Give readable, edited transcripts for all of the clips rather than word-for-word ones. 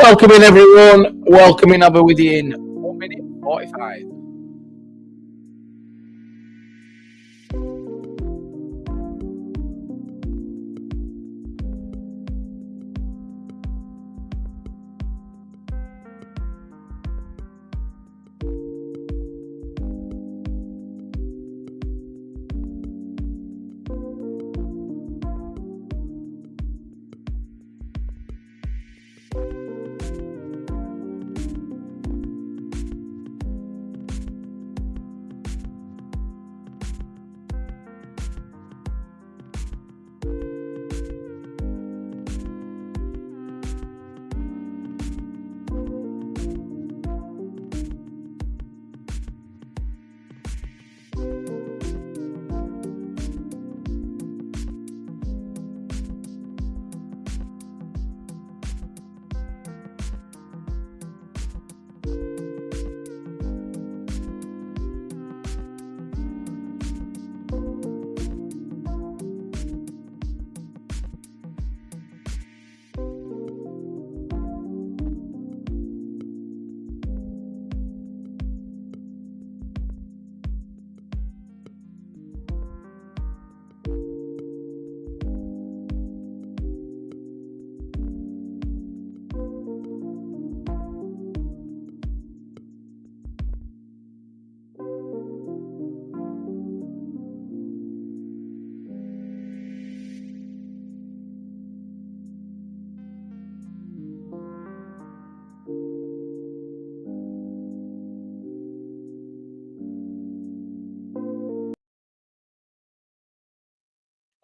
Welcome in, everyone. Welcome in. I'll be with you in 1 minute 45.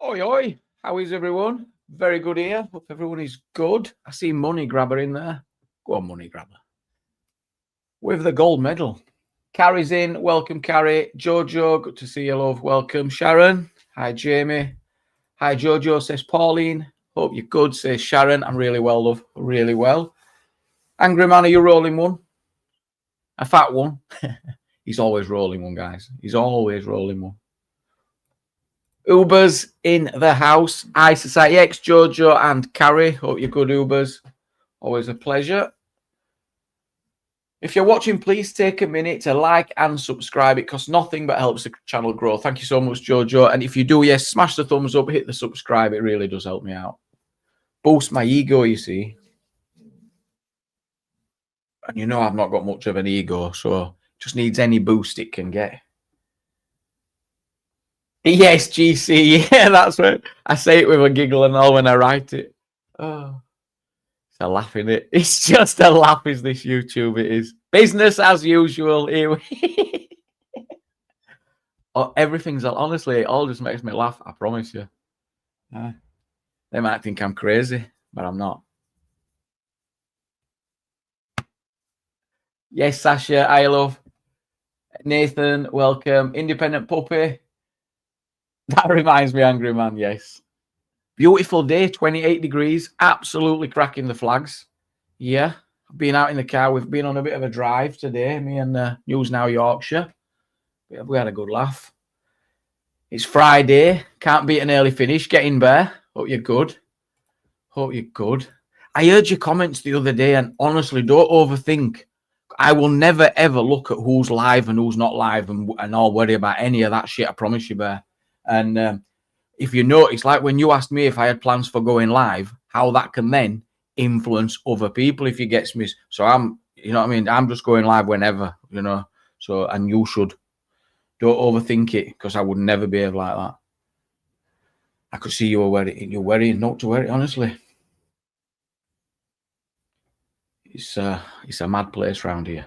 Oi, oi. How is everyone? Very good here. Hope everyone is good. I see Money Grabber in there. Go on, Money Grabber. With the gold medal. Carrie's in. Welcome, Carrie. Jojo, good to see you, love. Welcome. Sharon. Hi, Jamie. Hi, Jojo, says Pauline. Hope you're good, says Sharon. I'm really well, love. Really well. Angry Man, are you rolling one? A fat one? He's always rolling one, guys. He's always rolling one. Ubers in the house. Hi, Society X, Jojo and Carrie. Hope you're good, Ubers. Always a pleasure. If you're watching, please take a minute to like and subscribe. It costs nothing but helps the channel grow. Thank you so much, Jojo. And if you do, yes, smash the thumbs up, hit the subscribe. It really does help me out. Boost my ego, you see. And you know I've not got much of an ego, so it just needs any boost it can get. Yes, GC. Yeah, that's right. I say it with a giggle and all when I write it. Oh, it's a laugh, in it. It's just a laugh, is this YouTube? It is. Business as usual. Oh, everything's, honestly, it all just makes me laugh. I promise you. They might think I'm crazy, but I'm not. Yes, Sasha, I love. Nathan, welcome. Independent Puppy. That reminds me, Angry Man, yes. Beautiful day, 28 degrees. Absolutely cracking the flags. Yeah, I've been out in the car. We've been on a bit of a drive today, me and News Now Yorkshire. We had a good laugh. It's Friday. Can't beat an early finish. Get in there. Hope you're good. Hope you're good. I heard your comments the other day, and honestly, don't overthink. I will never, ever look at who's live and who's not live and all worry about any of that shit. I promise you, Bear. And if you notice, like when you asked me if I had plans for going live, how that can then influence other people if you get me. So I'm, you know what I mean? I'm just going live whenever, you know. So, and you should. Don't overthink it, because I would never behave like that. I could see you were worrying not to wear it, honestly. It's a mad place around here.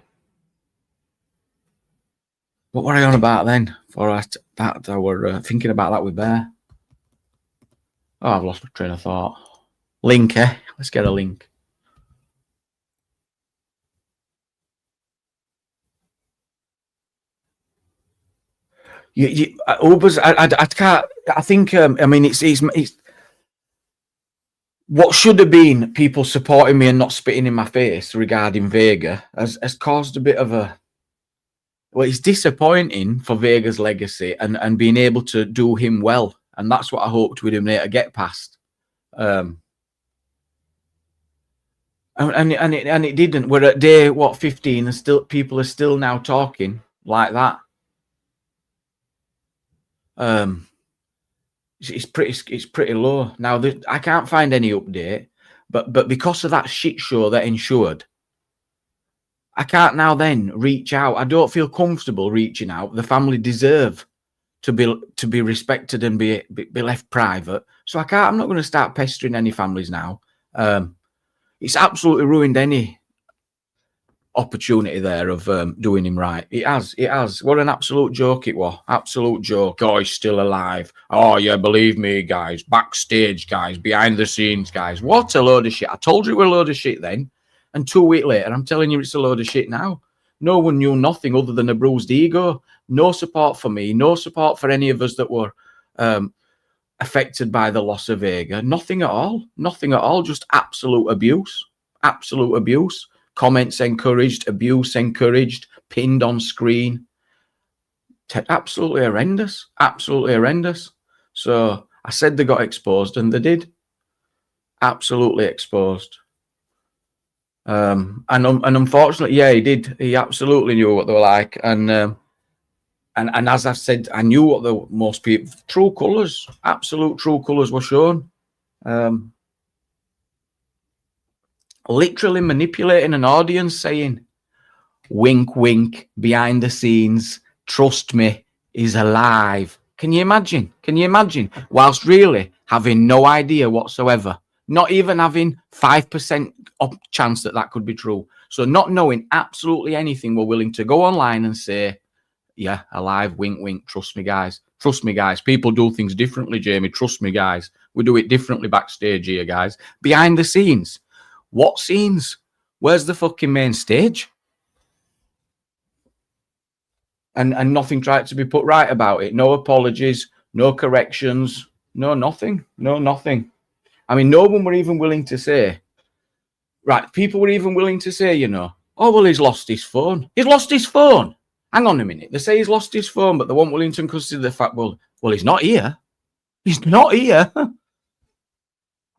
What were I on about then? For that I were thinking about that with Bear. Oh, I've lost my train of thought. Link, eh? Let's get a link. Ubers, I can't. I think. I mean, it's what should have been people supporting me and not spitting in my face regarding Vega has caused a bit of a. Well, it's disappointing for Vega's legacy and being able to do him well, and that's what I hoped with him there to get past. and it didn't. We're at day 15, and still people are still now talking like that. It's pretty low now. I can't find any update, but because of that shit show that ensured, I can't now then reach out. I don't feel comfortable reaching out. The family deserve to be respected and be left private. So I can't. I'm not going to start pestering any families now. It's absolutely ruined any opportunity there of doing him right. It has. What an absolute joke it was. Absolute joke. Oh, he's still alive. Oh, yeah, believe me, guys. Backstage, guys. Behind the scenes, guys. What a load of shit. I told you it was a load of shit then. And 2 weeks later, I'm telling you it's a load of shit now. No one knew nothing other than a bruised ego. No support for me. No support for any of us that were affected by the loss of Vega. Nothing at all. Nothing at all. Just absolute abuse. Absolute abuse. Comments encouraged, abuse encouraged, pinned on screen. Absolutely horrendous. Absolutely horrendous. So I said they got exposed, and they did. Absolutely exposed. And unfortunately, yeah, he did. He absolutely knew what they were like. And as I said, I knew what the most people, true colours, absolute true colours were shown. Literally manipulating an audience, saying, wink, wink, behind the scenes, trust me, he's alive. Can you imagine? Can you imagine? Whilst really having no idea whatsoever, not even having 5% chance that could be true. So not knowing absolutely anything, we're willing to go online and say, yeah, alive, wink, wink, trust me, guys. Trust me, guys. People do things differently, Jamie. Trust me, guys. We do it differently backstage here, guys. Behind the scenes. What scenes? Where's the fucking main stage? And nothing tried to be put right about it. No apologies, no corrections, no nothing. No nothing. I mean, no one were even willing to say, right, people were even willing to say, you know, oh, well, he's lost his phone. He's lost his phone. Hang on a minute. They say he's lost his phone, but they weren't willing to consider the fact, well, he's not here. He's not here.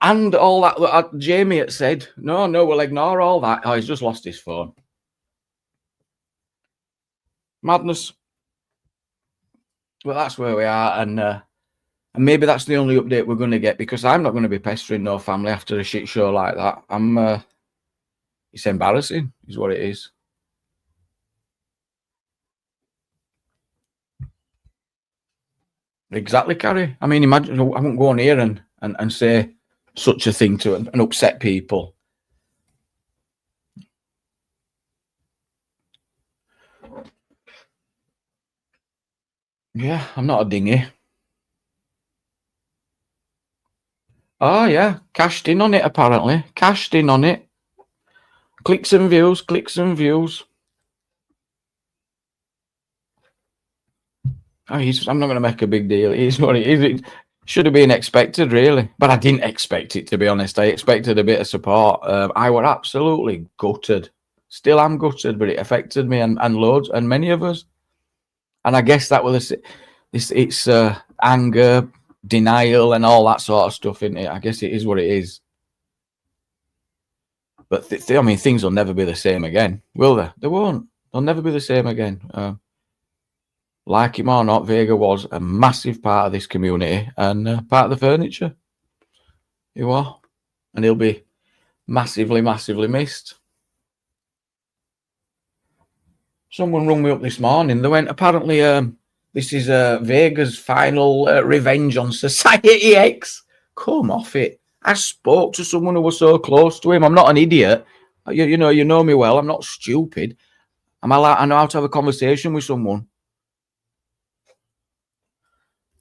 And all that Jamie had said, no, we'll ignore all that. Oh, he's just lost his phone. Madness. Well, that's where we are. And maybe that's the only update we're going to get, because I'm not going to be pestering no family after a shit show like that. It's embarrassing, is what it is. Exactly, Carrie. I mean, imagine, I won't go on here and say such a thing to and upset people. Yeah, I'm not a dinghy. Oh, yeah. Cashed in on it, apparently. Cashed in on it. Clicks and views, clicks and views. Oh, I'm not going to make a big deal. It's what it is. It should have been expected, really. But I didn't expect it, to be honest. I expected a bit of support. I were absolutely gutted. Still am gutted, but it affected me and loads and many of us. And I guess that was it's anger, denial, and all that sort of stuff, isn't it? I guess it is what it is. But I mean, things will never be the same again, will they? They won't. They'll never be the same again. Like him or not, Vega was a massive part of this community and part of the furniture. He was. And he'll be massively, massively missed. Someone rung me up this morning. They went, apparently, this is Vega's final revenge on Society X. Come off it. I spoke to someone who was so close to him. I'm not an idiot. You know me well. I'm not stupid. I know how to have a conversation with someone.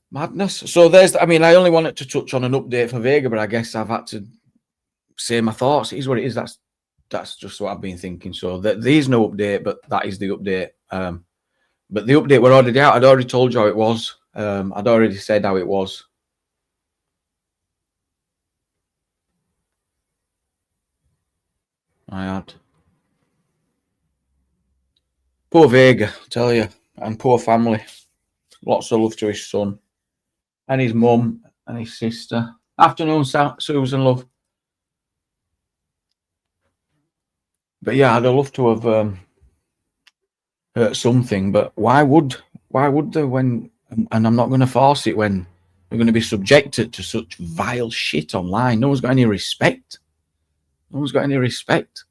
Madness. So I only wanted to touch on an update for Vega, but I guess I've had to say my thoughts. It is what it is. That's just what I've been thinking. So there's no update, but that is the update. But the update we're already out. I'd already told you how it was. I'd already said how it was. I had. Poor Vega, I tell you, and poor family. Lots of love to his son and his mum and his sister. Afternoon, Susan, love. But yeah, I'd love to have hurt something. But why would they when? And I'm not going to force it when we're going to be subjected to such vile shit online. No one's got any respect. No one's got any respect.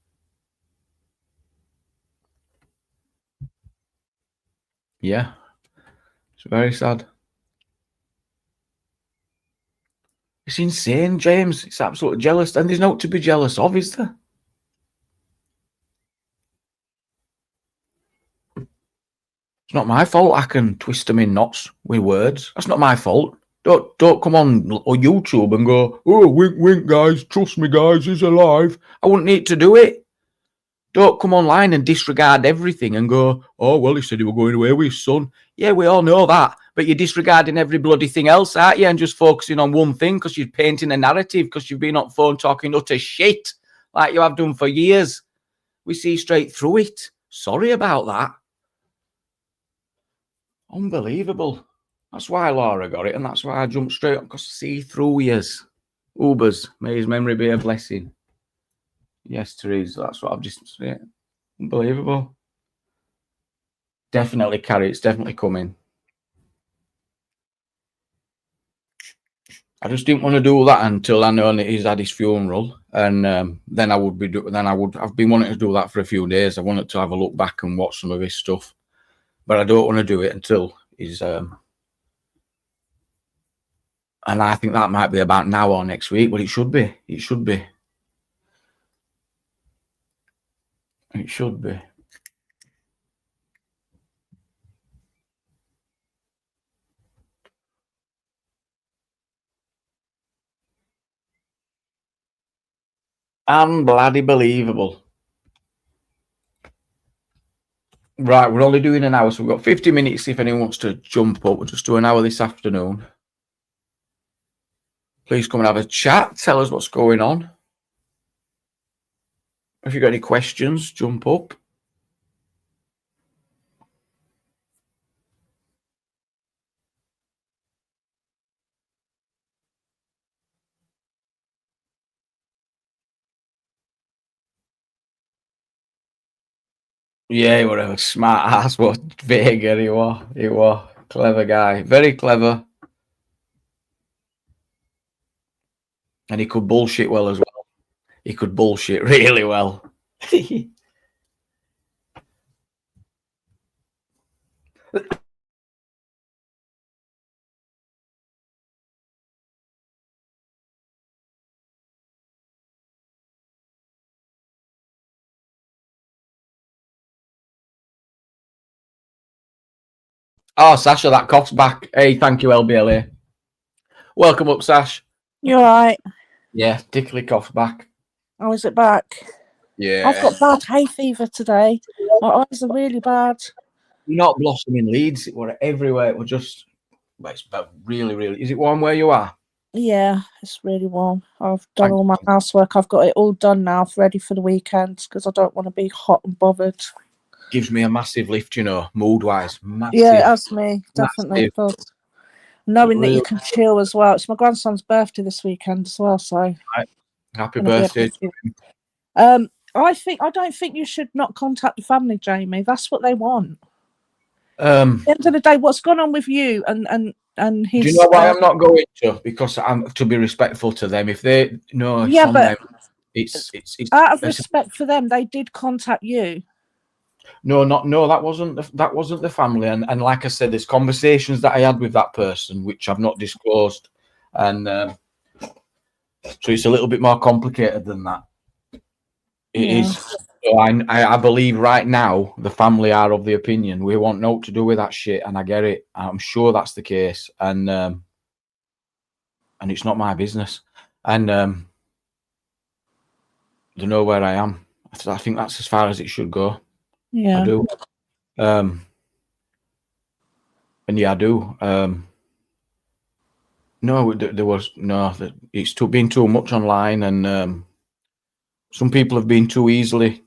Yeah, it's very sad. It's insane, James. It's absolutely jealous, and there's no to be jealous of, is there? It's not my fault I can twist them in knots with words. That's not my fault. Don't come on YouTube and go, oh, wink, wink, guys. Trust me, guys, he's alive. I wouldn't need to do it. Don't come online and disregard everything and go, oh, well, he said he was going away with his son. Yeah, we all know that. But you're disregarding every bloody thing else, aren't you? And just focusing on one thing because you're painting a narrative because you've been on phone talking utter shit like you have done for years. We see straight through it. Sorry about that. Unbelievable. That's why Laura got it, and that's why I jumped straight on, because I see through years. Ubers, may his memory be a blessing. Yes, Therese, that's what I've just said. Unbelievable. Definitely, Carrie, it's definitely coming. I just didn't want to do that until I know that he's had his funeral, and then I would be. I've been wanting to do that for a few days. I wanted to have a look back and watch some of his stuff, but I don't want to do it until he's. And I think that might be about now or next week, but it should be. It should be. It should be. Unbloody believable. Right, we're only doing an hour, so we've got 50 minutes if anyone wants to jump up. We'll just do an hour this afternoon. Please come and have a chat. Tell us what's going on. If you've got any questions, jump up. Yeah, whatever. Smart ass, what Vega he was. He was. Clever guy. Very clever. And he could bullshit well as well. He could bullshit really well. Oh, Sasha, that cough's back. Hey, thank you, LBLA. Welcome up, Sash. You alright? Yeah, tickly cough's back. Oh, is it back? Yeah. I've got bad hay fever today. My eyes are really bad. You're not blossoming Leeds. It were everywhere. It was just, well, it's really, really. Is it warm where you are? Yeah, it's really warm. I've done all my housework. I've got it all done now, ready for the weekend, because I don't want to be hot and bothered. Gives me a massive lift, you know, mood-wise. Massive. Yeah, that's me. Definitely. Knowing that you can chill as well. It's my grandson's birthday this weekend as well, so. Right. Happy birthday. I don't think you should not contact the family, Jamie. That's what they want. At the end of the day, what's gone on with you and his... Do you know why I'm not going to? Because I'm to be respectful to them. If they know it's on them, it's out of respect for them, they did contact you. No, that wasn't the family. And like I said, there's conversations that I had with that person which I've not disclosed, and so it's a little bit more complicated than that. It is. So I believe right now the family are of the opinion we want naught to do with that shit, and I get it. I'm sure that's the case, and it's not my business, and they know where I am. I think that's as far as it should go. Yeah, I do. And yeah, I do. No, there was no. It's been too much online, and some people have been too easy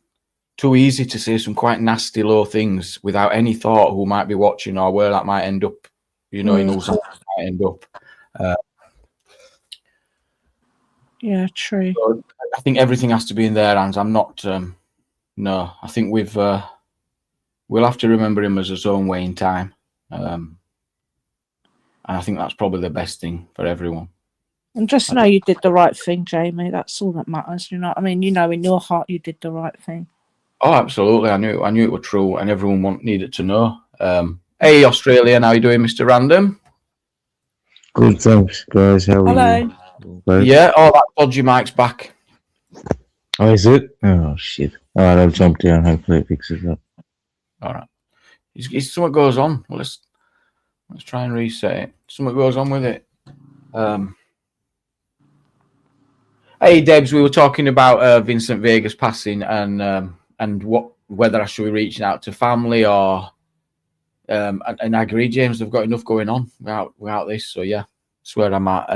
to say some quite nasty, low things without any thought who might be watching or where that might end up. You know, who might end up. Yeah, true. So I think everything has to be in their hands. I'm not No, I think we'll have to remember him as his own way in time. And I think that's probably the best thing for everyone. And just know you did the right thing, Jamie. That's all that matters. You know what I mean? You know in your heart you did the right thing. Oh, absolutely. I knew it was true, and everyone needed to know. Hey, Australian, how you doing, Mr. Random? Good, thanks, guys. How are you? Hello. Yeah, that dodgy mic's back. Oh, is it? Oh, shit. All right, I'll jump down. Hopefully it fixes that. All right. Something goes on. Well, let's try and reset it. Something goes on with it. Hey, Debs, we were talking about Vincent Vega's passing and whether I should be reaching out to family or and I agree, James. They've got enough going on without this. So yeah, that's where I'm at.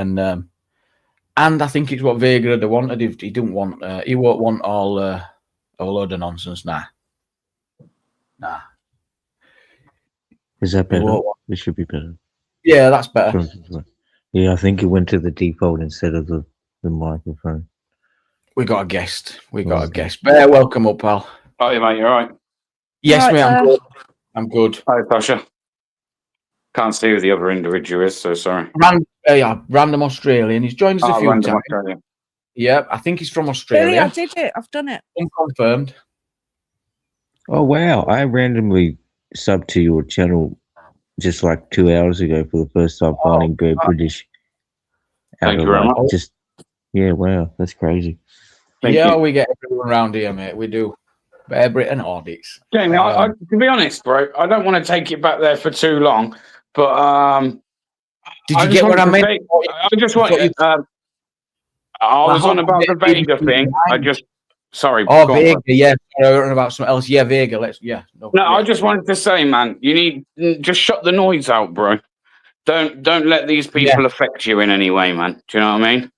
And I think it's what Vega had wanted. He didn't want. He won't want all a load of nonsense. Nah. Is that better? It should be better. Yeah, that's better. Yeah, I think it went to the default instead of the microphone. We got a guest. Bear, welcome up, pal. Hi, mate. You all right? Yes, Right, mate. I'm good. I'm good. Hi, Pasha. Can't see who the other individual is, so sorry. Random Australian. He's joined us a few times. Australian. Yeah, I think he's from Billy, Australia. I did it. I've done it. Unconfirmed. Oh, wow. I randomly subbed to your channel just like 2 hours ago for the first time finding Bear British. Thank you very much. Yeah, wow. That's crazy. Thank you. We get everyone around here, mate. We do. Bear Britain audits. Jamie, to be honest, bro, I don't want to take it back there for too long, but did you get what I meant? I just want. I was on about the Vega thing. Sorry. Oh, Vega. Yeah, I don't know about something else. Yeah, Vega. I just wanted to say, man, you need just shut the noise out, bro. Don't let these people affect you in any way, man. Do you know what I mean?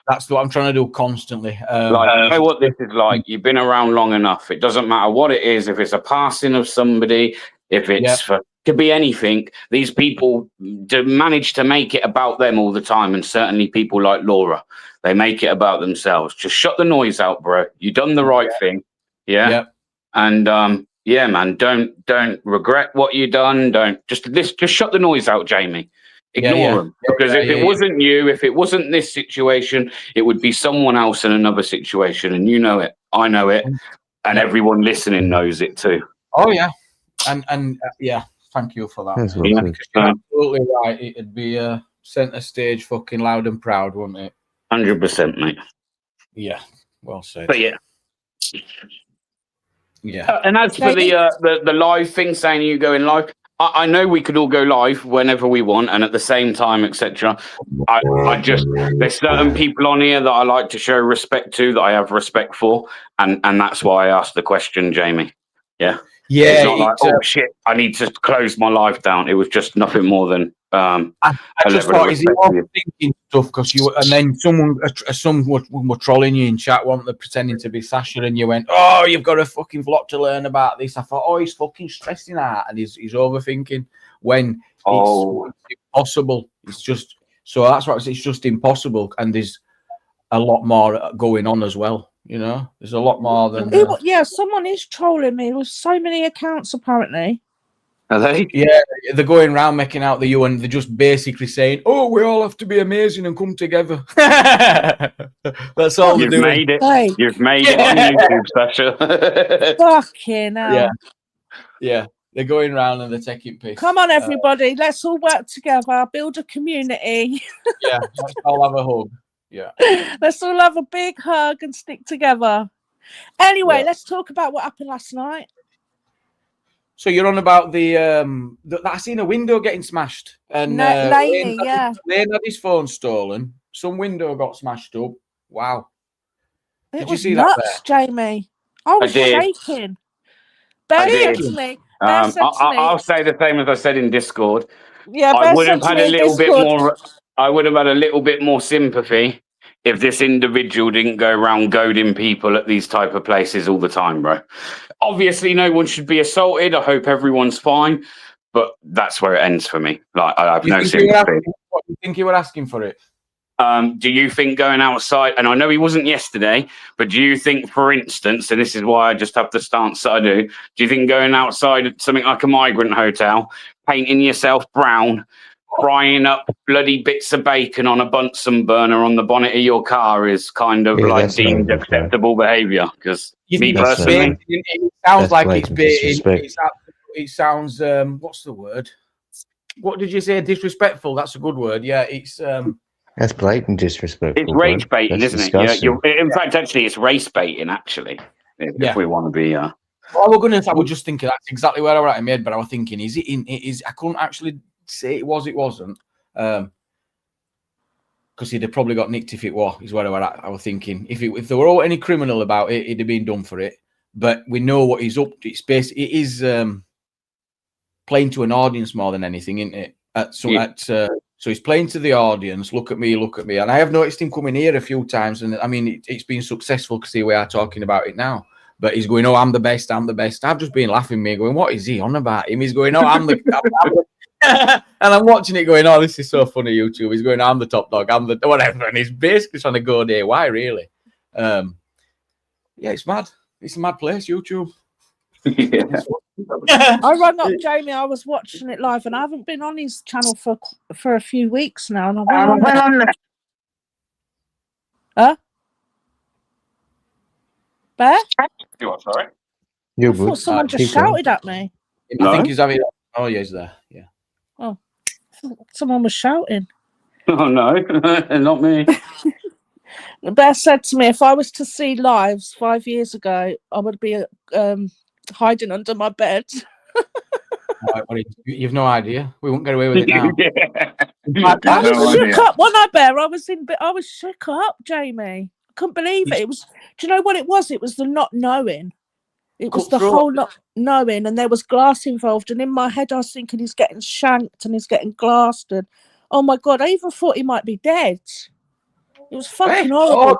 That's what I'm trying to do constantly. I know what this is like. You've been around long enough. It doesn't matter what it is. If it's a passing of somebody, if it's could be anything. These people manage to make it about them all the time, and certainly people like Laura, they make it about themselves. Just shut the noise out, bro. You done the right thing, and man, don't regret what you done. Don't just shut the noise out, Jamie. Ignore them. Because if it wasn't you, if it wasn't this situation, it would be someone else in another situation. And you know it. I know it. And everyone listening knows it too. Oh, yeah. And thank you for that. You're absolutely right. It'd be centre stage fucking loud and proud, wouldn't it? 100%, mate. Yeah. Well said. But yeah. Yeah. And as for the live thing, saying you going live, I know we could all go live whenever we want and at the same time, etc. There's certain people on here that I like to show respect to, that I have respect for, and that's why I asked the question, Jamie. Yeah. Yeah. It's not like, oh shit, I need to close my life down. It was just nothing more than I just thought, is he overthinking stuff? Because then some were trolling you in chat, weren't they, pretending to be Sasha, and you went, "Oh, you've got a fucking lot to learn about this." I thought, "Oh, he's fucking stressing out, and he's overthinking when it's impossible." It's just that's what it's just impossible, and there's a lot more going on as well. You know, there's a lot more than. Someone is trolling me with so many accounts apparently. Are they? Yeah, they're going around making out the you, and they're just basically saying, "Oh, we all have to be amazing and come together." That's all they're doing. Made it. Hey. You've made it on YouTube, Sasha. Fucking hell. Yeah. They're going around and they're taking piss. Come on, everybody. Let's all work together, build a community. Let's all have a hug. Yeah. Let's all have a big hug and stick together. Anyway, let's talk about what happened last night. So you're on about I seen a window getting smashed, and Laney, Laney had his phone stolen. Some window got smashed up. Wow! Did you see nuts, that, Jamie? I was shaking. Bear said to me. I'll say the same as I said in Discord. Yeah, I would have had a little bit more. I would have had a little bit more sympathy if this individual didn't go around goading people at these type of places all the time, bro. Obviously, no one should be assaulted. I hope everyone's fine, but that's where it ends for me. Like, I have no sympathy. What do you think you were asking for it? Do you think going outside, and I know he wasn't yesterday, but do you think, for instance, and this is why I just have the stance that I do you think going outside at something like a migrant hotel, painting yourself brown, frying up bloody bits of bacon on a Bunsen burner on the bonnet of your car is kind of like that's deemed not okay. acceptable behaviour? Because me That's personally, it sounds That's like it's blatant baiting. disrespect. It sounds what's the word? What did you say? Disrespectful. That's a good word. Yeah, it's That's blatant disrespectful. it's rage baiting, That's isn't it? Yeah, disgusting. in fact, actually, it's race baiting. Actually, if we want to be. I was just thinking that's exactly where I was at in my head, but I was thinking, is it in? It is. I couldn't actually say it was. It wasn't. Because he'd have probably got nicked if it was. Is where I was at. I was thinking if there were any criminal about it, he'd have been done for it. But we know what he's up to. It's basically it is playing to an audience more than anything, isn't it? So he's playing to the audience. Look at me, and I have noticed him coming here a few times, and I mean it's been successful because here we are talking about it now. But he's going, "Oh, I'm the best. I've just been laughing, me going, "What is he on about?" He's going, "Oh, I'm the," and I'm watching it, going, "Oh, this is so funny." YouTube. He's going, "I'm the top dog. I'm the whatever," and he's basically trying to go there. Why, really? Yeah, it's mad. It's a mad place, YouTube. Yeah. I rang up Jamie. I was watching it live, and I haven't been on his channel for a few weeks now. And I went on there. Huh? Bear? You what, sorry? You're I thought good. someone just Keep going. shouted at me. I think he's having. Oh, yeah, he's there. Yeah. Oh, someone was shouting. Oh no, not me. Bear said to me, if I was to see lives 5 years ago, I would be hiding under my bed. You've no idea. We won't get away with it now. I was shook up, wasn't I, Bear? I was shook up, Jamie. I couldn't believe it. It was. Do you know what it was? It was the not knowing. It was the whole not knowing, and there was glass involved. And in my head, I was thinking he's getting shanked and he's getting glassed. And oh my god, I even thought he might be dead. It was fucking horrible.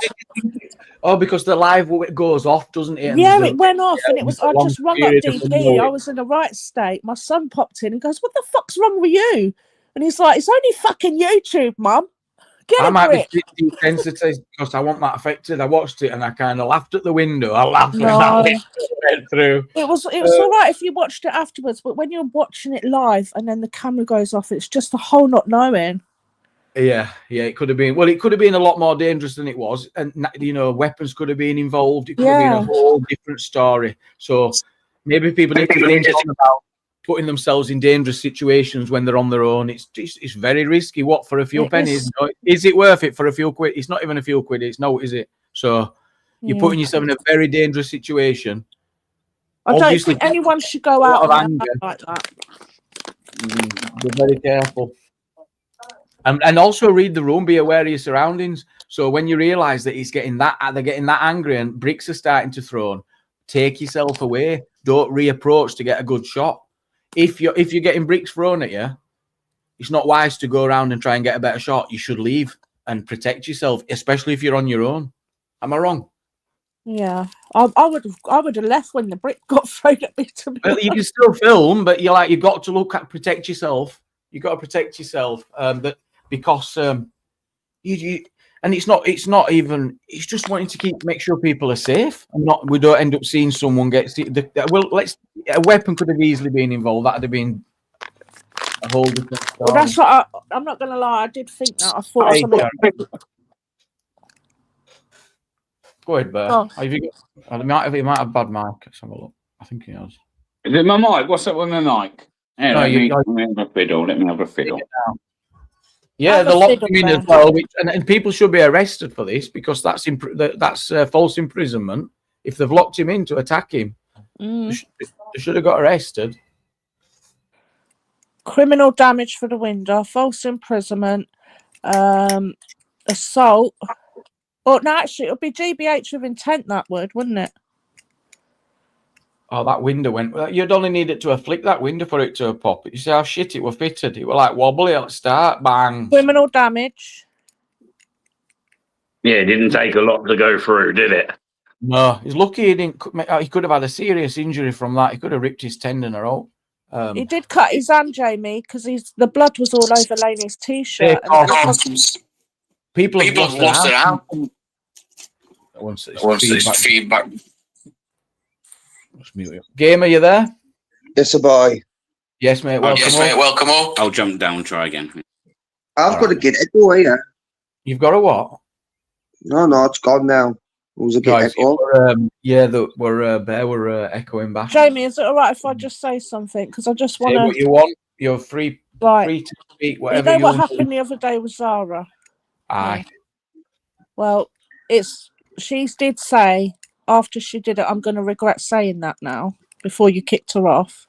Because the live goes off, doesn't it? Yeah, it went off, and it was. I just rung up DP. I was in the right state. My son popped in and goes, "What the fuck's wrong with you?" And he's like, "It's only fucking YouTube, Mum. I might be desensitized because I want that affected. I watched it and I kind of laughed at the window. I laughed at that window went through. It was all right if you watched it afterwards, but when you're watching it live and then the camera goes off, it's just the whole not knowing. Yeah, it could have been. Well, it could have been a lot more dangerous than it was, and weapons could have been involved. It could have been a whole different story. So maybe people need to think about putting themselves in dangerous situations when they're on their own. It's very risky. What, for a few pennies? Is it worth it for a few quid? It's not even a few quid. Is it? So you're putting yourself in a very dangerous situation. I don't think anyone should go out like that. Be very careful. And also read the room. Be aware of your surroundings. So when you realise that they're getting that angry and bricks are starting to throw, take yourself away. Don't reapproach to get a good shot. If you're getting bricks thrown at you, it's not wise to go around and try and get a better shot. You should leave and protect yourself, especially if you're on your own. Am I wrong? Yeah, I would have left when the brick got thrown at me. Well, you can still film, but you've got to protect yourself. You've got to protect yourself. Because it's not even. It's just wanting to make sure people are safe and we don't end up seeing someone get. A weapon could have easily been involved. That'd have been a whole different story. Well, that's what I'm not going to lie. I did think that. I thought something. Go ahead, Bear. Oh. He might have bad mic. Let's have a look. I think he has. Is it my mic? What's up with my mic? Yeah, let me have a fiddle. Let me have a fiddle. Yeah, the locked him in as well, and people should be arrested for this because that's false imprisonment. If they've locked him in to attack him, they should have got arrested. Criminal damage for the window, false imprisonment, assault. Oh, no, actually, it would be GBH with intent, that would, wouldn't it? Oh, that window went. You'd only need it to have flicked that window for it to have popped. You see how shit it was fitted? It was like wobbly at the start. Bang. Criminal damage. Yeah, it didn't take a lot to go through, did it? No, he's lucky he didn't. He could have had a serious injury from that. He could have ripped his tendon or all. He did cut his hand, Jamie, because the blood was all over Laney's t-shirt. People have lost their house. Once it's feedback. Let's mute you. Game, are you there? Yes, a boy. Yes, mate. Welcome up. I'll jump down and try again. I've got to get echo here. You've got a what? No, it's gone now. It was a get echo. We're echoing back. Jamie, is it all right if I just say something? Because I just want Say to. what you want. You're free to speak. Whatever you know what happened the other day with Zara? Aye. Yeah. Well, she did say after she did it, I'm going to regret saying that now before you kicked her off.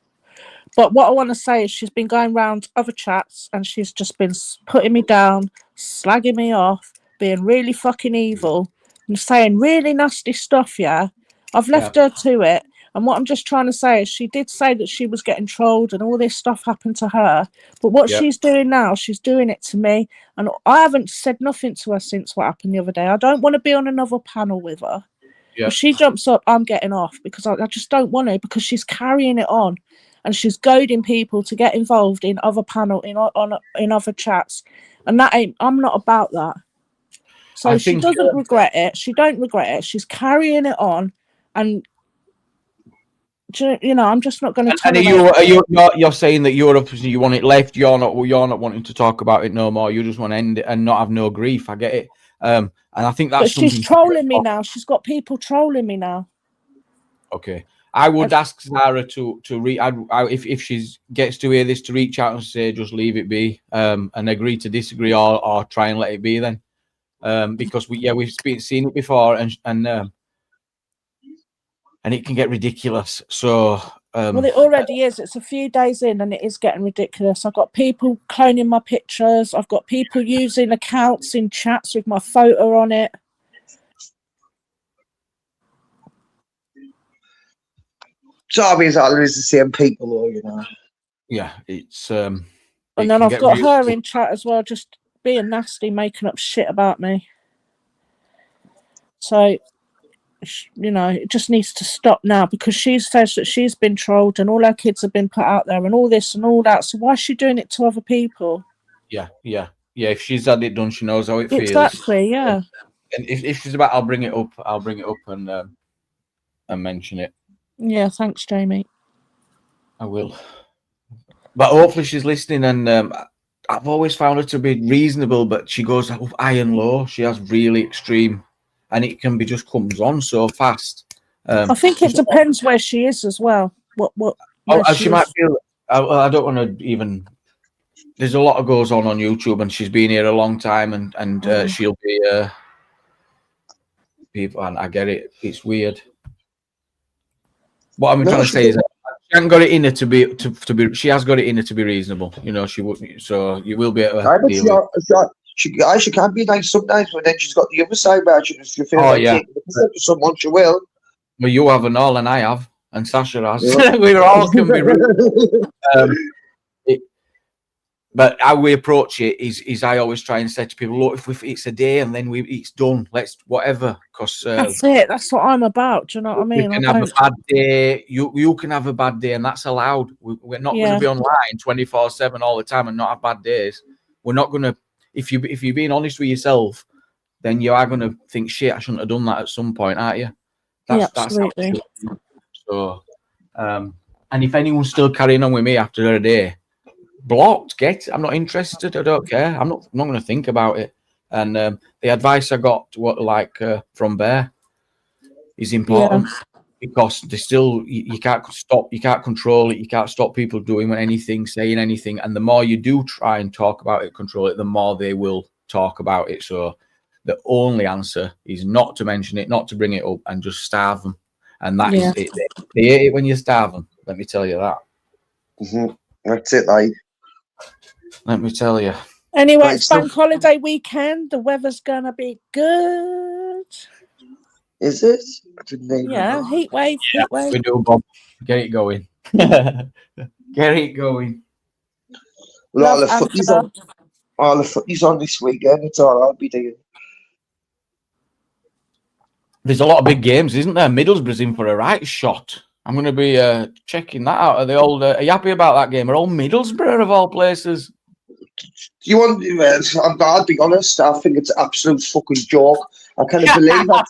But what I want to say is she's been going around other chats and she's just been putting me down, slagging me off, being really fucking evil and saying really nasty stuff, yeah? I've left her to it. And what I'm just trying to say is she did say that she was getting trolled and all this stuff happened to her. But what she's doing now, she's doing it to me. And I haven't said nothing to her since what happened the other day. I don't want to be on another panel with her. If she jumps up, I'm getting off because I just don't want to, because she's carrying it on and she's goading people to get involved in other panel, in other chats. And I'm not about that. So she doesn't regret it. She don't regret it. She's carrying it on. And I'm just not going to. And you're saying that you want it left. You're not wanting to talk about it no more. You just want to end it and not have no grief. I get it. And I think that's. But she's trolling me now. She's got people trolling me now. Okay, I would ask Zara to read. If she gets to hear this, to reach out and say just leave it be, and agree to disagree, or try and let it be then, because we've seen it before, and it can get ridiculous. So, well, it already is. It's a few days in, and it is getting ridiculous. I've got people cloning my pictures. I've got people using accounts in chats with my photo on it. So I mean, it's always the same people, though, you know. Yeah, it's. And then I've got her in chat as well, just being nasty, making up shit about me. So. It just needs to stop now, because she says that she's been trolled and all her kids have been put out there and all this and all that. So why is she doing it to other people? Yeah. If she's had it done, she knows how it feels. Exactly, yeah. And if she's about, I'll bring it up and mention it. Yeah, thanks, Jamie. I will. But hopefully she's listening, and I've always found her to be reasonable, but she goes high and low. She has really extreme. And it can be just comes on so fast. I think it depends where she is as well. She might feel. I don't want to even. There's a lot of goes on YouTube, and she's been here a long time, and she'll be. People, and I get it. It's weird. What I'm trying to say is, she hasn't got it in her to be. She has got it in her to be reasonable. She would. So you will be able to deal with. She can be nice sometimes, but then she's got the other side where she feels taking the to someone, she will. Well, you have and all, and I have, and Sasha has. Yeah. We all can be rude. But how we approach it is I always try and say to people, look, if it's a day and then it's done, let's whatever. Because that's it. That's what I'm about. Do you know what I mean? You can have a bad day. You can have a bad day, and that's allowed. We're not going to be online 24/7 all the time and not have bad days. We're not going to. If you're being honest with yourself, then you are going to think, shit, I shouldn't have done that at some point, aren't you? Absolutely. So, and if anyone's still carrying on with me after a day, blocked, I'm not interested. I don't care. I'm not going to think about it. And the advice I got, from Bear, is important. Because they still, you can't stop, you can't control it, you can't stop people doing anything, saying anything, and the more you do try and talk about it, control it, the more they will talk about it. So the only answer is not to mention it, not to bring it up, and just starve them. And that is it. They hate it when you starve them. Let me tell you that. Mm-hmm. That's it, like. Let me tell you. Anyway, it's bank holiday weekend. The weather's gonna be good. Is it? I didn't even know. Heat wave. We do, Bob. Get it going. Get it going. Well, all the footy's on this weekend. It's all I'll be doing. There's a lot of big games, isn't there? Middlesbrough's in for a right shot. I'm going to be checking that out. Are you happy about that game? Are all Middlesbrough of all places? You want? I'll be honest. I think it's an absolute fucking joke. I can't believe that.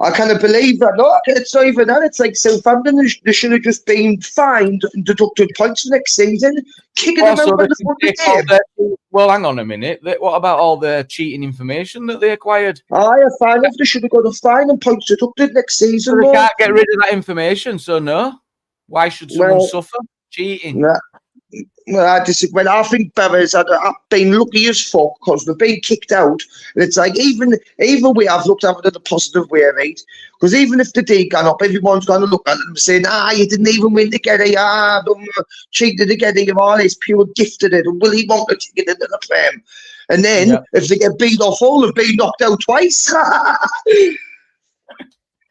I can't believe that. No, it's not even that. It's like Southampton. They should have just been fined and deducted points next season. Kicking them out by the fucking game. Well, hang on a minute. What about all the cheating information that they acquired? Aye, a fine. They should have got a fine and points deducted next season. So they can't get rid of that information. So no. Why should someone suffer cheating? Nah. Well, I disagree. I think Bevis have been lucky as fuck because they've been kicked out. And it's like, even we have looked at it in a positive way, right? Because even if the day gone up, everyone's going to look at them saying, you didn't even win to get it. Cheated to get it. You've always pure gifted it. And will he want to get into the Prem? And then, if they get beat off all, they've been knocked out twice.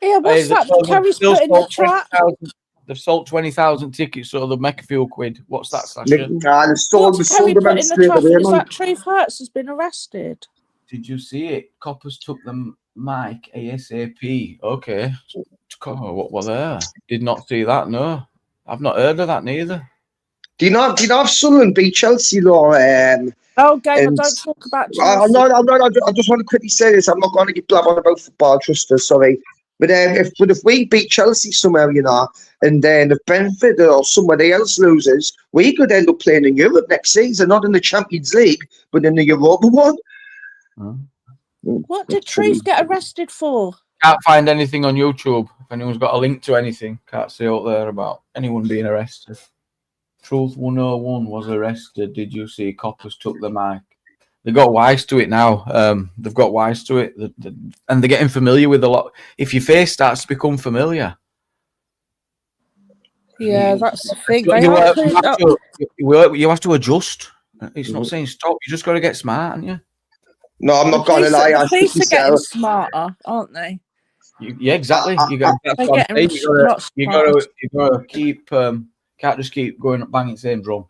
Yeah, what's that? Carrie's put in the chat. They've sold 20,000 tickets, so they'll make a few quid. What's that, Sasha? They've sold them straight away. Is that Treve Hertz has been arrested? Did you see it? Coppers took the mic ASAP. Okay. What were there? Did not see that, no. I've not heard of that neither. Do you not have Sunderland beat Chelsea, though? Gamer, don't talk about Chelsea. I'm not, I just want to quickly say this. I'm not going to get blabbering about football, trust us, sorry. But if we beat Chelsea somewhere, and then if Brentford or somebody else loses, we could end up playing in Europe next season, not in the Champions League, but in the Europa one. What did Treve get arrested for? Can't find anything on YouTube. If anyone's got a link to anything, can't see out there about anyone being arrested. Truth 101 was arrested. Did you see? Coppers took the mic. They got wise to it now. They've got wise to it, and they're getting familiar with a lot. If your face starts to become familiar, yeah, that's the thing. You have to adjust. It's not saying stop. You just got to get smart, haven't you? No, I'm not going to lie. The police are getting smarter, aren't they? Yeah, exactly. You got to keep. Can't just keep going up banging the same drum.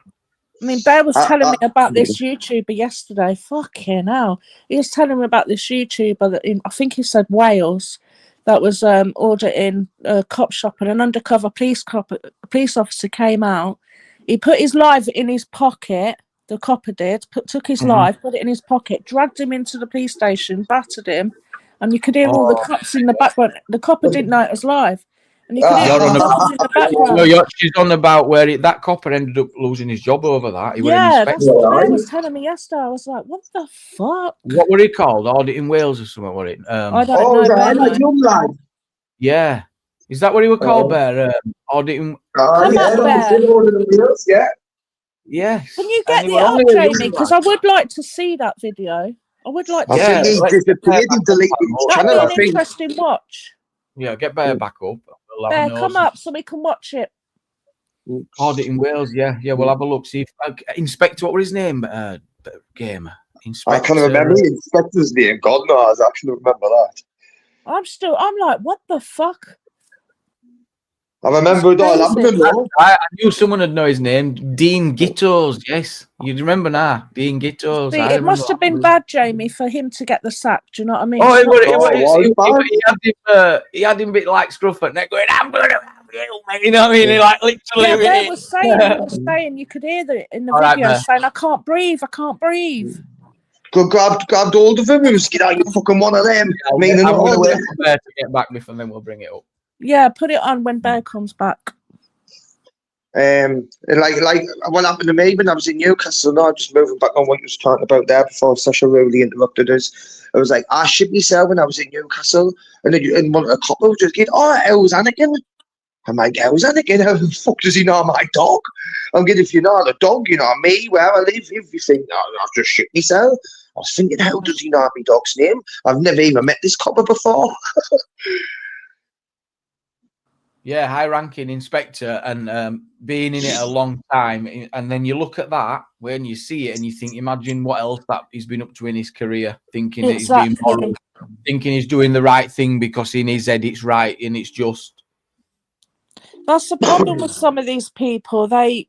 I mean, Bear was telling me about this YouTuber yesterday. Fucking hell. He was telling me about this YouTuber that I think he said Wales, that was auditing a cop shop, and an undercover police officer came out. He put his live in his pocket. The copper did. Took his live, put it in his pocket, dragged him into the police station, battered him, and you could hear all the cops in the background. The copper didn't know it was live. And you could hear all the cops in the background. She's on about where that copper ended up losing his job over that. That's what Bear was telling me yesterday. I was like, what the fuck? What were he called? Auditing Wales or something, were it? I don't know. Young lad. Yeah. Is that what he would call Bear? Auditing. Yeah. Yes. Can you get it up, Jamie? Because I would like to see that video. I would like to see it. That'd be an interesting watch. Yeah, get Bear back up. Bear, come up so we can watch it. Auditing Wales, yeah, we'll have a look. See if Inspector, what was his name? Gamer. Inspector. I can't remember the Inspector's name. God knows, I actually remember that. I'm like, what the fuck? I remember that. I knew someone would know his name. Dean Gittos, yes. You remember now? Dean Gittos. It must have been bad, Jamie, for him to get the sack. Do you know what I mean? He had him a bit like scruff at neck going, I'm going to have you, mate. You know what I mean? He like literally. Yeah, Bear was saying, you could hear it in the video saying, I can't breathe. Grabbed hold of him. He was get out, you fucking one of them. I'm going to wait for Bear to get back before then we'll bring it up. Yeah, put it on when Bear comes back. Like what happened to me when I was in Newcastle, now just moving back on what you was talking about there before Sasha really interrupted us. I was like, I shit myself when I was in Newcastle, and one of the coppers just get, it was Anakin. I'm like, it was Anakin. How the fuck does he know my dog? I'm getting, if you know the dog, you know me, where I live, if you think, I've just shit myself. I was thinking, how does he know my dog's name? I've never even met this copper before. Yeah, high-ranking inspector and being in it a long time. And then you look at that, when you see it and you think, imagine what else that he's been up to in his career, thinking that he's being moral, thinking he's doing the right thing because in his head it's right and it's just. That's the problem with some of these people. They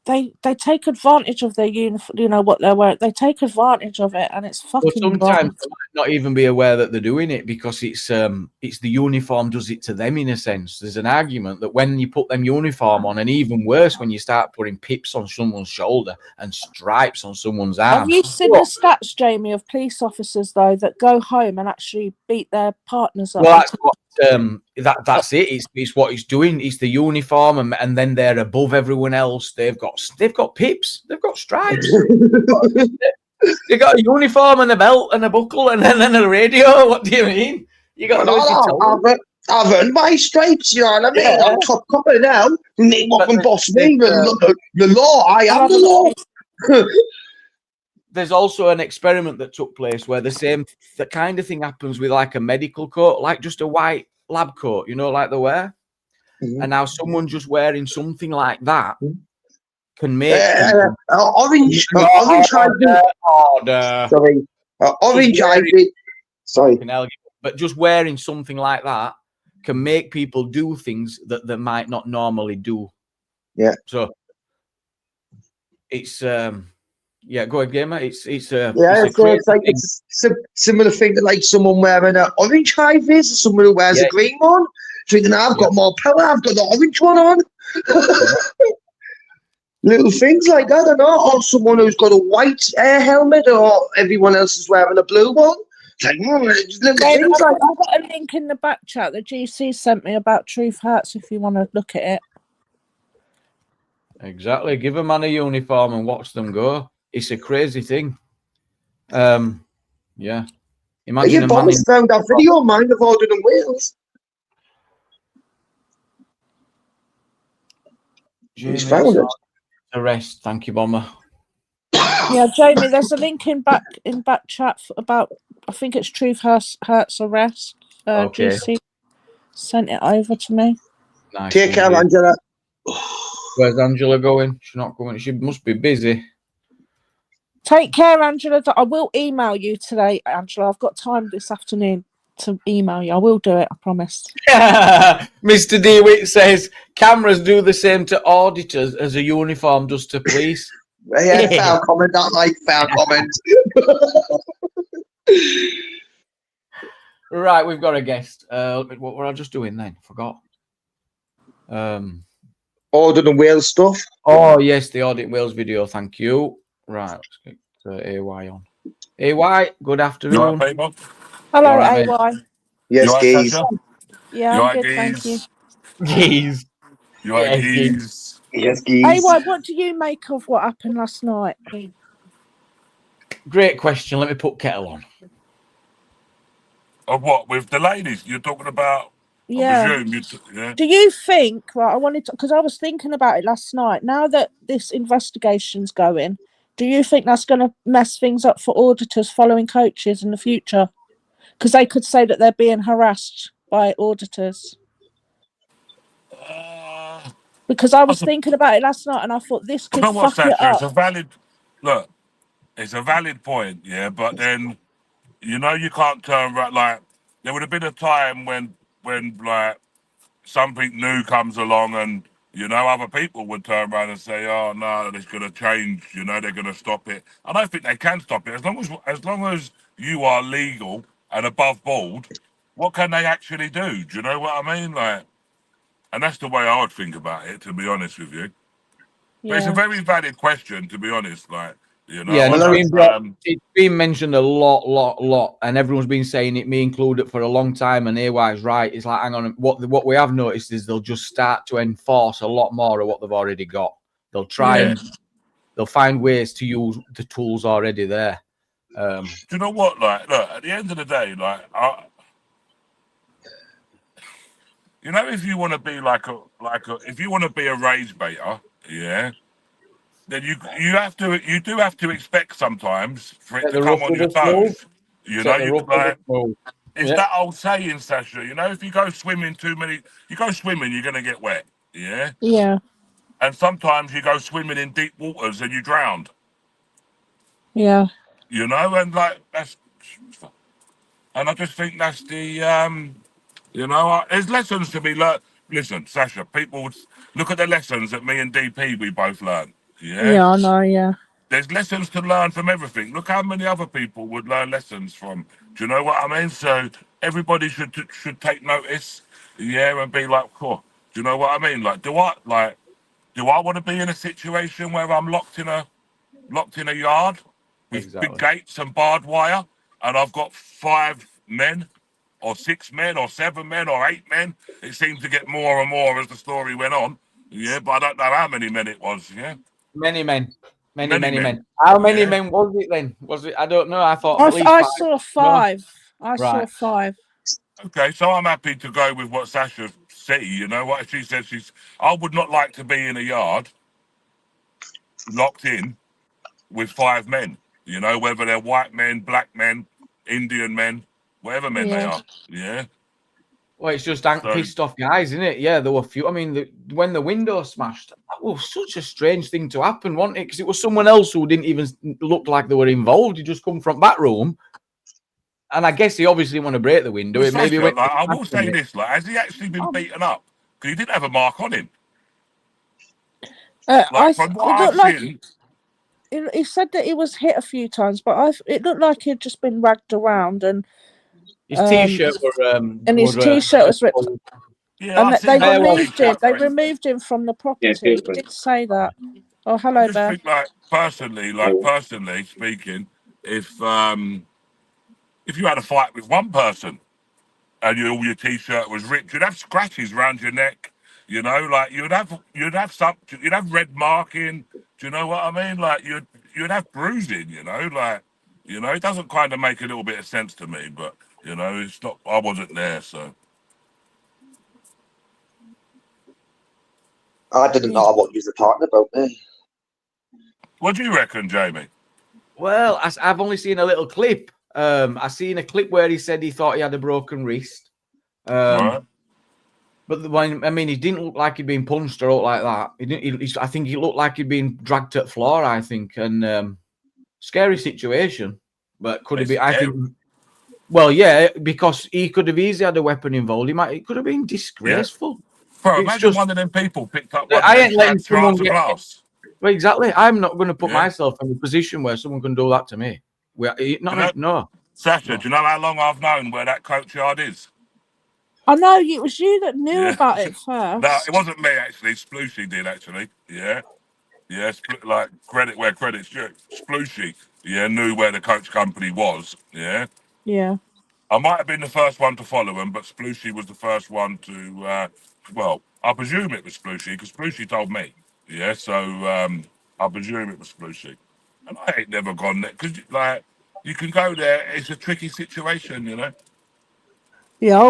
they take advantage of their uniform. You know what they're wearing. They take advantage of it, and it's But fucking sometimes wrong. they might not even be aware that they're doing it because it's the uniform does it to them in a sense. There's an argument that when you put them uniform on, and even worse when you start putting pips on someone's shoulder and stripes on someone's arm. Have you seen the stats, Jamie, of police officers though that go home and actually beat their partners up? Well, that's what that's it. It's what it's doing. It's the uniform, and then they're above everyone else. They've got pips. They've got stripes. They got a uniform and a belt and a buckle and then a radio. What do you mean? You got I've earned my stripes, you know what I mean? Yeah. I'm top copper now. Name up and boss me. The law, I am the law. There's also an experiment that took place where the kind of thing happens with like a medical coat, like just a white lab coat, you know, like they wear. Mm-hmm. And now someone just wearing something like that can make orange ivy. Orange ivy. Sorry. But just wearing something like that can make people do things that they might not normally do. Yeah. So it's yeah, go ahead, gamer. It's like it's a similar thing to like someone wearing an orange high vis or someone who wears a green one. Thinking I've got more power, I've got the orange one on. Little things like that, I know. Or someone who's got a white air helmet, or everyone else is wearing a blue one. Like, little things like that. I've got a link in the back chat that GC sent me about Truth Hurts if you want to look at it. Exactly. Give a man a uniform and watch them go. It's a crazy thing. Yeah. Imagine a man found that video of mine of Auditing Wales. He's found it. Arrest. Thank you, Bomber. Yeah, Jamie, there's a link in back chat about, I think it's Truth Hurts arrest. Okay. GC sent it over to me. Nice. Take care, Angela. Where's Angela going? She's not going. She must be busy. Take care, Angela. I will email you today, Angela. I've got time this afternoon to email you. I will do it, I promise. Mr. DeWitt says cameras do the same to auditors as a uniform does to police. Yeah, foul comment. That like foul comment. Right, we've got a guest. What were I just doing then? Forgot. Auditing Wales stuff. Oh yes, the Auditing Wales video. Thank you. Right, let's get AY on. AY, good afternoon. Hello, AY. Yes, geez. Yeah, I'm good, thank you. Geez. Yes, geez. AY, what do you make of what happened last night? Great question. Let me put kettle on. Of what? With the ladies you're talking about? Yeah. I presume yeah. Do you think, right, I wanted to, because I was thinking about it last night, now that this investigation's going, do you think that's going to mess things up for auditors following coaches in the future? Because they could say that they're being harassed by auditors. Because I was thinking about it last night and I thought this could fuck it up. It's a valid point, yeah, but then, you know, you can't turn right, like, there would have been a time when like, something new comes along and, you know, other people would turn around and say, oh, no, it's going to change, you know, they're going to stop it. I don't think they can stop it. As long as you are legal and above board, what can they actually do? Do you know what I mean? Like, and that's the way I would think about it, to be honest with you. Yeah. But it's a very valid question, to be honest, like, you know. Yeah, it's been mentioned a lot, and everyone's been saying it, me included, for a long time. And AY's right. It's like, hang on, what we have noticed is they'll just start to enforce a lot more of what they've already got. They'll try and they'll find ways to use the tools already there. Do you know what? Like, look, at the end of the day, like, you know, if you want to be if you want to be a rage baiter, yeah. Then you do have to expect sometimes for it to come on your toes. You know, it's that old saying, Sasha. You know, if you go swimming you're gonna get wet. Yeah. Yeah. And sometimes you go swimming in deep waters and you drown. Yeah. You know, and like and I just think that's the you know, there's lessons to be learned. Listen, Sasha, people look at the lessons that me and DP we both learned. Yeah, I know, yeah. There's lessons to learn from everything. Look how many other people would learn lessons from. Do you know what I mean? So everybody should take notice, and be like, oh, do you know what I mean? Like, do I want to be in a situation where I'm locked in a yard with big gates and barbed wire, and I've got 5 men, or 6 men, or 7 men, or 8 men? It seemed to get more and more as the story went on. Yeah, but I don't know how many men it was. Yeah, many men. Many men. How many men was it then? Was it? I don't know. I thought at least I 5. saw 5. No? I saw 5. Okay, so I'm happy to go with what Sasha said. You know what she said? I would not like to be in a yard locked in with 5 men. You know, whether they're white men, black men, Indian men, whatever men they are. Yeah. Well, it's just pissed off guys, isn't it? Yeah, there were few. I mean, when the window smashed, that was such a strange thing to happen, wasn't it? Because it was someone else who didn't even look like they were involved. He just come from back room, and I guess he obviously didn't want to break the window. Well, maybe I will say this: has he actually been beaten up? Because he didn't have a mark on him. From what I've seen. He said that he was hit a few times, but it looked like he'd just been ragged around, and his t-shirt was ripped. Yeah, and they removed him. They removed him from the property. He did say that. Oh, hello, I just think, personally speaking, if you had a fight with one person and all your t-shirt was ripped, you'd have scratches around your neck. You know, like you'd have red marking. Do you know what I mean? Like you'd have bruising. You know, it doesn't kind of make a little bit of sense to me. But it's not. I wasn't there, so. I didn't know what you were talking about, man. What do you reckon, Jamie? Well, I've only seen a little clip. I seen a clip where he said he thought he had a broken wrist. Right. But he didn't look like he'd been punched or like that. I think he looked like he'd been dragged to the floor. I think, and scary situation. But could it be? I think. Well, yeah, because he could have easily had a weapon involved. It could have been disgraceful. Yeah. Bro, imagine one of them people picked up one of them shards of glass. Well, exactly. I'm not going to put myself in a position where someone can do that to me. No. Sasha, do you know how long I've known where that coach yard is? I know it was you that knew about it first. No, it wasn't me actually. Splooshy did actually. Yeah. Like credit where credit's due. Splooshy, knew where the coach company was. Yeah. Yeah. I might have been the first one to follow him, but Splooshy was the first one to. Well, I presume it was Splooshy because Splooshy told me. Yeah, so I presume it was Splooshy, and I ain't never gone there because you can go there. It's a tricky situation, you know. Yeah, I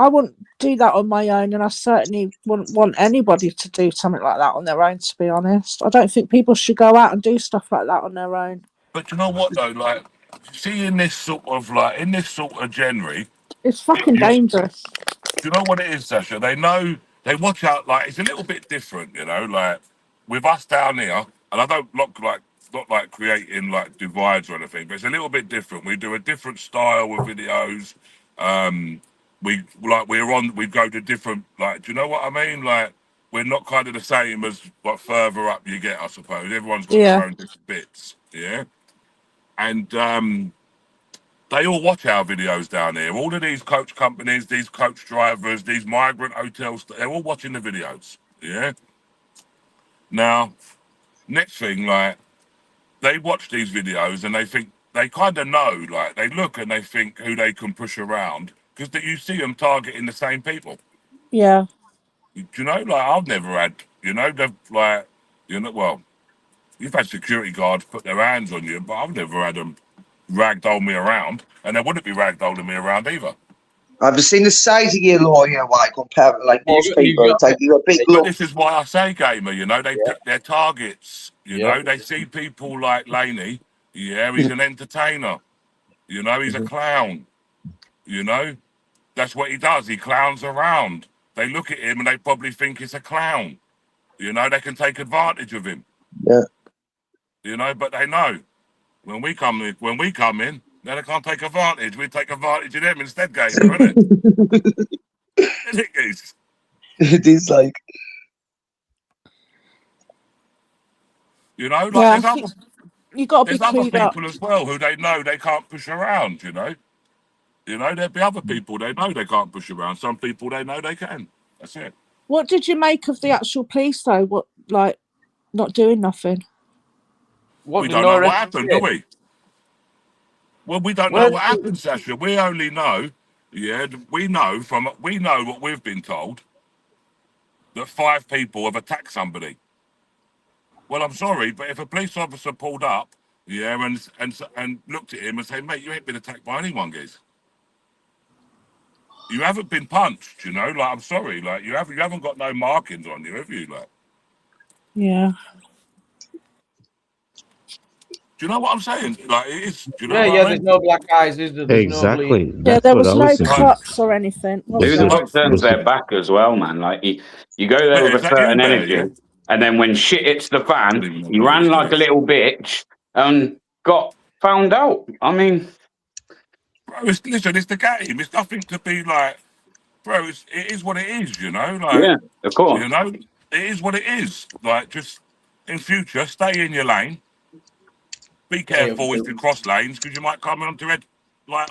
wouldn't do that on my own, and I certainly wouldn't want anybody to do something like that on their own, to be honest. I don't think people should go out and do stuff like that on their own. But you know what though, like, see in this sort of January, it's fucking dangerous. Do you know what it is, Sasha? They watch out, like, it's a little bit different, you know, like with us down here, and I don't not like creating like divides or anything, but it's a little bit different. We do a different style with videos. We go to different, like, do you know what I mean? Like, we're not kind of the same as what further up you get, I suppose. Everyone's got their own different bits, yeah. And they all watch our videos down here. All of these coach companies, these coach drivers, these migrant hotels, they're all watching the videos, yeah. Now, next thing, like, they watch these videos and they think, they kind of know, like, they look and they think who they can push around because you see them targeting the same people. Yeah. Do you know, like, I've never had, well, you've had security guards put their hands on you, but I've never had them ragdoll me around, and they wouldn't be ragdolling me around either. I've seen the size of your lawyer, like, compared to, like, most people. It's like you're a big look. But this is why I say, gamer, they pick their targets. You know, they see people like Laney. Yeah, he's an entertainer. You know, he's a clown. You know, that's what he does. He clowns around. They look at him and they probably think he's a clown. You know, they can take advantage of him. Yeah. You know, but they know when we come in, then they can't take advantage. We take advantage of them instead, gamer, isn't it? It is. It is like. You know, like Yeah, you got to be there's other clued up. people as well who they know they can't push around. You know, there'll be other people they know they can't push around. Some people they know they can. That's it. What did you make of the actual police though? What, like, not doing nothing? What We did don't know Nora what happened, do say? we? Well, we don't Where know what happened, Sasha. We only know, we know what we've been told that 5 people have attacked somebody. Well, I'm sorry, but if a police officer pulled up, and looked at him and said, "Mate, you ain't been attacked by anyone, guys. You haven't been punched, you know. Like, I'm sorry, like you haven't got no markings on you, have you? Like, Yeah. do you know what I'm saying? Like, it is. Do you know Yeah, what yeah. I There's mean? no black eyes, is there? There's no bleed. Exactly. Yeah, That's there what was I no was thinking. cuts or anything. Was Was Who the there? fuck turns their back as well, man? Like you go there Bear, with is a that you, certain Bear? energy, Yeah. and then when shit hits the I fan, don't even know you what ran this like a is. little bitch and got found out. I mean, Bro, listen, it's the game. It's nothing to be like, bro. It is what it is, you know. Like, yeah, of course. you know, it is what it is. Like, just in future, stay in your lane. Be careful if you cross lanes because you might come onto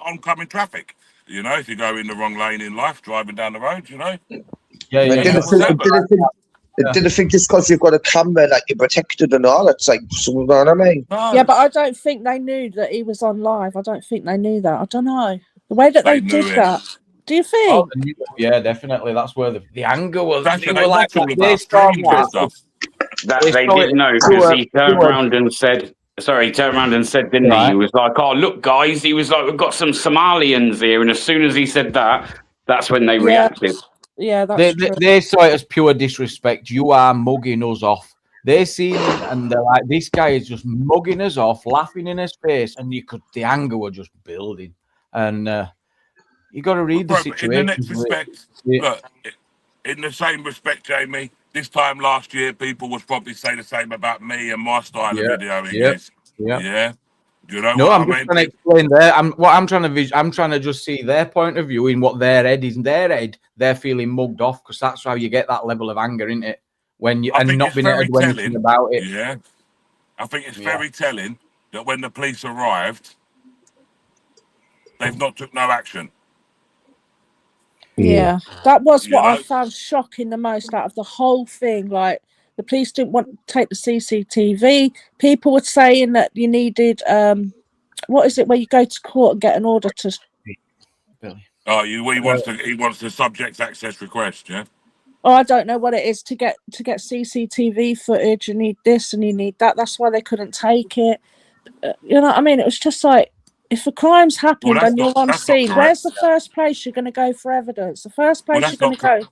oncoming traffic. You know, if you go in the wrong lane in life, driving down the road, you know. Yeah, I yeah, didn't yeah. think, I didn't think, I Yeah. didn't think just because you've got a camera that you're protected and all. It's like, you know what I mean? No, Yeah, but I don't think they knew that he was on live. I don't think they knew that. I don't know the way that they knew did it. that. Do you Oh, think? yeah, definitely. That's where the anger was. That's They they were like watch all of they our saw streams and that. stuff. That They they saw did it. know because he turned around and said, sorry, he turned around and said, didn't he? He was like, "Oh, look, guys," he was like, "We've got some Somalians here." And as soon as he said that, that's when they Yeah, reacted. yeah, that's true. They saw it as pure disrespect. You are mugging us off. They seen him and they're like, this guy is just mugging us off, laughing in his face, and the anger were just building. And you got to read the Bro, but in the situation. next respect, look, in the same respect, Jamie, this time last year, people would probably say the same about me and my style of videoing. Yeah. Do you know No, what I'm I just mean? trying to explain there. I'm trying to just see their point of view in what their head is. In their head, they're feeling mugged off because that's how you get that level of anger, isn't it? When you I and think not it's being able to very do anything telling. about it. Yeah. I think it's very telling that when the police arrived, they've not took no action. Yeah, that was You what I know? found shocking the most out of the whole thing. Like, the police didn't want to take the CCTV. People were saying that you needed what is it where you go to court and get an order to? Billy. Oh, he wants the subject access request, yeah. Oh, I don't know what it is to get CCTV footage. You need this and you need that. That's why they couldn't take it. You know what I mean? It was just like, if a crime's happened and you're on scene, where's the first place you're going to go for evidence? The first place you're going to go.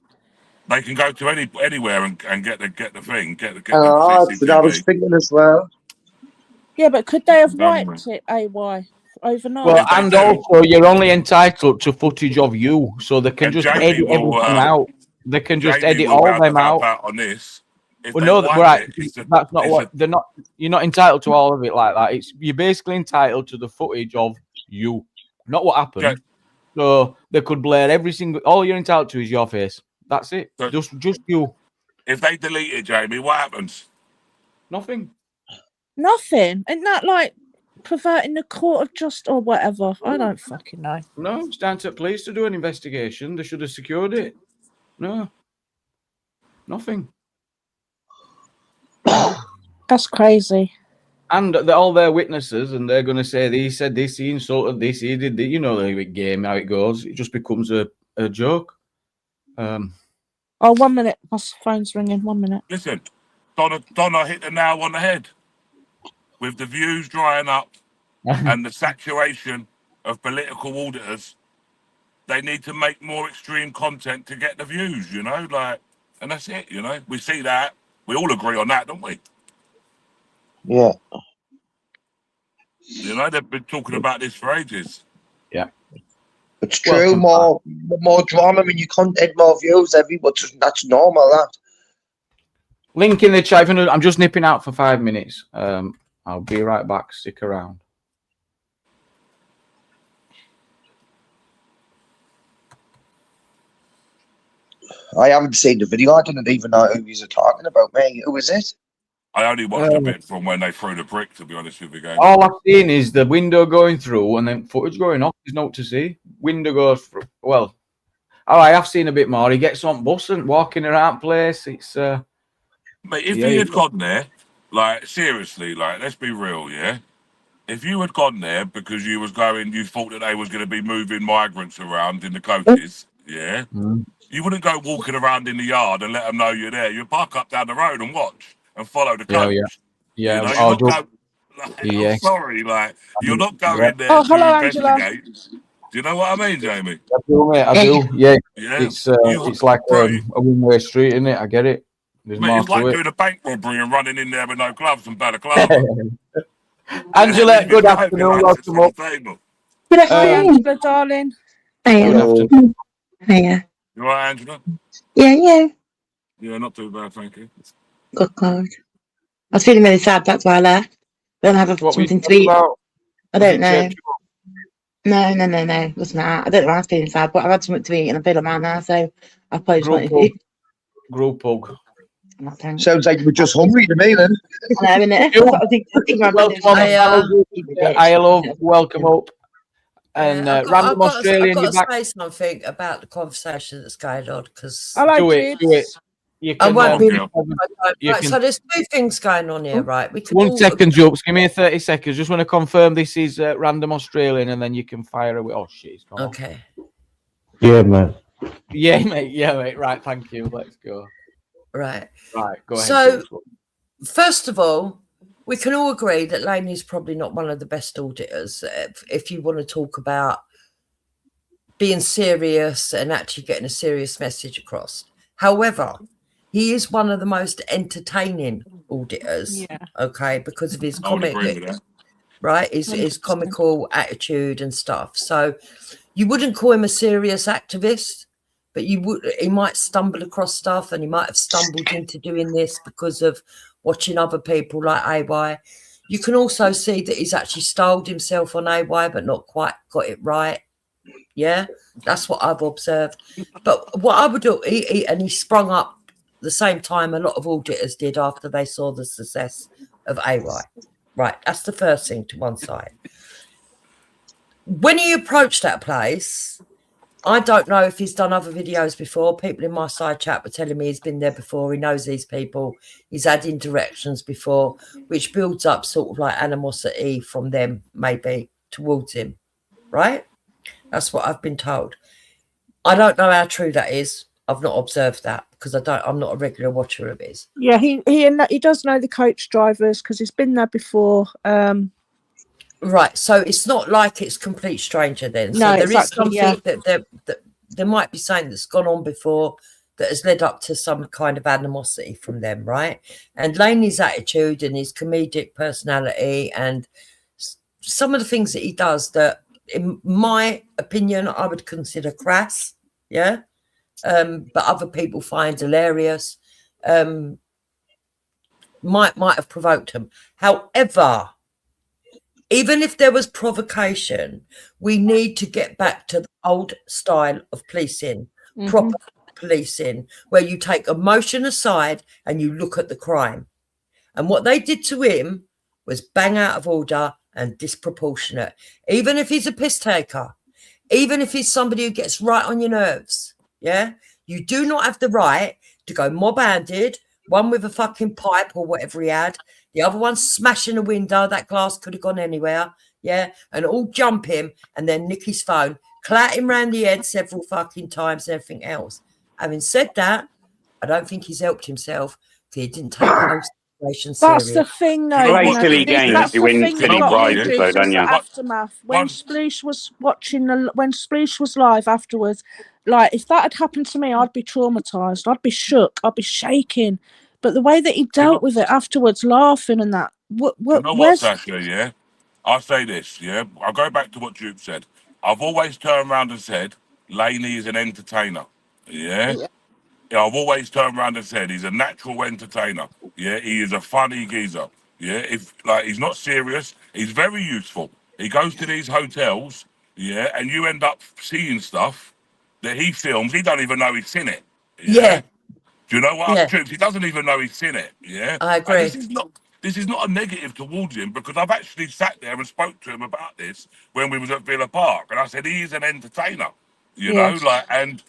They can go to anywhere and get the thing, get the That's what I was CCTV. thinking as well. Yeah, but could they have wiped it AY overnight? Well, and also you're only entitled to footage of you, so they can just edit everything out. They can just edit all them out. On this. Well, no, right. That's not what they're not. You're not entitled to all of it like that. You're basically entitled to the footage of you, not what happened. So they could blur every single. All you're entitled to is your face. That's it. Just you. If they delete it, Jamie, what happens? Nothing. Nothing. Isn't that like perverting the court of justice or whatever? I don't fucking know. No, it's down to police to do an investigation. They should have secured it. No. Nothing. That's crazy. And they're all their witnesses, and they're going to say, he said this, he insulted this, he did this. You know the game, how it goes. It just becomes a joke. Oh, 1 minute. My phone's ringing. 1 minute. Listen, Donna hit the nail on the head. With the views drying up and the saturation of political auditors, they need to make more extreme content to get the views, you know? And that's it, you know? We see that. We all agree on that, don't we? Yeah. You know, they've been talking about this for ages. Yeah. It's true. More drama in your content, more views, that's normal, that. Link in the chat. I'm just nipping out for 5 minutes. I'll be right back. Stick around. I haven't seen the video. I didn't even know who you're talking about, mate. Who is it? I only watched a bit from when they threw the brick, to be honest with you, game. All I've seen is the window going through and then footage going off. There's no to see. Window goes through. Well, I have seen a bit more. He gets on bus and walking around place. It's Mate, if he had gone there, like seriously, like let's be real, yeah. If you had gone there because you thought that they was going to be moving migrants around in the coaches, yeah, you wouldn't go walking around in the yard and let them know you're there. You'd park up down the road and watch and follow the coach. Yeah. You know, you're not going, I'm sorry, like you're not going there Oh, to hello, Angela. investigate. Do you know what I mean, Jamie? I do, mate. I do. Yeah. Yeah. It's like a one-way street, isn't it? I get it. There's more It's to like it. doing a bank robbery and running in there with no gloves and balaclava. Angela, good afternoon. Welcome up. Good Hi, afternoon. Angela, darling. Good afternoon. Hiya. You all right, Angela? Yeah. Yeah, not too bad, thank you. Good God. I was feeling really sad, that's why I left. Then I have What were you something to talking eat. about? I Was don't it know. church? No. Wasn't that? I don't know why I was feeling sad, but I've had something to eat and I'm feeling mad now, so I probably just wanted to eat. Group hug. Sounds like we're just hungry to me then. I know, innit? That's what I think. I love welcome up. And I've random Australian, got you're to back. say something about the conversation that's going on because Hello, Do it. kids. You I can. won't be. You Right, can. so there's two things going on here, right? We can 1 all second, Jokes. Give me a 30 seconds. Just want to confirm this is random Australian, and then you can fire away. Oh shit, it's gone off. Okay. Yeah, man. Yeah, mate. Right, thank you. Let's go. Right. Right, go ahead. So, Jokes. first of all, we can all agree that Laney's probably not one of the best auditors. If you want to talk about being serious and actually getting a serious message across. However, he is one of the most entertaining auditors. Yeah. Okay, because of his I would comic, agree with that. right? His comical attitude and stuff. So you wouldn't call him a serious activist, but he might stumble across stuff, and he might have stumbled into doing this because of watching other people like AY. You can also see that he's actually styled himself on AY, but not quite got it right. Yeah, that's what I've observed. But what I would do, he sprung up the same time a lot of auditors did after they saw the success of AY. Right, that's the first thing to one side. When he approached that place, I don't know if he's done other videos before. People in my side chat were telling me he's been there before. He knows these people. He's had interactions before, which builds up sort of like animosity from them maybe towards him, right? That's what I've been told. I don't know how true that is. I've not observed that because I'm not a regular watcher of his. Yeah, he does know the coach drivers because he's been there before. Right, so it's not like it's complete stranger then. So No, there exactly, is something that there might be something that's gone on before that has led up to some kind of animosity from them, right? And Laney's attitude and his comedic personality and some of the things that he does that, in my opinion, I would consider crass, yeah, but other people find hilarious. Might have provoked him. However, even if there was provocation, we need to get back to the old style of policing, proper policing, where you take emotion aside and you look at the crime. And what they did to him was bang out of order and disproportionate. Even if he's a piss taker, even if he's somebody who gets right on your nerves, yeah, you do not have the right to go mob-handed, one with a fucking pipe or whatever he had, the other one smashing a window, that glass could have gone anywhere, yeah, and all jump him and then nick his phone, clat him round the head several fucking times and everything else. Having said that, I don't think he's helped himself because he didn't take the whole situation serious. That's the thing, though. You know Play what? silly games, That's you the win thing silly that got me prizes, injured though, was don't the you? aftermath. When Sploosh was when Sploosh was live afterwards, like if that had happened to me, I'd be traumatized. I'd be shook. I'd be shaking. But the way that he dealt with it afterwards, laughing and that, You know what, Sasha, yeah? I'll say this, yeah? I'll go back to what Duke said. I've always turned around and said, Laney is an entertainer, yeah? I've always turned around and said he's a natural entertainer, yeah? He is a funny geezer, yeah? If, like, he's not serious, he's very useful. He goes to these hotels, yeah, and you end up seeing stuff that he films, he don't even know he's seen it, Yeah. Do you know what? Yeah. Troops, he doesn't even know he's seen it. Yeah, I agree. And this is not a negative towards him, because I've actually sat there and spoke to him about this when we was at Villa Park, and I said he is an entertainer. You know, Yes. like, and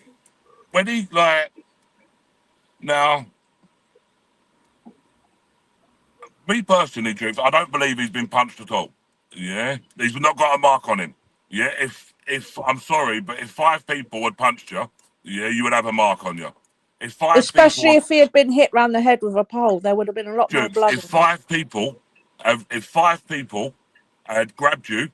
when he like now. Me personally, Troops, I don't believe he's been punched at all. Yeah, he's not got a mark on him. Yeah, if I'm sorry, but if 5 people had punched you, yeah, you would have a mark on you. If 5 Especially people, if he had been hit round the head with a pole, there would have been a lot more Troops, blood. if 5 people had grabbed you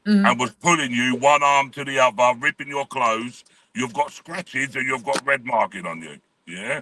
and was pulling you one arm to the other, ripping your clothes, you've got scratches and you've got red marking on you. Yeah.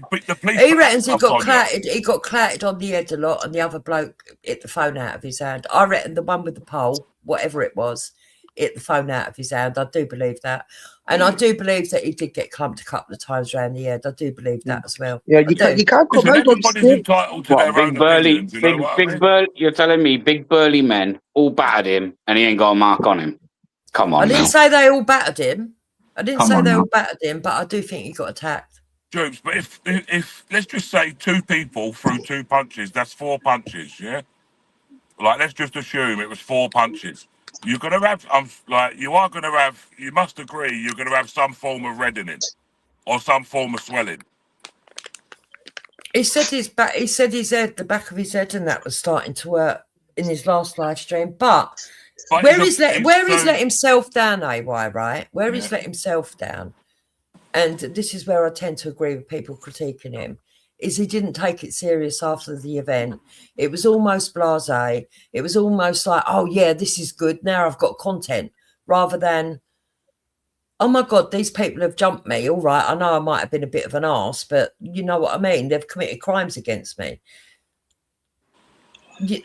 But the police He reckons he got on you. clattered. He got clattered on the head a lot, and the other bloke hit the phone out of his hand. I reckon the one with the pole, whatever it was, hit the phone out of his hand. I do believe that, and I do believe that he did get clumped a couple of times around the head. I do believe that as well. Yeah, you can't come Listen, out on everybody's stage. entitled to What, their big own burly, opinions, you know what I mean? burly? You're telling me big burly men all battered him and he ain't got a mark on him? Come on, I didn't now. say they all battered him. I didn't Come say on they now. all battered him, but I do think he got attacked. Jokes, but if let's just say 2 people threw 2 punches, that's 4 punches, yeah? Like, let's just assume it was 4 punches. You're gonna have you must agree you're gonna have some form of reddening or some form of swelling. He said his back. He said his head, the back of his head, and that was starting to hurt in his last live stream. But where he's let himself down, AY, right? Where he's let himself down, and this is where I tend to agree with people critiquing him, is he didn't take it serious after the event. It was almost blasé. It was almost like, oh yeah, this is good. Now I've got content, rather than, oh my God, these people have jumped me. All right, I know I might have been a bit of an arse, but you know what I mean? They've committed crimes against me.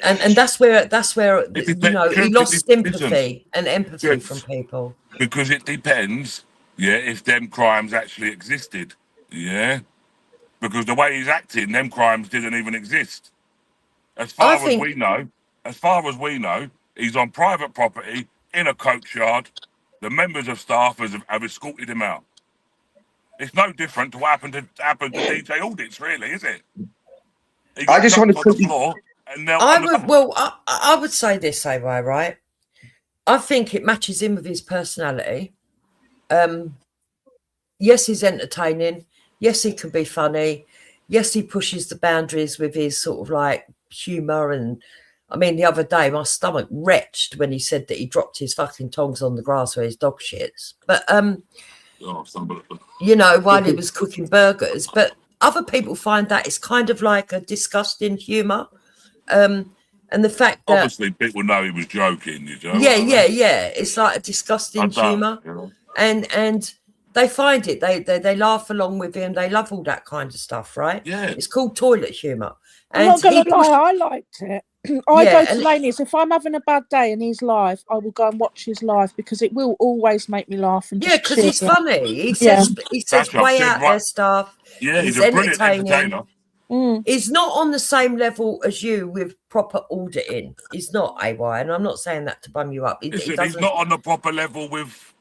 And that's where you know, he lost sympathy and empathy from people. Because it depends, yeah, if them crimes actually existed, yeah? Because the way he's acting, them crimes didn't even exist. As far as we know, he's on private property, in a coach yard. The members of staff have escorted him out. It's no different to what happened to DJ Audits, really, is it? He got on the floor and knelt on the back. I would say this, AY, right? I think it matches in with his personality. Yes, he's entertaining. Yes, he can be funny. Yes, he pushes the boundaries with his sort of like humour. And I mean, the other day, my stomach retched when he said that he dropped his fucking tongs on the grass where his dog shits. But, you know, while he was cooking burgers. But other people find that it's kind of like a disgusting humour. And the fact that obviously people know he was joking, you know. Yeah. It's like a disgusting humour. You know? And they find it. They laugh along with him. They love all that kind of stuff, right? Yeah. It's called toilet humour. I'm not going to lie, I liked it. I go to Laney's. If I'm having a bad day and he's live, I will go and watch his live because it will always make me laugh. And yeah, because he's funny. He says way out there stuff. Yeah, he's a brilliant entertainer. He's not on the same level as you with proper auditing. He's not, AY, and I'm not saying that to bum you up. He's not on the proper level with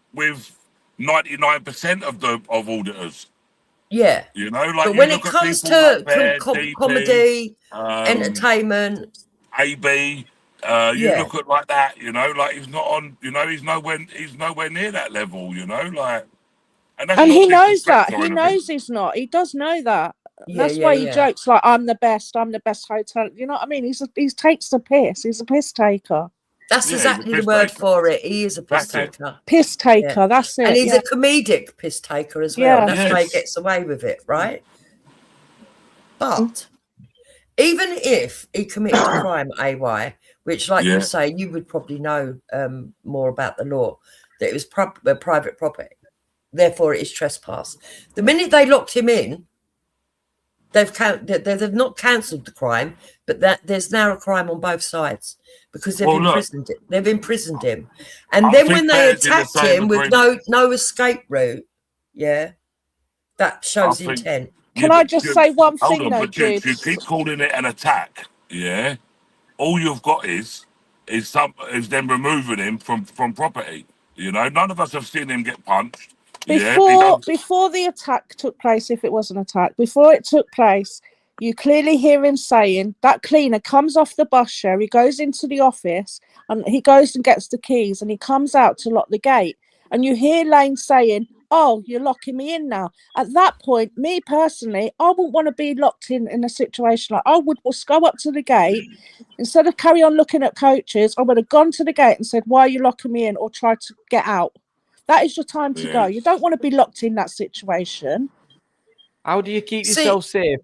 99% of auditors. Yeah, you know, like. But when it comes to comedy, entertainment, AB, you look at like that. You know, like he's not on. You know, he's nowhere near that level. You know, like. And he knows that. He knows he's not. He does know that. That's why he jokes like, I'm the best hotel. You know what I mean? He takes the piss. He's a piss taker. That's exactly the word for it. He is a piss taker. Piss taker, that's it. And he's a comedic piss taker as well. That's why he gets away with it, right? But even if he committed a crime, AY, which, like you say, you would probably know more about the law, that it was private property. Therefore, it is trespass. The minute they locked him in, they've not cancelled the crime, but that there's now a crime on both sides because they've imprisoned him. And then when they attacked him with no escape route, that shows intent. Can I just say one thing though, Jude? You keep calling it an attack, yeah? All you've got is them removing him from property. You know, none of us have seen him get punched. Before the attack took place, if it was an attack, before it took place, you clearly hear him saying that cleaner comes off the bus share, he goes into the office and he goes and gets the keys and he comes out to lock the gate. And you hear Lane saying, "Oh, you're locking me in now." At that point, me personally, I wouldn't want to be locked in a situation like I would just go up to the gate. Instead of carry on looking at coaches, I would have gone to the gate and said, "Why are you locking me in?" or tried to get out. That is your time to go. You don't want to be locked in that situation. How do you keep yourself safe?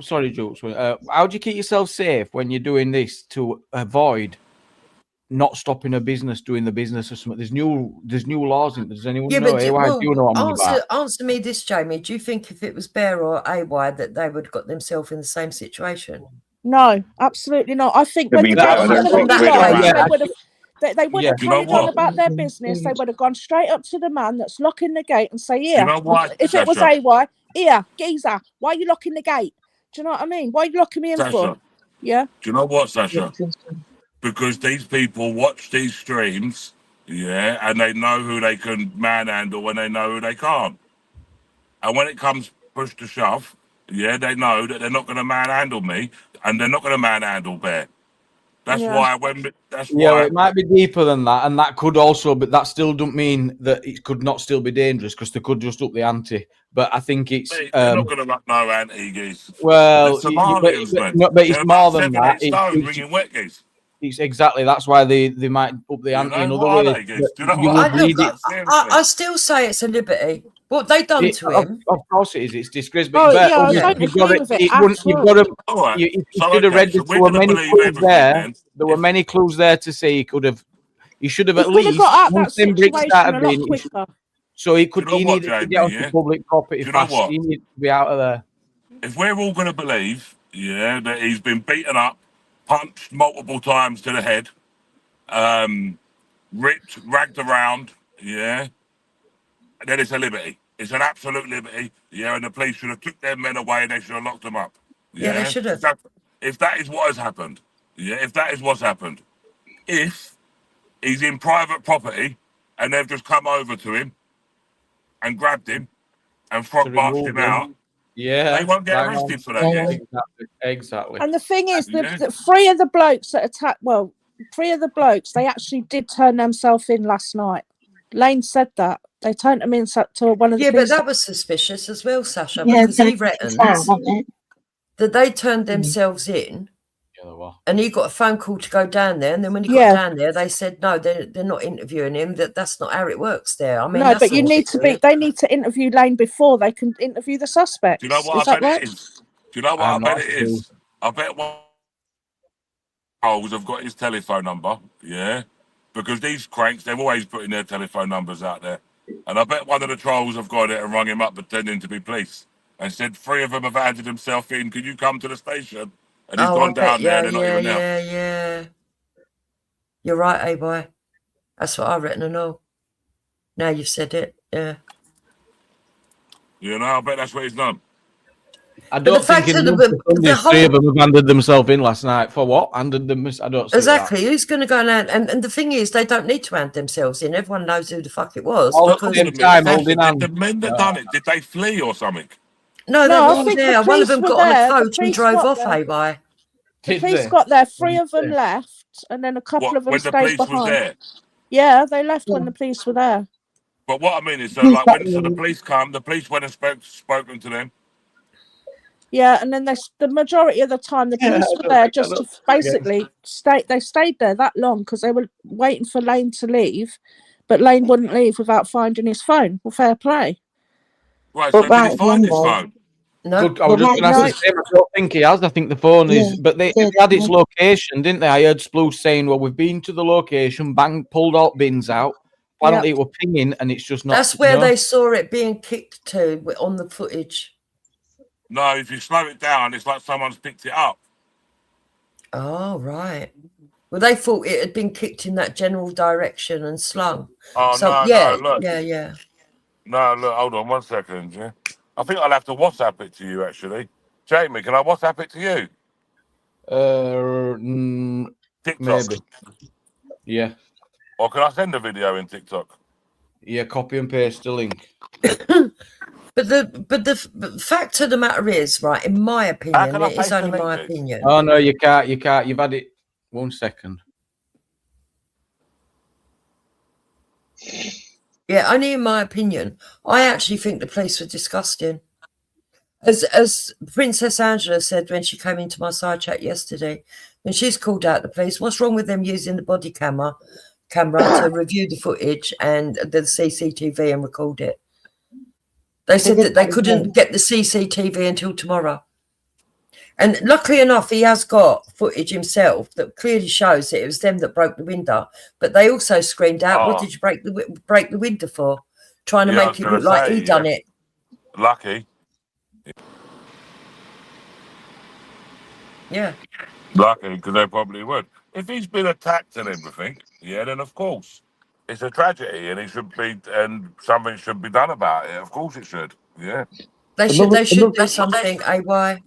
Sorry, Jules. How do you keep yourself safe when you're doing this to avoid not stopping a business doing the business or something? There's new laws in. Does anyone know? But AY, do you know what I'm about? Answer me this, Jamie. Do you think if it was Bear or AY that they would have got themselves in the same situation? No, absolutely not. I think when the gates were going to be locked, they would have carried on about their business. They would have gone straight up to the man that's locking the gate and say, "Here, if it was AY, here, geezer, why are you locking the gate?" Do you know what I mean? Why are you locking me in for? Yeah. Do you know what, Sasha? Because these people watch these streams, and they know who they can manhandle and they know who they can't. And when it comes push to shove, they know that they're not going to manhandle me and they're not going to manhandle Bear. That's why it might be deeper than that, and that could also, but that still don't mean that it could not still be dangerous because they could just up the ante. But I think it's they're not going to up no ante, geese. Well, but it's more than that. Bringing wet geese. It's exactly that's why they might up the ante in other ways. I still say it's a liberty. What they done to him? Of course it is. It's disgrace. You should have read this. There were many clues there. There were many clues there to say he could have. He should have at least got out that situation a lot quicker. So he could. He needed to get onto public property fast. He needed to be out of there. If we're all going to believe, that he's been beaten up, punched multiple times to the head, ripped, ragged around, then it's a liberty. It's an absolute liberty, and the police should have took their men away and they should have locked them up. Yeah, they should have. If that is what has happened, if that is what's happened, if he's in private property and they've just come over to him and grabbed him and frog marched him out, they won't get arrested for that. Exactly. And the thing is, that three of the blokes that attacked, they actually did turn themselves in last night. Lane said that. They turned them in to one of the but that was suspicious as well, Sasha, because he reckons that they turned themselves in and he got a phone call to go down there, and then when he got down there, they said, no, they're not interviewing him, that's not how it works there. I mean, no, but they need to interview Lane before they can interview the suspects. Do you know what I bet it is? Do you know what I bet it is? I bet one trolls have got his telephone number, because these cranks, they're always putting their telephone numbers out there. And I bet one of the trolls have got it and rung him up pretending to be police and said 3 of them have handed himself in. Could you come to the station? And he's gone down there and they're not even there. Yeah. You're right, A-boy. That's what I reckon and all. Now you've said it, I bet that's what he's done. I don't think the 3 of them have handed themselves in last night. For what? Handed them? I don't see exactly. That. Who's going to go and the thing is, they don't need to hand themselves in. Everyone knows who the fuck it was. The men that done it, did they flee or something? No, they were all there. One of them got on a coach and drove off, A-by. The police got there, 3 of them left, and then a couple of them stayed behind. Was there? Yeah, they left when the police were there. But what I mean is, the police come, the police went and spoken to them. Yeah, and then the majority of the time the police were there just to basically they stayed there that long because they were waiting for Lane to leave, but Lane wouldn't leave without finding his phone. Well, fair play. Right, so did he find his phone? No, I was just going to ask the same. I don't think he has. I think the phone is, but they had its location, didn't they? I heard Sploose saying, "Well, we've been to the location, pulled all bins out. Apparently, it were pinging, and it's just not." That's where they saw it being kicked to on the footage. No, if you slow it down, it's like someone's picked it up. Oh, right. Well, they thought it had been kicked in that general direction and slung. Oh, so, no, look. Yeah. No, look, hold on 1 second, I think I'll have to WhatsApp it to you, actually. Jamie, can I WhatsApp it to you? TikTok. Maybe. Yeah. Or can I send a video in TikTok? Yeah, copy and paste the link. But the fact of the matter is, right, in my opinion, can I it is paste the only link, my Liz? opinion. Oh no, you can't. You can't. You've had it. 1 second. Yeah, only in my opinion. I actually think the police were disgusting. As Princess Angela said when she came into my side chat yesterday, when she's called out the police, what's wrong with them using the body camera to review the footage and the CCTV and record it? They said that they couldn't get the CCTV until tomorrow. And luckily enough, he has got footage himself that clearly shows that it was them that broke the window. But they also screamed out, "What did you break the window for?" Trying to make it look like he done it. Lucky. Yeah. Lucky, because they probably would. If he's been attacked and everything, yeah, then of course it's a tragedy, and something should be done about it. Of course it should. Yeah. They should do something, AY.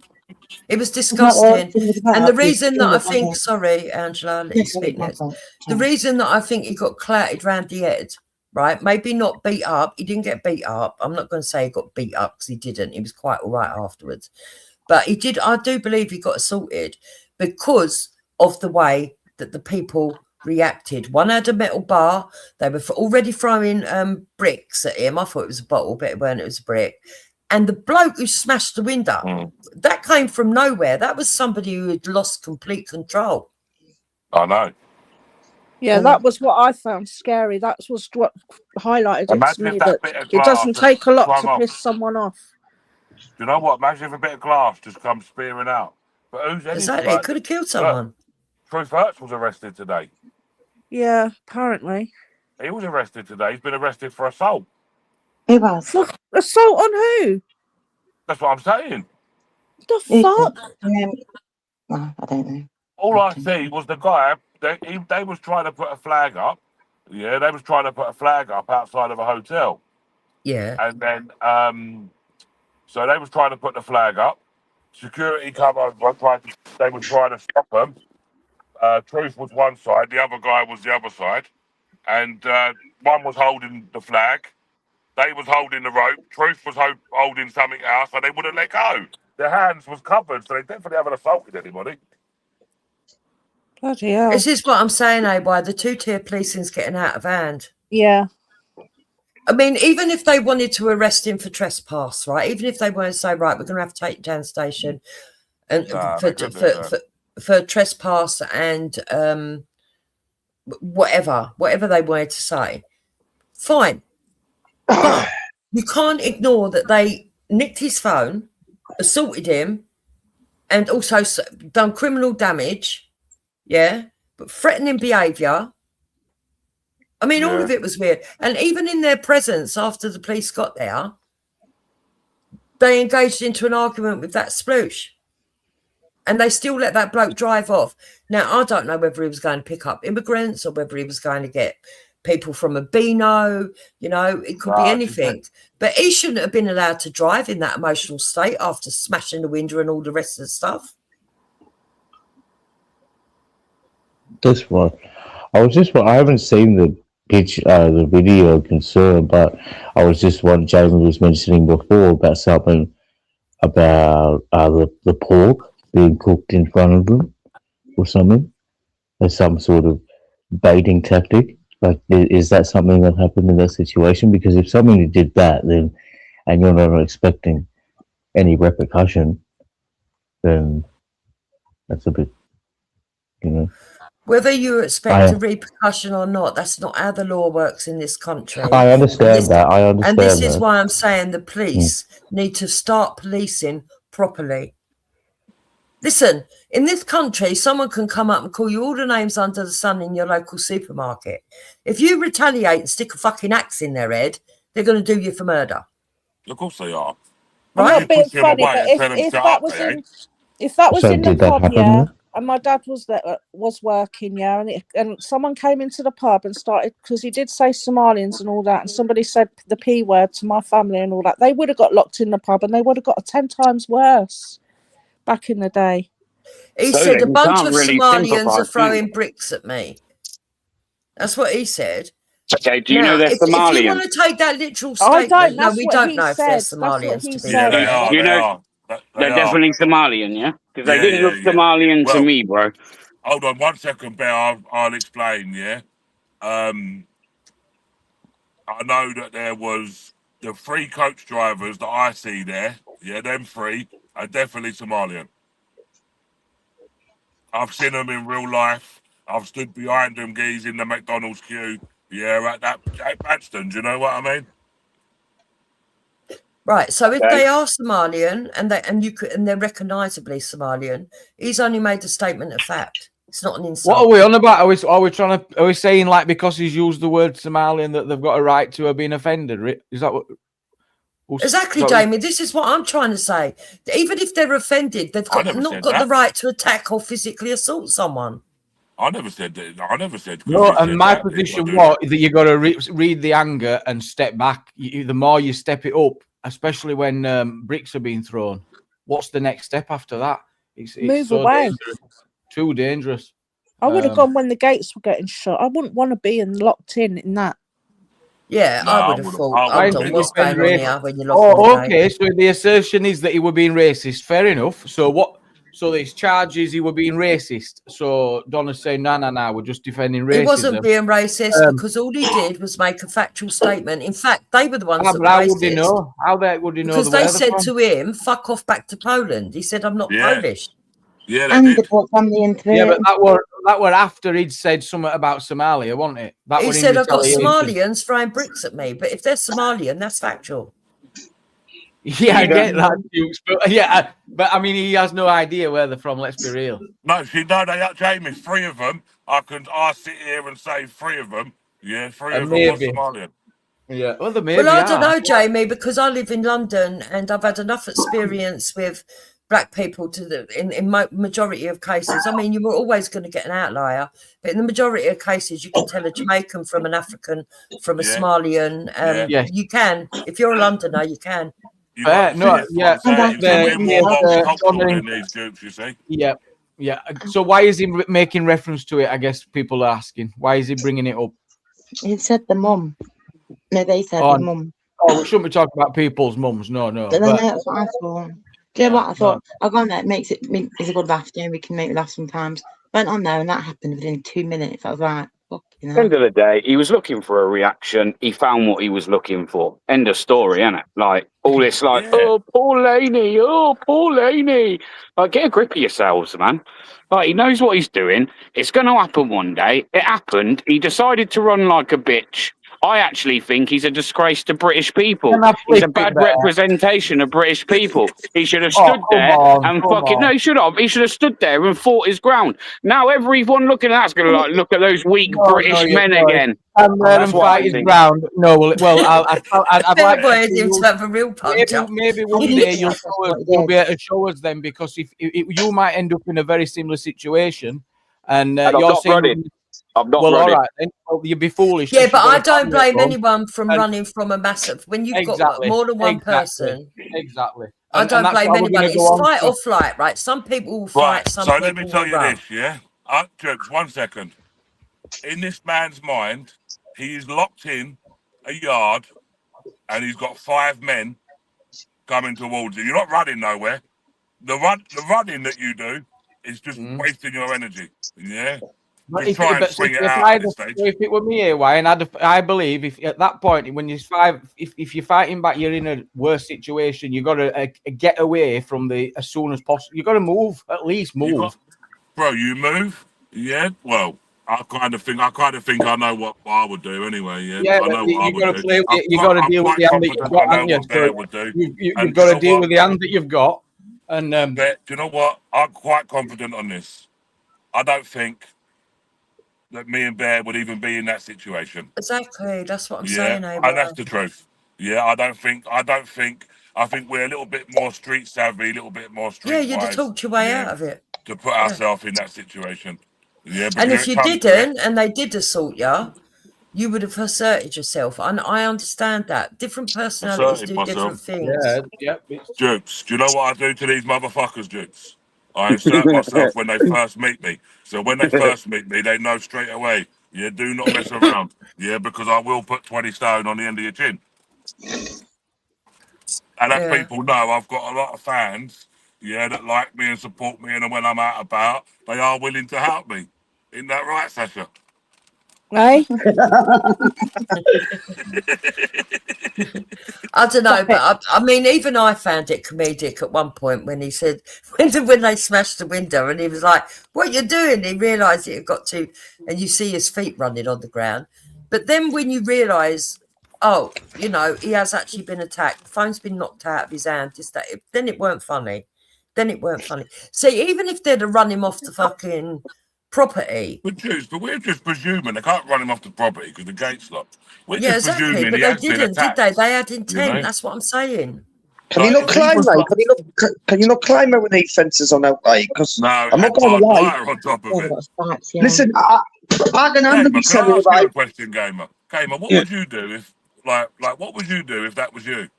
It was disgusting. And the reason that I think, sorry, Angela, I'll let you speak next. The reason that I think he got clouted round the head, right? Maybe not beat up. He didn't get beat up. I'm not going to say he got beat up because he didn't. He was quite all right afterwards. But he did. I do believe he got assaulted because of the way that the people reacted. One had a metal bar. They were already throwing bricks at him. I thought it was a bottle, but it weren't. It was a brick. And the bloke who smashed the window, that came from nowhere. That was somebody who had lost complete control. I know. Yeah, that was what I found scary. That was what highlighted it to me, that it doesn't take a lot to piss someone off. Do you know what? Imagine if a bit of glass just comes spearing out. But who's exactly? It could have killed someone. Truth Hurts was arrested today. Yeah, apparently. He was arrested today. He's been arrested for assault. Who was? For assault on who? That's what I'm saying. The fuck? No, I don't know. All I see was the guy. They was trying to put a flag up. Yeah, they was trying to put a flag up outside of a hotel. Yeah. And then, so they was trying to put the flag up. Security come over. They were trying to stop them. Truth was one side. The other guy was the other side. And one was holding the flag. They was holding the rope. Truth was holding something else, and they wouldn't let go. Their hands was covered, so they definitely haven't assaulted anybody. Bloody hell. This is what I'm saying, AY. The two-tier policing's getting out of hand. Yeah. I mean, even if they wanted to arrest him for trespass, right? Even if they weren't say, right, we're going to have to take you down the station and for trespass and whatever they wanted to say, fine. But you can't ignore that they nicked his phone, assaulted him, and also done criminal damage. Yeah, but threatening behaviour. I mean, all of it was weird. And even in their presence, after the police got there, they engaged into an argument with that sploosh. And they still let that bloke drive off. Now, I don't know whether he was going to pick up immigrants or whether he was going to get people from a Beano, it could be anything. But he shouldn't have been allowed to drive in that emotional state after smashing the window and all the rest of the stuff. That's right. I haven't seen the the video concern, but I was just what Jamie was mentioning before about something about the pork being cooked in front of them or something. As some sort of baiting tactic. Like, is that something that happened in that situation? Because if somebody did that, then, and you're not expecting any repercussion, then that's a bit, Whether you expect a repercussion or not, that's not how the law works in this country. I understand that. And this is why I'm saying the police need to start policing properly. Listen, in this country, someone can come up and call you all the names under the sun in your local supermarket. If you retaliate and stick a fucking axe in their head, they're going to do you for murder. Of course they are. Right? I'm not being funny, but if that was in the pub, and my dad was working, and someone came into the pub and started, because he did say Somalians and all that, and somebody said the P word to my family and all that, they would have got locked in the pub and they would have got 10 times worse. Back in the day. He said a bunch of Somalians are throwing bricks at me. That's what he said. Okay, do you know they're if you Somalian? want to take that literal I statement, don't. no, That's we what don't he know if they're said. That's what Somalians, he to be said. Yeah, they fair. are. You They know, are. they're They are. definitely Somalian, yeah? Because they Yeah, didn't look yeah. Somalian to Well, me, bro. hold on 1 second, Bear. I'll explain. Yeah. I know that there was the 3 coach drivers that I see there. Yeah, them 3 are definitely Somalian. I've seen them in real life. I've stood behind them geese in the McDonald's queue. Yeah, at Paxton. Do you know what I mean? Right. So if Okay. they are Somalian and they're recognisably Somalian, he's only made a statement of fact. It's not an insult. What are we on about? Are we saying like because he's used the word Somalian that they've got a right to have been offended? Is that what? Exactly, Jamie. This is what I'm trying to say. Even if they're offended, they've not got the right to attack or physically assault someone. I never said that. I never said. No, and my position was that you got to read the anger and step back. The more you step it up, especially when bricks are being thrown, what's the next step after that? It's Move so away. dangerous. Too dangerous. I would have gone when the gates were getting shut. I wouldn't want to be locked in that. Yeah, No, I would have thought. Hold on, what's going on here when you lock Oh, okay. So the assertion is that he were being racist. Fair enough. So what? So these charges he were being racist. So Donna's saying, no, we're just defending racism. He wasn't being racist because all he did was make a factual statement. In fact, they were the ones that were racist. How would he know? How would he know? Because they said to him, "Fuck off back to Poland." He said, "I'm not Polish." Yeah, and they brought family into it. Yeah, but that were after he'd said something about Somalia, wasn't it? He said, "I've got Somalians throwing bricks at me," but if they're Somalian, that's factual. Yeah, I get that, Dukes, but but I mean, he has no idea where they're from. Let's be real. No, they Jamie, 3 of them. I sit here and say 3 of them. Yeah, 3 of them were Somalian. Yeah, well, maybe. Well, I don't know, Jamie, because I live in London and I've had enough experience with black people in majority of cases. I mean, you were always going to get an outlier, but in the majority of cases, you can tell a Jamaican from an African, from a Somalian. You can, if you're a Londoner, you can. We're multicultural in these groups, you see. Yeah. So why is he making reference to it? I guess people are asking. Why is he bringing it up? He said the mum. No, they said the mum. Oh, we shouldn't be talking about people's mums. No. But then that's what I thought. Do you know what I thought? I'll go on there. It's a good laugh. We can make it laugh sometimes. Went on there and that happened within 2 minutes. I was like, At the end of the day, he was looking for a reaction. He found what he was looking for. End of story, innit? Like, all this, oh, poor Laney. Like, get a grip of yourselves, man. Like, he knows what he's doing. It's going to happen one day. It happened. He decided to run like a bitch. I actually think he's a disgrace to British people. He's a bad representation of British people. He should have stood there and fucking... No, he should have. He should have stood there and fought his ground. Now everyone looking at that's going to look at those weak British men again. And let him fight his ground. No, I'd like to have a real punch. Maybe one day you'll be able to show us then, because if you might end up in a very similar situation, and you're saying... I'm not all right, then you'd be foolish. Yeah, but I don't blame anyone from running from a massive. When you've got more than one person, I don't blame anybody. It's fight or flight, right? Some people will fight. Some people will let me tell you this, yeah. Jokes, 1 second. In this man's mind, he is locked in a yard, and he's got 5 men coming towards you. You're not running nowhere. The running that you do is just wasting your energy. Yeah. If it were me, and I believe if at that point when you're 5, if you're fighting back, you're in a worse situation. You got to get away from as soon as possible. You got to move, at least move. You move. Yeah. Well, I kind of think I know what I would do anyway. Yeah. Yeah. I know what I would do. You got to deal with the hand that you've got, haven't you? You've got to deal with the hand that you've got. And do you know what? I'm quite confident on this. I don't think that me and Bear would even be in that situation. Exactly, that's what I'm saying. And that's the truth. Yeah, I think we're a little bit more street savvy, a little bit more street. Yeah, you'd have talked your way out of it to put ourselves in that situation. Yeah, and if you didn't, and they did assault you, you would have asserted yourself. And I understand that different personalities do different things. Yeah. Jukes, do you know what I do to these motherfuckers, Jukes? I insert myself when they first meet me. So when they first meet me, they know straight away Yeah, do not mess around. Yeah, because I will put 20 stone on the end of your chin. And as people know, I've got a lot of fans, that like me and support me, and when I'm out about, they are willing to help me. Isn't that right, Sasha? Right? I don't know, but I mean, even I found it comedic at one point when he said, when they smashed the window, and he was like, "What you doing?" He realised it had got to, and you see his feet running on the ground. But then when you realise, oh, he has actually been attacked, the phone's been knocked out of his hand, then it weren't funny. See, even if they'd have run him off the fucking property. But we're just presuming they can't run him off the property because the gate's locked. We're Yeah, just exactly. presuming But he they has been didn't, did attacked. they? They had intent. know? That's what I'm saying. Can you not climb, mate? Can you not climb over these fences on outside? Because No, I'm not going to lie. wire on top of Yeah, it. that's facts, yeah. Listen, I can handle Gamer, can I myself. ask you a question, Gamer? Gamer, what would you do if, what would you do if that was you?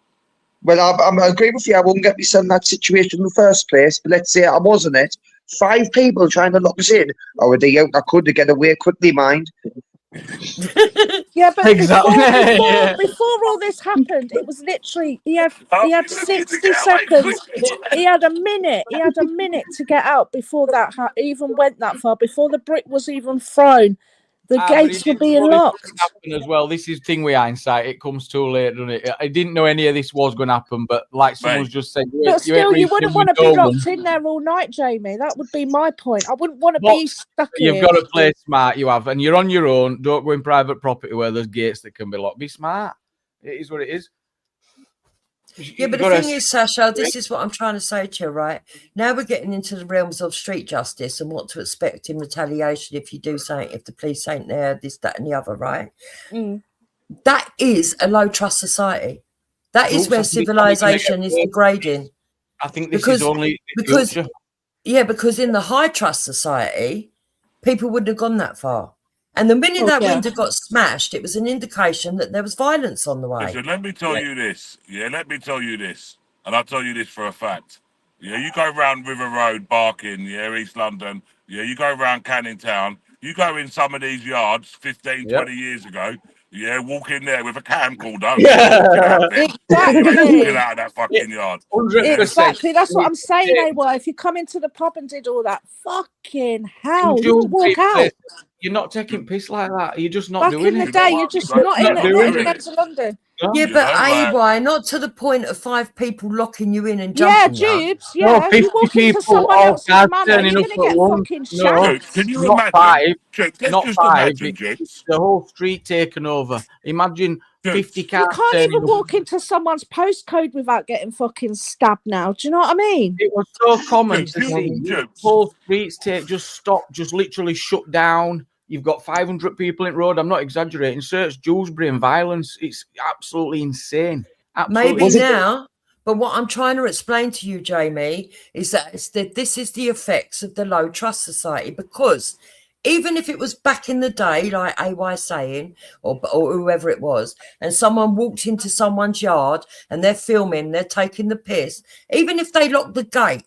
Well, I agree with you. I wouldn't get myself in that situation in the first place. But let's say I was in it. 5 people trying to lock us in. Or they out? I could get away quickly, mind. Yeah, but Exactly. before all this happened, it was literally he had Looking to 60 get away seconds. quickly. He had a minute to get out before that even went that far. Before the brick was even thrown, the gates were being locked. As well, this is thing with hindsight. It comes too late, doesn't it? I didn't know any of this was going to happen, but like someone's just said, But still, you wouldn't want to be locked in there all night, Jamie. That would be my point. I wouldn't want to be stuck here. You've got to play smart. You have, and you're on your own. Don't go in private property where there's gates that can be locked. Be smart. It is what it is. Yeah, but the thing is, Sasha, this is what I'm trying to say to you, right? Now we're getting into the realms of street justice and what to expect in retaliation if you do something, if the police ain't there, this, that, and the other, right? That is a low trust society. That is where civilization is degrading. I think this is only because in the high trust society, people wouldn't have gone that far. And the minute that window got smashed, it was an indication that there was violence on the way. Listen, let me tell you this. Yeah, let me tell you this. And I'll tell you this for a fact. Yeah, you go round River Road, Barking, East London. Yeah, you go round Canning Town. You go in some of these yards 15, 20 years ago. Yeah, walk in there with a camcorder. Walking out of that fucking yard. 100%. Exactly, that's what I'm saying, AY. If you come into the pub and did all that, fucking hell, you wouldn't walk out. You're not taking piss like that. You're just not doing it. Back in the day, you're just not in to London. Yeah, but AY, not to the point of 5 people locking you in and jumping you. Yeah, Jubes, yeah. No, you walk into someone else's manor, you're going to get fucking shanked. Can you not imagine? 5, not 5. It's the whole street taken over. Imagine 50 cars. You can't even walk into someone's postcode without getting fucking stabbed now. Do you know what I mean? It was so common to see whole streets just literally shut down. You've got 500 people in road. I'm not exaggerating. Search Dewsbury and violence. It's absolutely insane. Absolutely. Maybe now, but what I'm trying to explain to you, Jamie, is that this is the effects of the low trust society. Because even if it was back in the day, like AY saying, or whoever it was, and someone walked into someone's yard and they're filming, they're taking the piss, even if they locked the gate,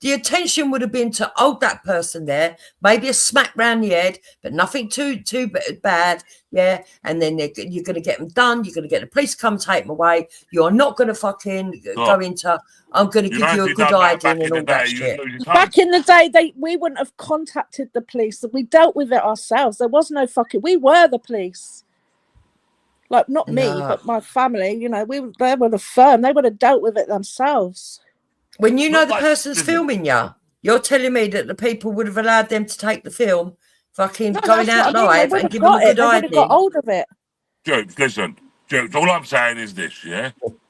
the intention would have been to hold that person there, maybe a smack round the head, but nothing too bad, and then you're going to get them done. You're going to get the police come take them away. You're not going to fucking go into, I'm going to give you a good idea and all that shit. Back in the day, we wouldn't have contacted the police. We dealt with it ourselves. There was no fucking, we were the police. Like, not me, but my family, they were the firm. They would have dealt with it themselves. When you know the person's filming you, you're telling me that the people would have allowed them to take the film, going out live and give them a good idea. They would have got hold of it. Jokes, listen. Jokes, all I'm saying is this,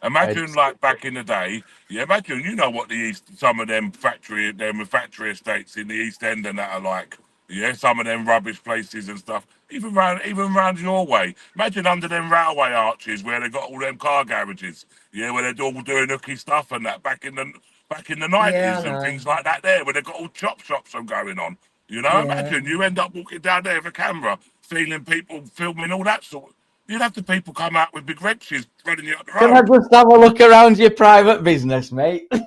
Imagine like back in the day, imagine you know what some of them factory estates in the East End and that are like. Yeah, some of them rubbish places and stuff. Even round your way. Imagine under them railway arches where they got all them car garages. Yeah, where they're all doing hooky stuff and that back in the 90s and things like that there, where they've got all chop shops going on. Imagine you end up walking down there with a camera, feeling people filming all that sort. You'd have the people come out with big wrenches running you up the Can I road. just have a look around your private business, mate? You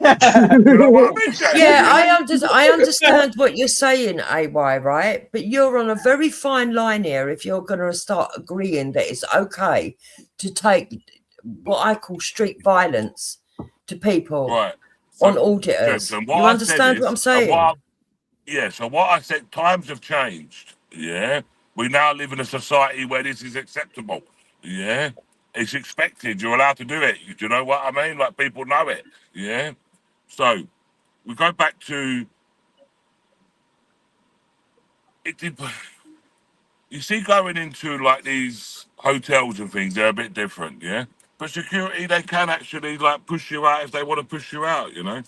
know what I mean, Jamie? Yeah, I understand what you're saying, AY, right? But you're on a very fine line here if you're going to start agreeing that it's okay to take what I call street violence to people Right. on auditors. So You what I understand said what I'm is, saying? so what I said, times have changed. Yeah. We now live in a society where this is acceptable. Yeah. It's expected. You're allowed to do it. Do you know what I mean? Like, people know it. Yeah. So we go back to it. You see, going into like these hotels and things, they're a bit different. Yeah. But security, they can actually like push you out if they want to push you out. You know.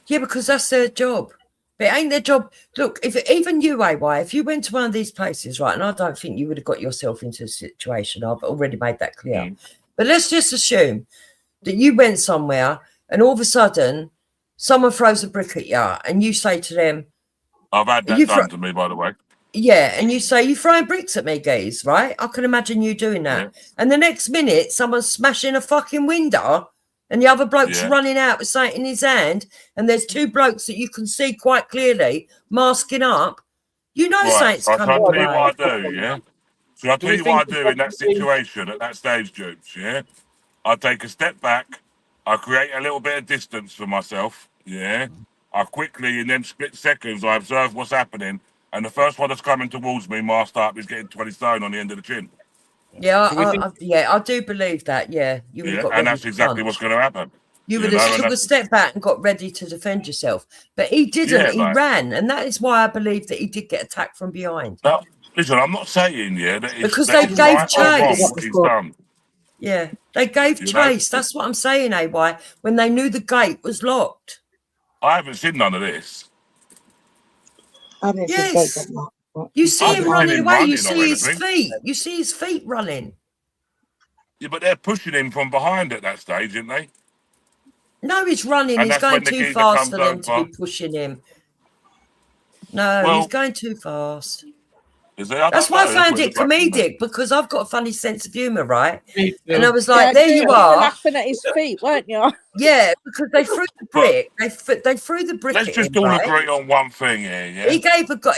Yeah, because that's their job. But it ain't their job. Look, if even you, AY, if you went to one of these places, right, and I don't think you would have got yourself into a situation. I've already made that clear. But let's just assume that you went somewhere and all of a sudden someone throws a brick at you and you say to them, I've had that done to me, by the way. yeah, and you say, you throwing bricks at me, guys, right? I can imagine you doing that. Yeah. And the next minute, someone's smashing a fucking window and the other bloke's running out with something in his hand and there's two blokes that you can see quite clearly masking up. You know something's coming. I'll tell you what I do, yeah? So I'll tell you what I do in that situation at that stage, Jukes, yeah? I take a step back, I create a little bit of distance for myself, yeah? I quickly, in them split seconds, I observe what's happening, and the first one that's coming towards me, masked up, is getting 20 stone on the end of the chin. Yeah, I do believe that, yeah. You would have got and that's exactly what's going to happen. You would have took a step back and got ready to defend yourself. But he didn't. He ran. And that is why I believe that he did get attacked from behind. Now, listen, I'm not saying, that it's because they gave chase. He's done. Yeah, they gave chase. That's what I'm saying, AY, when they knew the gate was locked. I haven't seen none of this. Yes. You see him running away. You see his feet. You see his feet running. Yeah, but they're pushing him from behind at that stage, aren't they? No, he's running. He's going too fast for them to be pushing him. No, he's going too fast. That's why I found it comedic, because I've got a funny sense of humour, right? And I was like, there you are. Laughing at his feet, weren't you? Yeah, because they threw the brick. They threw the brick. Let's just all agree on one thing here, yeah? He gave the gob,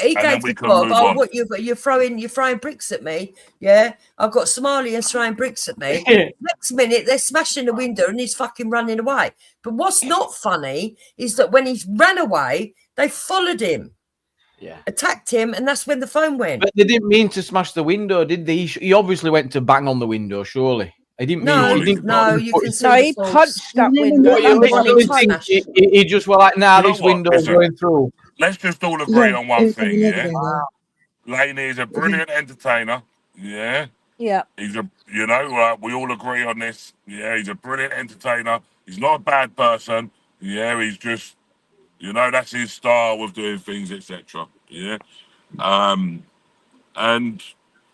oh, what you're throwing bricks at me. Yeah, I've got Somalians throwing bricks at me. Next minute, they're smashing the window and he's fucking running away. But what's not funny is that when he ran away, they followed him. Yeah, attacked him, and that's when the phone went. But they didn't mean to smash the window, did they? He obviously went to bang on the window, surely. He didn't mean. He punched that window. He just was like, "Nah, this window's going through." Let's just all agree on one thing, yeah. Laney is a brilliant entertainer, yeah. Yeah. He's we all agree on this. Yeah, he's a brilliant entertainer. He's not a bad person. Yeah, he's just. That's his style of doing things, etc. Yeah. And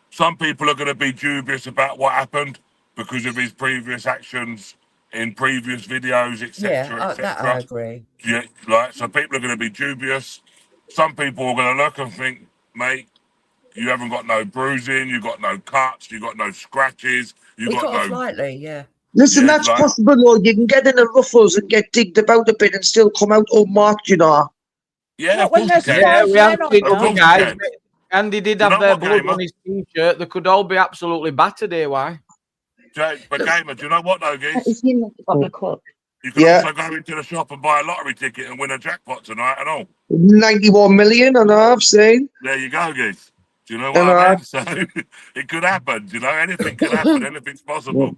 some people are going to be dubious about what happened because of his previous actions in previous videos, etc. Yeah, that I agree. Yeah, so people are going to be dubious. Some people are going to look and think, mate, you haven't got no bruising, you got no cuts, you got no scratches, you got no. Slightly, yeah. Listen, that's possible, though. You can get in the ruffles and get digged about a bit and still come out unmarked, Yeah, of course you can. We have seen other guys. Andy did have their blood on his t-shirt. They could all be absolutely battered here. Why? But Gamer, do you know what, though, guys? You can also go into the shop and buy a lottery ticket and win a jackpot tonight and all. 91 million, I know, I've seen. There you go, guys. Do you know what I mean? So it could happen. Anything could happen. Anything's possible.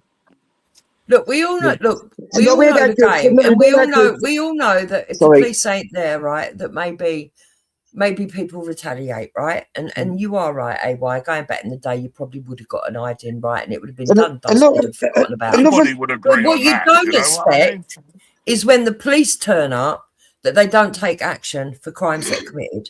Look, we all know. Look, we all know the game, and we all know that if the police ain't there, right, that maybe people retaliate, right? And you are right, AY. Going back in the day, you probably would have got an ID right, and it would have been dusted and forgotten about. But what you don't expect is when the police turn up that they don't take action for crimes that are committed.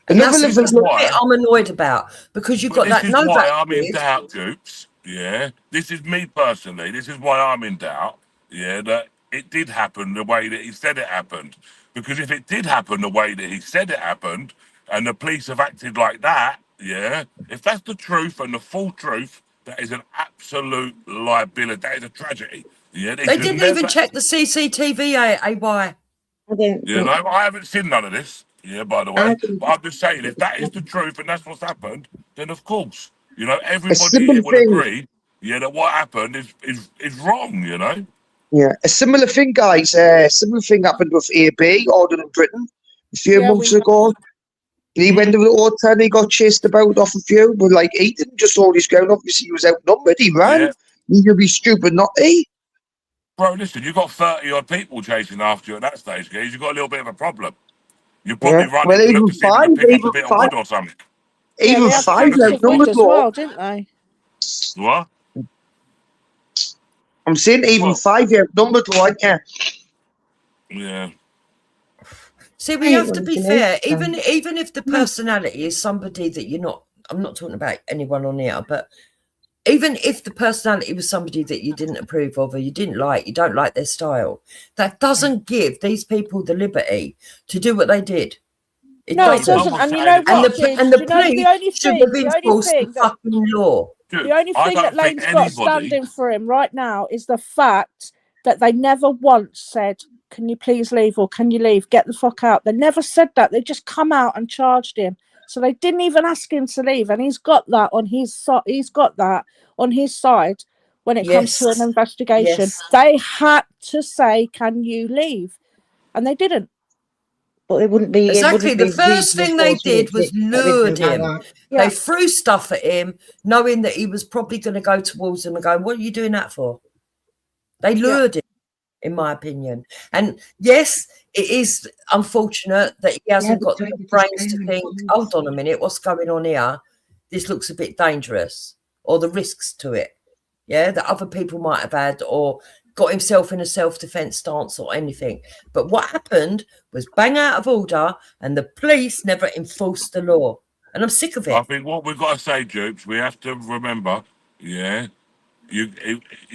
And that's the bit I'm annoyed about, because you've got that no back. This is why I'm in doubt, Dukes. Yeah, this is me personally. This is why I'm in doubt. Yeah, that it did happen the way that he said it happened. Because if it did happen the way that he said it happened, and the police have acted like that, yeah, if that's the truth and the full truth, that is an absolute liability. That is a tragedy. Yeah, They didn't even check the CCTV, AY. I don't You think. know, I haven't seen none of this. Yeah, by the I way, think but I'm just saying, if that is the truth and that's what's happened, then of course, you know, A everybody similar here will thing. agree. Yeah, that what happened is wrong. You know. Yeah, a similar thing, guys. Similar thing happened with AB, Auditing Britain, a few Yeah, months we ago. He went to the hotel and he got chased about off a few, but like he didn't just hold his ground. Obviously, he was outnumbered. He ran. Yeah, You'd be stupid not to. bro. Listen, you got 30 odd people chasing after you at that stage, guys. You got a little bit of a problem. You're Yeah. probably running Well, to look to see if you can pick up a bit of wood or something. yeah, even they had five plenty of wood outnumbered as though. well, didn't they? What? I'm saying even Well, 5 outnumbered though, aren't you? yeah. See, we I ain't have to wanting be to know. fair. Even if the personality is somebody that you're not, I'm not talking about anyone on here, but even if the personality was somebody that you didn't approve of or you didn't like, you don't like their style, that doesn't give these people the liberty to do what they did. It No, it doesn't. doesn't. And you know And what, the Giz? and Do the you know the police only should have thing, enforced the fucking law. the only I thing that don't think Lane's got anybody. standing for him right now is the fact that they never once said, "Can you please leave?" or "Can you leave? Get the fuck out." They never said that. They just come out and charged him. So they didn't even ask him to leave, and he's got that on his side. He's got that on his side when it comes to an Yes. investigation. Yes. They had to say, "Can you leave?" and they didn't. But it wouldn't be. It Exactly. wouldn't The be first reasonable thing they force, would did it, was to get rid of lured him like him. that? Yeah. They threw stuff at him, knowing that he was probably going to go towards them and go, "What are you doing that for?" They lured him, in my opinion. And yes, it is unfortunate that he hasn't but got don't the be brains to despairing, think, please. hold on a minute, what's going on here? This looks a bit dangerous, or the risks to it, yeah, that other people might have had, or got himself in a self-defense stance or anything. But what happened was bang out of order, and the police never enforced the law. And I'm sick of I it. think what we've got to say, Dupes, we have to remember, yeah, you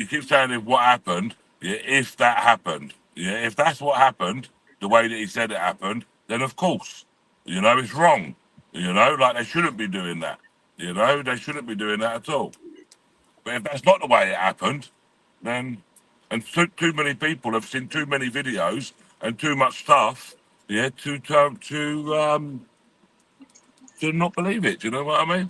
keep saying if what happened, yeah, if that happened, yeah, if that's what happened, the way that he said it happened, then of course, you know, it's wrong. You know, like they shouldn't be doing that. You know, they shouldn't be doing that at all. But if that's not the way it happened, then and too many people have seen too many videos and too much stuff, yeah, to not believe it. Do you know what I mean?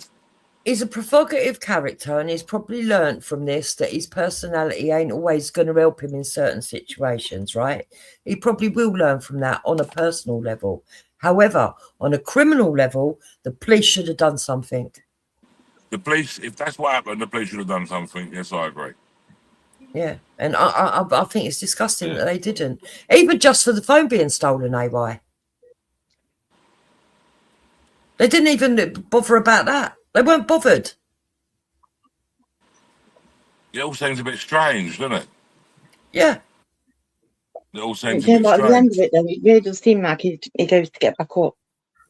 He's a provocative character, and he's probably learnt from this that his personality ain't always going to help him in certain situations, right? He probably will learn from that on a personal level. However, on a criminal level, the police should have done something. The police, if that's what happened, the police should have done something. Yes, I agree. Yeah, and I think it's disgusting that they didn't, even just for the phone being stolen. AY, they didn't even bother about that. They weren't bothered. It all seems a bit strange, doesn't it? Yeah. It all seems a You know bit what, at the end of strange. it, though, it really does seem like he goes to get back up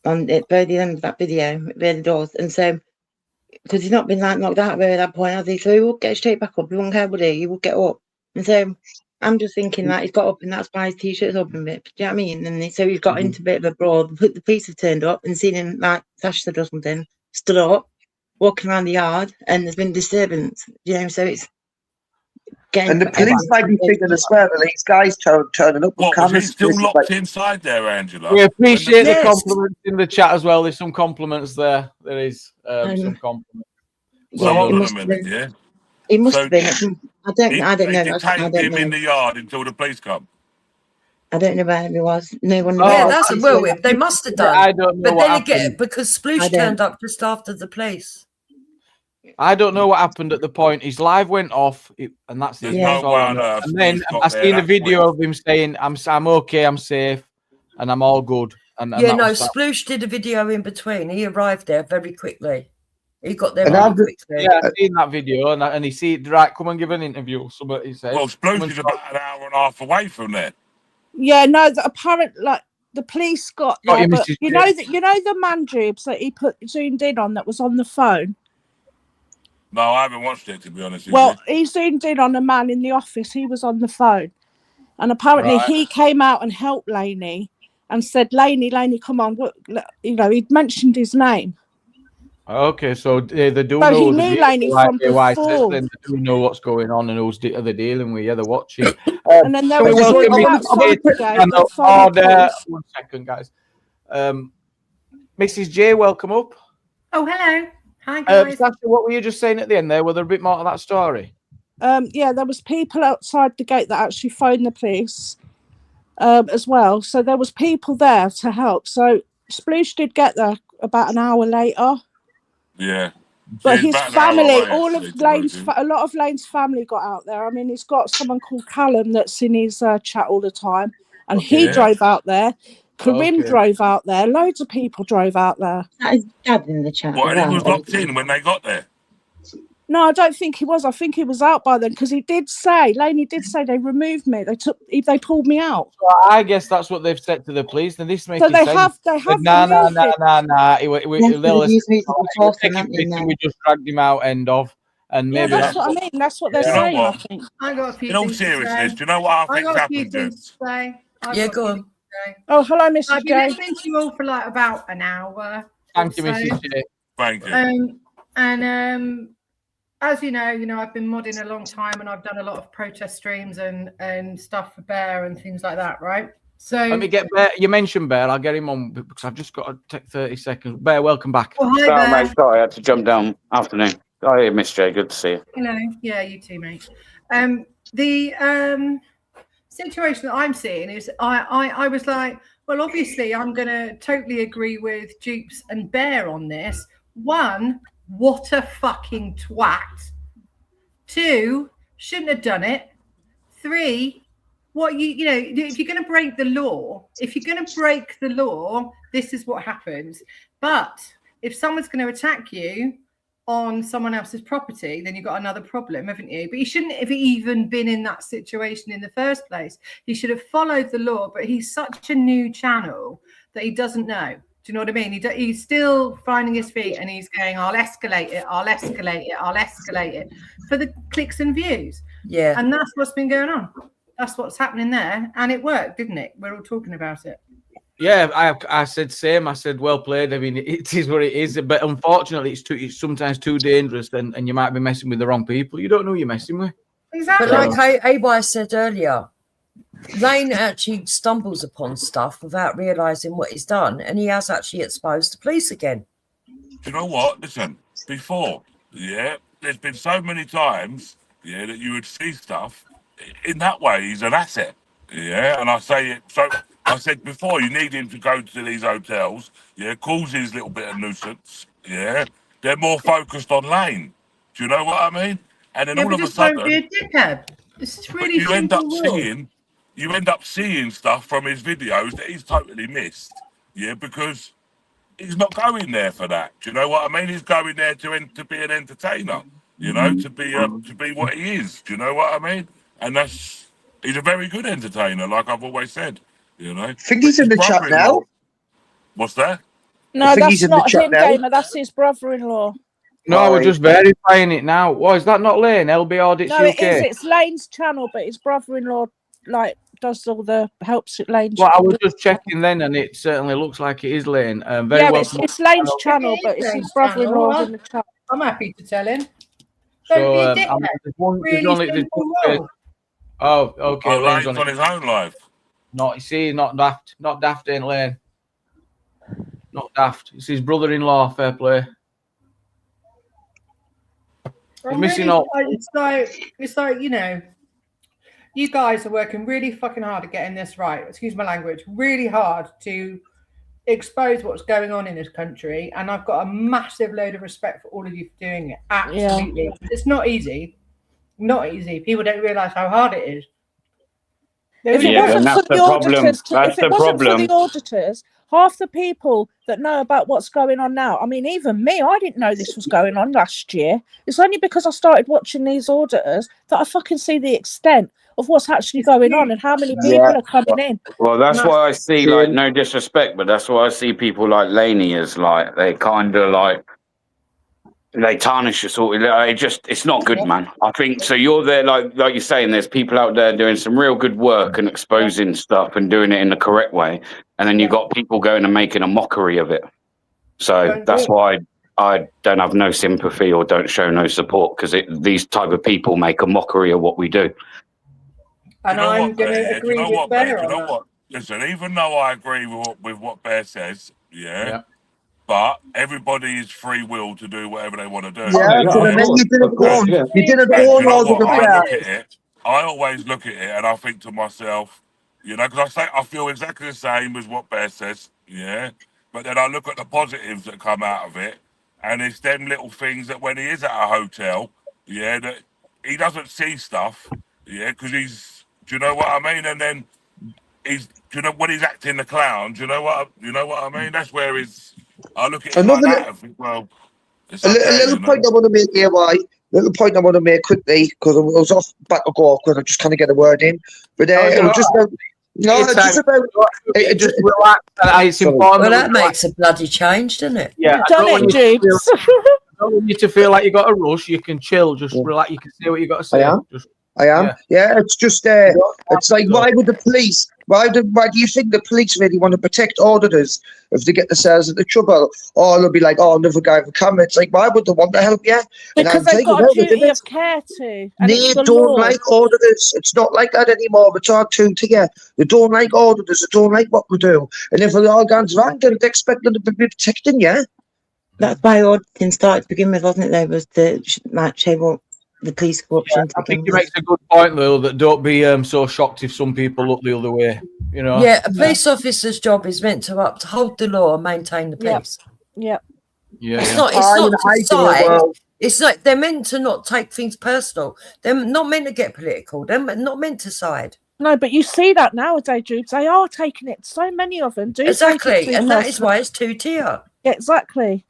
on it by the end of that video. It really does. And so, because he's not been like knocked out really at that point, has he? So he would get straight back up. He wouldn't care, would he? He would get up. And so I'm just thinking that he's got up, and that's why his t-shirt's open a bit. Do you know what I mean? And so he's got into a bit of a brawl. The police have turned up and seen him, like Sasha said or something, stood up, walking around the yard, and there's been disturbance. You know, so it's getting. And the police might be thinking as well that these guys turning up with What, was he cameras. still locked inside there, Angela? We appreciate the Yes. compliments in the chat as well. There's some compliments there. There is some compliments. So Well hold done. on a minute, yeah? He must So have been. I don't know. they I detained don't him in know. the yard until the police come. I don't know where he was. No one. Yeah, Oh, that's well. They must have done. I don't know But what then again, happened. because I Sploosh don't. turned up just after the police. I don't know what happened at the point. His live went off, and that's it. There's That's no all way I on know. earth And then Sploosh got I there seen a that video quick. of him saying, "I'm okay, I'm safe, and I'm all good." And Yeah, that no, was that. Sploosh did a video in between. He arrived there very quickly. He got there And really I've just, quickly. Yeah, I've seen that video, and he see right. Come and give an interview. Somebody says. Well, Come Sploosh and is talk. about an hour and a half away from there. Yeah, no, the apparent like the police got Got there, you, but Mrs. you know the man jubes that he zoomed in on that was on the phone. No, I haven't watched it, to be honest with Well, you. he zoomed in on a man in the office. He was on the phone, and apparently Right. he came out and helped Laney and said, "Laney, come on." You know, he'd mentioned his name. Okay, so they do So know he the knew deal, Laney like from AY says, before. then they do know what's going on and who's are they dealing with. Yeah, they're watching. And then there Can we was welcome people in outside the gate channel that phoned the order? police. 1 second, guys. Mrs. J, welcome up. Oh, hello. Hi, guys. Sasha, what were you just saying at the end there? Were there a bit more to that story? Yeah, there was people outside the gate that actually phoned the police as well. So there was people there to help. So Sploosh did get there about an hour later. Yeah. But She's his about an hour family, away, all of actually, to Lane's, Woking. a lot of Lane's family got out there. I mean, he's got someone called Callum that's in his chat all the time, and he Yeah. drove out there. Karim Okay. drove out there. Loads of people drove out there. That is dad in the chat. What, as and he well. was locked in when they got there? No, I don't think he was. I think he was out by then because he did say, Laney did say they removed me. They pulled me out. So I guess that's what they've said to the police. And this makes So they sense. have Nah. removed him. We just dragged him out. End of. And Yeah, maybe that's what I mean. That's what they're You know saying. I what? think. I got a few In all things to seriousness, say. do you know what I I think's got a few happened, things Jess? to say. I've Yeah, got a go few on. things to say. Oh, hello, Mrs. I've been J. listening to you all for like about an hour. Thank you, or so. Mrs. J. Thank you. As you know, I've been modding a long time, and I've done a lot of protest streams and stuff for Bear and things like that, right? So Let me get Bear. You mentioned Bear. I'll get him on because I've just got to take 30 seconds. Bear, welcome back. Oh, hi, Sorry, Bear. mate. Sorry, I had to jump down. Afternoon. Oh, yeah, Miss J. Good to see you. Hello. Yeah, you too, mate. The situation that I'm seeing is I was like, well, obviously I'm going to totally agree with Dupes and Bear on this. One, what a fucking twat. Two, shouldn't have done it. Three, what you know, if you're going to break the law, this is what happens. But if someone's going to attack you on someone else's property, then you've got another problem, haven't you? But he shouldn't have even been in that situation in the first place. He should have followed the law, but he's such a new channel that he doesn't know. Do you know what I mean? He's still finding his feet and he's going, I'll escalate it for the clicks and views. Yeah. And that's what's been going on. That's what's happening there. And it worked, didn't it? We're all talking about it. Yeah, I said same. I said well played. I mean, it is what it is. But unfortunately, it's sometimes too dangerous, and you might be messing with the wrong people. You don't know who you're messing with. Exactly. But like AY said earlier, Lane actually stumbles upon stuff without realising what he's done, and he has actually exposed the police again. Do you know what? Listen, before, there's been so many times, that you would see stuff. In that way, he's an asset. And I say it. So I said before, you need him to go to these hotels. Cause his little bit of nuisance. They're more focused on Lane. Do you know what I mean? And then all of a sudden, don't be a dickhead. It's really you end up simple. seeing stuff from his videos that he's totally missed. Because he's not going there for that. Do you know what I mean? He's going there to be an entertainer. To be what he is. Do you know what I mean? And he's a very good entertainer, like I've always said. I think he's in the chat now. What's that? No, that's not him, Gamer. That's his brother-in-law. No, we're just verifying it now. What is that? Not Lane? LB Audits No, UK. it is. It's Lane's channel, but his brother-in-law does all the helps at Lane's. Well, I was just checking then, and it certainly looks like it is Lane. It's Lane's channel, but it's his brother-in-law in the chat. I'm happy to tell him. So, there's simple rule. Oh, okay. Lane's on his own live. Not daft. Not daft, ain't Lane. Not daft. It's his brother-in-law. Fair play. He's missing out. It's like you guys are working really fucking hard at getting this right. Excuse my language. Really hard to expose what's going on in this country, and I've got a massive load of respect for all of you for doing it. Absolutely. Yeah. It's not easy. Not easy. People don't realise how hard it is. If it wasn't for the auditors, half the people that know about what's going on now, I mean, even me, I didn't know this was going on last year. It's only because I started watching these auditors that I fucking see the extent of what's actually going on and how many people are coming in. Well, that's why I see, like, no disrespect, but that's why I see people like Laney as, like, they kind of, like, they tarnish us all. It's not good, man. I think so. You're there, like you're saying, there's people out there doing some real good work and exposing stuff and doing it in the correct way. And then you've got people going and making a mockery of it. So that's why I don't have no sympathy or don't show no support, because these type of people make a mockery of what we do. And I'm going to agree with Bear on that. Listen, even though I agree with what Bear says, but everybody is free will to do whatever they want to do. Yeah, you didn't go all over the Bear. I always look at it and I think to myself, you know, because I feel exactly the same as what Bear says, but then I look at the positives that come out of it, and it's them little things that when he is at a hotel, that he doesn't see stuff, because he's, do you know what I mean? And then he's, do you know, when he's acting the clown, do you know what I mean? That's where I look at it like that and think, well, it's okay, a little point I want to make here, little point I want to make quickly, because I was off back to go because I just kind of get a word in, but it was just about. No, it's just about. Just relax. It's important. Well, that makes a bloody change, doesn't it? Yeah, I don't want you to feel like you got a rush. You can chill. Just relax. You can say what you got to say. I am. Yeah, it's just. It's like, why would the police? Why do you think the police really want to protect auditors if they get themselves into trouble? Or they'll be like, oh, another guy will come. It's like, why would they want to help you? Because they've got a duty of care to. They don't like auditors. It's not like that anymore. It's all too together. They don't like auditors. They don't like what we do. And if it all goes wrong, they'll expect them to be protecting you. That's why auditing started to begin with, wasn't it? There was the police corruption. I think he makes a good point, though, that don't be so shocked if some people look the other way. You know. Yeah, a police officer's job is meant to uphold the law and maintain the peace. Yeah. It's not to side. It's like they're meant to not take things personal. They're not meant to get political. They're not meant to side. No, but you see that nowadays, Jubes. They are taking it. So many of them do. Exactly, and that is why it's 2-tier. Yeah, exactly.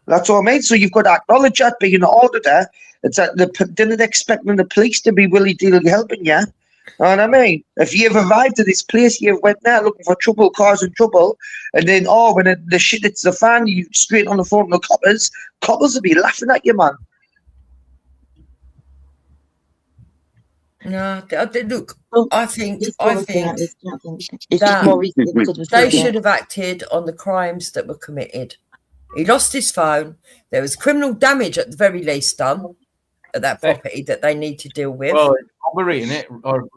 That's what I mean. So you've got to acknowledge that being an auditor. It's that they didn't expect the police to be willy-nilly helping you. You know what I mean? If you've arrived at this place, you went there looking for trouble, causing trouble, and then, when the shit hits the fan, you straight on the phone to the coppers. Coppers will be laughing at you, man. No, look, I think that they should have acted on the crimes that were committed. He lost his phone. There was criminal damage at the very least done at that property that they need to deal with. Well, robbery, in it, or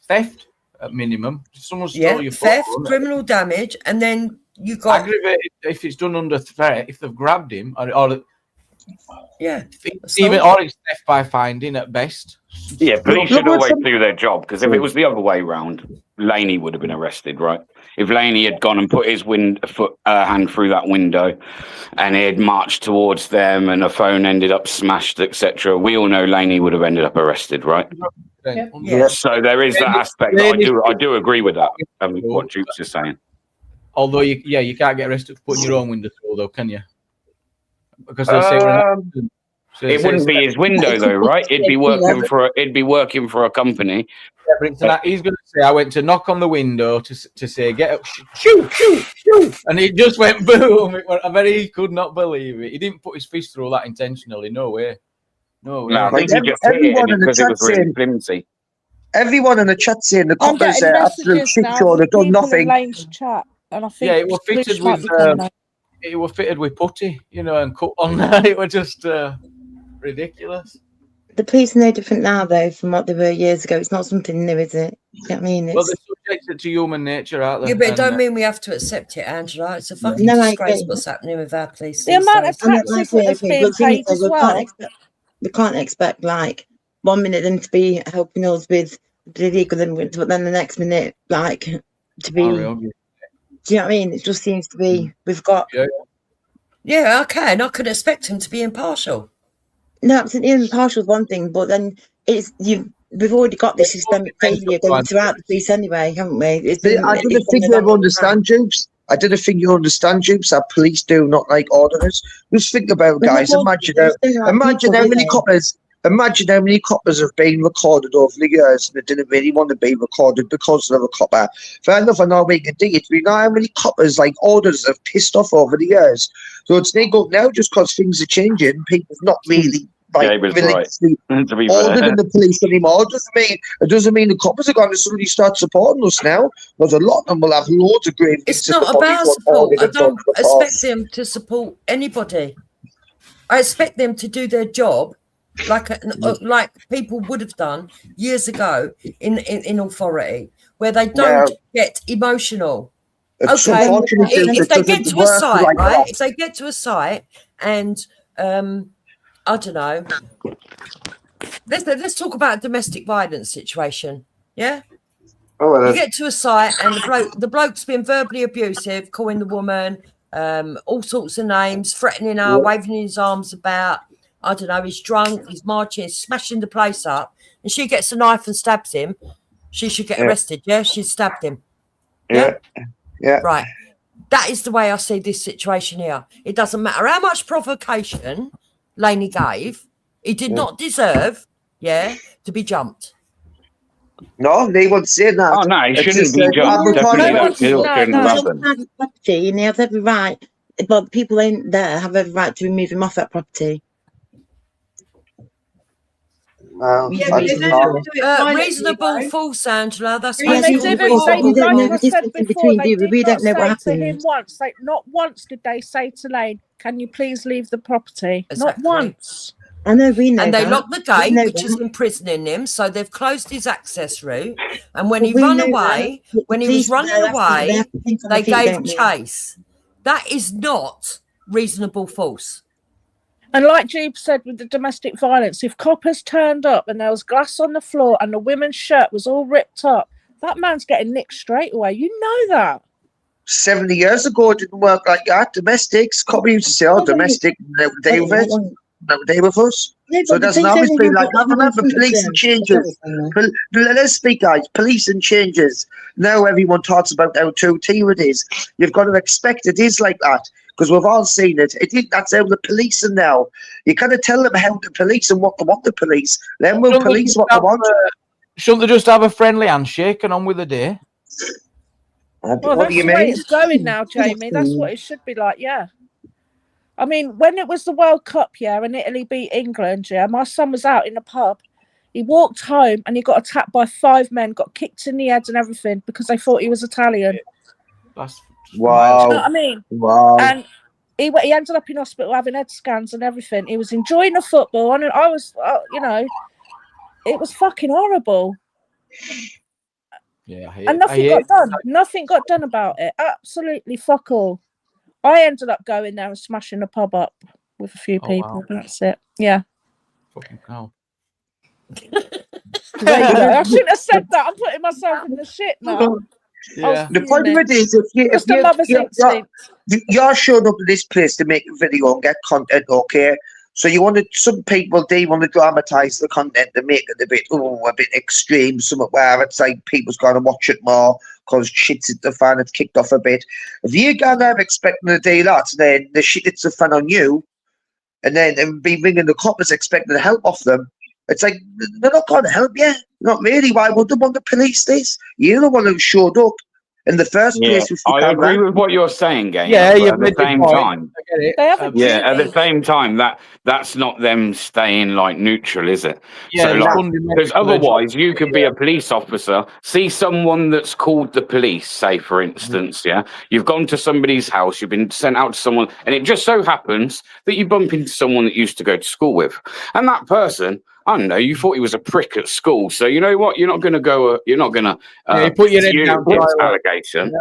theft at minimum. Someone stole your phone. Theft, criminal damage, and then you got aggravated if it's done under threat. If they've grabbed him, or even or it's theft by finding at best. Yeah, police should always do their job, because if it was the other way round, Laney would have been arrested, right? If Laney had gone and put his hand through that window and he had marched towards them and a phone ended up smashed, etc., we all know Laney would have ended up arrested, right? Yeah. So there is that aspect. That I do agree with that, what Jukes is saying. Although, you can't get arrested for putting your own window through, though, can you? Because they'll say it wouldn't be his window, though, right? It'd be working for a company. Yeah, but he's going to say, I went to knock on the window to say, get up, shoot, and it just went boom. He could not believe it. He didn't put his fist through that intentionally. No way. No, I think he just hit it because it was really flimsy. Everyone in the chat saying the coppers are absolute shit show. They've done nothing. Chat, and I think it was fitted with putty, and cut on there. It was just ridiculous. The police are no different now, though, from what they were years ago. It's not something new, is it? You know what I mean? Well, they're subjected to human nature, aren't they? Yeah, but it don't mean we have to accept it, Angela. It's a fucking disgrace what's happening with our police. The amount of taxes that have been paid as well. We can't expect, 1 minute them to be helping us with the legal immigrants, but then the next minute, to be... Do you know what I mean? It just seems to be... We've got... Yeah, okay, and I could expect him to be impartial. No, absolutely impartial is one thing, but then we've already got this systemic failure going throughout the police anyway, haven't we? I didn't think you understand, Jubes. I didn't think you understand, Jubes, that police do not like auditors. Just think about it, guys. Imagine how many coppers have been recorded over the years and they didn't really want to be recorded because they're a copper. Fair enough, I know we can do it. We know how many coppers, auditors, have pissed off over the years. So it's not now just because things are changing, people's not really religiously auditing the police anymore. It doesn't mean the coppers are going to suddenly start supporting us now, because a lot of them will have loads of grievances. It's not about support. I don't expect them to support anybody. I expect them to do their job like people would have done years ago in authority, where they don't get emotional. It's Okay, unfortunate if they get doesn't to a work site, like right? that. If they get to a site and I don't know, let's talk about a domestic violence situation. Yeah. Oh, well, You get to a site and the bloke's been verbally abusive, calling the woman all sorts of names, threatening her, waving his arms about. I don't know, he's drunk, he's marching, smashing the place up, and she gets a knife and stabs him. She should get arrested, yeah? She stabbed him. Yeah. Right. That is the way I see this situation here. It doesn't matter how much provocation Laney gave, he did not deserve, to be jumped. No, they won't say that. Oh no, he It's shouldn't just be that jumped. Definitely No, that still no, shouldn't no. have happened. Property, and they have every right. But people in there have every right to remove him off that property. Well, Yeah, I but they don't don't know. have to do it violently, reasonable though. false, Angela. That's Yeah, what And it's they called. didn't. They, We don't know like the I said difference before, between they you. did We not don't know what say to happened. him once. Like not once did they say to Lane, "Can you please leave the property?" Exactly. Not once. I know, we know And they that. locked the We gate, know which is that. imprisoning him. So they've closed his access route. And when But he we ran know away, that. when he Police was running there, that's what they away, have to think on they their feet, gave don't we? chase. That is not reasonable force. And like Jeep said with the domestic violence, if coppers turned up and there was glass on the floor and the women's shirt was all ripped up, that man's getting nicked straight away. You know that. 70 years ago, it didn't work like that. Domestics, Cobby used to say, oh, domestic, they with it. They with us. No, So it but the doesn't police always only be have like what that. Remember, happened to policing them. changes. Let's speak, guys. Policing changes. Now everyone talks about how 2-tier it is. You've got to expect it is like that because we've all seen it. That's how the policing now. You kind of tell them how to police and what they want to police. Then we'll police what they want. Shouldn't they just have a friendly handshake and on with the day? Well, What that's do you the way mean? it's going now, Jamie. That's what it should be like, yeah. I mean, when it was the World Cup, and Italy beat England, my son was out in the pub. He walked home and he got attacked by 5 men, got kicked in the head and everything because they thought he was Italian. That's wow. You know what I mean? Wow. And he ended up in hospital having head scans and everything. He was enjoying the football, and I was, it was fucking horrible. Yeah, and nothing got done. Nothing got done about it. Absolutely fuck all. I ended up going there and smashing the pub up with a few people. Wow. That's it. Yeah. Fucking hell. There you go. I shouldn't have said that. I'm putting myself in the shit now. Yeah. The point of it is, Just a mother's instinct. you're showing up to this place to make a video and get content, okay? So some people, they want to dramatize the content to make it a bit extreme, something where it's like people's going to watch it more because shit's hit the fan, it's kicked off a bit. If you're going there expecting to do that, then the shit hits the fan on you, and then be ringing the coppers expecting to help off them. It's like, they're not going to help you. Not really. Why would they want to police this? You're the one who showed up in the first place. With the I camera. agree with what you're saying, Gabe. Yeah, but you've at the made your same point. time, I get it. They have a yeah, at the duty. same time, that's not them staying like neutral, is it? Yeah, So it's like, fundamental because to their otherwise job. you could be a police officer, see someone that's called the police, say for instance, you've gone to somebody's house, you've been sent out to someone, and it just so happens that you bump into someone that you used to go to school with, and that person, I don't know, you thought he was a prick at school, so you know what? You're not going to go. You're not going to you put your head down. this allegation.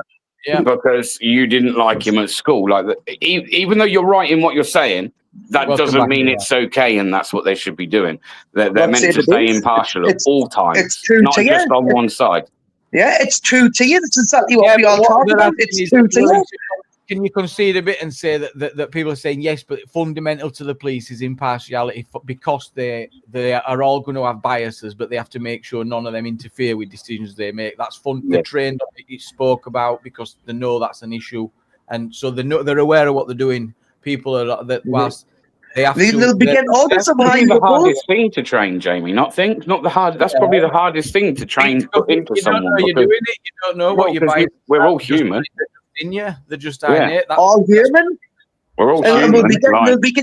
Yeah. Because you didn't like him at school. Like even though you're right in what you're saying, that doesn't mean it's okay, and that's what they should be doing. They're meant to stay impartial at all times, it's true not to you. just on one side. Yeah, it's true to you. That's exactly what we all talk about. It's true to you. Can you concede a bit and say that people are saying yes, but fundamental to the police is impartiality because they are all going to have biases, but they have to make sure none of them interfere with decisions they make. That's fun. They're trained on it, spoke about because they know that's an issue, and so they're aware of what they're doing. People are that whilst they have to. They'll be getting orders That's probably the hardest thing to train, Jamie. Not the hard. That's probably the hardest thing to train into someone. You're doing it. You don't know what you're buying. We're all human. In you, they're just innate. All human. We're all and human.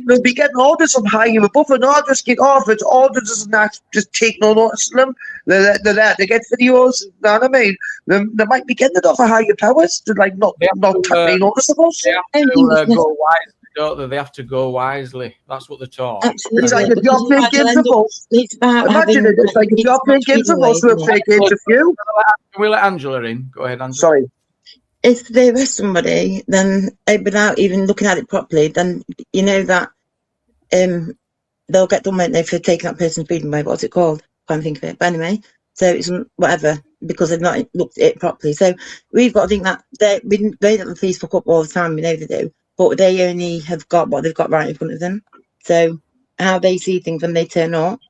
We'll be getting orders from higher above, and all just get off. It's orders and that. Just take no notice of them. They're there. They get videos. You know what I mean? They might be getting it off of higher powers to like not take notice of us. They have to go wise. don't they? They have to go wisely. That's what they're taught. Absolutely. It's like if you're playing games of us. It's about Imagine it. It's like if you're playing games of us, we'll play games of you. Can we let Angela in? Go ahead, Angela. Sorry. If they arrest somebody, then without even looking at it properly, then you know that they'll get done, won't they, for taking that person's freedom away. What's it called? Can't think of it. But anyway, so it's whatever, because they've not looked at it properly. So we've got to think that they let the police fuck up all the time. We know they do, but they only have got what they've got right in front of them. So how they see things when they turn up,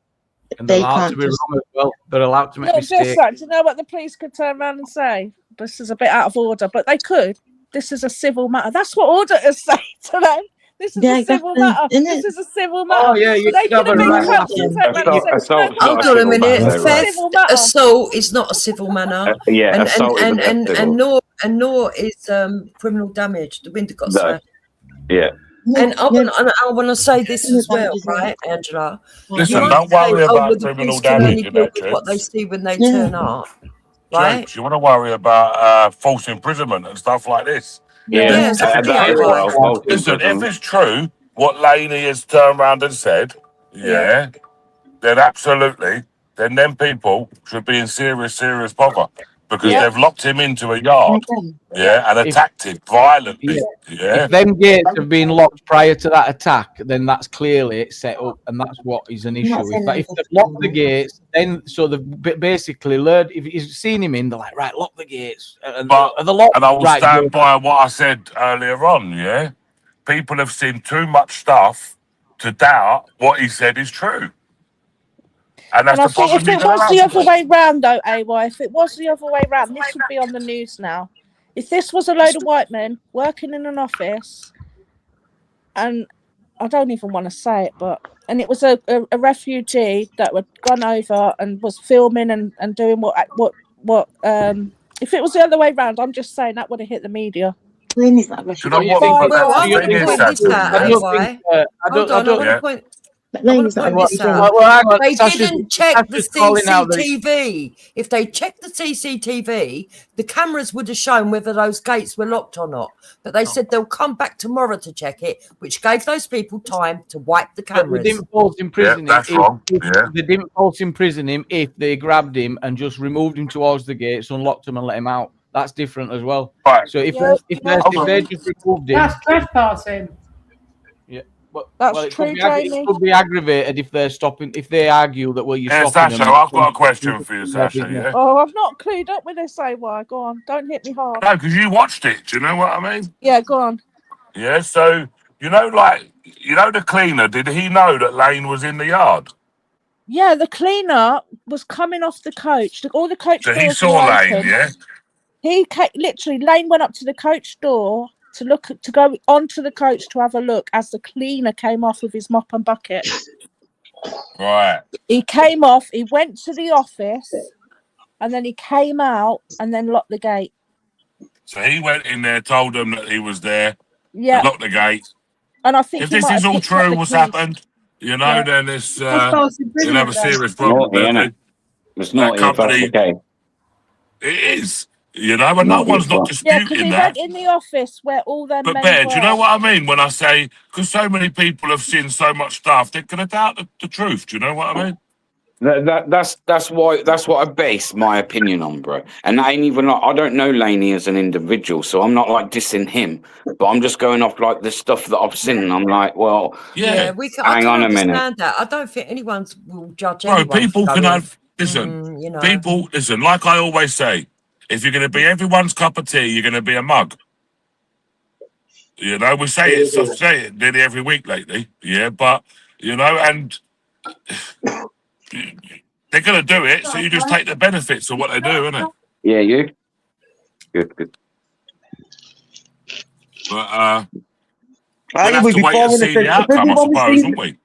And they they're allowed can't to be just. wrong as well. They're allowed to make Not just mistakes. that. Do you know what the police could turn around and say? This is a bit out of order, but they could. This is a civil matter. That's what auditors say to them. This is Yeah, a civil exactly, matter. isn't This it? is a civil matter. Oh, yeah, you They could have could have a been right cops and answer. turned around and said, Assault's "You know not what? Hold on a civil minute. matter, right? Civil matter." Assault is not a civil manner. Yeah, and assault is a civil. nor is criminal damage. The window got No. smashed. Yeah. And I want to say this as well, right, Angela? Listen, You don't might say, worry oh, well, about the criminal police can only damage in deal that, with what they Jakes. see when they Yeah. turn up, right? Jakes, you want to worry about false imprisonment and stuff like this. Yeah, Yeah, exactly, that as otherwise. well. False Listen, if imprisonment. it's true what Laney has turned around and said, yeah, then absolutely, then them people should be in serious bother because Yeah. they've locked him into a yard, and If- attacked him violently, If them gates have been locked prior to that attack, then that's clearly set up, and that's what is an I'm not issue. saying If anything. they've locked the gates, then so they've basically learned. If you've seen him in, they're like, right, lock the gates, and But- the lock. And I will right, stand go. by what I said earlier on, yeah? People have seen too much stuff to doubt what he said is true. And that's And I the think problem if you're it going was to the have. other way round, though, AY, if it was the other way round, this would be on the news now. If this was a load of white men working in an office, and I don't even want to say it, and it was a refugee that had gone over and was filming and doing what if it was the other way round, I'm just saying that would have hit the media. Laney's not Do you know what? Fine. Well, I The want thing to is, point this Sacha, out, I don't AY. think. I Hold on, I don't. want to point. But I want Laney's to not point this out. Well, hang on. They Sasha's- didn't check the Sasha's calling out that it's- CCTV. If they checked the CCTV, the cameras would have shown whether those gates were locked or not. But they said they'll come back tomorrow to check it, which gave those people time to wipe the But they cameras. didn't false imprison him. that's wrong. Yeah. They didn't false imprison him if they grabbed him and just removed him towards the gates, unlocked him, and let him out. That's different as well. Right. So if Yeah, they just removed him, That's trespassing. That's it true, could be Jamie. it could be aggravated if they're stopping. If they argue that you're Yeah, stopping Sasha, them. I've got a question for you, Sasha, yeah? Oh, I've not clued up with this, AY. Go on, don't hit me hard. No, because you watched it. Do you know what I mean? Yeah, go on. Yeah, so, the cleaner, did he know that Lane was in the yard? Yeah, the cleaner was coming off the coach. All the coach So doors he were saw Lane, open. yeah? Literally, Lane went up to the coach door to go onto the coach to have a look as the cleaner came off with his mop and bucket. Right. He came off, he went to the office, and then he came out and then locked the gate. So he went in there, told them that he was there, Yeah, locked the gate. and I think If he this might is have all picked up true, the what's keys. happened, Yeah. then it's That's false you'll imprisonment. have a serious It's problem. naughty, isn't it? It's naughty if that's the case. It is, but no one's not Yeah, because disputing he that. went in the office where all them But men Bear, do you know were. what I mean when I say, because so many people have seen so much stuff, they're going to doubt the truth. Do you know what I mean? That's what I base my opinion on, bro. And I ain't even like, I don't know Laney as an individual, so I'm not like dissing him, but I'm just going off like the stuff that I've seen. And I'm like, well, Yeah, I hang can on a understand minute. that. I don't think anyone will judge Bro, anyone. people for can going, have, listen, you know. people, listen, like I always say, if you're going to be everyone's cup of tea, you're going to be a mug. We say it, I say it nearly every week lately, but, and they're going to do it, so you just take the benefits of what they do, innit? Yeah, you? Good. But, we'll Aye, have we'd to be wait and boring see the outcome, I suppose, won't we?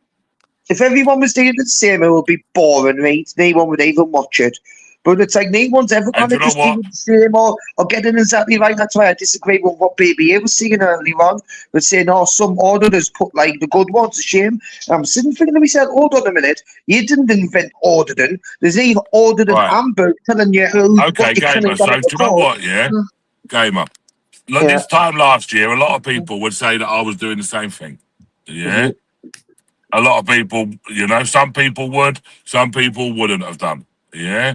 If everyone was doing the same, it would be boring, right? No one would even watch it. But it's like no one's ever going And to you know just do what? the same or get it exactly right. That's why I disagree with what Baby A was saying earlier on. But saying, some auditors put like the good ones to shame. And I'm sitting thinking to myself, hold on a minute, you didn't invent auditing. There's even auditing Right. handbook telling you who Okay, what you can Gamer, and so cannot do you know record. what, Gamer? like this time last year, a lot of people would say that I was doing the same thing. Yeah. A lot of people, you know, some people would, some people wouldn't have done. Yeah.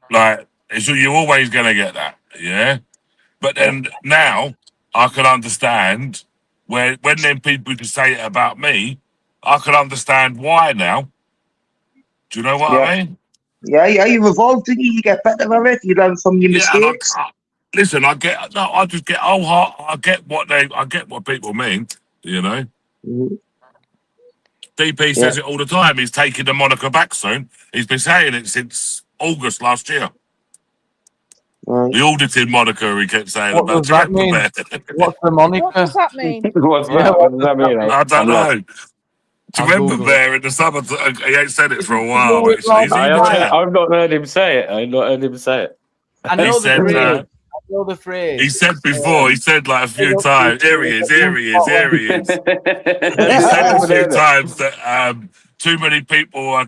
Like, so you're always going to get that. Yeah. But then now I can understand when them people can say it about me, I can understand why now. Do you know what I mean? Yeah, you evolve, didn't you? You get better at it. You learn from your mistakes. Listen, I just get I get what people mean, you know. DP says it all the time. He's taking the moniker back soon. He's been saying it since August last year. The auditing moniker he kept saying What about. does that mean? What's the moniker? What does that mean? What's that? What does that mean? I don't know. Do you remember Google there in the summer? He ain't said it for a while. But I've not heard him say it. I've not heard him say it. I know the phrase. I know the phrase. He said before. He said like a few times. Here he is. Here he is. Here he is. He said a few times that too many people are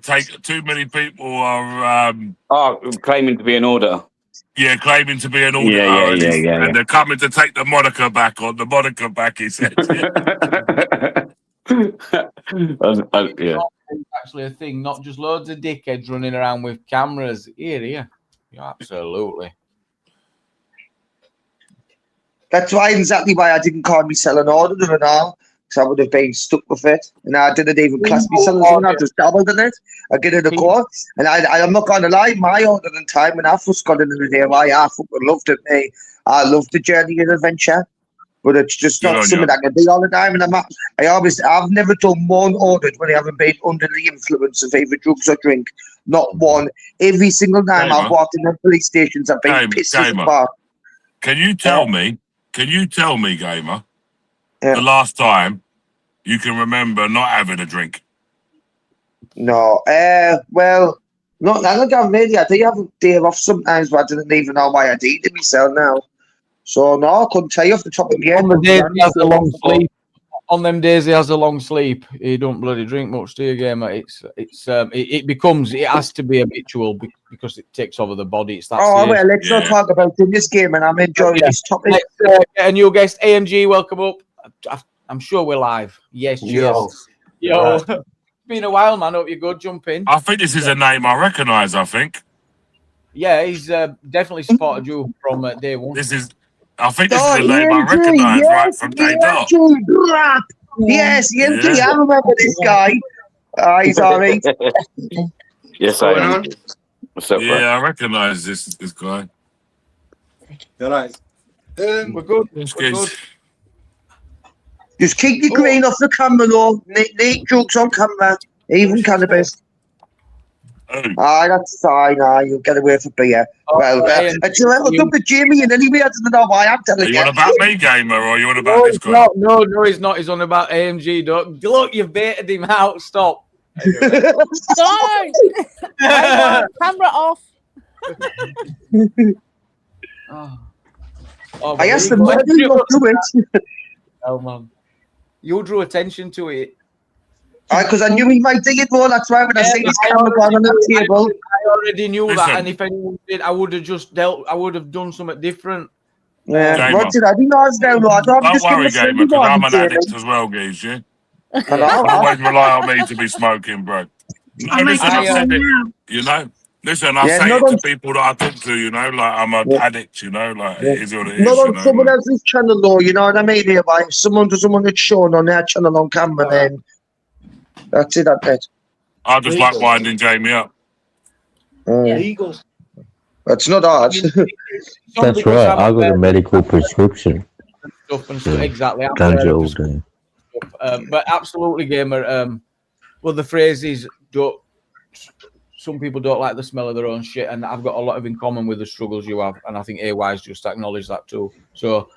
claiming to be an order. Yeah, claiming to be an auditor. Yeah. And they're coming to take the moniker back on the moniker back, he said. Yeah. Actually a thing, not just loads of dickheads running around with cameras. Here. Yeah, absolutely. That's exactly why I didn't call myself an auditor and all, because I would have been stuck with it. And I didn't even class myself as one. I just dabbled in it. I get in the court. And I'm not going to lie, my auditing time when I first got into the DIY, I fucking loved it, mate. I loved the journey and adventure. But it's just not something I can do all the time. And I've never done one audit when I haven't been under the influence of either drugs or drink. Not one. Every single time I've walked in the police stations, I've been pissed as fuck. Can you tell me, Gamer, the last time you can remember not having a drink? No. Well, not that long really. I do have a day off sometimes, but I didn't even know why I did it myself now. So no, I couldn't tell you off the top of my head. On the days he has a long sleep. On them days he has a long sleep, he don't bloody drink much, do you, Gamer? It has to be habitual because it takes over the body. It's that well, let's not talk about this game, and I'm enjoying this topic. Let's get a new guest, AMG. Welcome up. I'm sure we're live. Yes, cheers. Yo. It's been a while, man. Hope you're good. Jump in. I think this is a name I recognise. I think. Yeah, he's definitely supported you from day one. I think this is a name I recognise right from day dot. Yes, EMG. I remember this guy. He's all right. Yes, I am. What's up, bro? I recognise this guy. All right. We're good. We're good. Just keep your green off the camera, though. Need drugs on camera, even cannabis. That's fine. You'll get away for beer. Until I look up at Jimmy, and anyway, I don't know why I'm telling you. Are you on about me, Gamer, or are you on about this guy? No, he's not. He's on about AMG. Look, you've baited him out. Stop. Stop! Camera off. I asked them not to do it. Oh, man. You drew attention to it. Because I knew he might dig it more. That's why when I see this camera going on the table. I already knew that, and if anyone did, I would have just I would have done something different. Yeah, what did I do? Don't worry, Gamer, because I'm an addict as well, Geese, yeah? Always rely on me to be smoking, bro. No, listen, I've said it, you know? Listen, I say it to people that I talk to, you know, like I'm an addict, you know, like it is what it is. Not on someone else's channel, though, you know what I mean? If someone doesn't want it shown on their channel on camera, then that's it, that's it. I just like winding Jamie up. Eagles. That's not hard. That's right. I got a medical prescription. Exactly. Ganja all day. But absolutely, Gamer. Well, the phrase is, some people don't like the smell of their own shit, and I've got a lot in common with the struggles you have, and I think AY's just acknowledged that too. So,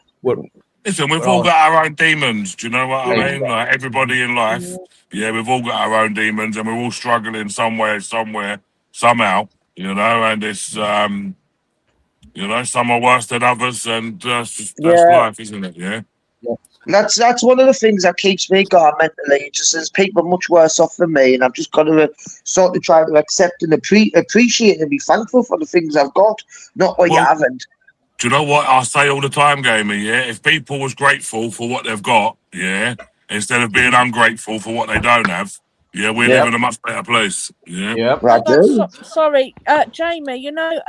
listen, we've all got our own demons. Do you know what I mean? Like everybody in life, we've all got our own demons, and we're all struggling somewhere, somehow. You know, and it's you know, some are worse than others, and that's life, isn't it? Yeah. That's one of the things that keeps me going mentally. Just as people much worse off than me, and I've just got to sort of try to accept and appreciate and be thankful for the things I've got, not what you haven't. Do you know what I say all the time, Gamer? Yeah, if people was grateful for what they've got, yeah, instead of being ungrateful for what they don't have, yeah, we live in a much better place. Yeah. Yep. Hold on, sorry, Jamie. You know,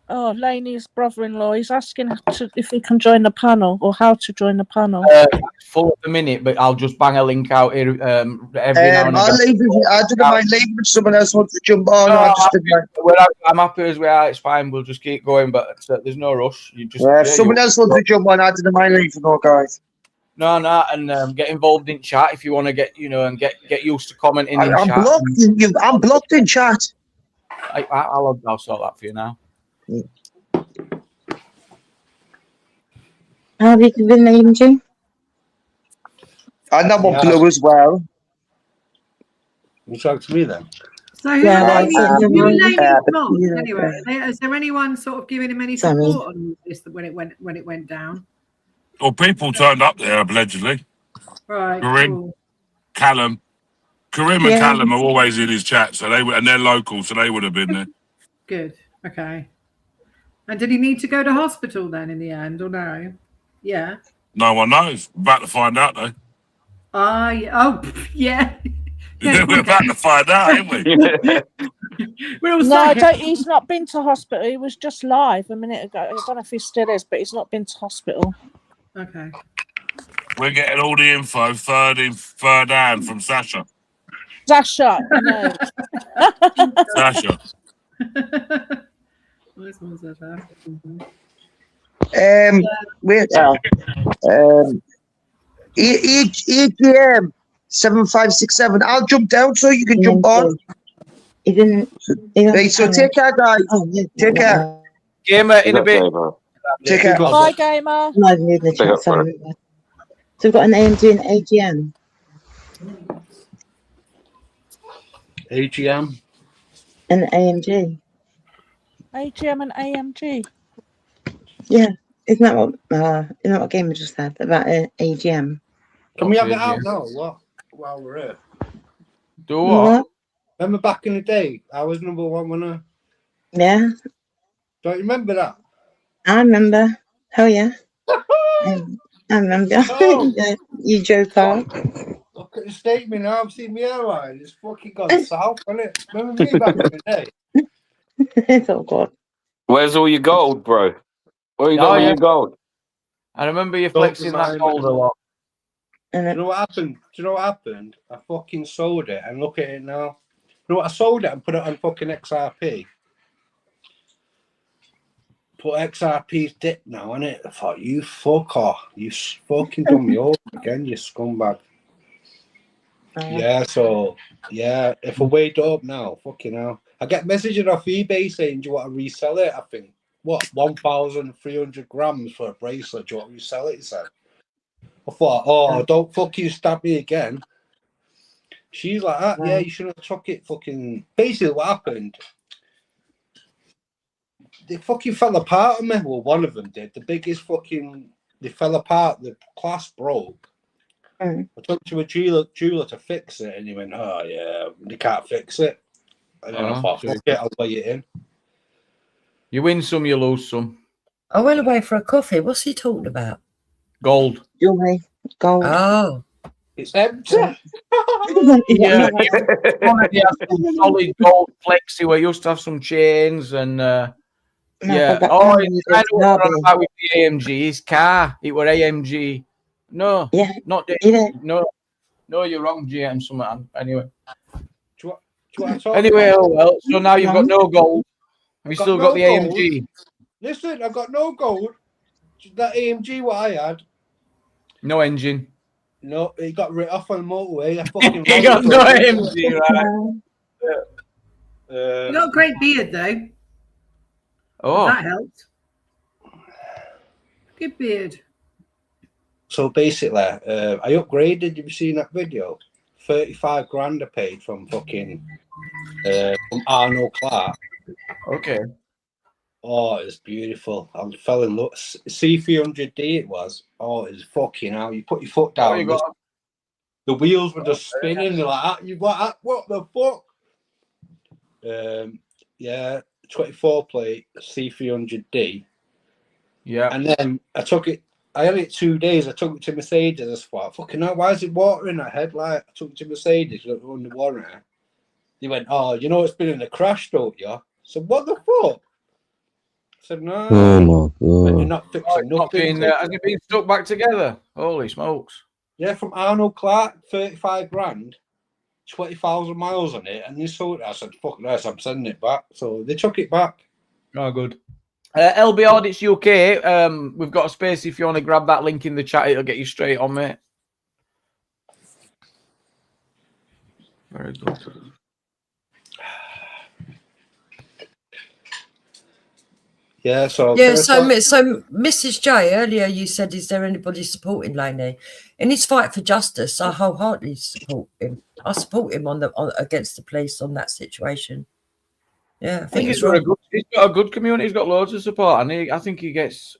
Laney's brother-in-law. He's asking if he can join the panel or how to join the panel. Full at the minute, but I'll just bang a link out here every now and I'll again. leave it. I didn't mind leaving if someone else wants to jump on. I just didn't mind. I'm happy as we are. It's fine. We'll just keep going, but there's no rush. You just If someone else wants to jump on, I didn't mind leaving, though, guys. No, and get involved in chat if you want to get get used to commenting in I'm chat. blocked. I'm blocked in chat. I'll sort that for you now. How have you been named, Jim? And I'm on blue as well. You talk to me then. So who are Laney blocked anyway? Is there anyone sort of giving him any support on this when it went down? Well, people turned up there allegedly. Right. Karim, Cool. Callum, Karim and Callum are always in his chat, so and they're local, so they would have been there. Good. Okay. And did he need to go to hospital then in the end, or no? Yeah. No one knows. We're about to find out though. Yeah. We're about to find out, ain't we? He's not been to hospital. He was just live a minute ago. I don't know if he still is, but he's not been to hospital. Okay. We're getting all the info third hand from Sasha. Sasha, no. Sasha. Nice one, Sasha. EGM 7567. I'll jump down so you can jump on. He didn't. Right, so take care, guys. Take care. Gamer in a bit. Take care. Bye, Gamer. I'm not even in the chat, sorry. So we've got an AMG and AGM. AGM? And AMG. AGM and AMG. Yeah. Isn't that what Gamer just said about AGM? Can we have it out now? What? While we're here. Do what? Remember back in the day? I was number one, wasn't I? Yeah. Don't you remember that? I remember. Hell yeah. I remember. Oh. You drove past. Look at the statement now. I've seen my airline. It's fucking gone south, hasn't it? Remember me back in the day? It's all good. Where's all your gold, bro? Where you got all your gold? I remember you flexing that gold a lot. Do you know what happened? I fucking sold it and look at it now. You know what? I sold it and put it on fucking XRP. Put XRP's dip now, innit? I thought, you fucker. You fucking done me over again, you scumbag. Yeah, so, yeah, if I weighed up now, fucking hell. I get messages off eBay saying, do you want to resell it? I think, what, 1,300 grams for a bracelet? Do you want to resell it? He said. I thought, don't fucking stab me again. She's like, yeah, you shouldn't have took it. Fucking. Basically, what happened, they fucking fell apart on me. Well, one of them did. The biggest fucking, they fell apart. The glass broke. I took to a jeweler to fix it, and he went, oh, yeah, they can't fix it. And then I thought, fuck it, I'll weigh it in. You win some, you lose some. I went away for a coffee. What's he talking about? Gold. Jewelry. Gold. Oh. It's empty. Yeah. Solid gold flexi. We used to have some chains and yeah. Oh, it's kind of what I'm about with the AMG. His car. It were AMG. No. Yeah. Not no. No, you're wrong, GM. Something. Anyway. Anyway, oh well. So now you've got no gold. Have you still got the AMG? Listen, I've got no gold. That AMG what I had. No engine. No, he got rid off on the motorway. I fucking he got no AMG, right? You got a great beard, though. Oh. That helped. Good beard. So basically, I upgraded. Have you seen that video? 35 grand I paid from fucking from Arnold Clark. Okay. Oh, it's beautiful. I fell in love. C300D it was. Oh, it's fucking out. You put your foot down. The wheels were just spinning. You're like, what the fuck? Yeah, 24 plate C300D. Yeah. And then I took it. I had it 2 days. I took it to Mercedes. I thought, fucking hell, why is it water in that headlight? I took it to Mercedes. Looked under warranty. They went, oh, you know it's been in a crash, don't you? I said, what the fuck? I said, no. Oh my But you're god. not fixing nothing. Has it been stuck back together? Holy smokes. Yeah, from Arnold Clark, 35 grand, 20,000 miles on it. And they sold it. I said, fuck this, I'm sending it back. So they took it back. Oh, good. LB Audits UK, we've got a space if you want to grab that link in the chat. It'll get you straight on, mate. Very good. Yeah, so Mrs. J, earlier you said, is there anybody supporting Laney? In his fight for justice, I wholeheartedly support him. I support him against the police on that situation. Yeah, I think he's got a good community. He's got loads of support, and I think he gets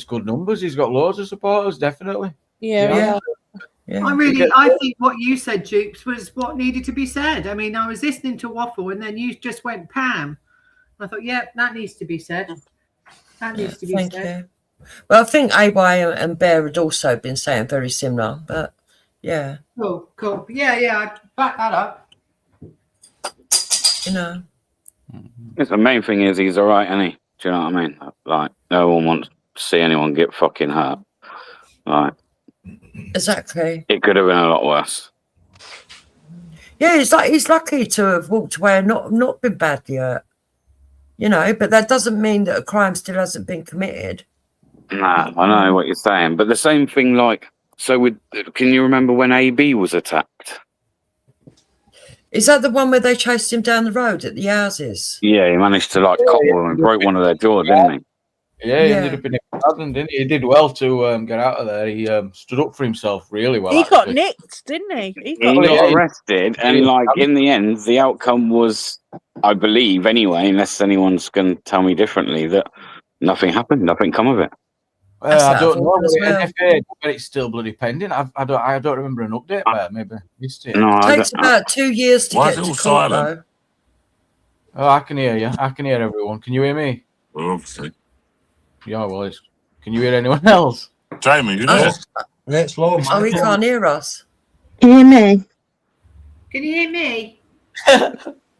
good numbers. He's got loads of supporters, definitely. Yeah. I think what you said, Dupes, was what needed to be said. I mean, I was listening to Waffle, and then you just went Pam. I thought, yeah, that needs to be said. That needs to be said. You. Well, I think AY and Bear had also been saying very similar, but yeah. Cool. Yeah, I back that up. You know. The main thing is he's all right, isn't he? Do you know what I mean? Like, no one wants to see anyone get fucking hurt. Like, exactly. It could have been a lot worse. Yeah, he's lucky to have walked away and not been badly hurt. You know, but that doesn't mean that a crime still hasn't been committed. Nah, I know what you're saying, but the same thing, like, can you remember when AB was attacked? Is that the one where they chased him down the road at the houses? Yeah, he managed to cobble and broke one of their jaws, didn't he? Yeah, he ended up in a prison, didn't he? He did well to get out of there. He stood up for himself really well. He got nicked, didn't he? He got arrested, and in the end, the outcome was, I believe, anyway, unless anyone's going to tell me differently, that nothing happened, nothing come of it. I don't know. NFA, but it's still bloody pending. I don't remember an update there. Maybe missed it. No, it takes about 2 years to get to court, though. Oh, I can hear you. I can hear everyone. Can you hear me? Well, obviously. Yeah, well, can you hear anyone else? Jamie, you know. It's low, man. Oh, he can't hear us. Can you hear me? Can you hear me?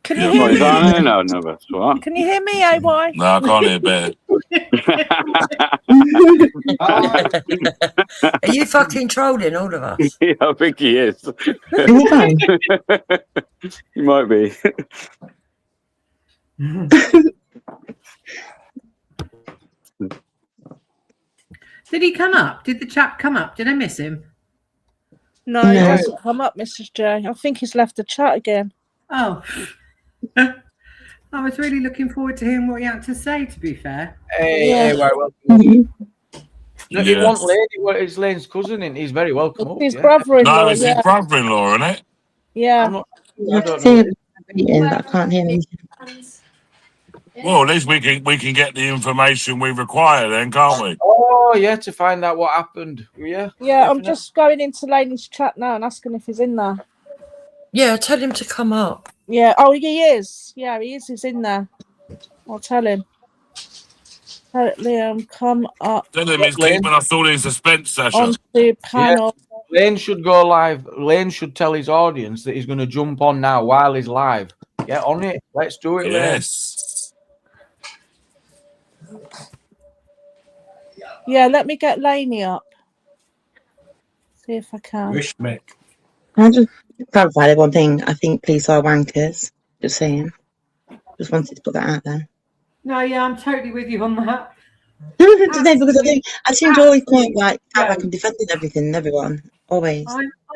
Can you hear me? No, that's what. Can you hear me, AY? No, I can't hear Bear. Are you fucking trolling all of us? Yeah, I think he is. He might be. Did he come up? Did the chap come up? Did I miss him? No, he hasn't come up, Mrs. J. I think he's left the chat again. Oh. I was really looking forward to hearing what he had to say, to be fair. Hey, welcome. If you want Laney, it's Lane's cousin, and he's very welcome. His brother-in-law. No, it's his brother-in-law, isn't it? Yeah. I can't hear him. Well, at least we can get the information we require then, can't we? Oh, yeah, to find out what happened. Yeah. Yeah, I'm just going into Laney's chat now and asking if he's in there. Yeah, tell him to come up. Yeah. Oh, he is. Yeah, he is. He's in there. I'll tell him. Liam, come up. Tell him he's keeping us all in suspense, Sasha. On the panel. Yeah. Lane should go live. Lane should tell his audience that he's going to jump on now while he's live. Get on it. Let's do it. Yes. Lane. Yeah, let me get Laney up. See if I can. Wish Mick. I just clarify one thing. I think police are wankers. Just saying. Just wanted to put that out there. No, yeah, I'm totally with you on that. Because I seem to always quite like I'm defending everything and everyone. Always.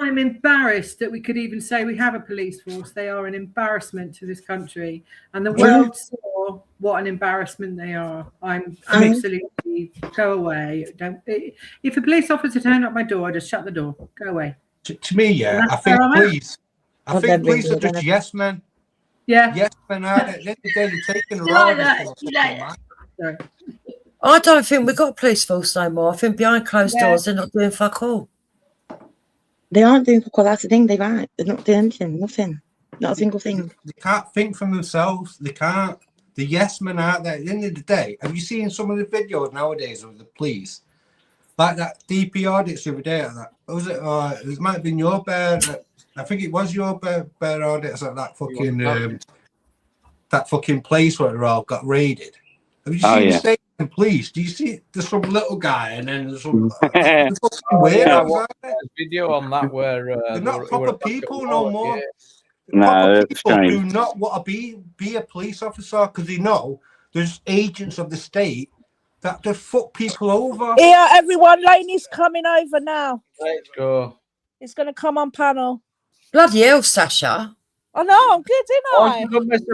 I'm embarrassed that we could even say we have a police force. They are an embarrassment to this country, and the world saw what an embarrassment they are. I'm absolutely go away. Don't. If a police officer turned up my door, I just shut the door. Go away. To me, yeah, I think police are just yes men. Yeah. Yes men are. They're taking a role. I don't think we've got a police force no more. I think behind closed doors, they're not doing fuck all. They aren't doing fuck all. That's the thing. They're not doing anything. Nothing. Not a single thing. They can't think for themselves. They can't. the yes men out there. At the end of the day, have you seen some of the videos nowadays of the police? Like that DP audits the other day. That was it. It might have been your bear. I think it was your bear audits at that fucking that fucking place where it all got raided. Have you seen the state of police? Do you see there's some little guy and then there's some weird video on that where they're not proper people no more. No, Proper that's people strange. do not want to be a police officer because they know there's agents of the state that just fuck people over. Yeah, everyone, Laney's coming over now. Let's go. He's going to come on panel. Bloody hell, Sasha. I know, I'm good, didn't I?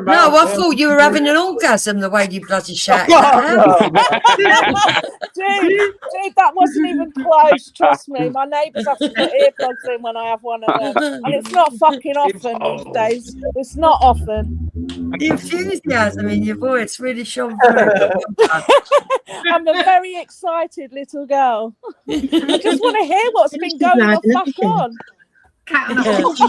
No, I thought you were having an orgasm the way you bloody shouted that out. Dude, that wasn't even close, trust me. My neighbours have to put earplugs in when I have one of them. And it's not fucking often these days. It's not often. The enthusiasm in your voice really shone through. I'm a very excited little girl. I just want to hear what's been going the fuck on. Cat and a horse.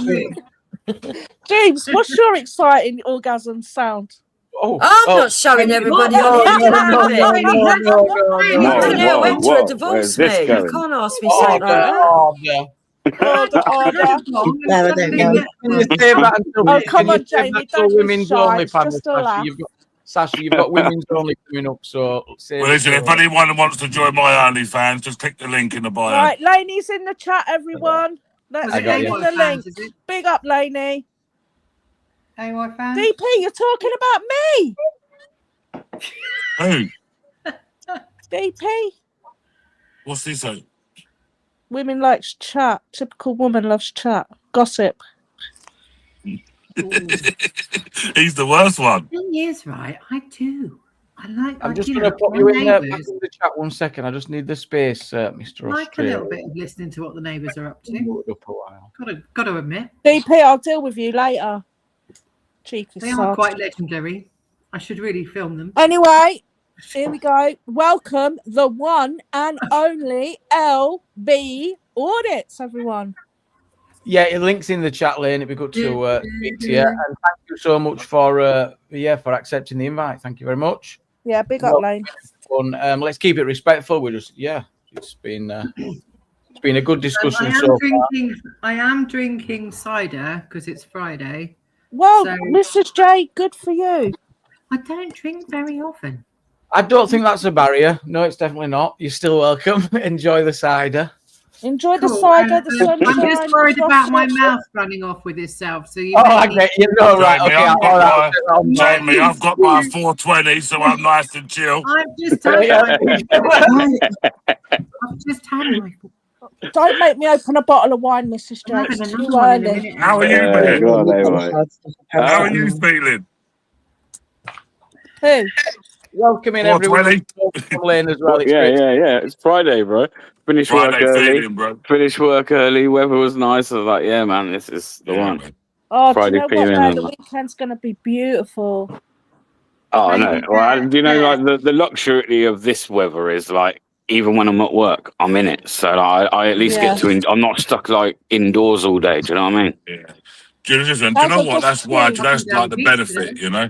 James, what's your exciting orgasm sound? I'm not showing everybody on the I went to a divorce, mate. You can't ask me something like that. Oh, come on, Jamie, don't women's be shy. only It's panel, just a laugh. Sasha, you've got women's only coming up, so Well, listen, if anyone wants to join my OnlyFans, just click the link in the bio. Right, Laney's in the chat, everyone. Let's I got click you. the link. Big up, Laney. Hey, my fan. DP, you're talking about me. Who? DP. What's this? Women likes chat. Typical woman loves chat. Gossip. He's the worst one. Thing is, right, I do. I'm just going to put you in back in the chat 1 second. I just need the space, Mr. I like a Australia. little bit of listening to what the neighbours are up to. Got to admit. DP, I'll deal with you later. Cheeky They are sod. quite legendary. I should really film them. Anyway, here we go. Welcome the one and only LB Audits, everyone. Yeah, it links in the chat, Lane. It'd be good to speak to you. And thank you so much for accepting the invite. Thank you very much. Yeah, big up, Lane. Fun. Let's keep it respectful. We're just it's been a good discussion I am drinking cider because it's Friday. Well, So- Mrs. J, good for you. I don't drink very often. I don't think that's a barrier. No, it's definitely not. You're still welcome. Enjoy the cider. Enjoy the Cool. cider, the sunshine. I'm just worried the about my frosty. mouth running off with itself. So you. I get you. No, right. Okay. Jamie, I've got my 420, so I'm nice and chill. I've just had my. Don't make me open a bottle of wine, Mrs. J. It's too early. How are you, man? How are you feeling? Who? Welcoming everyone Lane as well. Yeah. It's Friday, bro. Finish work Friday early. feeling, bro. Finish work early. Weather was nice. I was like, yeah, man, this is the one. Man. Oh, Friday do you know feeling what? and The that. weekend's going to be beautiful. Oh, I know. Well, do you know, like the luxury of this weather is like, even when I'm at work, I'm in it. So like, I at least get to. I'm not stuck like indoors all day. Do you know what I mean? Yeah. Do you know what? That's why. That's like the benefit, you know,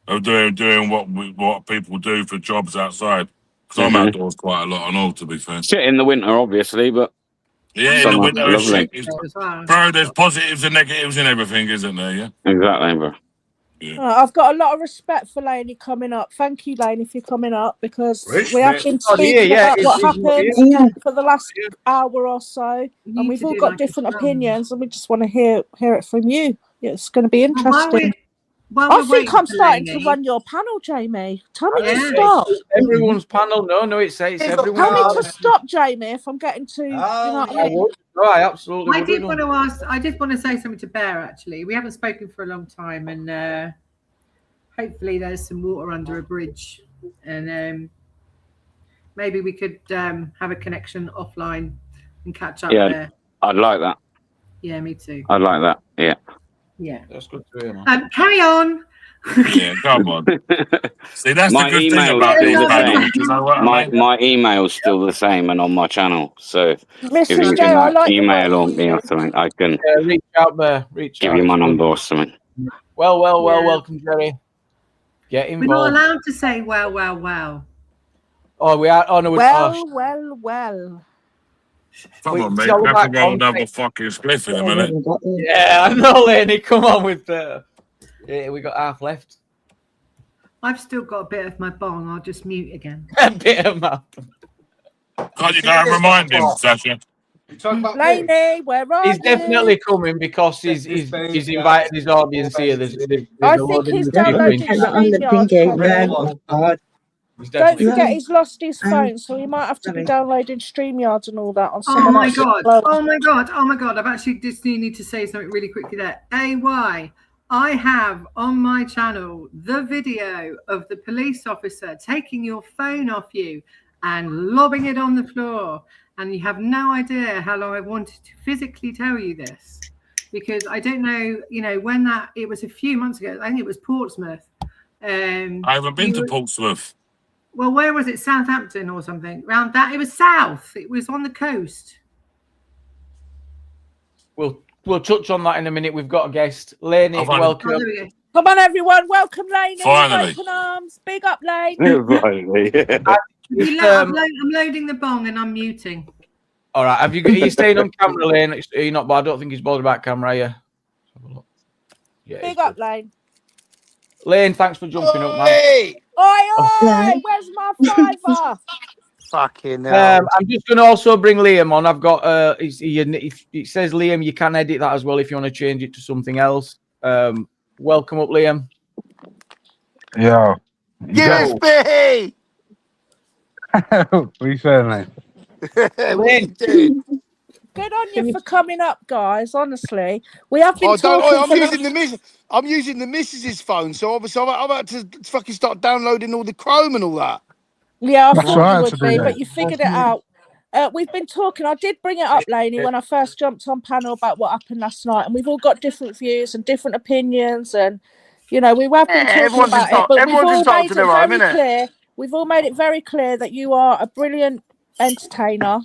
of doing what people do for jobs outside. Because I'm outdoors quite a lot and all, to be fair. Shit in the winter, obviously, but yeah, in the summer, winter, lovely. Bro, there's positives and negatives in everything, isn't there? Yeah. Exactly, bro. Yeah. I've got a lot of respect for Laney coming up. Thank you, Laney, for coming up because we have been speaking about what happened for the last hour or so, and we've all got different opinions, and we just want to hear it from you. It's going to be interesting. I think I'm starting to run your panel, Jamie. Tell me to stop. Everyone's panel. No, it's everyone. Tell me to stop, Jamie, if I'm getting too. You know what I mean? I absolutely. I did want to ask. I did want to say something to Bear. Actually, we haven't spoken for a long time, and hopefully there's some water under a bridge, and maybe we could have a connection offline and catch up there. I'd like that. Yeah, me too. I'd like that. Yeah. Yeah, that's good to hear, man. Carry on. Yeah, come on. See, that's my the good thing email about is being still the panel. same. You know what I mean? My email's still the same and on my channel. So if you Mrs. J, can I like email or me or something, I can reach out there. give you my number or something. Well, welcome, Jerry. Get We're not involved. allowed to say well. Oh, we are. Oh no. Well. Come on, mate. Tell We have about to go and have a conflict. fucking spliff in a I minute. haven't got there. Yeah, I know, Laney. Come on with the. Yeah, we got half left. I've still got a bit of my bong. I'll just mute again. A bit of mouth. Can't you go and remind him, Sasha? You talking about this? Laney, where are He's you? definitely coming because he's invited his audience here. There's I a think load of he's new people downloaded in. Not on the StreamYard. thingy. Cameron. No. Oh, God. He's Don't definitely forget No. he's lost his Um, phone, so he might have to be sorry. downloading StreamYard and all that on Oh someone my else's god! phone. Oh my god! Oh my god! I've actually just need to say something really quickly there. AY, I have on my channel the video of the police officer taking your phone off you and lobbing it on the floor. And you have no idea how long I wanted to physically tell you this, because I don't know, when it was a few months ago. I think it was Portsmouth. I haven't been to Portsmouth. Well, where was it? Southampton or something? Around that? It was south. It was on the coast. We'll touch on that in a minute. We've got a guest. Laney, welcome. Oh, there we go. Come on, everyone. Welcome, Laney. Finally. Open arms. Big up, Lane. Finally. I'm loading the bong and I'm muting. All right. Are you staying on camera, Lane? Are you not? But I don't think he's bothered about camera, are you? Yeah. Big up, Lane. Lane, thanks for jumping up, man. Hey! Oi! Where's my fiver? Fucking hell. I'm just going to also bring Liam on. I've got it says Liam. You can edit that as well if you want to change it to something else. Welcome up, Liam. Yeah. USB! What are you saying, mate? What are you doing? Good on you for coming up, guys. Honestly, we have been I'm talking. using the missus's phone, so obviously I've had to fucking start downloading all the Chrome and all that. Yeah, I That's thought right you would to be, do but that. you figured it out. We've been talking. I did bring it up, Laney, when I first jumped on panel about what happened last night, and we've all got different views and different opinions, and we have been talking about it. But we've all made it very clear. We've all made it very clear that you are a brilliant entertainer.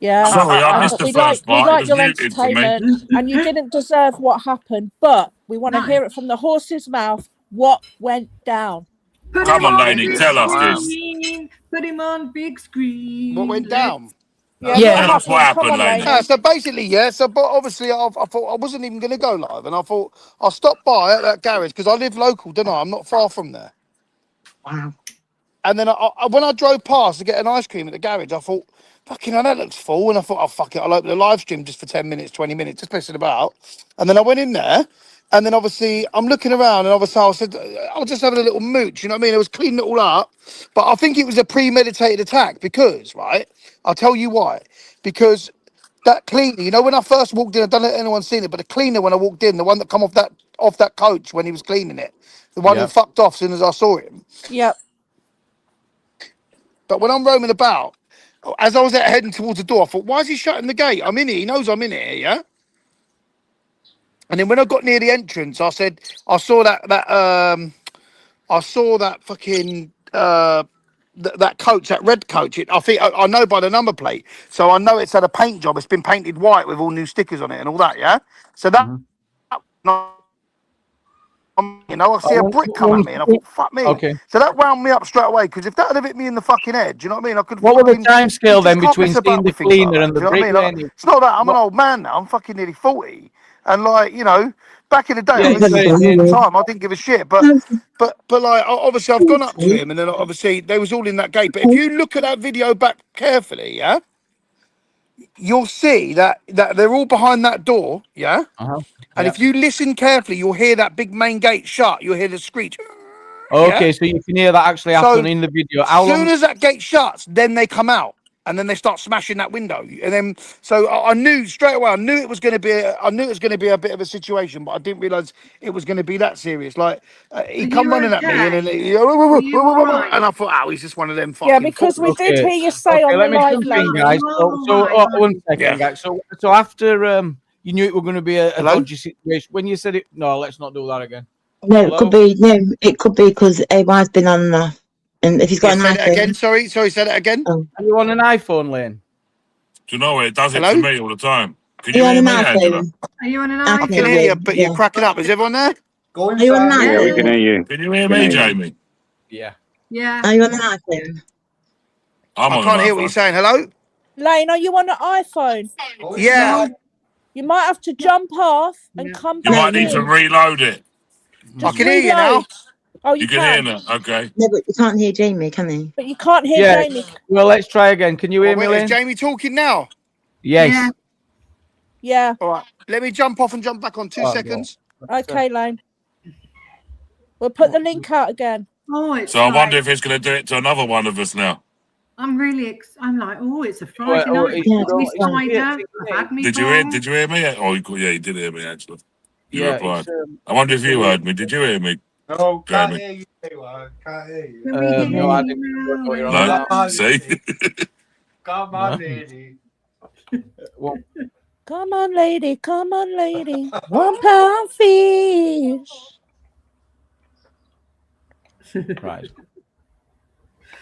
Yeah, Sorry, I missed the first we part. like It your was muted for me. entertainment, and you didn't deserve what happened. But we want to hear it from the horse's mouth. What went down? Come on, Laney, tell us this. Put him on big screen. What went down? Yeah. Tell us what happened, Come on, Laney. Yeah, so basically, but obviously I thought I wasn't even going to go live, and I thought I'll stop by at that garage because I live local, don't I? I'm not far from there. Wow. And then when I drove past to get an ice cream at the garage, I thought, fucking hell, that looks full. And I thought, oh, fuck it, I'll open the live stream just for 10 minutes, 20 minutes, just pissing about. And then I went in there, and then obviously I'm looking around, and obviously I said, I was just having a little mooch, you know what I mean? I was cleaning it all up. But I think it was a premeditated attack because, right, I'll tell you why. Because that cleaner, when I first walked in, I don't know if anyone's seen it, but the cleaner, when I walked in, the one that come off that coach when he was cleaning it, the one who fucked off as soon as I saw him. Yep. But when I'm roaming about, as I was heading towards the door, I thought, why is he shutting the gate? I'm in here. He knows I'm in here, yeah? And then when I got near the entrance, I said, I saw that fucking, that coach, that red coach. I think I know by the number plate. So I know it's had a paint job. It's been painted white with all new stickers on it and all that, yeah? So that, I see a brick come at me, and I thought, "Fuck me!" Okay. So that wound me up straight away. Because if that had hit me in the fucking head, do you know what I mean? I could. What was the time you scale just then can't between mess about seeing the with things like cleaner that, and the do you know brick what I mean? lane? It's not that I'm an old man now. I'm fucking nearly 40, and back in the day, I used to say all the time, I didn't give a shit. But obviously, I've gone up to him, and then obviously they was all in that gate. But if you look at that video back carefully, yeah, you'll see that they're all behind that door, yeah. And if you listen carefully, you'll hear that big main gate shut. You'll hear the screech. Okay, so you can hear that actually happen in the video. As soon as that gate shuts, then they come out, and then they start smashing that window. And then, so I knew straight away. I knew it was going to be. I knew it was going to be a bit of a situation, but I didn't realize it was going to be that serious. Like he come running at me, and then and I thought, oh, he's just one of them fucking. Yeah, because we did hear you say on the let me live, jump in, Laney. guys. So 1 second, guys. So after you knew it was going to be a dodgy situation. When you said it, no, let's not do that again. No, it could be. No, it could be because AY's been on the. And if he's got an say that iPhone. again. Sorry, say that again. Oh. Are you on an iPhone, Lane? Do you know what? It does it to me all the time. Can Are you you on hear an me, Angela? iPhone? Are you on an I can iPhone? hear you, but you're cracking up. Is everyone there? Go Are you on inside. that? Yeah, we can hear you. Can you hear Can me, hear you. Jamie? Yeah. Yeah. Are you on that thing? I'm I on can't my hear what phone. you're saying. Hello? Lane, are you on an iPhone? Go Yeah. inside. You might have to jump off and Yeah. come You back might need to in. reload it. I Just can hear you now. reload. Oh, You you can hear can, now. Okay. No, but you can't hear Jamie, can you? but you can't hear Yeah. Jamie. Well, let's try again. Can you Well, hear me, wait, is Lynn? Jamie talking now? Yes. Yeah. Yeah. All right. Let me jump off and jump back on 2 Oh, seconds. Okay, Lane. We'll put the link out again. Oh, it's So I like, wonder if it's going to do it to another one of us now. I'm really, I'm like, oh, it's a Oh, Friday night. it's Yeah, I've got me it's a weird cider. thing, I've isn't had me Did you hear me? Oh, yeah, you did hear me actually. You Yeah, replied. it's I wonder if it's a you weird- heard me. Did you hear me, No, can't Jamie? hear you. Can't hear you. Can we hear no, I you didn't know what you're now, on No. about. See? Come on, lady. Well, Come on, lady. Come on, lady. 1 pound fish. right.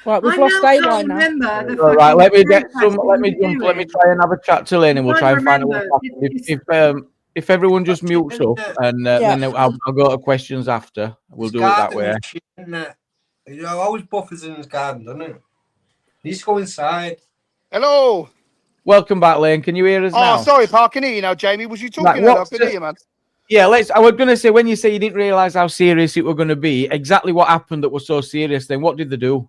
Right, we've I lost now AI can't now. remember the All right, fucking let me get podcast some. that Let we me were jump. Let me doing. try and have a chat to Laney. We'll I try and find out remember. what's happened. If everyone just mutes up, and Yeah. then I'll go to questions after. We'll do it that way. You know, always buffers in his garden, doesn't it? He's go inside. Hello. Welcome back, Lane. Can you hear us Oh, now? sorry, Pa. I can hear you now, Jamie. Was you Right, talking earlier? I what's could the- hear you, man. Yeah, let's. I was going to say when you say you didn't realize how serious it was going to be, exactly what happened that was so serious. Then what did they do?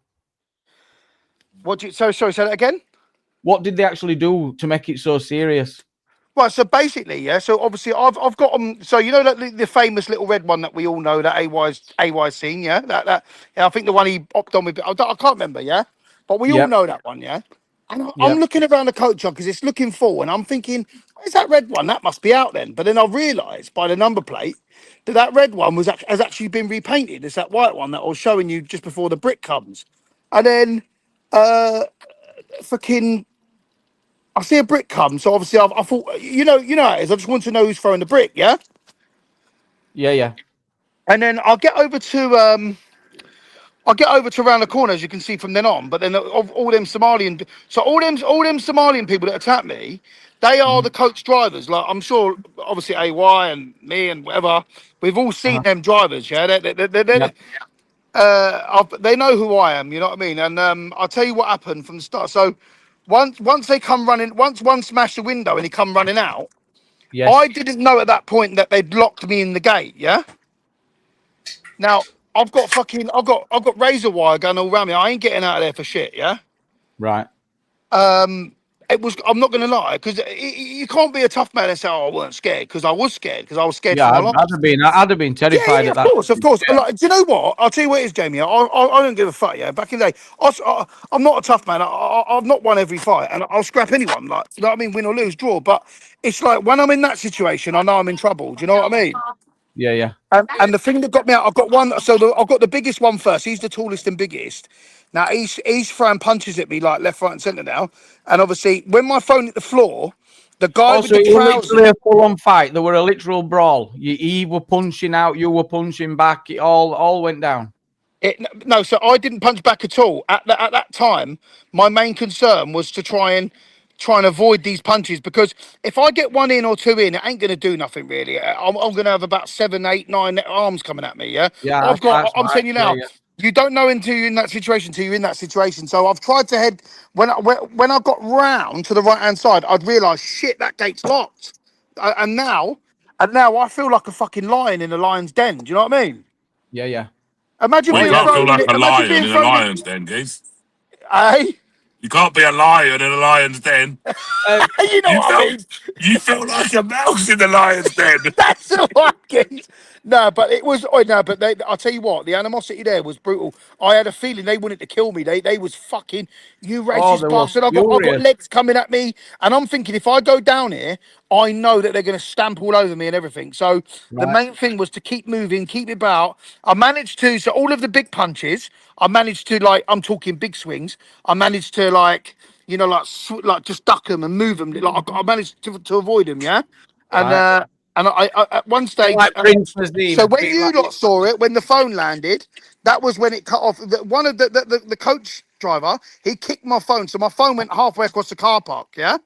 Sorry, say that again. What did they actually do to make it so serious? Right, so basically, yeah. So obviously, I've got them. So you know that the famous little red one that we all know, that AY's seen, yeah. That yeah, I think the one he opted on with. I can't remember, yeah. But we all Yep. know that one, yeah. And I'm Yep. looking around the coach on because it's looking full, and I'm thinking, where's that red one? That must be out then. But then I realised by the number plate that red one has actually been repainted. It's that white one that I was showing you just before the brick comes, and then fucking. I see a brick come, so obviously I thought, you know how it is. I just want to know who's throwing the brick, yeah. Yeah. And then I'll get over to around the corner, as you can see from then on. But then all them Somalian, so all them Somalian people that attack me, they are the coach drivers. Like I'm sure, obviously AY and me and whatever, we've all seen them drivers. Yeah, they know who I am. You know what I mean? And I'll tell you what happened from the start. So once they come running, once one smashed the window and he come running out, Yes. I didn't know at that point that they'd locked me in the gate. Yeah. Now I've got razor wire going all around me. I ain't getting out of there for shit. Yeah. Right. It was. I'm not going to lie, because you can't be a tough man and say, "Oh, I weren't scared," because I was scared for Yeah, my life. I'd have been terrified Yeah, at that. of course. Yeah. Like, do you know what? I'll tell you what it is, Jamie. I don't give a fuck. Yeah, back in the day, I'm not a tough man. I've not won every fight, and I'll scrap anyone. Like, you know what I mean? Win or lose, draw. But it's like when I'm in that situation, I know I'm in trouble. Do you know what I mean? Yeah. And the thing that got me out, I've got one. So I've got the biggest one first. He's the tallest and biggest. Now he's throwing punches at me like left, right, and centre now. And obviously, when my phone hit the floor, the guy with Also, the it was trousers. literally a full-on fight. There were a literal brawl. He were punching out, you were punching back. It all went down. No, so I didn't punch back at all. At that time, my main concern was to try and avoid these punches, because if I get one in or two in, it ain't going to do nothing really. I'm going to have about 7, 8, 9 arms coming at me. Yeah, Yeah, I'm saying you now. Yeah. You don't know until you're in that situation. So I've tried to head when I got round to the right hand side, I'd realised shit, that gate's locked, and now I feel like a fucking lion in a lion's den. Do you know what I mean? Yeah. Imagine Well, you being can't feel thrown in like it. a Imagine lion being in a thrown in. lion's den, geez. Hey, You can't be a lion in a lion's den. you know what I mean? You felt like a mouse in the lion's den. That's all I get. No, but it was. Oh no, but I'll tell you what. The animosity there was brutal. I had a feeling they wanted to kill me. They was fucking you racist they were bastard. I got furious. legs coming at me, and I'm thinking if I go down here, I know that they're going to stamp all over me and everything. So the main thing was to keep moving, keep about. I managed to. So all of the big punches, I managed to, like, I'm talking big swings. I managed to, like, you know, like just duck them and move them. Like I managed to avoid them. Yeah. And Right. and I at one Bit stage, like Prince Nazim. so when Bit you like- lot saw it, when the phone landed, that was when it cut off. One of the coach driver, he kicked my phone, so my phone went halfway across the car park. Yeah.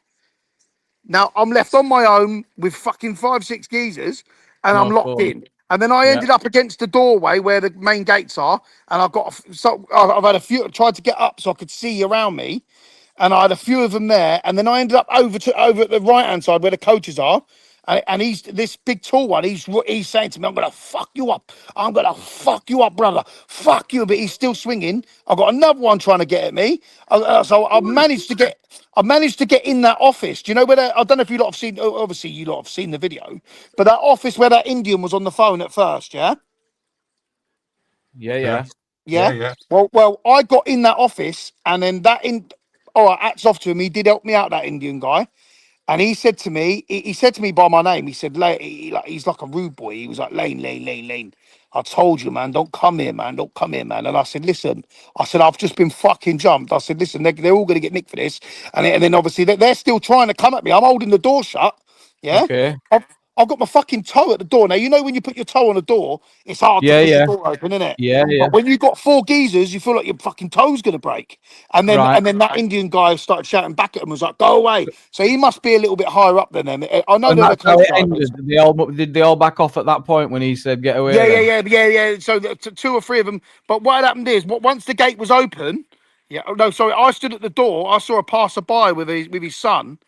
Now I'm left on my own with fucking 5, 6 geezers, and I'm No locked phone. in. And then I ended up against the doorway where the main gates are, and I've had a few tried to get up so I could see around me, and I had a few of them there, and then I ended up over at the right hand side where the coaches are, and he's this big tall one. He's saying to me, "I'm gonna fuck you up. I'm gonna fuck you up, brother. Fuck you." But he's still swinging. I've got another one trying to get at me. So I managed to get in that office. Do you know where I don't know if you lot have seen. Obviously, you lot have seen the video, but that office where that Indian was on the phone at first, yeah. Yeah. Well, I got in that office, and then all right, hats off to him. He did help me out, that Indian guy. And he said to me, he said to me by my name, he said, he's like a rude boy. He was like, Lane. I told you, man, don't come here, man. Don't come here, man. And I said, listen, I've just been fucking jumped. I said, listen, they're all going to get nicked for this. And then obviously they're still trying to come at me. I'm holding the door shut. Yeah. Okay. I've got my fucking toe at the door. Now, you know, when you put your toe on a door, it's hard to push the door open, isn't it? Yeah. But when you've got 4 geezers, you feel like your fucking toe's going to break. And then that Indian guy started shouting back at him, was like, go away. So he must be a little bit higher up than them. I know they're the coach drivers. Did they all back off at that point when he said get away? Yeah. So 2 or 3 of them. But what had happened is, once the gate was open, I stood at the door. I saw a passerby with his son.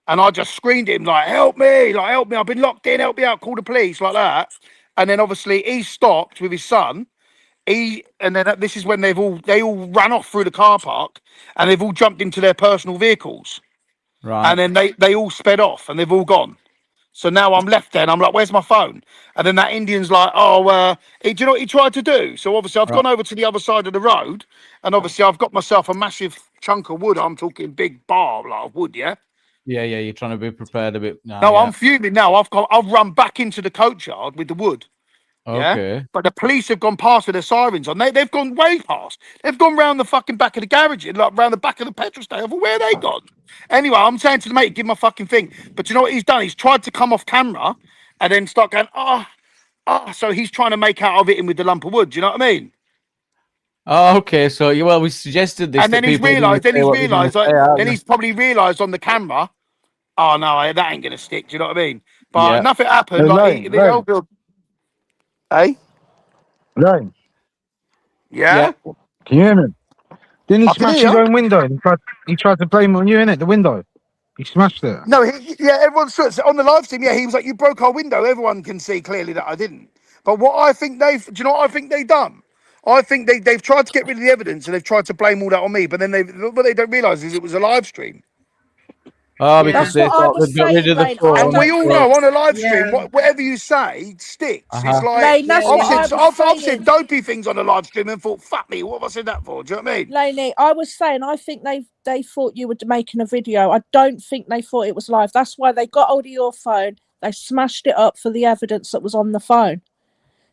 And I just screamed at him, like, help me, I've been locked in, help me out, call the police, like that. And then obviously he stopped with his son. And then this is when they all ran off through the car park, and they've all jumped into their personal vehicles. Right. And then they all sped off, and they've all gone. So now I'm left there, and I'm like, where's my phone? And then that Indian's like, do you know what he tried to do? So obviously I've gone over to the other side of the road, and obviously I've got myself a massive chunk of wood. I'm talking big bar of wood, yeah? Yeah, you're trying to be prepared a bit now. No, I'm fuming now. I've run back into the coach yard with the wood. Okay. Yeah? But the police have gone past with their sirens on. They've gone way past. They've gone round the fucking back of the garage, like round the back of the petrol station. Where are they gone? Anyway, I'm saying to the mate, give my fucking thing. But you know what he's done? He's tried to come off camera and then start going, so he's trying to make out I've hit him with the lump of wood. Do you know what I mean? Oh, okay. So we suggested this, and then he's realised. Then he's probably realised on the camera. Oh no, that ain't gonna stick. Do you know what I mean? But nothing happened. Hey, Hey, Lane. Yeah. Can you hear me? Didn't he I can smash hear his you. own window? And he tried to blame it on you, innit? The window. He smashed it. No, everyone saw it. So on the live stream. Yeah, he was like, "You broke our window." Everyone can see clearly that I didn't. But what I think do you know what I think they've done? I think they've tried to get rid of the evidence and they've tried to blame all that on me. But then what they don't realise is it was a live stream. Oh, because they thought they'd got rid of the phone. And we all know on a live stream, whatever you say sticks. It's like I've said dopey things on a live stream and thought, fuck me, what have I said that for? Do you know what I mean? Laney, I was saying, I think they thought you were making a video. I don't think they thought it was live. That's why they got hold of your phone. They smashed it up for the evidence that was on the phone.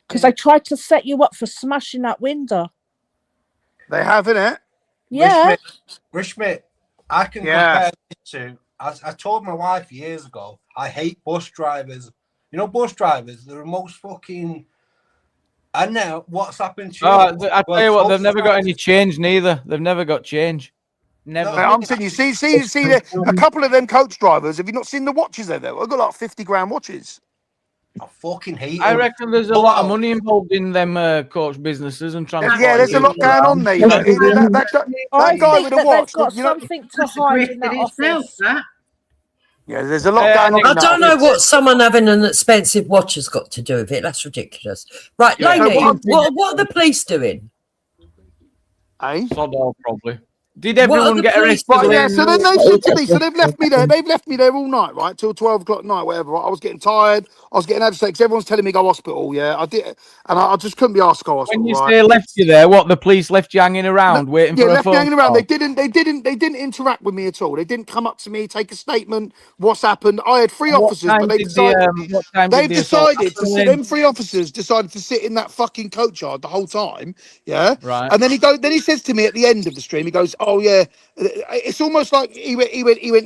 Because they tried to set you up for smashing that window. They have, innit? Yeah. Rishmit, I can compare this to. I told my wife years ago, I hate bus drivers. You know, bus drivers, they're the most fucking. And now, what's happened to you? I tell you what, they've never got any change, neither. They've never got change. Never. No, I'm saying, you see a couple of them coach drivers. Have you not seen the watches there, though? I've got like 50 grand watches. I fucking hate I them. reckon there's a lot of money involved in them coach businesses and transport. Yeah, there's a lot going on there. You know, that guy with the watch. They've got something to hide in that office. Yeah, there's a lot going on. I don't know what someone having an expensive watch has got to do with it. That's ridiculous. Right, Laney, what are the police doing? Sod all, probably. Did everyone get arrested? Right, yeah, so then they said to me, so they've left me there. They've left me there all night, right, till 12 o'clock at night, whatever. Right? I was getting tired. I was getting agitated because everyone's telling me go hospital. Yeah, I did, and I just couldn't be asked to go hospital. When you say left you there, what, the police left you hanging around waiting for a phone call? Yeah, left me hanging around. They didn't interact with me at all. They didn't come up to me, take a statement. What's happened? I had 3 officers, but they decided. Them 3 officers decided to sit in that fucking coach yard the whole time. Yeah, right. And then he says to me at the end of the stream, he goes, "Oh yeah." It's almost like he went.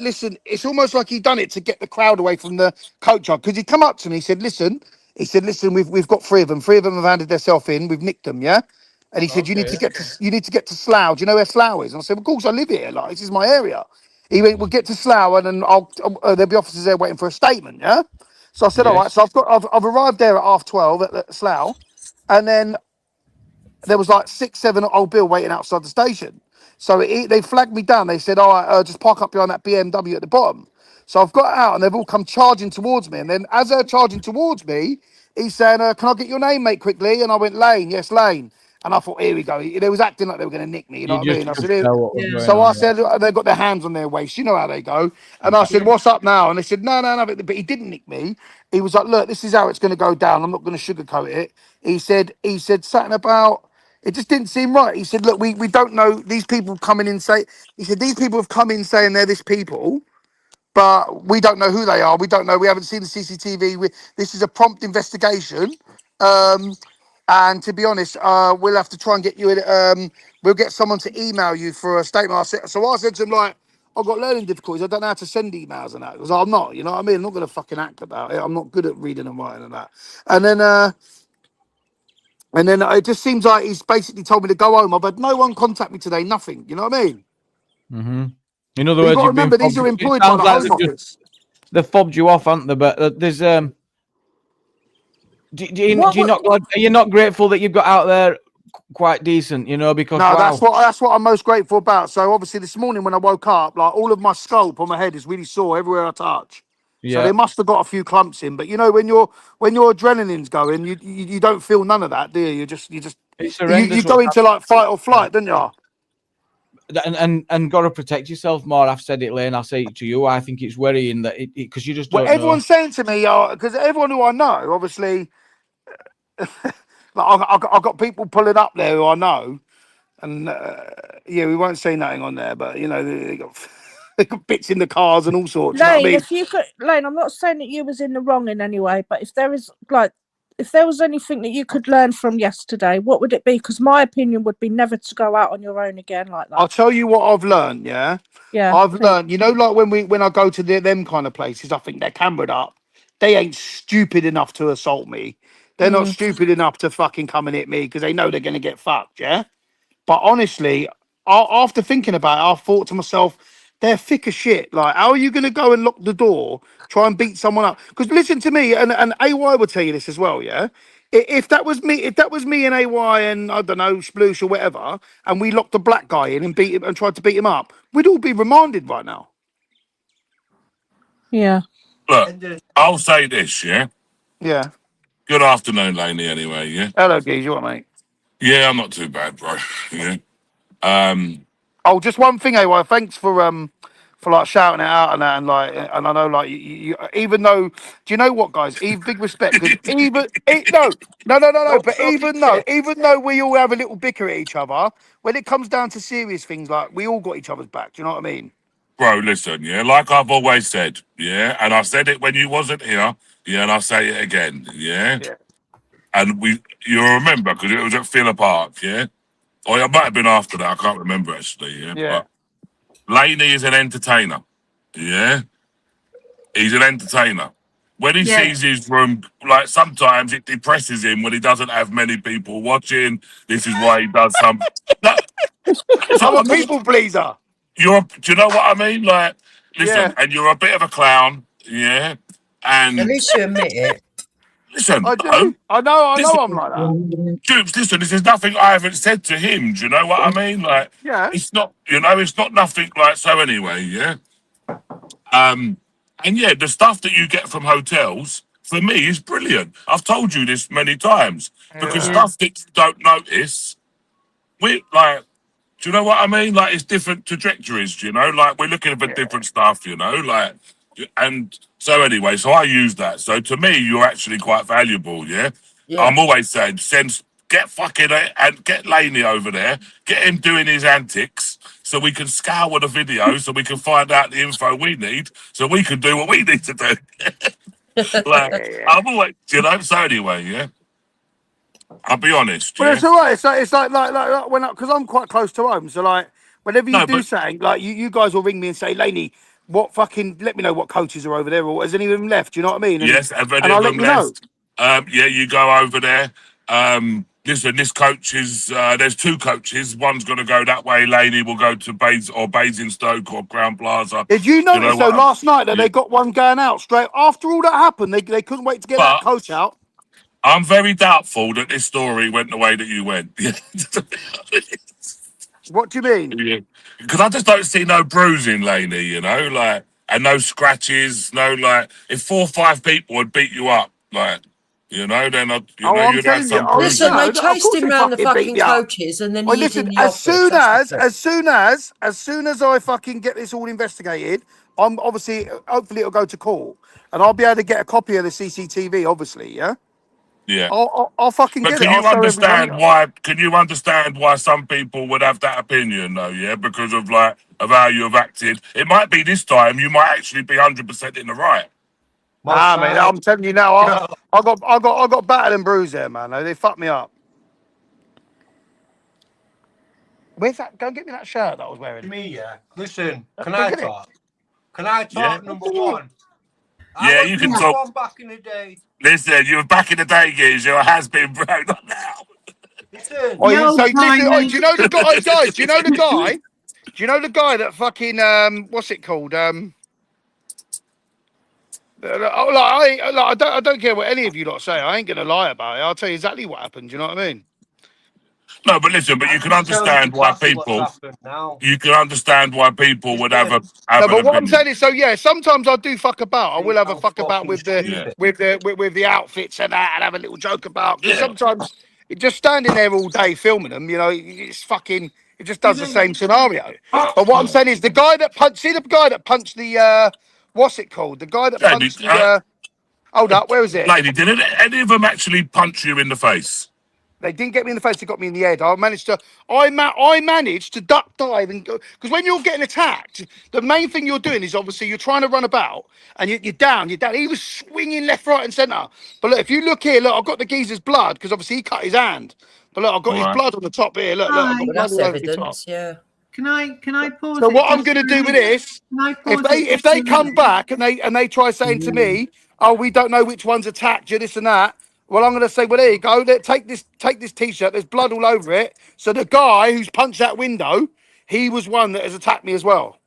Listen, it's almost like he done it to get the crowd away from the coach yard, because he come up to me. He said, "Listen, we've got 3 of them. 3 of them have handed themselves in. We've nicked them, yeah." And he said, "You need to get to Slough. Do you know where Slough is?" And I said, "Of course, I live here. Like, this is my area." He went, "We'll get to Slough, and then there'll be officers there waiting for a statement, yeah." So I said, all right. Yes. So I've arrived there at 12:30 at Slough, and then there was like 6, 7 old Bill waiting outside the station. So they flagged me down. They said, all right, just park up behind that BMW at the bottom. So I've got out and they've all come charging towards me. And then as they're charging towards me, he's saying, can I get your name, mate, quickly? And I went, Lane. Yes, Lane. And I thought, here we go. They was acting like they were going to nick me. You know You what I just mean? I could said, "Here." tell what was Yeah. going So on. I said, they've got their hands on their waist. You know how they go. And I said, Yeah. what's up now? And they said, no. But he didn't nick me. He was like, look, this is how it's going to go down. I'm not going to sugarcoat it. He said something about, it just didn't seem right. He said, look, we don't know. These people come in and say, he said, these people have come in saying they're this people, but we don't know who they are. We don't know. We haven't seen the CCTV. This is a prompt investigation. And to be honest, we'll have to try and get you. We'll get someone to email you for a statement. So I said to him, like, I've got learning difficulties. I don't know how to send emails and that because I'm not. You know what I mean? I'm not going to fucking act about it. I'm not good at reading and writing and that. And then it just seems like he's basically told me to go home. I've had no one contact me today. Nothing. You know what I mean? Mm-hmm. In other But you've words, got to you've been remember these fobbed. are It employed by sounds the like Home Office. they've fobbed you off, haven't they? But there's do you not glad, are you not grateful that you've got out there quite decent? You know, because No, wow. that's what I'm most grateful about. So obviously this morning when I woke up, like all of my scalp on my head is really sore everywhere I touch. So Yeah. they must have got a few clumps in. But you know, when your adrenaline's going, you don't feel none of that, do you? It's horrendous. You go into like fight or flight, don't you? And got to protect yourself more. I've said it, Lane. I'll say it to you. I think it's worrying that because you just don't Well, everyone's know. saying to me, because everyone who I know, obviously, like I've got people pulling up there who I know, and yeah, we won't say nothing on there, but you know, they got they got bits in the cars and all sorts. You know what I Lane, mean? if you could, Lane, I'm not saying that you was in the wrong in any way, but if there is if there was anything that you could learn from yesterday, what would it be? Because my opinion would be never to go out on your own again like that. I'll tell you what I've learned. Yeah, I've please. learned. You know, like when I go to them kind of places, I think they're camered up. They ain't stupid enough to assault me. They're not stupid enough to fucking come and hit me because they know they're going to get fucked. Yeah. But honestly, after thinking about it, I thought to myself, they're thick as shit. Like, how are you going to go and lock the door, try and beat someone up? Because listen to me, and AY will tell you this as well, yeah? If that was me and AY and, I don't know, Sploosh or whatever, and we locked a black guy in and beat him and tried to beat him up, we'd all be remanded right now. Yeah. Look, I'll say this, yeah? Yeah. Good afternoon, Laney, anyway, yeah? Hello, Geez, you all right, mate? Yeah, I'm not too bad, bro. Yeah. Oh, just one thing, AY. Thanks for like shouting it out and that, and like, and I know like you even though, do you know what, guys? Big respect because no. But even though we all have a little bicker at each other, when it comes down to serious things, like we all got each other's back. Do you know what I mean? Bro, listen, yeah, like I've always said, yeah, and I said it when you wasn't here, yeah, and I'll say it again, yeah? Yeah. And you'll remember, because it was at Filler Park, yeah? Or it might have been after that, I can't remember actually, yeah? Yeah. But Laney is an entertainer, yeah? He's an entertainer. When he sees his room, like sometimes it depresses him when he doesn't have many people watching. This is why he does some. I'm a people pleaser. Do you know what I mean? Like, listen, Yeah. and you're a bit of a clown, yeah? At And least you admit it. listen, I do. I know I'm like that. Dupes, listen, this is nothing I haven't said to him. Do you know what I mean? Like, Yeah. it's not, it's not nothing like so anyway, yeah? And yeah, the stuff that you get from hotels, for me, is brilliant. I've told you this many times. Because Yeah. stuff that you don't notice, we like, do you know what I mean? Like, it's different trajectories, do you know? Like, we're looking for different stuff, you know? Like, and so anyway, so I use that. So to me, you're actually quite valuable, yeah? Yeah. I'm always saying, get fucking and get Laney over there, get him doing his antics, so we can scour the video, so we can find out the info we need, so we can do what we need to do. Like, I'm always, so anyway, yeah? I'll be honest, But yeah? it's all right. It's like when because I'm quite close to home, so like whenever you No, do but- something, like you guys will ring me and say, Laney, what fucking let me know what coaches are over there, or has any of them left? Do you know what I mean? And, Yes, have any and of I'll let them you know. left? Yeah, you go over there. listen, this coach is, there's two coaches. One's going to go that way. Laney will go to Basingstoke or Crown Plaza. Did you notice, though, what? last night that Yeah. they got one going out straight after all that happened? They couldn't wait to get that coach out. I'm very doubtful that this story went the way that you went. What do you mean? Yeah. Because I just don't see no bruising, Laney, you know, like, and no scratches, no, like, if 4 or 5 people would beat you up, like, you know, then, I'm you'd have telling you, some oh, bruising. Listen, they of chased course him they round the fucking beat fucking me up. coaches and then Well, he hid in listen, the office. as soon as I fucking get this all investigated, I'm obviously, hopefully it'll go to court and I'll be able to get a copy of the CCTV, obviously, yeah? Yeah. I'll fucking But get can it. I'll you show understand everyone. why? Can you understand why some people would have that opinion, though? Yeah, because of how you have acted. It might be this time you might actually be 100% in the right. Nah, mate, I'm telling you now, I got battered and bruised there, man. They fucked me up. Where's that? Go get me that shirt that I was wearing. Me, yeah. Listen, can Go I get it. talk? Can I talk? Yeah. Number one. Yeah, you can talk. One back in the day. Listen, you were back in the day, geez. Your has been broke, not now. Listen. Oh, Yo, so listen, Tiny. do you know the guy, guys? Do you know the guy? Do you know the guy that fucking what's it called? I don't care what any of you lot say. I ain't gonna lie about it. I'll tell you exactly what happened. Do you know what I mean? No, but listen, but you can understand why people. You can understand why people would have No, an but what I'm opinion. saying is, so yeah, sometimes I do fuck about. I will have a fuck about with the outfits and that, and have a little joke about. Because sometimes it just standing there all day filming them, you know, it's fucking. It just does the same scenario. But what I'm saying is, the guy that punched the what's it called? The guy that punched the. Hold up, where was it? Lady, did any of them actually punch you in the face? They didn't get me in the face; they got me in the head. I managed to duck, dive, and go. Because when you're getting attacked, the main thing you're doing is obviously you're trying to run about, and you're down. He was swinging left, right, and centre. But look, if you look here, look, I've got the geezer's blood because obviously he cut his hand. But look, I've got his blood on the top here. Look, I've got Well, blood that's all over the top. evidence, yeah. Can I pause? So it what I'm just going to for a do with minute? this, Can I pause if they come back and they try saying to me, "Oh, we don't know which one's attacked you," this and that. Well, I'm going to say, well, there you go. Take this T-shirt. There's blood all over it. So the guy who's punched that window, he was one that has attacked me as well.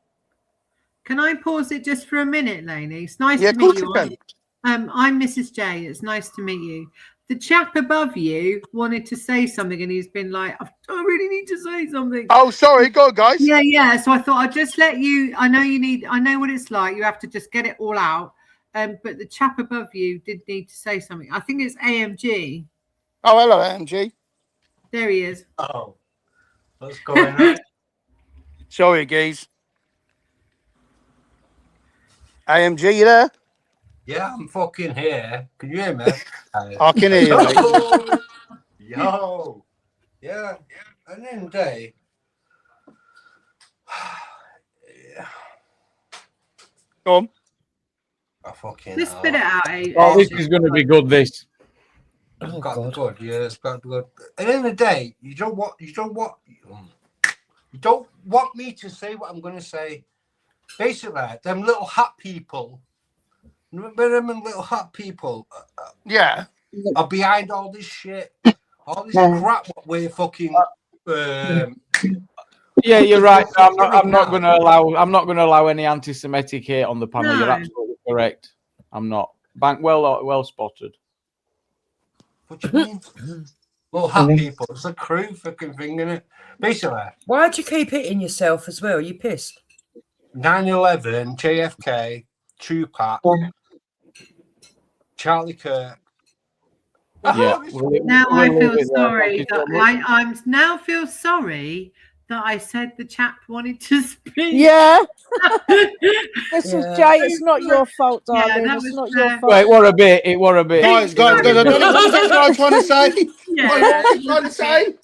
Can I pause it just for a minute, Laney? It's nice Yeah, to of meet course you. you can. I'm Mrs. J. It's nice to meet you. The chap above you wanted to say something, and he's been like, "I really need to say something." Oh, sorry. Go on, guys. Yeah. So I thought I'd just let you. I know what it's like. You have to just get it all out. But the chap above you did need to say something. I think it's AMG. Oh, hello, AMG. There he is. Oh, what's going on? Sorry, geez. AMG, you there? Yeah, I'm fucking here. Can you hear me? I can hear you, mate. Yo. Yeah. At the end of the day. Yeah. Go on. I fucking Just spit it out. Oh, this is going to be good. This. It's got to be good. Yeah, it's got to be good. At the end of the day, you don't want me to say what I'm going to say. Basically, them little hat people. Remember them little hat people? Yeah. Are behind all this shit, all this crap. What we're fucking. Yeah, you're right. I'm not going to allow any anti-Semitic hate on the panel. No. You're absolutely correct. I'm not. Well spotted. What do you mean? Little hat people. It's a crew fucking thing, innit? Basically. Why'd you keep hitting yourself as well? You pissed? 9/11, JFK, Tupac, Charlie Kirk. Yeah. Now I feel sorry. I now feel sorry that I said the chap wanted to speak. Yeah. Mrs. J, it's not your fault, Yeah, darling. that It's was not your fault. Well, it were a bit. Guys, I don't know what I'm trying to say. Yeah. What am I trying to say?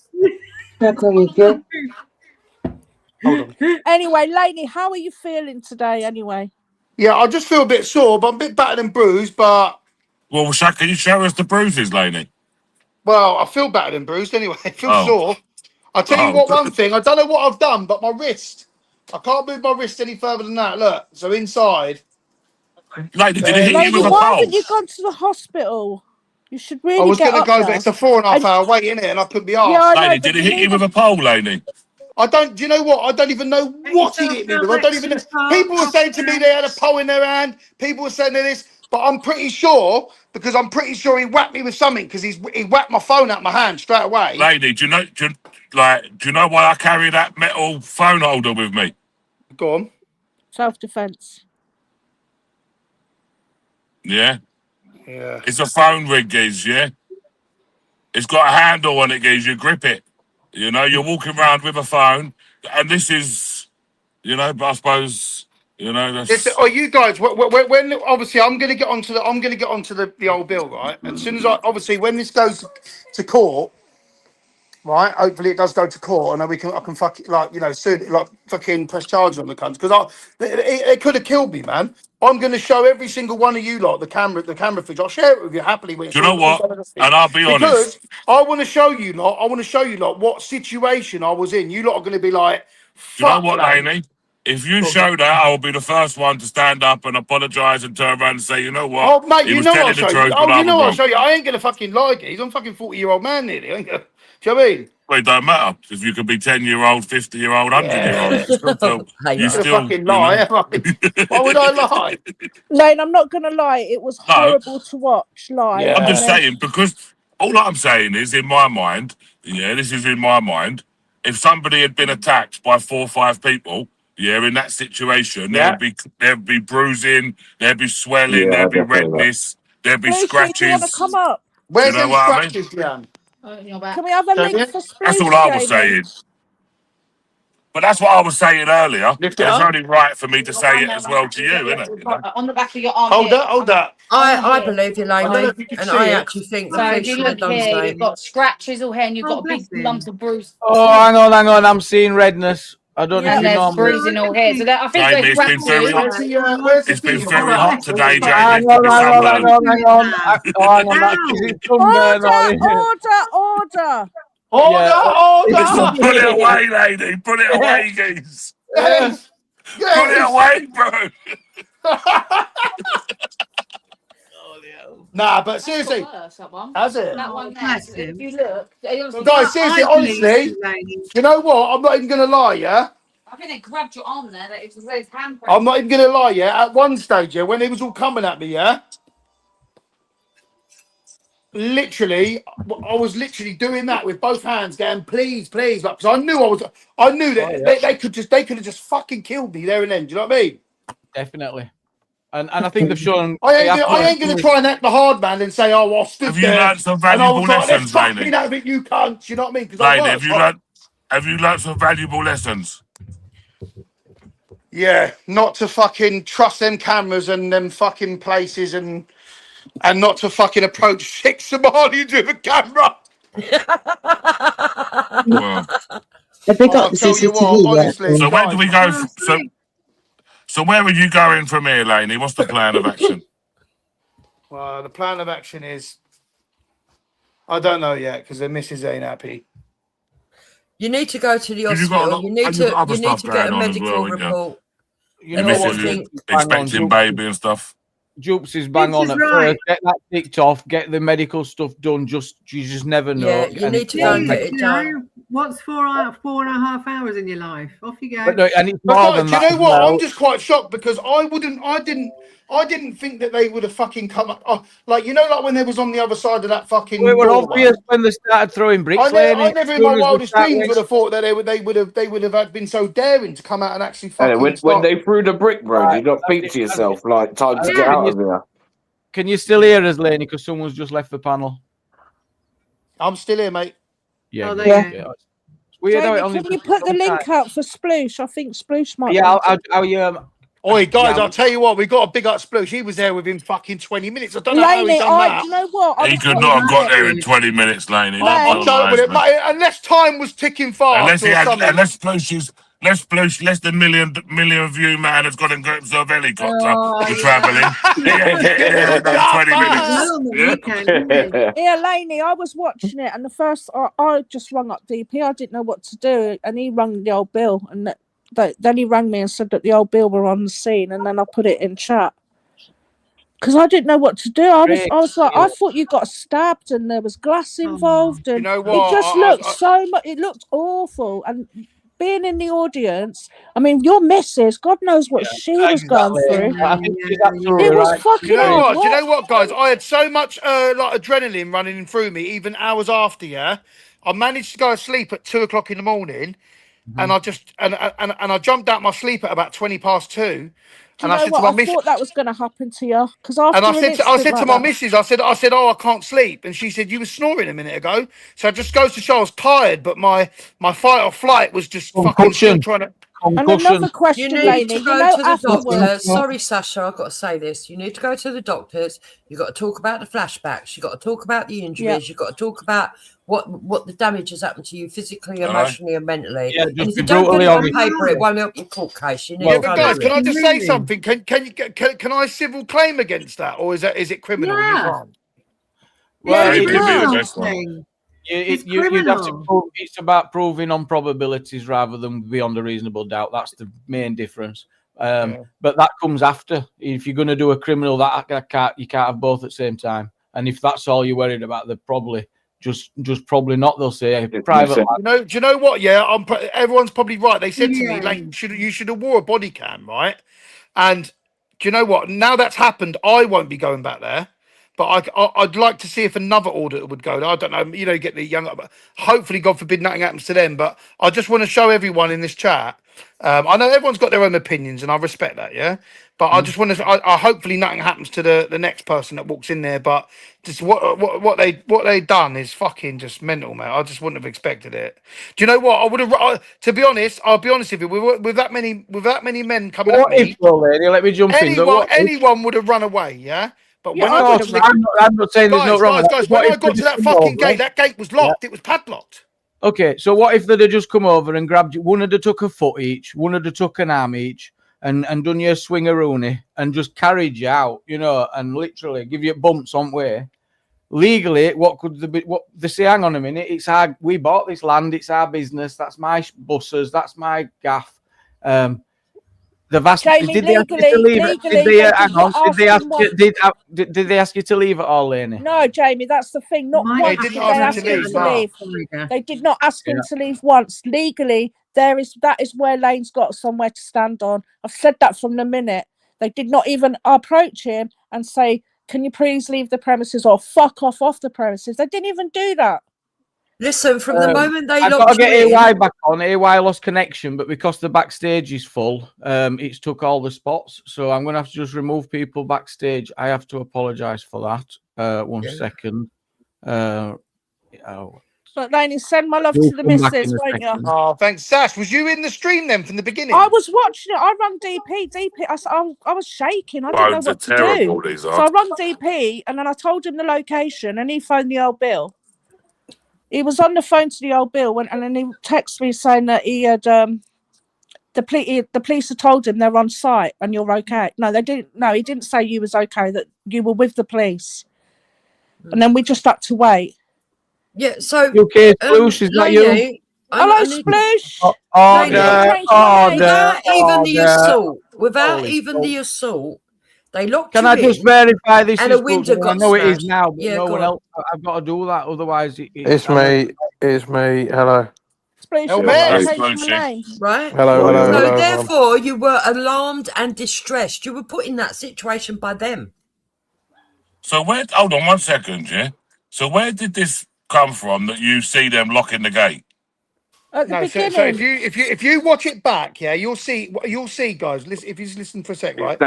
Hold on. Anyway, Laney, how are you feeling today anyway? Yeah, I just feel a bit sore, but I'm a bit battered and bruised, but... Well, can you show us the bruises, Laney? Well, I feel battered and bruised anyway. I feel sore. I'll tell you what, one thing. I don't know what I've done, but my wrist. I can't move my wrist any further than that. Look, so inside. Lady, did it hit you Lady, with a why pole? haven't you gone to the hospital? You should I really was get going to up go, but there. it's a 4.5 And- hour wait, innit? And I couldn't be asked. Yeah, I know, Laney, but did he you hit you need with a pole, Laney? I don't. Do you know what? I don't even know what he hit me with. I don't even know. People were saying to me they had a pole in their hand. People were saying this, but I'm pretty sure because I'm pretty sure he whacked me with something because he whacked my phone out my hand straight away. Laney, do you know why I carry that metal phone holder with me? Go on. self-defense. Yeah. Yeah. It's a phone rig, Giz, yeah? It's got a handle on it, Giz. You grip it. You know, you're walking around with a phone, and this is, you know, but I suppose, you know, that's... Oh, you guys, when obviously I'm going to get onto the old bill, right? And as soon as when this goes to court, right? Hopefully it does go to court, and then I can fuck like soon like fucking press charges on the cunts because it could have killed me, man. I'm going to show every single one of you lot the camera footage. I'll share it with you happily when it's Do you know what? And I'll be honest. because I want to show you lot what situation I was in. You lot are going to be like, Do you know fuck, what, lad. Laney? If you show that, I will be the first one to stand up and apologise and turn around and say, you know what? Oh, mate, He you was know telling I'll the show you. truth, Oh, but I you know was I'll wrong. show you. I ain't going to fucking lie, Geez. I'm fucking 40-year-old man nearly. Ain't gonna, do you know what I mean? Well, it don't matter. If you could be 10-year-old, 50-year-old, 100-year-old, you still feel, Hey, you I'm gonna still, fucking you know. lie. Why would I lie? Lane, I'm not going to lie. It was No. horrible to watch live. I'm Yeah. just saying, because all I'm saying is, in my mind, yeah, this is in my mind, if somebody had been attacked by 4 or 5 people, yeah, in that situation, Yeah. there'd be bruising, there'd be swelling, Yeah, there'd be definitely. redness, there'd be Splooshy, do you want to scratches. come up? Where's know them what I mean? scratches, Jan? Can we have a Show link me. for That's all Sploosh, I was Jamie? saying. But that's what I was saying earlier. Lift it And it's up. only right for me to say it as well to you, isn't it? You know? On the back of your arm. Hold that. I believe you, I don't know Laney, if you can and see I it. actually think the So if police you should have look done the here, same. you've got scratches all here, and you've Oh, got a big bless him. lump of bruise. Oh, hang on. I'm seeing redness. I don't know if And you there's normally. bruising all here. So I think Jamie, they it's been grabbed very you. hot. Where's the It's been thing? very hot today, Jamie. Hang Put your sunblown. on. Oh, hang on. That's sunburn on it. Order. Put it away, lady. Put it away, geez. Yes. Put it away, bro. Nah, but seriously, Worse, that one. has it? That one there. bless So him. if you look, they obviously Guys, seriously, I believe honestly, you, Laney. you know what? I'm not even going to lie, yeah? I think they grabbed your arm there. It was his handprint. I'm not even going to lie, yeah? At one stage, yeah, when it was all coming at me, yeah? Literally, I was literally doing that with both hands, going, please, because I knew that they could have just fucking killed me there and then. Do you know what I mean? Definitely. And I think they've shown. I ain't gonna try and act the hard man and say, oh, I stood Have you there learned some and I valuable was like, let's lessons, fucking Laney? have it, you cunts. You know what I mean? Because I Laney, was. have you learned some valuable lessons? Yeah, not to fucking trust them cameras and them fucking places and not to fucking approach 6 Somalians with a camera. Well, Have they got I'll the tell you CCTV what, yet? honestly. so where do we go? Oh, So where are you going from here, Laney? What's the plan of action? Well, the plan of action is, I don't know yet because the missus ain't happy. You need to go to the Have you got a hospital. lot- You need have you got other to stuff get a going on as medical well, haven't you? report. You And know then what? I think Expecting baby and stuff. Jupes is bang on This at is right. first. Get that ticked off. Get the medical stuff done. You just never know. Yeah, you need to go and get it done. What's 4.5 hours in your life? Off you go. But no, and it's But more guys, than do you that. know as what? well. I'm just quite shocked because I didn't think that they would have fucking come up. Oh, like like when they was on the other side of that fucking. We were door, obvious man. when they started throwing bricks. I never in my wildest dreams would have thought that they would have been so daring to come out and actually Hey, fucking when start. they threw the brick, bro, Right, did you not think to yourself, like, time to get out of here? Can you still hear us, Laney? Because someone's just left the panel. I'm still here, mate. Yeah. Oh, good. there you Yeah. go. Weird how it Jamie, only can you took put the some link time. out for Sploosh? I think Sploosh might. Yeah, want it. Oi, guys, Yeah, I'll tell you what, we got a big up Sploosh. He was there within fucking 20 minutes. I don't know how he Laney, done that. do you know what? I He was could not have got watching there it. in 20 minutes, Laney. Lane. That's not I don't, nice, man. unless time was ticking fast or something. Less than million view man has got and got himself a helicopter for travelling. Yeah, 20 minutes. Yeah. Yeah, Laney, I was watching it, and the first I just rung up DP. I didn't know what to do, and he rang the old Bill, and then he rang me and said that the old Bill were on the scene, and then I put it in chat. because I didn't know what to do. I was Great. like, I thought you got stabbed and there was glass involved, You and know it what? just looked so much. It looked awful, and being in the audience, I mean, your missus, God knows what she was going Exactly. through. I think she's absolutely It was right. fucking You know hard. what? Do you know what, guys? I had so much like adrenaline running through me, even hours after. Yeah, I managed to go to sleep at 2 o'clock in the morning, and I just and I jumped out my sleep at about 2:20. Do And you I know said to what? my I miss, thought that was going to happen to you because and after an I incident said to like my that, missus, I said, oh, I can't sleep, and she said, you were snoring a minute ago. So it just goes to show I was tired, but my fight or flight was just fucking still Concussion. trying to. and Concussion. another You question, need Laney. to go to the doctors. Sorry, Sasha, I've got to say this. You need to go to the doctors. You've got to talk about the flashbacks. You've got to talk about the injuries. You've got to talk about what the damage has happened to you physically, emotionally, and mentally. Yeah, And just if be you don't get brutally it on honest. paper, it won't help your court case. You need Yeah, to but go guys, do can it. I just say something? Can I civil claim against that, or is it criminal and you Yeah. can't? Well, It's it Maybe be the criminal best one. thing. You'd It's have to criminal. prove, it's about proving on probabilities rather than beyond a reasonable doubt. That's the main difference. But that comes after. If you're going to do a criminal, you can't have both at the same time. And if that's all you're worried about, they're probably just probably not. They'll say private. Do you know what? Yeah, everyone's probably right. They said to me, Yeah. like, you should have wore a body cam, right? And do you know what? Now that's happened, I won't be going back there. But I'd like to see if another auditor would go. I don't know. You know, get the young. Hopefully, God forbid, nothing happens to them. But I just want to show everyone in this chat. I know everyone's got their own opinions, and I respect that. Yeah, but I just want to. I hopefully nothing happens to the next person that walks in there. But just what they done is fucking just mental, man. I just wouldn't have expected it. Do you know what? I would have. To be honest, I'll be honest with you. With that many men coming at What me, if, though, lady? Let me jump in. Though, anyone would have run away. Yeah. But Yeah, when I I would got have to the I'm not saying there's no wrong with that. guys, What when if I got they to just that come fucking over? gate, that gate was locked. It was padlocked. Okay, so what if they'd have just come over and grabbed you? One of them took a foot each, one of them took an arm each, and done you a swingaroony and just carried you out, and literally give you bumps on way. Legally, what could they be? What they say? Hang on a minute, we bought this land, it's our business. That's my buses, that's my gaff. They've asked. Jamie, Did they ask you to leave it? Did they hang on? Did they ask you to leave it all, Laney? No, Jamie, that's the thing. Not Might once didn't did ask they me ask to him leave, to no. leave. They did not ask him to leave once. Legally, that is where Lane's got somewhere to stand on. I've said that from the minute. They did not even approach him and say, "Can you please leave the premises or fuck off the premises?" They didn't even do that. Listen, from the moment they I've got to locked you get in, AY back on. AY lost connection, but because the backstage is full, it's took all the spots. So I'm going to have to just remove people backstage. I have to apologise for that. One second. But Laney, send my love We'll to the come back missus, in a won't you? second. Oh, thanks, Sash. Was you in the stream then from the beginning? I was watching it. I rung DP. I was shaking. I didn't know Phones are what to terrible, do. these So are. I rung DP and then I told him the location and he phoned the old Bill. He was on the phone to the old Bill and then he texted me saying that he had the police had told him they're on site and you're okay. No, they didn't. No, he didn't say you was okay, that you were with the police. And then we just had to wait. yeah. So, UK Sploosh, is that you? Laney, Hello, Sploosh. Without even the assault, they locked Can you I just in, verify this and is a window Sploosh? I got know it is smashed. now, but Yeah, no go one on. else. I've got to do that, otherwise It's me. Hello. Sploosh, Oh, your man. location and name. Right? Hello. So Hello. therefore, you were alarmed and distressed. You were put in that situation by them. So hold on 1 second, yeah? So where did this come from that you see them locking the gate? At the No, beginning. so if you watch it back, yeah, you'll see, guys. Listen, if you just listen for a sec, right?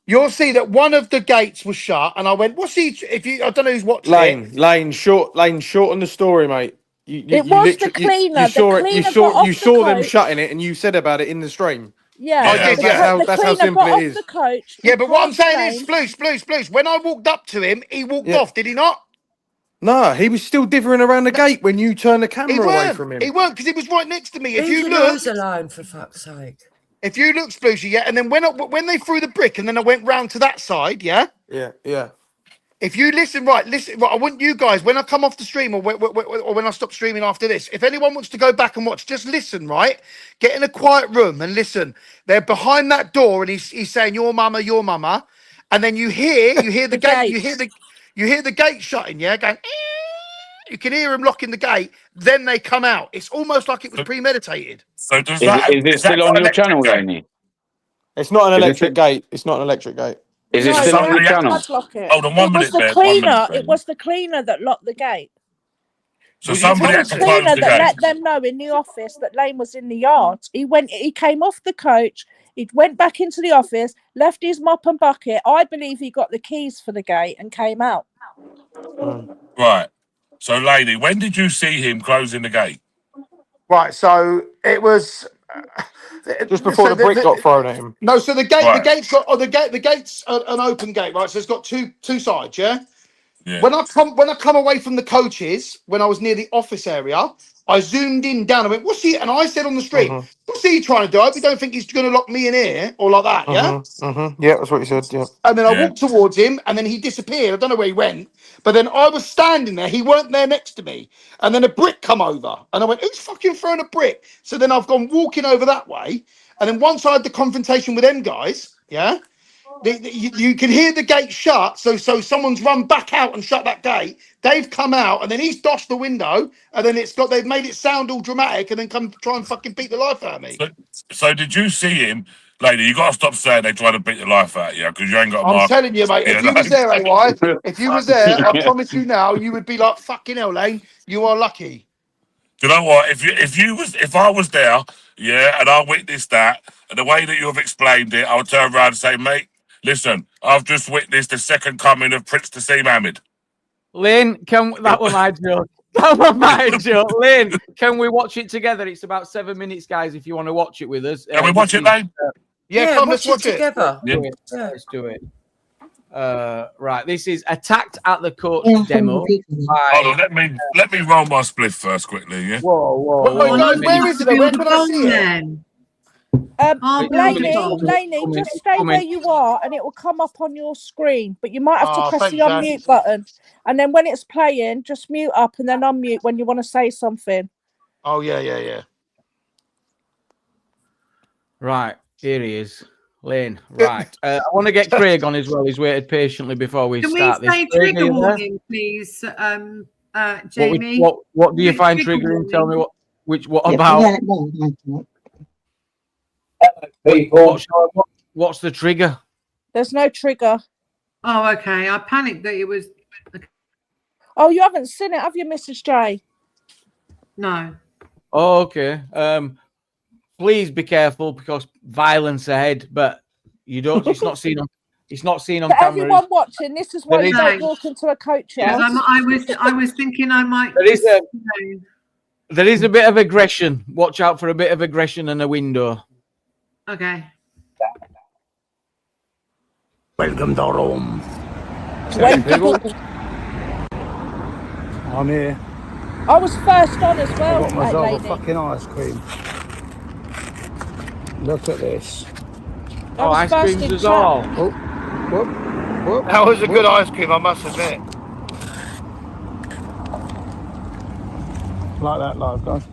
You'll see that one of the gates was shut, and I went, "What's he?" I don't know who's watching it. Lane, shorten the story, mate. It was the cleaner. You saw The it. cleaner got off You the saw them coach. shutting it, and you said about it in the stream. Yeah, I did, yeah. The That's how cleaner simple got it off is. the coach. Yeah, he but what I'm passed saying is, Lane. Sploosh. When I walked up to him, he walked off. Did he not? No, he was still dithering around the gate when you turned the camera away from him. He weren't, because he was right next to me. If Leave you your look, nose alone, for fuck's sake. if you look, Splooshy, yeah, and then when they threw the brick, and then I went round to that side, yeah. Yeah. If you listen right. I want you guys, when I come off the stream or when I stop streaming after this, if anyone wants to go back and watch, just listen, right? Get in a quiet room and listen. They're behind that door, and he's saying, your mama, and then you hear the gate, you hear the gate shutting, yeah, going. You can hear them locking the gate. Then they come out. It's almost like it was premeditated. So does Is it still on your channel, Laney? It's not an Is it electric gate. It's not an electric gate. Is it No, still you on your have to channel? padlock it. Hold on 1 It was minute the there. 1 cleaner. minute. It was the cleaner that locked the gate. So Was you somebody It had was to the close cleaner the that gate. let them know in the office that Lane was in the yard. He came off the coach. He went back into the office, left his mop and bucket. I believe he got the keys for the gate and came out. Right. So, Laney, when did you see him closing the gate? Right. So it was Just before the brick got thrown at him. No, so the Right. gate's an open gate, right? So it's got two sides, yeah. Yeah. When I come away from the coaches, when I was near the office area, I zoomed in down. I went, "What's he?" And I said on the street, "What's he trying to do? I hope you don't think he's going to lock me in here or like that." Yeah. Yeah, that's what he said. Yeah. And then I Yeah. walked towards him, and then he disappeared. I don't know where he went, but then I was standing there. He weren't there next to me, and then a brick come over, and I went, "Who's fucking throwing a brick?" So then I've gone walking over that way, and then once I had the confrontation with them guys, yeah. You can hear the gate shut, so someone's run back out and shut that gate. They've come out, and then he's doshed the window, and then they've made it sound all dramatic, and then come try and fucking beat the life out of me. So did you see him, lady? You got to stop saying they try to beat the life out of you because you ain't got a I'm mark. telling you, mate. If you was there, AY, if you was there, I promise you now, you would be like, "Fucking hell, Lane, you are lucky." Do you know what? If I was there, yeah, and I witnessed that, and the way that you have explained it, I would turn around and say, mate, listen, I've just witnessed the second coming of Prince Tassim Ahmed. Lynn, that was my joke. That was my joke. Lynn, can we watch it together? It's about 7 minutes, guys, if you want to watch it with us. Can we watch it, Lane? Yeah, come, let's watch it. together. Let's do it. Right, this is Attacked at the Coach demo. Hold on, let me roll my spliff first quickly, yeah? Wait, guys, where is it? Where can I see it? Laney, just stay where you are and it will come up on your screen, but you might have to press the unmute button, and then when it's playing just mute up and then unmute when you want to say something. Oh yeah. Right, here he is, Lane. Right, I want to get Craig on as well. He's waited patiently before we start this. Can we say trigger warning, please, Jamie? What do you find triggering? Tell me what about? What's the trigger? There's no trigger. Oh, okay. I panicked that it was. Okay. Oh, you haven't seen it, have you, Mrs. J? No. Oh, okay. Please be careful because violence ahead. But you don't. It's not seen on. It's not seen on camera. Everyone watching, this is why you don't walk into a coach yard. I was thinking I might. There is a bit of aggression. Watch out for a bit of aggression in a window. Okay. Welcome to Rome. I'm here. I was first on as well. I got myself a fucking ice cream. Look at this. Oh, ice creams is all. Whoop. That was a good ice cream, I must admit. Like that, live guys.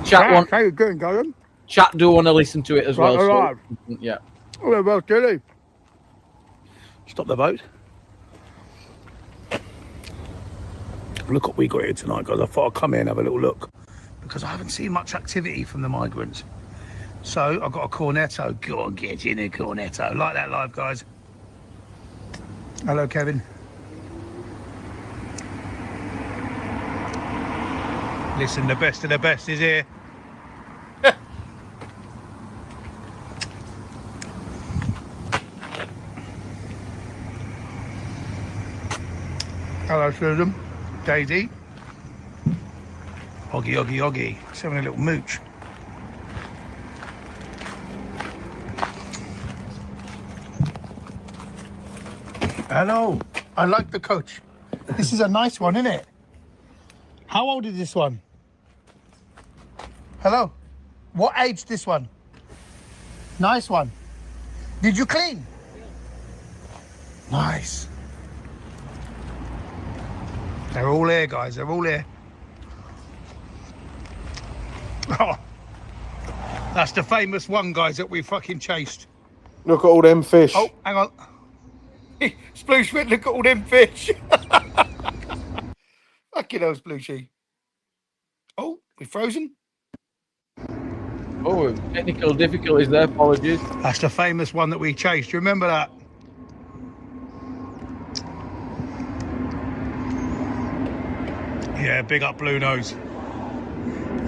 Chat want. How you doing, Gordon? Chat do want to listen to it as well. Right. So, yeah. Oh, well, Kelly. Stop the boat. Look what we got here tonight, guys. I thought I'd come here and have a little look because I haven't seen much activity from the migrants. So I've got a cornetto. Go on, get in a cornetto. Like that, live guys. Hello, Kevin. Listen, the best of the best is here. Hello, Susan. Daisy. Oggy. Just having a little mooch. Hello. I like the coach. This is a nice one, isn't it? How old is this one? Hello. What age this one? Nice one. Did you clean? Nice. They're all here, guys. They're all here. Oh, that's the famous one, guys, that we fucking chased. Look at all them fish. Oh, hang on. Sploosh, look at all them fish. Fucking hell, Splooshy. Oh, we're frozen. Oh, technical difficulties there. Apologies. That's the famous one that we chased. You remember that? Yeah, big up Blue Nose.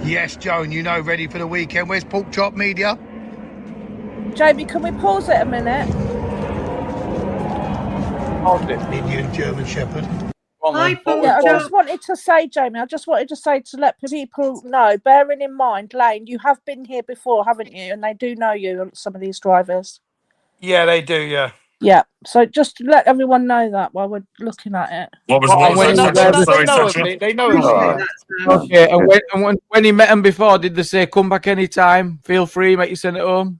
Yes, Joan, you know, ready for the weekend. Where's Pork Chop Media? Jamie, can we pause it a minute? Indian German Shepherd. I just wanted to say, Jamie, to let people know, bearing in mind, Lane, you have been here before, haven't you? And they do know you, some of these drivers. Yeah, they do, yeah. Yeah, so just to let everyone know that while we're looking at it. What was that? They know us. Okay, and when he met him before, did they say come back anytime? Feel free, make you send it home?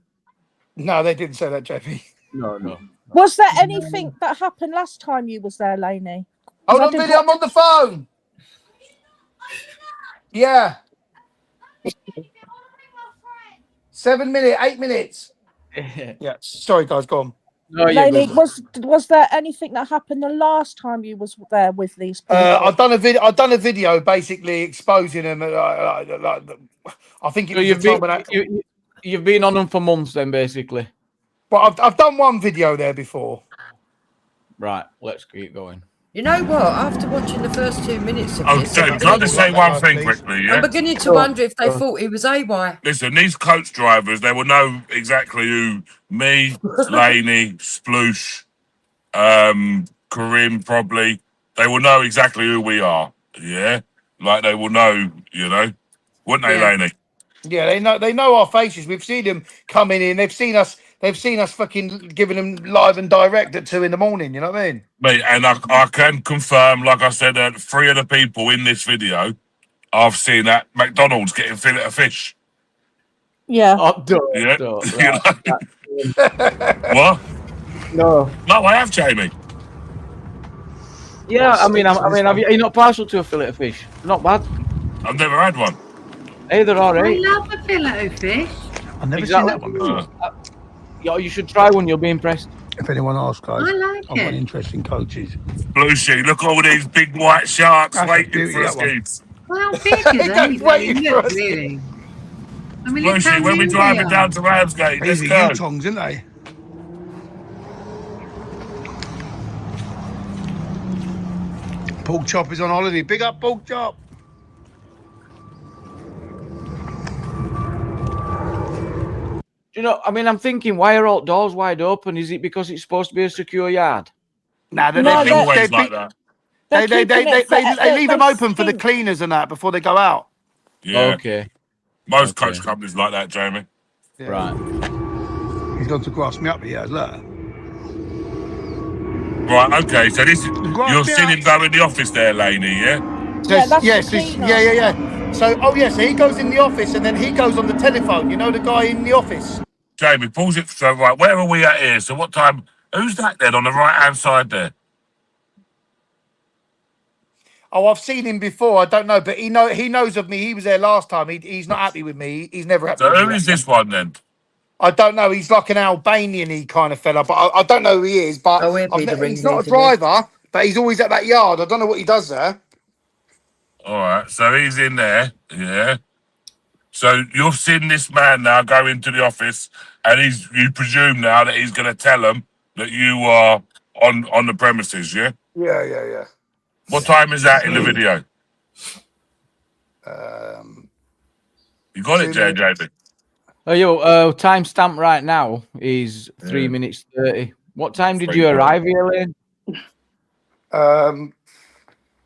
No, they didn't say that, JP. No. Was there anything that happened last time you was there, Laney? Hold on, Billy, I'm on the phone. Yeah. 7 minutes, 8 minutes. Yeah, sorry, guys, go on. No, Laney, was there anything that happened the last time you was there with these people? I've done a video basically exposing them. I think it was the time when you've been on them for months, then basically. But I've done one video there before. Right, let's keep going. You know what? After watching the first 2 minutes of this, James, can I just say one thing quickly? Yeah? I'm beginning to wonder if they thought he was AY. Listen, these coach drivers, they will know exactly who me, Laney, Sploosh, Karim, probably. They will know exactly who we are. Yeah, like they will know, you know, wouldn't they, Laney? Yeah, they know our faces. We've seen them coming in. They've seen us fucking giving them live and direct at 2 a.m. You know what I mean? Mate, and I can confirm, like I said, that 3 of the people in this video, I've seen at McDonald's getting fillet of fish. Yeah. Oh, Yeah. Right. What? No, I have, Jamie. Yeah, I mean, are you not partial to a fillet of fish? Not bad. I've never had one. Hey, they're all right. I love a fillet of fish. I've never seen that one before. You should try one. You'll be impressed. If anyone asks, guys, I like I've got it. interesting coaches. Bluesy, look at all these big white sharks waiting for us, kids. Well, how big are they? Really? I mean, look how Bluesy, when we big drive they it are. down to Ramsgate, let's These go. are Yutongs, aren't they? Pork Chop is on holiday. Big up, Pork Chop. Do you know? I mean, I'm thinking, why are all doors wide open? Is it because it's supposed to be a secure yard? Nah, They're always like that. They leave them open for the cleaners and that before they go out. Yeah. Okay. Most coach companies like that, Jamie. Yeah. Right. He's gone to grass me up. He has, look. Right, okay, so this is, you're seeing him go in the office there, Laney, yeah? Yeah, that's the cleaner. Yeah. So, so he goes in the office and then he goes on the telephone. You know the guy in the office? Jamie, pause it. So, right, where are we at here? So what time? Who's that then on the right-hand side there? Oh, I've seen him before. I don't know, but he knows of me. He was there last time. He's not happy with me. He's never happy So with me. who is this one then? I don't know. He's like an Albanian-y kind of fella, but I don't know who he is. But he's not a driver, but he's always at that yard. I don't know what he does there. All right, so he's in there, yeah. So you've seen this man now go into the office, and you presume now that he's going to tell them that you are on the premises, yeah? Yeah. What time is that in the video? You got it, JJ. Oh, timestamp right now is 3 minutes 30. What time did you arrive here, Lane?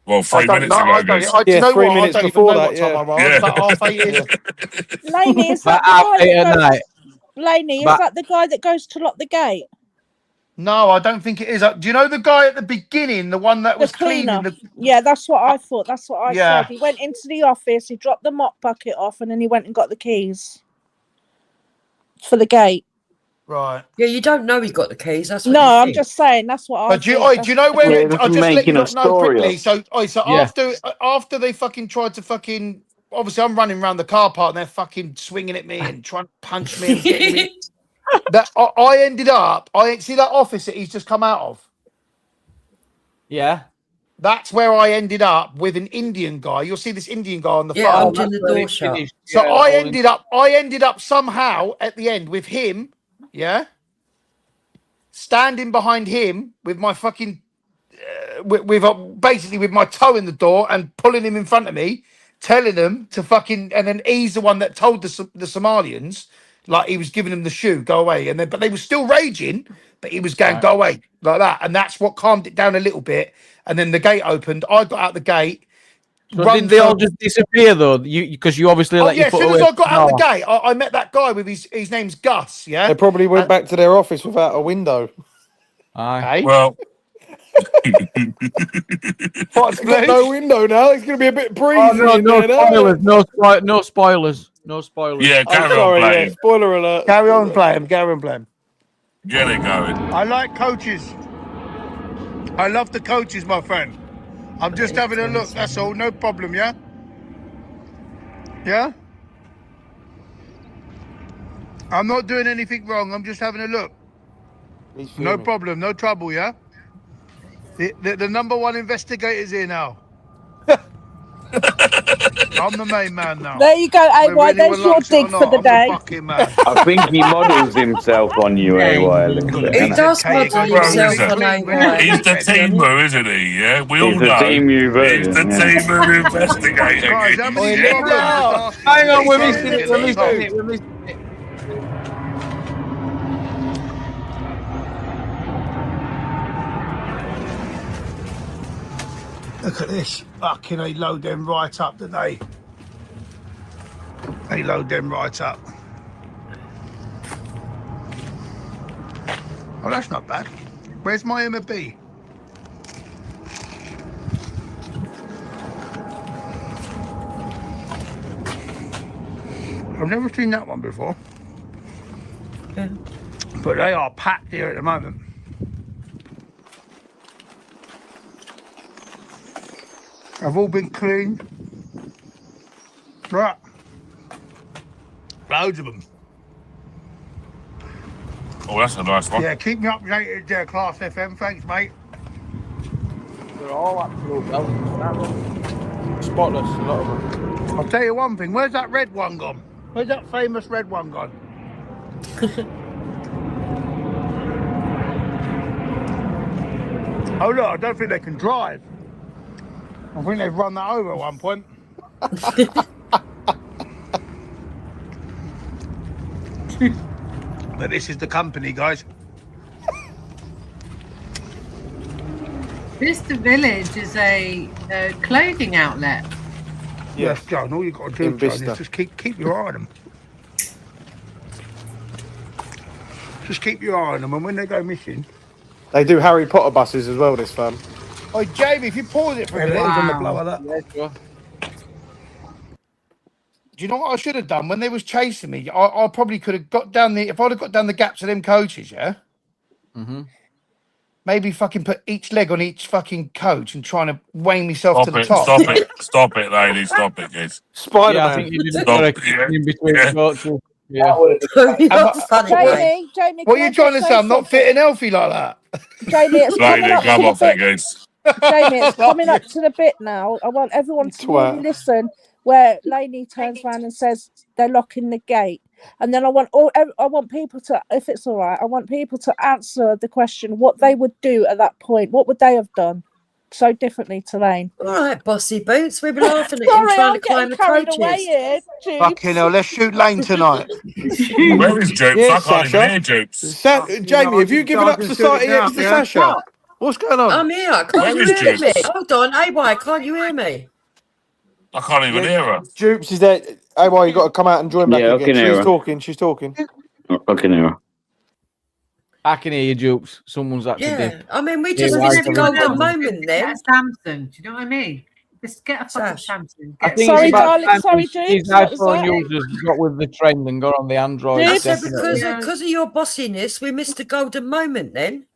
Well, 3 minutes ago. I don't even know what time I arrived. Yeah. About 8:30. Laney, is that About the guy 8 at that night. Laney, is But- that the guy that goes to lock the gate? No, I don't think it is. Do you know the guy at the beginning, the one that was cleaner. cleaning? Yeah, that's what I thought. That's what I Yeah. said. He went into the office, he dropped the mop bucket off, and then he went and got the keys for the gate. Right. Yeah, you don't know he got the keys. That's what No, you I'm think. just saying. That's what I. But do you know where? Yeah, I'll just let you making a know story quickly. up. So Yeah. after they fucking tried to fucking obviously I'm running around the car park and they're fucking swinging at me and trying to punch me and getting me. That I ended up. I see that office that he's just come out of. Yeah. That's where I ended up with an Indian guy. You'll see this Indian guy on the Yeah, phone. holding the door shut. So I ended up somehow at the end with him, yeah, standing behind him with my fucking, basically with my toe in the door and pulling him in front of me, telling them to fucking, and then he's the one that told the Somalians, like he was giving them the shoe, go away, and then but they were still raging, but he was going, go away, like that, and that's what calmed it down a little bit. And then the gate opened. I got out the gate. So did they all just disappear though? Because you obviously let as soon as I got out the gate, I met that guy with his name's Gus. Yeah, They probably went back to their office without a window. Aye. Well, what's got no window now? It's going to be a bit breezy. Oh, no spoilers. No spoilers. No spoilers. Yeah, carry on playing. Spoiler alert. Carry on playing. Carry on playing. Get it going. I like coaches. I love the coaches, my friend. I'm just having a look. That's all. No problem. Yeah. Yeah. I'm not doing anything wrong. I'm just having a look. No problem. No trouble. Yeah. The number one investigator's here now. I'm the main man now. There you go, AY. There's your dig for the day. I think he models himself on you, AY. He does model himself on AY. He's the teamer, isn't he? Yeah, we all He's the know. teamer He's the teamer investigator. Hang on, we're missing it. We're missing it. We're missing it. Look at this. Fucking, they load them right up, don't they? They load them right up. Oh, that's not bad. Where's my M&B? I've never seen that one before. Yeah. But they are packed here at the moment. Have all been cleaned. Right. Loads of them. Oh, that's a nice one. Yeah, keep me updated there, Class FM. Thanks, mate. They're all absolute belts. Spotless, a lot of them. I'll tell you one thing. Where's that red one gone? Where's that famous red one gone? Oh, look, I don't think they can drive. I think they've run that over at one point. But this is the company, guys. Vista Village is a clothing outlet. Yes, John. All you've got to do, John, is just keep your eye on them. Just keep your eye on them, and when they go missing... They do Harry Potter buses as well, this firm. Oh, Jamie, if you pause it for a minute, on the blower, that. Yeah, sure. Do you know what I should have done when they was chasing me? I probably could have got down the. If I'd have got down the gaps of them coaches, yeah. Mm-hmm. Maybe fucking put each leg on each fucking coach and trying to weigh myself to the top. Stop it, lady. Stop it, kids. Spider-Man. Yeah, I think you did Stop. in between coaches. Yeah. Jamie, What are you trying to say? I'm not fit and healthy like that. Jamie, it's coming up come to off the it, bit. kids. Jamie, it's coming up to the bit now. I want everyone to really listen. Where Laney turns around and says they're locking the gate, and then I want people to, if it's all right, I want people to answer the question what they would do at that point. What would they have done so differently to Lane? All right, bossy boots. We've been laughing at him trying to climb the coaches. Fucking hell, let's shoot Lane tonight. Where is Jupes? Yeah, I can't Sasha. even hear Jupes. Jamie, have you given up society next to Sasha? What's going on? I'm here. Can't Where you is hear me? Jupes? Hold on, AY, can't you hear me? I can't even hear her. Jupes is there. Hey, you got to come out and join back Yeah, I again. can hear She's her. talking. She's talking. I can hear her. I can hear you, Jupes. Someone's had to Yeah, dip. I mean, we just Yeah, missed I the can golden moment then. Get a Samsung. Do you know what I mean? Just get a fucking Samsung. I Get think Sorry, it's about darling. time Sorry, these Jupes. What was iPhone that? users got with the trend and got on the Android. Jupes? So definitely. because of your bossiness, we missed the golden moment then.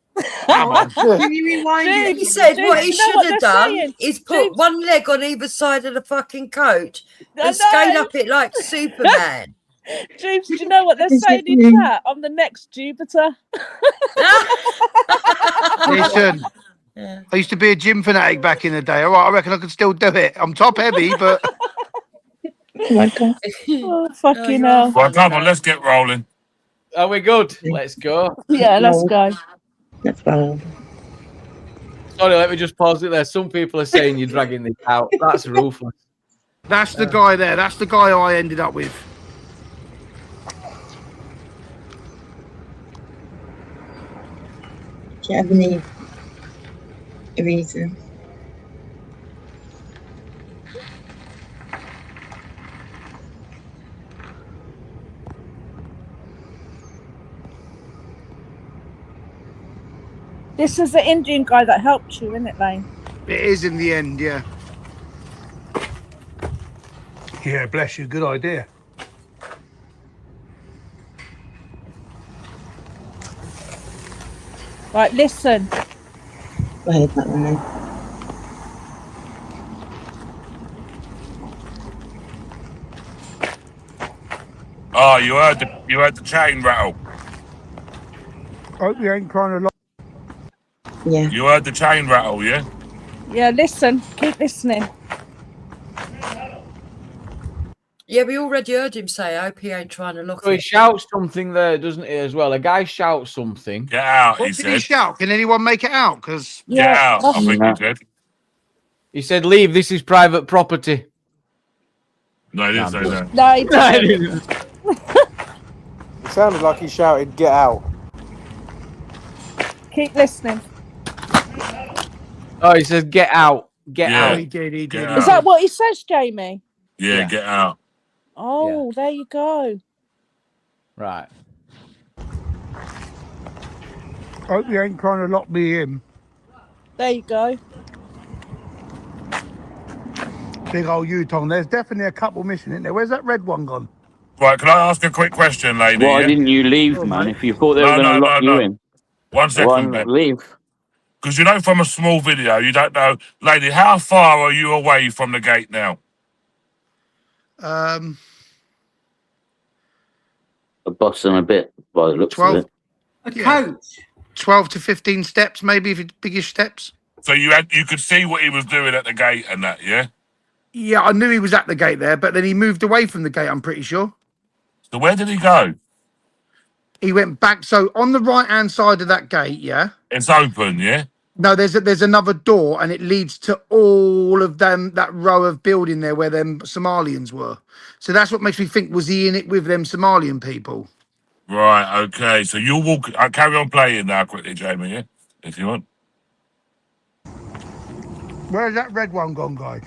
Come on. Can you rewind it? He said James, what he you know should what have they're done saying? is put James- one leg on either side of the fucking coach I and scale know. up it like Superman. James, do you know what they're saying in chat? I'm the next Jupiter. Listen, I used to be a gym fanatic back in the day. All right, I reckon I could still do it. I'm top heavy, but Oh, fucking you're hell. Well, come on, let's get rolling. Are we good? Let's go. Yeah, let's go. Let's roll. Sorry, let me just pause it there. Some people are saying you're dragging this out. That's ruthless. that's the guy there. That's the guy I ended up with. Do you have any reason? This is the Indian guy that helped you, isn't it, Lane? It is in the end, yeah. Yeah, bless you. Good idea. Right, listen. Go ahead, that one then. Oh, you heard the chain rattle. Hope you ain't trying to lock. Yeah. You heard the chain rattle, yeah? Yeah, listen. Keep listening. Yeah, we already heard him say, I hope he ain't trying to lock So he it. shouts something there, doesn't he, as well? A guy shouts something. Get out, What he did he said. shout? Can anyone make it out? Because Get out, I think he said. He said, leave, this is private property. No, he didn't say that. No, he didn't. It sounded like he shouted, "Get out!" Keep listening. Oh, he says, get out. Get Yeah. out. he did. Get Is out. that what he says, Jamie? Yeah, get out. Oh, there you go. Right. Hope you ain't trying to lock me in. There you go. Big old U-Tong. There's definitely a couple missing, isn't there? Where's that red one gone? Right, can I ask a quick question, lady? Why yeah? didn't you leave, Oh, man? mate. If you thought they were going to lock you in, 1 why second, not Ben. leave? Because you know from a small video, you don't know. Lady, how far are you away from the gate now? A bus and a bit, by the looks 12. of it. A coach. 12 to 15 steps, maybe, if it's biggish steps. So you could see what he was doing at the gate and that, yeah? Yeah, I knew he was at the gate there, but then he moved away from the gate, I'm pretty sure. So where did he go? He went back. So on the right-hand side of that gate, yeah? It's open, yeah? No, there's another door, and it leads to all of them, that row of building there where them Somalians were. So that's what makes me think, was he in it with them Somalian people? Right, okay. So you'll walk. I'll carry on playing now quickly, Jamie, yeah? If you want. Where's that red one gone, guys?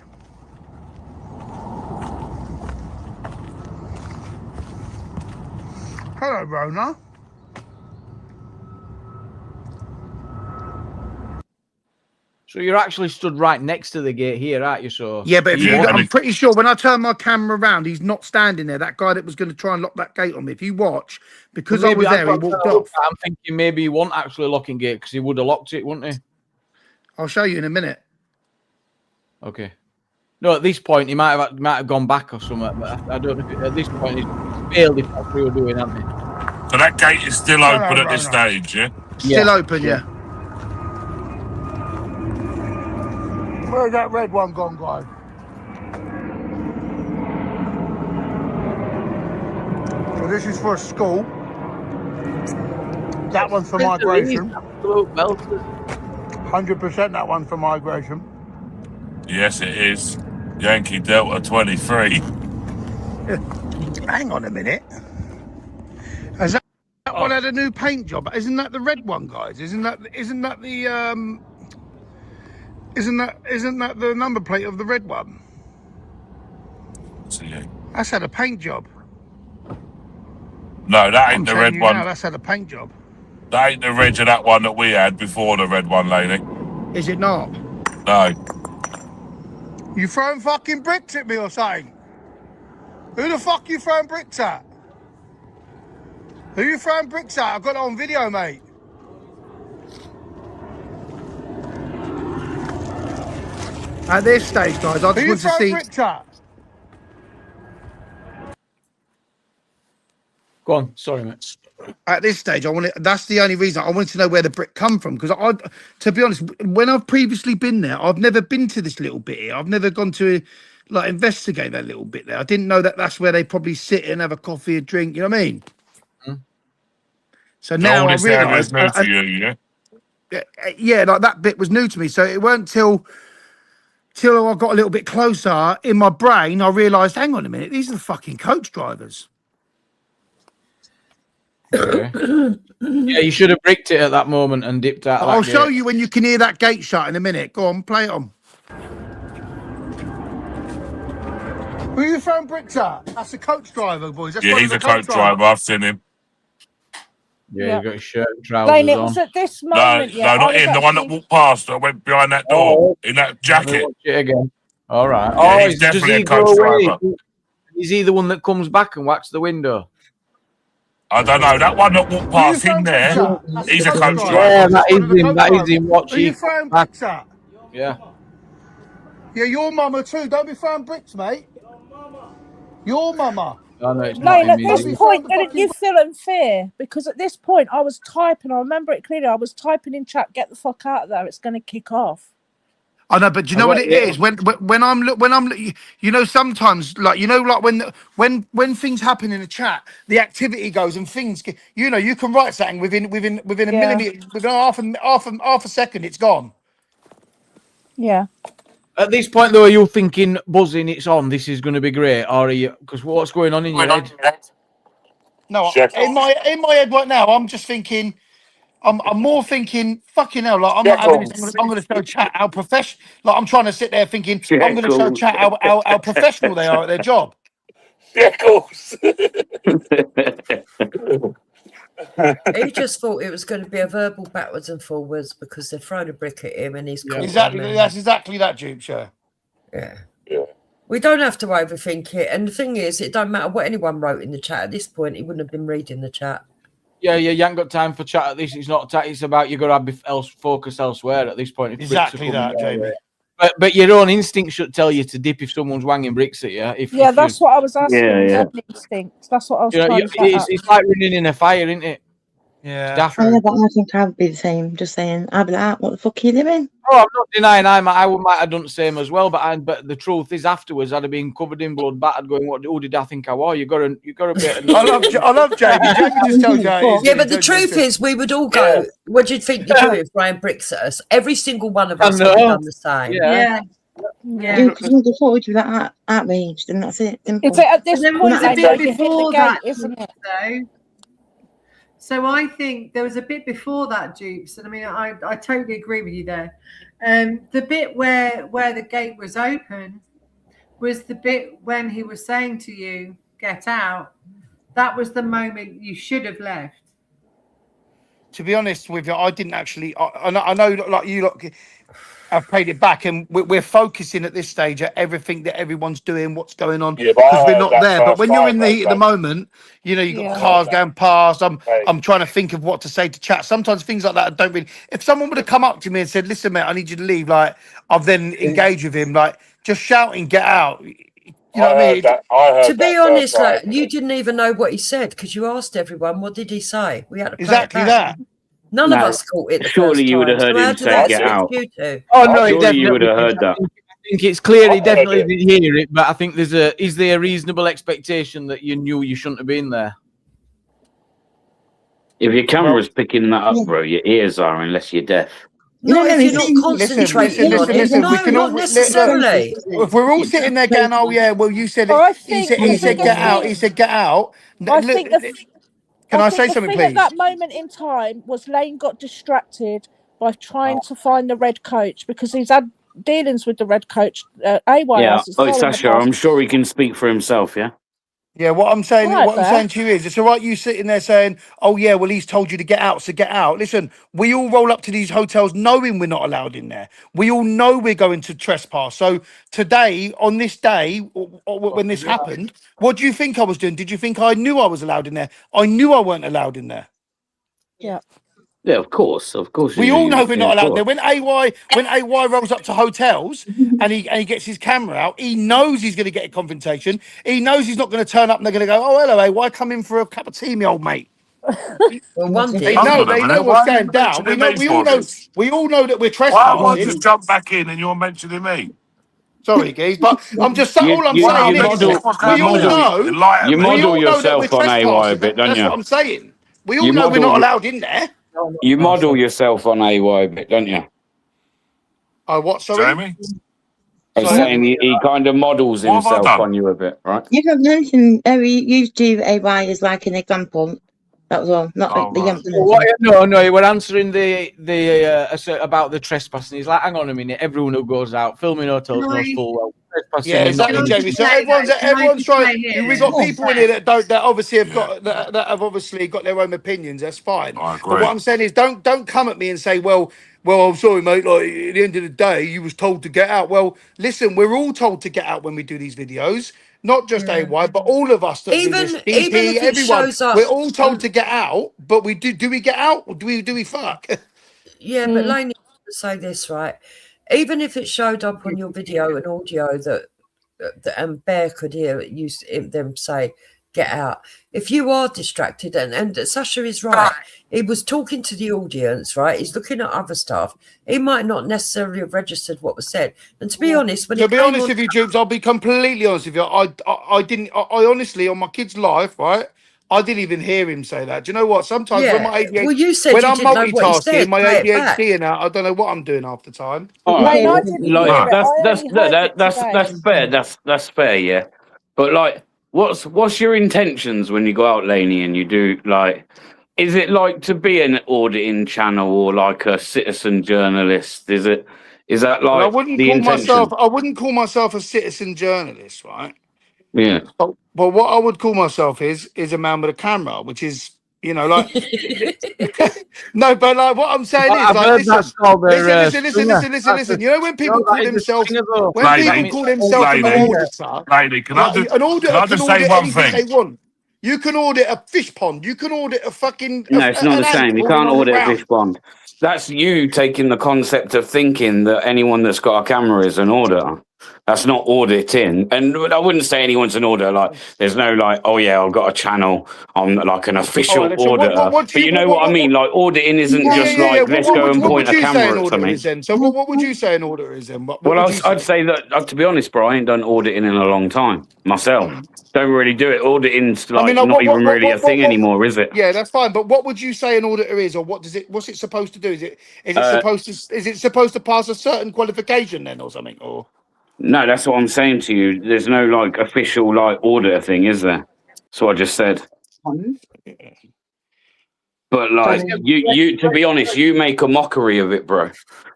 Hello, Rona. So you're actually stood right next to the gate here, aren't you? So Yeah, but if Yeah, I'm pretty sure when I turn my camera around, he's not standing there. That guy that was going to try and lock that gate on me. If you watch, because I was there, he walked off. I'm thinking maybe he wasn't actually locking gate because he would have locked it, wouldn't he? I'll show you in a minute. Okay. No, at this point he might have gone back or something. But I don't know. At this point, he's failed if that's what we were doing, hasn't he? So that gate is still open at this stage, yeah? Still open, yeah. Where's that red one gone, guys? So this is for a school. That one's for migration. 100% that one's for migration. Yes, it is. Yankee Delta 23. Hang on a minute. Has that one had a new paint job? Isn't that the red one, guys? Isn't that the Isn't that the number plate of the red one? That's had a paint job. No, that ain't I'm the telling red you one. now, that's had a paint job. That ain't the reg of that one that we had before the red one, lady. Is it not? No. You throwing fucking bricks at me or something? Who the fuck you throwing bricks at? Who you throwing bricks at? I've got it on video, mate. At this stage, guys, I just want to see. Go on, sorry, mate. At this stage, that's the only reason I wanted to know where the brick come from, because to be honest, when I've previously been there, I've never been to this little bit here. I've never gone to like investigate that little bit there. I didn't know that that's where they probably sit and have a coffee, a drink. You know what I mean? Mm. So now I realise, new to you, yeah, like that bit was new to me. So it weren't till I got a little bit closer in my brain, I realised, hang on a minute, these are the fucking coach drivers. Okay. Yeah, you should have bricked it at that moment and dipped out. I'll show you when you can hear that gate shut in a minute. Go on, play it on. Who are you throwing bricks at? That's a coach driver, boys. That's he's a coach driver. I've seen him. Yeah, you got his shirt and trousers Laney, it on. was at this moment. No, not him. The one that walked past, that went behind that door in that jacket. Watch it again. All right. Yeah, he's definitely a coach driver. Is he the one that comes back and whacks the window? I don't know. That one that walked past him there, he's a coach driver. Yeah, that is him. Watch Are you throwing bricks at? Yeah. Yeah, your mama too. Don't be throwing bricks, mate. Your mama. Oh, no, it's not Lane, at him, this point, didn't you feel unfair? Because at this point, I was typing. I remember it clearly. I was typing in chat, "Get the fuck out of there! It's going to kick off." I know, but do you know what it is? When I'm you know, sometimes like when things happen in a chat, the activity goes and things you know, you can write something within a millimeter, within half a second, it's gone. Yeah. At this point, though, are you thinking buzzing? It's on. This is going to be great, or are you? Because what's going on in your head? No, in my head right now, I'm just thinking. I'm more thinking, fucking hell, like I'm not having this. I'm going to show chat how professional. Like I'm trying to sit there thinking, I'm going to show chat how professional they are at their job. Shekels. He just thought it was going to be a verbal backwards and forwards because they're throwing a brick at him and he's caught exactly. on That's exactly that, Jupe. Sure. Yeah. We don't have to overthink it, and the thing is, it don't matter what anyone wrote in the chat. At this point, he wouldn't have been reading the chat. Yeah, you ain't got time for chat at this. It's not chat. It's about you got to have focus elsewhere at this point. Exactly that, Jamie. But your own instinct should tell you to dip if someone's wanging bricks at you. That's what I was asking. Instinct. That's what I was trying to get at. It's like running in a fire, isn't it? Yeah. But I think I would be the same. Just saying, I'd be like, what the fuck are you doing? Oh, I'm not denying I might have done the same as well, but the truth is afterwards I'd have been covered in blood, battered, going, who did I think I was? You got a bit. I love Jamie. Jamie just tells you. Yeah, but the truth is, we would all go. What do you think you're doing, throwing bricks at us? Every single one of us would have done the same. Yeah. Because we thought we'd be that outraged, and that's it. It's at this point, There's a bit before that, isn't it? Though. So I think there was a bit before that, Dukes, and I mean, I totally agree with you there. The bit where the gate was open was the bit when he was saying to you, "Get out." That was the moment you should have left. To be honest with you, I didn't actually. I know, like you lot have played it back, and we're focusing at this stage at everything that everyone's doing, what's going on, because we're not there. But when you're in the heat of the moment, you know, you've got cars going past. I'm trying to think of what to say to chat. Sometimes things like that don't really. If someone would have come up to me and said, "Listen, mate, I need you to leave," like I've then engaged with him, like just shouting, "Get out." You know what I mean? To be honest, like, you didn't even know what he said because you asked everyone, what did he say? We had to play exactly it back. that. None of us caught it. Surely you would have heard him say "Get out." Oh no, surely you would have heard that. I think it's clear he definitely did hear it, but I think is there a reasonable expectation that you knew you shouldn't have been there? If your camera's picking that up, bro, your ears are, unless you're deaf. No, if you're not concentrating on it. No, not necessarily. If we're all sitting there going, "Oh yeah, well you said it," he said "Get out." He said "Get out." Can I say something, please? At that moment in time, was Lane got distracted by trying to find the red coach because he's had dealings with the red coach. Sasha, I'm sure he can speak for himself. Yeah. Yeah, what I'm saying, Right, what I'm saying to you is, it's all right you sitting there saying, "Oh yeah, well he's told you to get out, so get out." Listen, we all roll up to these hotels knowing we're not allowed in there. We all know we're going to trespass. So today, on this day, when this happened, what do you think I was doing? Did you think I knew I was allowed in there? I knew I weren't allowed in there. Yeah. Yeah, of course. We all know we're not allowed there. When When AY rolls up to hotels and he gets his camera out, he knows he's going to get a confrontation. He knows he's not going to turn up and they're going to go, "Oh, hello, AY, come in for a cup of tea, me old mate." Well, one They did. know what's going down. We all know that we're Why won't you trespassing. just jump back in and you're mentioning me? Sorry, guys, but I'm just all I'm you saying is we all know that we're yourself on AY a trespassing. bit, don't That's you? what I'm saying. We all You know we're model- not allowed in there. You model yourself on AY a bit, don't you? Oh, what? Sorry. Jamie? I'm saying he kind of models himself on you a bit, right? You have nothing. We used to AY as like an example. That was all. Not the No, we're answering the about the trespassing. He's like, hang on a minute, everyone who goes out filming hotels knows full well. Yeah, exactly, Jamie. So everyone's trying. We've got people in here that obviously have got that have obviously got their own opinions. That's fine. But what I'm saying is, don't come at me and say, well, I'm sorry, mate. Like at the end of the day, you was told to get out. Well, listen, we're all told to get out when we do these videos. Not just AY, but all of us that do this. Even if it everyone, shows up, we're all told to get out. But we do we get out or do we fuck? Yeah, but Laney, say this right. Even if it showed up on your video and audio that Bear could hear them say, "Get out." If you are distracted, and Sasha is right, he was talking to the audience, right? He's looking at other stuff. He might not necessarily have registered what was said. And to be honest, with you, Jubes, I'll be completely honest with you. I didn't. I honestly, on my kid's life, right? I didn't even hear him say that. Do you know what? Sometimes when my ADHD, well, you said when you I'm didn't know what he multitasking, said, my play it back. ADHD and that, I don't know what I'm doing half the time. That's fair, yeah. But like, what's your intentions when you go out, Laney, and you do like? Is it like to be an auditing channel or like a citizen journalist? Is that like Well, I wouldn't the call intention? myself. I wouldn't call myself a citizen journalist, right? Yeah. But what I would call myself is a man with a camera, which is, like no, but like what I'm saying is like listen. You know when people call themselves an auditor, Laney, can I just say one thing? they want. You can audit a fish pond. You can audit a fucking. No, it's not the same. You can't audit a ground. fish pond. That's you taking the concept of thinking that anyone that's got a camera is an auditor. That's not auditing. And I wouldn't say anyone's an auditor. Like, there's no like, oh yeah, I've got a channel. I'm like an official auditor. But you know what I mean? Like, auditing isn't just like, let's go and point a camera at something. So what would you say an auditor is then? I'd say that, to be honest, bro, I ain't done auditing in a long time myself. Don't really do it. Auditing's like not even really a thing anymore, is it? Yeah, that's fine. But what would you say an auditor is, or what's it supposed to do? Is it supposed to pass a certain qualification then, or something, or? No, that's what I'm saying to you. There's no like official like auditor thing, is there? That's what I just said. But like you, to be honest, you make a mockery of it, bro.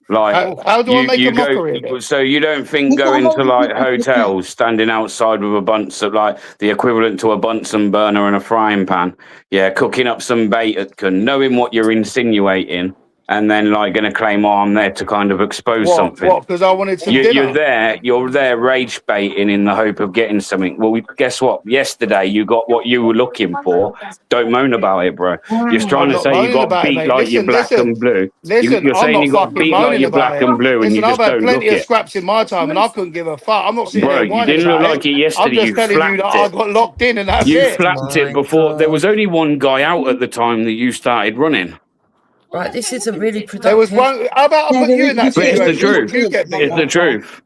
Like, how do I make a mockery of it? So you don't think going to like hotels, standing outside with a bunch of like the equivalent to a Bunsen burner and a frying pan, yeah, cooking up some bait, knowing what you're insinuating, and then like going to claim, oh, I'm there to kind of expose something. What? Because I wanted some dinner. You're there rage baiting in the hope of getting something. Well, guess what? Yesterday you got what you were looking for. Don't moan about it, bro. You're trying to say you got beat like you're black and blue. You're saying you got beat like you're black and blue, and you just don't look it. I've had plenty of scraps in my time, and I couldn't give a fuck. I'm not sitting there whining. Bro, you didn't look like it yesterday. I'm just telling you that I got locked in, and that's it. You flapped it before. There was only one guy out at the time that you started running. Right, this isn't really productive. There was one. How about I put you in that situation? It's the truth. It's the truth.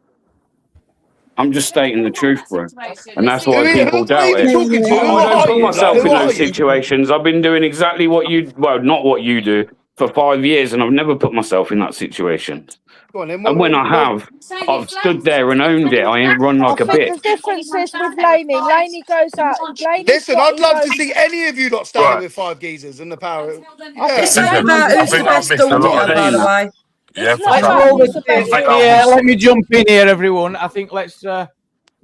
I'm just stating the truth, bro. And that's why people doubt it. I don't put myself in those situations. I've been doing exactly not what you do, for 5 years, and I've never put myself in that situation. And when I have, I've stood there and owned it. I ain't run like a bitch. The difference is with Laney. Laney goes out. Listen, I'd love to see any of you lot standing with 5 geezers and the power. It's all about who's the best auditor, by the way. Yeah, let me jump in here, everyone. I think let's.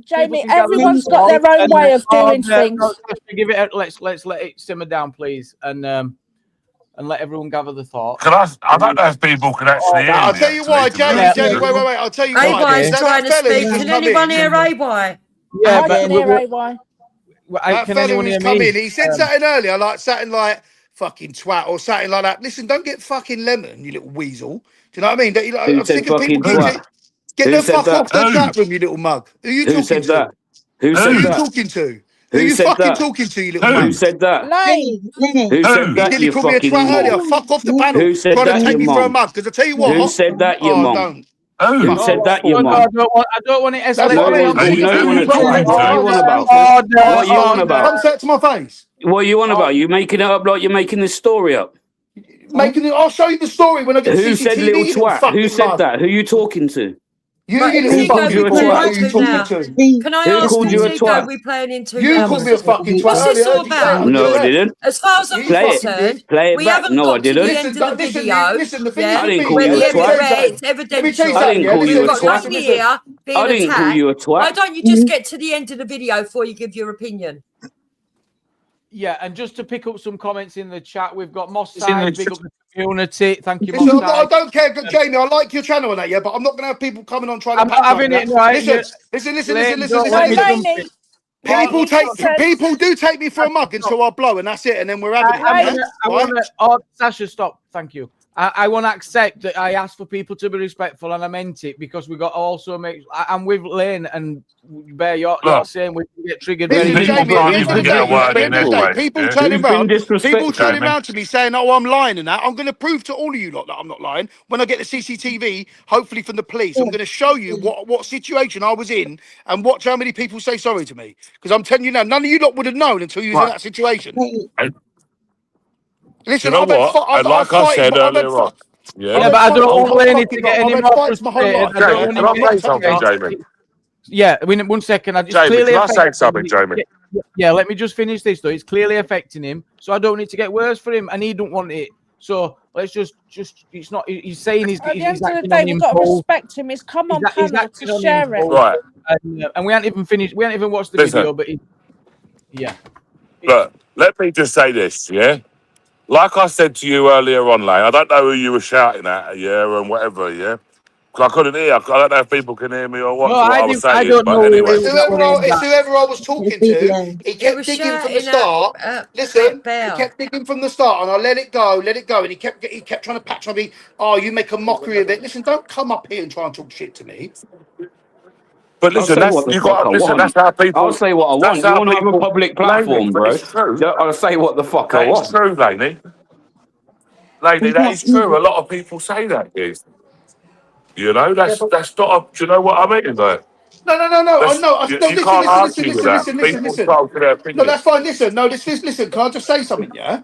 Jamie, everyone's got their own way of doing things. Let's let it simmer down, please, and let everyone gather the thought. I don't know if people can actually hear I'll tell you why, Jamie. Wait. I'll tell you why. AY's trying to speak. Can anyone hear AY? Yeah, I can hear AY. That fella who's come in, he said something earlier, like something like fucking twat or something like that. Listen, don't get fucking lemon, you little weasel. Do you know what I mean? Who I'm said sick of people fucking twat? get Who the said fuck that? off the chat room, you little mug. Who you Who talking said to? that? Who Who said you that? talking to? Who Who you said fucking that? talking to, you little Who mug? said that? Lenny, Lenny. Who said You that? nearly You called me a twat fucking earlier. mom. Fuck off the Lenny. panel. Who said Trying to that? take Your me for a mom. mug. Because I tell you Who what. said that? Your Oh, mom. don't. Who Fuck said off. that? Your No, mom. I don't want it That's escalating. what I mean. No, I'm no, sick you of know you people want to running twat. their What are you on mouths. about? What are you on about? Come say it to my face. What are you on about? You making it up like you're making this story up? I'll show you the story when I get the Who said CCTV, little you little twat? Who fucking said mug. that? Who you talking to? You, Right, you little Who called fucking you a we twat. twat? Who you playing into talking now? to? Can I Who ask called whose you a ego twat? we playing into You now? called me a fucking twat What's this earlier. I all heard you say it about? under your No, I breath. didn't. As far as Yeah, I'm you Play it. fucking did. concerned, Play it we back. haven't No, I got to the didn't. end of the video. Listen, the thing is Yeah, I with didn't me, call where yeah, you the a let me tell you twat. it's something. Let me tell you evidential. I something, didn't yeah. call We've you a got Listen, twat. listen, Laney listen. here being I didn't call attacked. you a Why twat. don't you just get to the end of the video before you give your opinion? Yeah, and just to pick up some comments in the chat, we've got Moss Side, big up the community. Thank you, Listen, Moss I Side. don't care, Jamie. I like your channel and that, yeah, but I'm not going to have people coming on trying to I'm not patronise having me. it right. Listen. Don't let me jump in. People Laney, people do take me for a mug until I blow, and that's it, and then we're having it. Yeah? I Right? want to. Oh, Sasha, stop. Thank you. I want to accept that I asked for people to be respectful, and I meant it because we got to also make. I'm with Lane and Bear. You're saying we can get triggered very Listen, easily. Jamie, at the end of the day, people turning around to me saying, "Oh, I'm lying," and that. I'm going to prove to all of you lot that I'm not lying when I get the CCTV, hopefully from the police. I'm going to show you what situation I was in and watch how many people say sorry to me. Because I'm telling you now, none of you lot would have known until you was in that situation. Listen, You know what? And like I said earlier on, Yeah, but I don't want Laney to get any more fights my whole frustrated. life. I don't want can him I to say get something, frustrated. Jamie? Yeah, I mean, 1 second. It's Jamie, clearly can I say affecting something, him. Jamie? Yeah, let me just finish this though. It's clearly affecting him, so I don't need to get worse for him, and he don't want it. So let's just it's not. He's saying he's at the end of the acting day, on we've got to impulse. respect him. He's come on He's panel to acting on share it. impulse. Right. And we haven't even finished. We haven't even watched the Listen. video, but yeah. Look, let me just say this, yeah? Like I said to you earlier on, Lane, I don't know who you were shouting at, yeah, and whatever, yeah? 'Cause I couldn't hear. I don't know if people can hear me or what, No, what I was saying. I don't know. Anyway. It's whoever I was talking to. He kept digging from the start. Listen, he kept digging from the start, and I let it go, and he kept trying to patch on me. Oh, you make a mockery of it. Listen, don't come up here and try and talk shit to me. But I'll listen, say what the fuck I want. that's how people. I'll say what I want. You want to have a public platform, bro? It's true. I'll say what the fuck I That want. is true, Laney. Laney, that is true. A lot of people say that, is. You know, that's not a. Do you know what I mean, though? No. I know. You can't argue with that. People talk to their opinion. No, that's fine. Listen. Can I just say something? Yeah.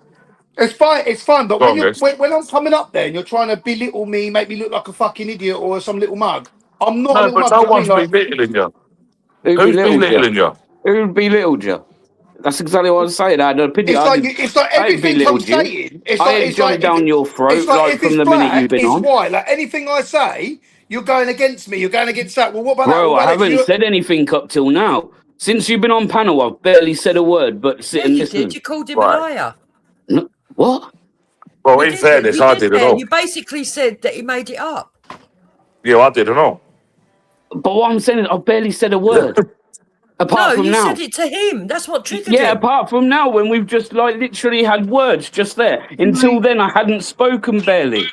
It's fine. But Go when on, guys. when I'm coming up there and you're trying to belittle me, make me look like a fucking idiot or some little mug, I'm not a No, little but mug. no Do you know what I one's mean? Like, belittling you. Who Who's belittled you? belittling you? Who belittled you? That's exactly what I was saying. I had an opinion. it's like I ain't everything I'm belittled you. saying. I ain't jumped down your throat like If from it's the minute you've black, been it's on. white. Like anything I say, you're going against me. You're going against that. Well, what about that? Bro, What I about haven't said anything up till now. Since you've been on panel, I've barely said a word, but sit Yeah, and you listen. did. You called him a liar. No, what? Well, You in did, fairness, you I did didn't there. know. You basically said that he made it up. Yeah, I didn't know. But what I'm saying is I've barely said a word. Apart No, from you now. said it to him. That's what triggered Yeah, him. apart from now when we've just like literally had words just there. Until then I hadn't spoken barely.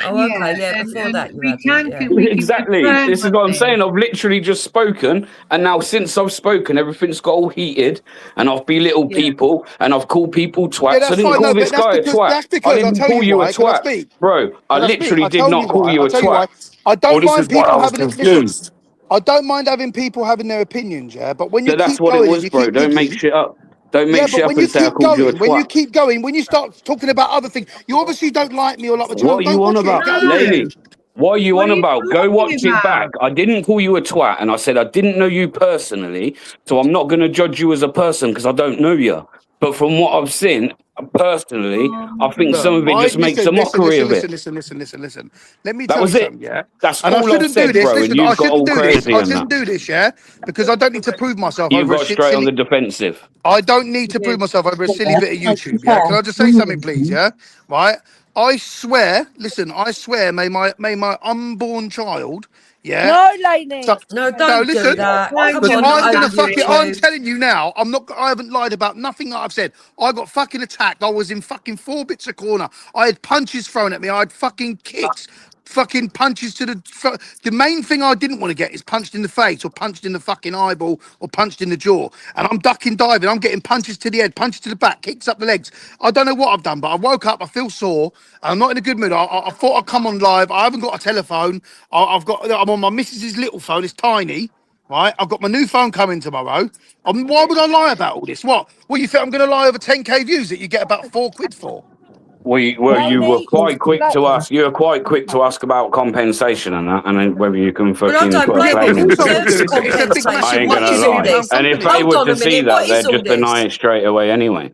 Oh, okay, yeah. Before that, you we hadn't. can Yeah. Exactly. confirm This is what I'm saying. I've literally just spoken, and now since I've spoken, everything's got all heated, and I've belittled people, and I've called people twats. Yeah, that's I didn't fine. call No, this but guy a twat. that's I because I'll didn't tell call you you a why. Can I twat, speak? bro. I Can I speak? literally I'll did tell not you call why. you a twat. I don't This mind is why people I was having it. Listen, confused. I don't mind having people having their opinions, yeah. But when you So that's keep what it going and was, you bro. keep Don't make digging, shit up. Don't yeah. make But shit up when you and say I keep called you a going, twat. when you start talking about other things, you obviously don't like me or like my channel. What are you Don't on watch it. about, Get over Laney? it. What are you What on are you about? Go watch talking it back. about? I didn't call you a twat, and I said I didn't know you personally, so I'm not going to judge you as a person because I don't know you. But from what I've seen, personally, I think some of it just makes a mockery of it. Listen. Let me That tell you was it. something, yeah. That's And I all I've shouldn't do said, this. bro, and Listen, I you've got shouldn't all do this. crazy I and that. shouldn't do this, yeah, because I don't need to prove myself You over a got straight on silly. the defensive. I don't need to prove myself over a silly bit of YouTube, yeah? Can I just say something, please, yeah? Right? I swear, listen, I swear, may my unborn child, yeah. No, Laney. So, No, no, don't listen, do that. No, Come because on, I'm over gonna fucking. I'm YouTube. telling you now, I haven't lied about nothing that I've said. I got fucking attacked. I was in fucking 4 bits a corner. I had punches thrown at me. I had fucking kicks, fucking punches to the main thing I didn't want to get is punched in the face or punched in the fucking eyeball or punched in the jaw. And I'm ducking, diving. I'm getting punches to the head, punches to the back, kicks up the legs. I don't know what I've done, but I woke up. I feel sore. I'm not in a good mood. I thought I'd come on live. I haven't got a telephone. I'm on my missus's little phone. It's tiny. Right, I've got my new phone coming tomorrow. Why would I lie about all this? What you think I'm going to lie over 10k views that you get about £4 for? You were quite quick to ask. You were quite quick to ask about compensation and that, and then whether you can Well, I fucking don't put a blame claim him. in. Who deserves It's a big compensation? I ain't What gonna is all lie. this? And if they Hold were on to a see minute. that, What is they'd all just this? deny it straight away anyway.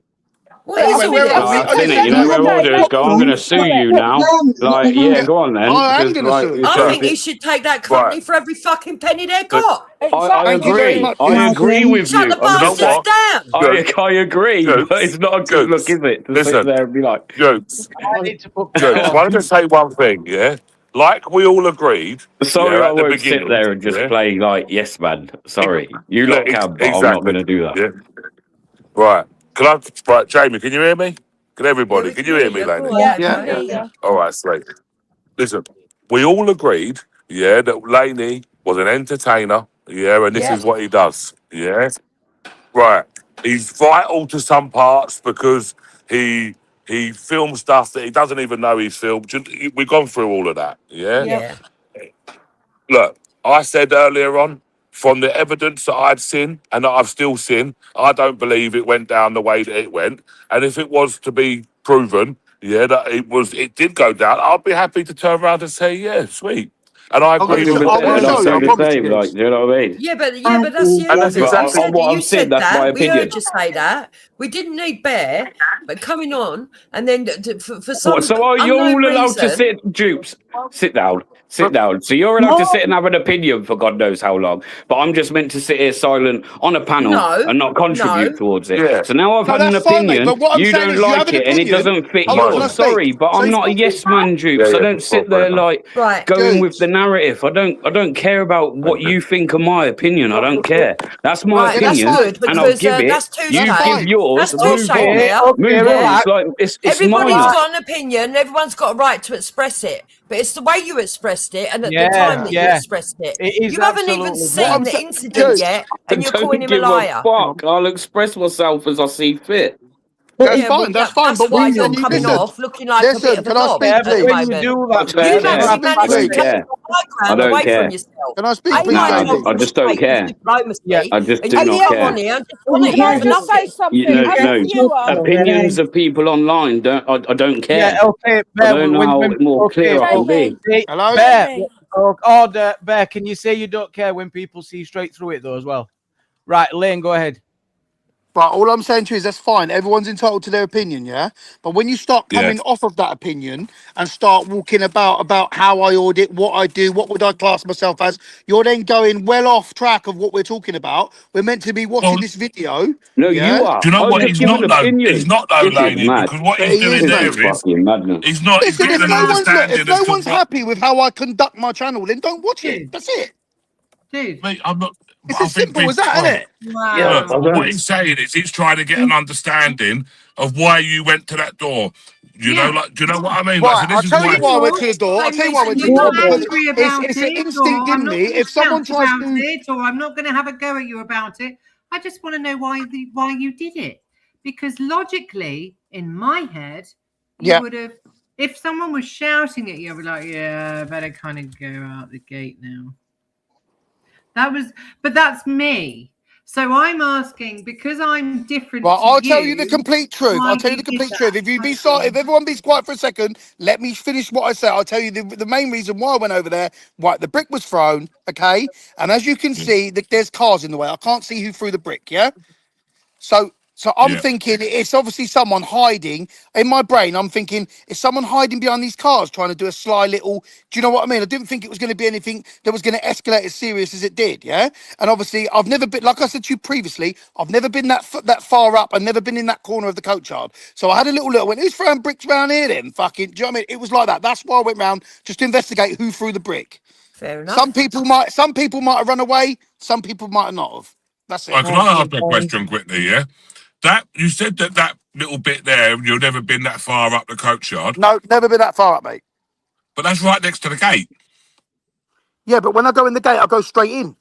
What is Anyway, all where are this? we? I've seen it. You know, where all do is go, I'm going to sue you now. Like, yeah, go on then. I am Because, going to like, sue him. because I think you should take that company for every fucking penny they got. I Thank you very agree. much. I agree with Shut you. the I'm just bastards saying, down. I agree, but it's not a good look, is it? To sit there and be like, Jokes. I need to put Jokes. Why don't I say one thing, yeah? Like we all agreed, sorry, yeah, I at the won't sit beginning, there and just yeah? play like yes man. Sorry, you lot can, but I'm not Exactly. going to do that. Yeah. Right. Right, Jamie, can you hear me? Can everybody? Yeah, can you hear me, Laney? Go Yeah, ahead, I mate. hear you. All right, sweet. Listen, we all agreed, yeah, that Laney was an entertainer, yeah, and this Yeah. is what he does, yeah? Right. He's vital to some parts because he films stuff that he doesn't even know he's filmed. We've gone through all of that, yeah? Yeah. Look, I said earlier on, from the evidence that I'd seen and that I've still seen, I don't believe it went down the way that it went. And if it was to be proven, yeah, that it did go down, I'd be happy to turn around and say, yeah, sweet. And I agree with 100%, what and I'll they're say saying. the same. Like, do you know what I mean? Yeah, but that's the And only that's thing. exactly what I'm You saying. said That's my that. We opinion. heard you say that. We didn't need Bear, but coming on and then for some So are you unknown all allowed to reason. sit, dupes? Sit down. Sit down. So you're allowed to sit and have an opinion for God knows how long. But I'm just meant to sit here silent on a panel No, and not contribute no. towards it. Yeah. So now I've No, had an that's fine, mate. opinion. But what I'm You saying don't is, you have like an it, and it opinion. doesn't fit Hold on, can I yours. speak? Sorry, but I'm not a yes man, dupes. I don't sit there like Right. going Dude. with the narrative. I don't care about what you think of my opinion. I don't care. That's my Right, that's opinion, good and I'll because give it. that's two You give shapes. yours. That's two Move shapes on. here. Move on. It's like it's Everybody's minor. got an opinion. Everyone's got a right to express it, but it's the way you expressed it and at the Yeah, time that you yeah. expressed it. It is You haven't even absolutely seen I'm the saying, incident dude, yet, and you're calling Don't him a give a liar. fuck. I'll express myself as I see fit. that's Yeah, well, fine. That's fine. that's But what why I'm you're saying, you coming listen. off looking like a bit Listen, of a can I knob speak, Yeah, at but the please? when you moment. do that, I Bear, You've don't then care. actually Can I managed speak, to I don't please? take care. the high I ground don't away from care. yourself. Can I speak, Ain't please, like Nah, Laney? told I you just don't straight with care. diplomacy. yeah. I just And do you not come on care. here and just want to Can hear I for just say nothing. something? As a viewer, Opinions of people online don't. I don't Yeah, care. okay, I Bear, don't know how more clear I can Jamie, be. Hello? Bear, Jamie. order, Bear, can you say you don't care when people see straight through it, though, as well? Right, Lane, go ahead. But all I'm saying to you is that's fine. Everyone's entitled to their opinion, yeah? But when you start Yeah. coming off of that opinion and start walking about how I audit, what I do, what would I class myself as, you're then going well off track of what we're talking about. We're meant to be watching Well, this video, No, you yeah? are. do you know I'll what? just He's give an not though. He's opinion. not though, This is Laney, mad. because what But he's he is, doing This mate. is there is fucking madness. he's not. He's Listen, getting if an no one's understanding as to look, what. happy with how I conduct my channel, then don't watch it. Dude, That's it. dude. Mate, I'm not. It's I as think simple as people. that, isn't Well, it? Yeah, look, I Wow. what don't. he's saying is he's trying to get an understanding of why you went to that door. You know, Yeah. like, do you know what I mean? Like, so Right, this I'll is tell you why. why I went to the Or door. I'll same tell you why I reason went to You're the you door not don't. because angry it's about an it, instinct or I'm in not me. going If to someone shout tries about to, it, or I'm not going to have a go at you about it. I just want to know why you did it, because logically, in my head, you yeah, would have. If someone was shouting at you, I'd be like, "Yeah, I better kind of go out the gate now." But that's me. So I'm asking because I'm different right, to I'll tell you the complete truth. why I'll tell you you the did complete that. truth. If Thank if everyone be quiet for a second, let me finish what I say. I'll tell you the main reason why I went over there. Right, the brick was thrown, okay, and as you can see, there's cars in the way. I can't see who threw the brick. Yeah, so So I'm thinking it's obviously someone hiding. In my brain, I'm thinking it's someone hiding behind these cars trying to do a sly little... Do you know what I mean? I didn't think it was going to be anything that was going to escalate as serious as it did, yeah? And obviously, I've never been... Like I said to you previously, I've never been that far up. I've never been in that corner of the coach yard. So I had a little look. Went, who's throwing bricks around here then? Fucking... Do you know what I mean? It was like that. That's why I went round, just to investigate who threw the brick. Fair enough. Some people might have run away. Some people might have not have. That's it. Right, can I ask a question quickly, yeah? That you said that little bit there, you've never been that far up the coach yard. No, never been that far up, mate. But that's right next to the gate. Yeah, but when I go in the gate, I go straight in.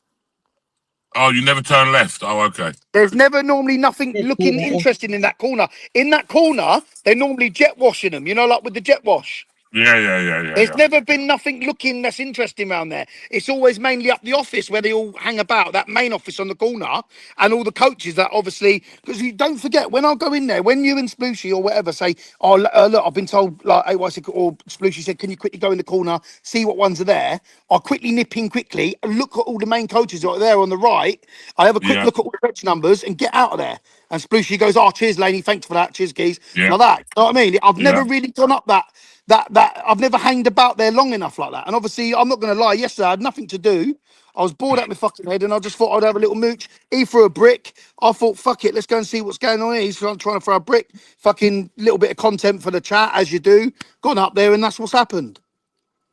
Oh, you never turn left. Oh, okay. There's never normally nothing looking interesting in that corner. In that corner, they're normally jet washing them, you know, like with the jet wash. Yeah. There's never been nothing looking that's interesting around there. It's always mainly up the office where they all hang about, that main office on the corner, and all the coaches that obviously... Because you don't forget, when I go in there, when you and Splooshy or whatever say, oh, look, I've been told, like AY said, or Splooshy said, can you quickly go in the corner, see what ones are there? I quickly nip in quickly, look at all the main coaches that are there on the right. I have a quick look at all the reg numbers and get out of there. And Splooshy goes, oh, cheers, Laney, thanks for that. Cheers, Keys. Like that. You know what I mean? I've never really gone up that I've never hanged about there long enough like that. And obviously, I'm not going to lie, yesterday I had nothing to do. I was bored out my fucking head and I just thought I'd have a little mooch. He threw a brick. I thought, fuck it, let's go and see what's going on here. He's trying to throw a brick. Fucking little bit of content for the chat, as you do. Gone up there and that's what's happened.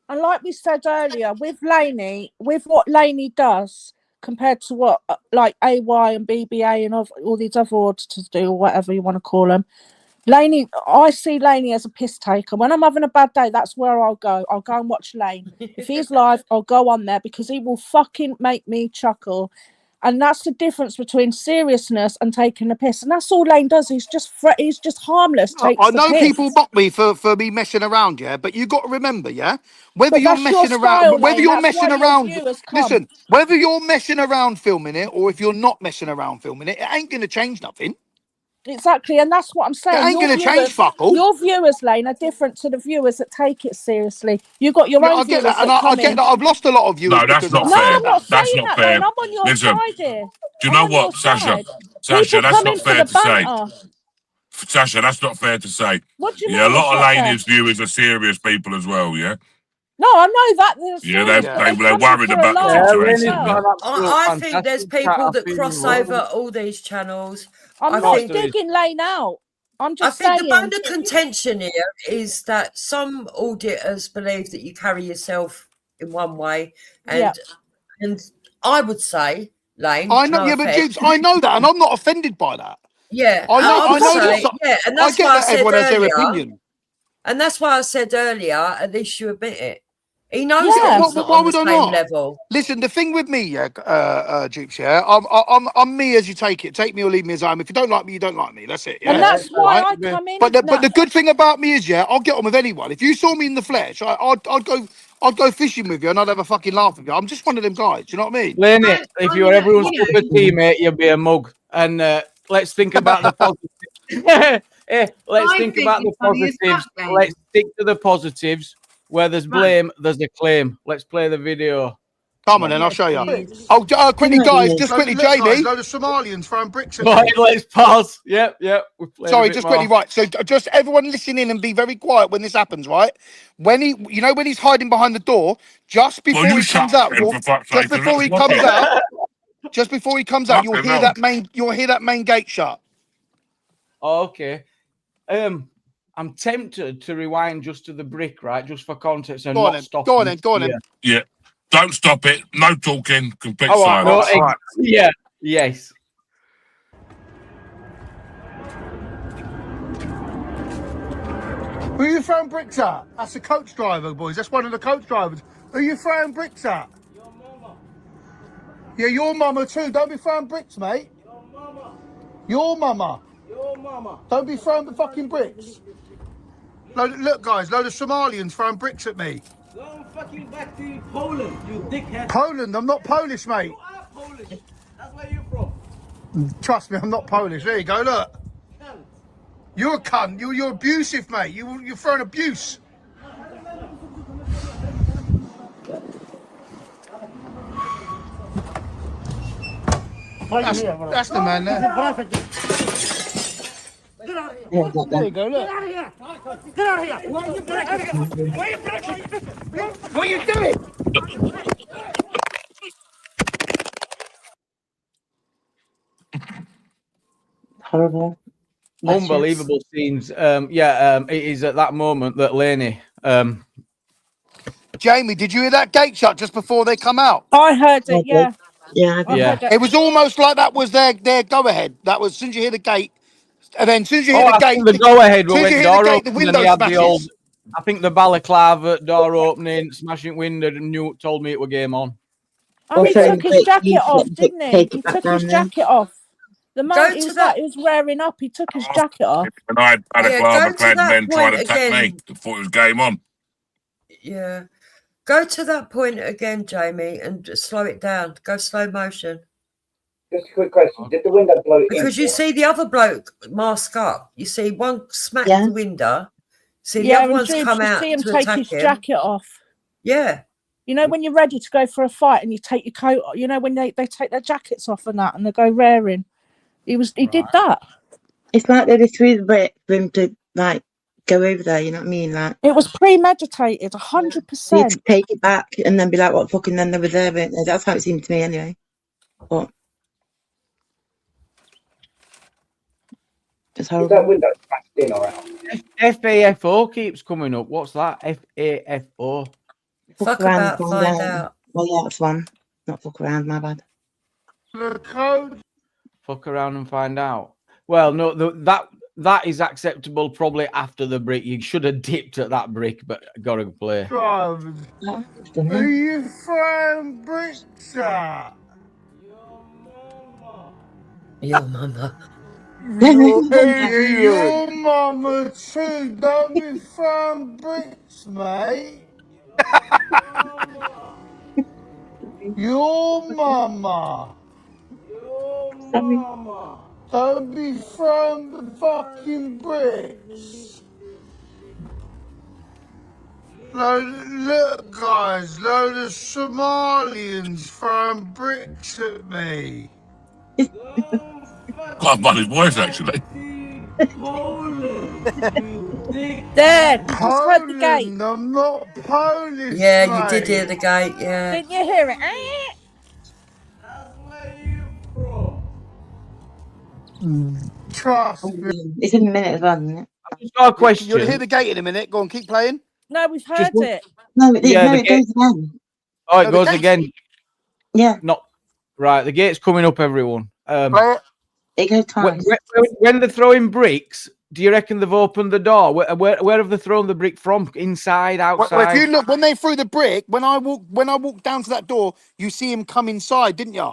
And like we said earlier, with Laney, with what Laney does compared to what like AY and BBA and all these other auditors do, or whatever you want to call them, Laney, I see Laney as a piss taker. When I'm having a bad day, that's where I'll go. I'll go and watch Lane. If he's live, I'll go on there because he will fucking make me chuckle. And that's the difference between seriousness and taking a piss. And that's all Lane does. He's just harmless. I know people mock me for me messing around, yeah, but you got to remember, yeah, whether But you're that's your messing around, style, whether Lane. you're That's messing why your around, viewers come. listen, whether you're messing around filming it or if you're not messing around filming it, it ain't going to change nothing. Exactly, and that's what I'm saying. It ain't going to change fuck all. Your viewers, Lane, are different to the viewers that take it seriously. You got your own I get viewers that, and that I get that. I've lost a lot of viewers. No, that's not No, fair. I'm not That's saying not that, fair. Lane. I'm on your Listen, side here. do you know what, Sasha? Sasha, that's not fair to say. Sasha, that's not fair to say. What do you mean? A lot of Laney's fair? viewers are serious people as well, yeah? No, I know that. They're worried about the situation. I think there's people that cross over all these channels. I'm not digging Lane out. I'm just saying. I think the bone of contention here is that some auditors believe that you carry yourself in one way, and I would say, Lane. I know, but Jukes, I know that, and I'm not offended by that. Yeah, I know that. And that's I get why that everyone has their opinion. And that's why I said earlier, at least you admit it. He knows Yeah, it's not on the same level. Listen, the thing with me, Jukes, I'm me as you take it. Take me or leave me as I am. If you don't like me, you don't like me. That's it. Yeah? And that's why I come in. But the good thing about me is, I'll get on with anyone. If you saw me in the flesh, I'd go fishing with you and I'd have a fucking laugh with you. I'm just one of them guys. Do you know what I mean? Laney, if you're everyone's super teammate, you'll be a mug. And let's think about the positives. Let's think about the positives. Let's stick to the positives. Where there's blame, there's a claim. Let's play the video. Come on, then I'll show you. Oh, quickly, guys, just quickly, Jamie. Load of Somalians throwing bricks at me. Right, let's pause. Yep. Sorry, just quickly, right. So just everyone listen in and be very quiet when this happens, right? When he's hiding behind the door, just before he comes out, you'll hear that main gate shut. Oh, okay. I'm tempted to rewind just to the brick, right? Just for context and not stop. Go on then. Yeah. Don't stop it. No talking. Complete silence. All right. Yeah. Yes. Who are you throwing bricks at? That's a coach driver, boys. That's one of the coach drivers. Who are you throwing bricks at? Your mama. Yeah, your mama too. Don't be throwing bricks, mate. Your mama. Your mama. Don't be throwing the fucking bricks. Look, guys, load of Somalians throwing bricks at me. Go fucking back to Poland, you dickhead. Poland? I'm not Polish, mate. You are Polish. That's where you're from. Trust me, I'm not Polish. There you go, look. Cunt. You're a cunt. You're abusive, mate. You're throwing abuse. That's the man there. Yeah, got There them. you go, look. Get out of here! Get out of here! Why are you breaking? Why are you breaking? What are you doing? Horrible. Unbelievable scenes. It is at that moment that Laney. Jamie, did you hear that gate shut just before they come out? I heard it. Yeah. Yeah, I heard it. It was almost like that was their go ahead. That was as soon as you hear the gate, and then as soon as you hear the I gate, think the go ahead as soon as you when hear the door gate, the opened, and window he had the old. smashes. I think the balaclava door opening, smashing window, and told me it was game on. And he Also, took his jacket off, didn't he? take He it back took his down there. jacket off. The moment Go he to was that- like, he was rearing up, he took his jacket off. And I had Yeah, balaclava go to clad that men trying to point attack me. again. Thought it was game on. Yeah. Go to that point again, Jamie, and just slow it down. Go slow motion. Just a quick question. Did the window blow it Because in? you see the other bloke mask up. You see one smack the window. See the Yeah, other and one's Dribs, come you out see him to take attack his him. jacket off. Yeah. You know, when you're ready to go for a fight and you take your coat off, you know, when they take their jackets off and that and they go raring. He did that. It's like they threw the brick for him to like go over there. You know what I mean? Like it was premeditated, you'd 100%. take it back and then be like, "What fucking?" Then they were there. Weren't they? That's how it seemed to me, anyway. But it's Was that horrible. window smashed in or out? FAFO keeps coming up. What's that? FAFO. Fuck around about, and find out. out. Well, yeah, that's one. Not fuck around. My bad. Fuck around and find out. Well, no, that is acceptable probably after the brick. You should have dipped at that brick, but gotta play. Are you throwing bricks at? Your mama. Your mama too. Don't be throwing bricks, mate. Your mama. Don't be throwing the fucking bricks. Look, guys, load of Somalians throwing bricks at me. Can't find his voice actually. Dad, you just heard the gate. Poland, I'm not Polish. Yeah, you mate. did hear the gate, yeah. Didn't you hear it? Trust me. It's in a minute as well, isn't it? I've just got a question. You'll hear the gate in a minute. Go on, keep playing. No, we've heard it. No, it Yeah, the goes again. Oh, it No, the goes gate's- again. Yeah, Not right. The gate's coming up, everyone. Play it. it goes twice. When they're throwing bricks, do you reckon they've opened the door? Where have they thrown the brick from? Inside, outside? Well, if you look, when they threw the brick, when I walked down to that door, you see him come inside, didn't you?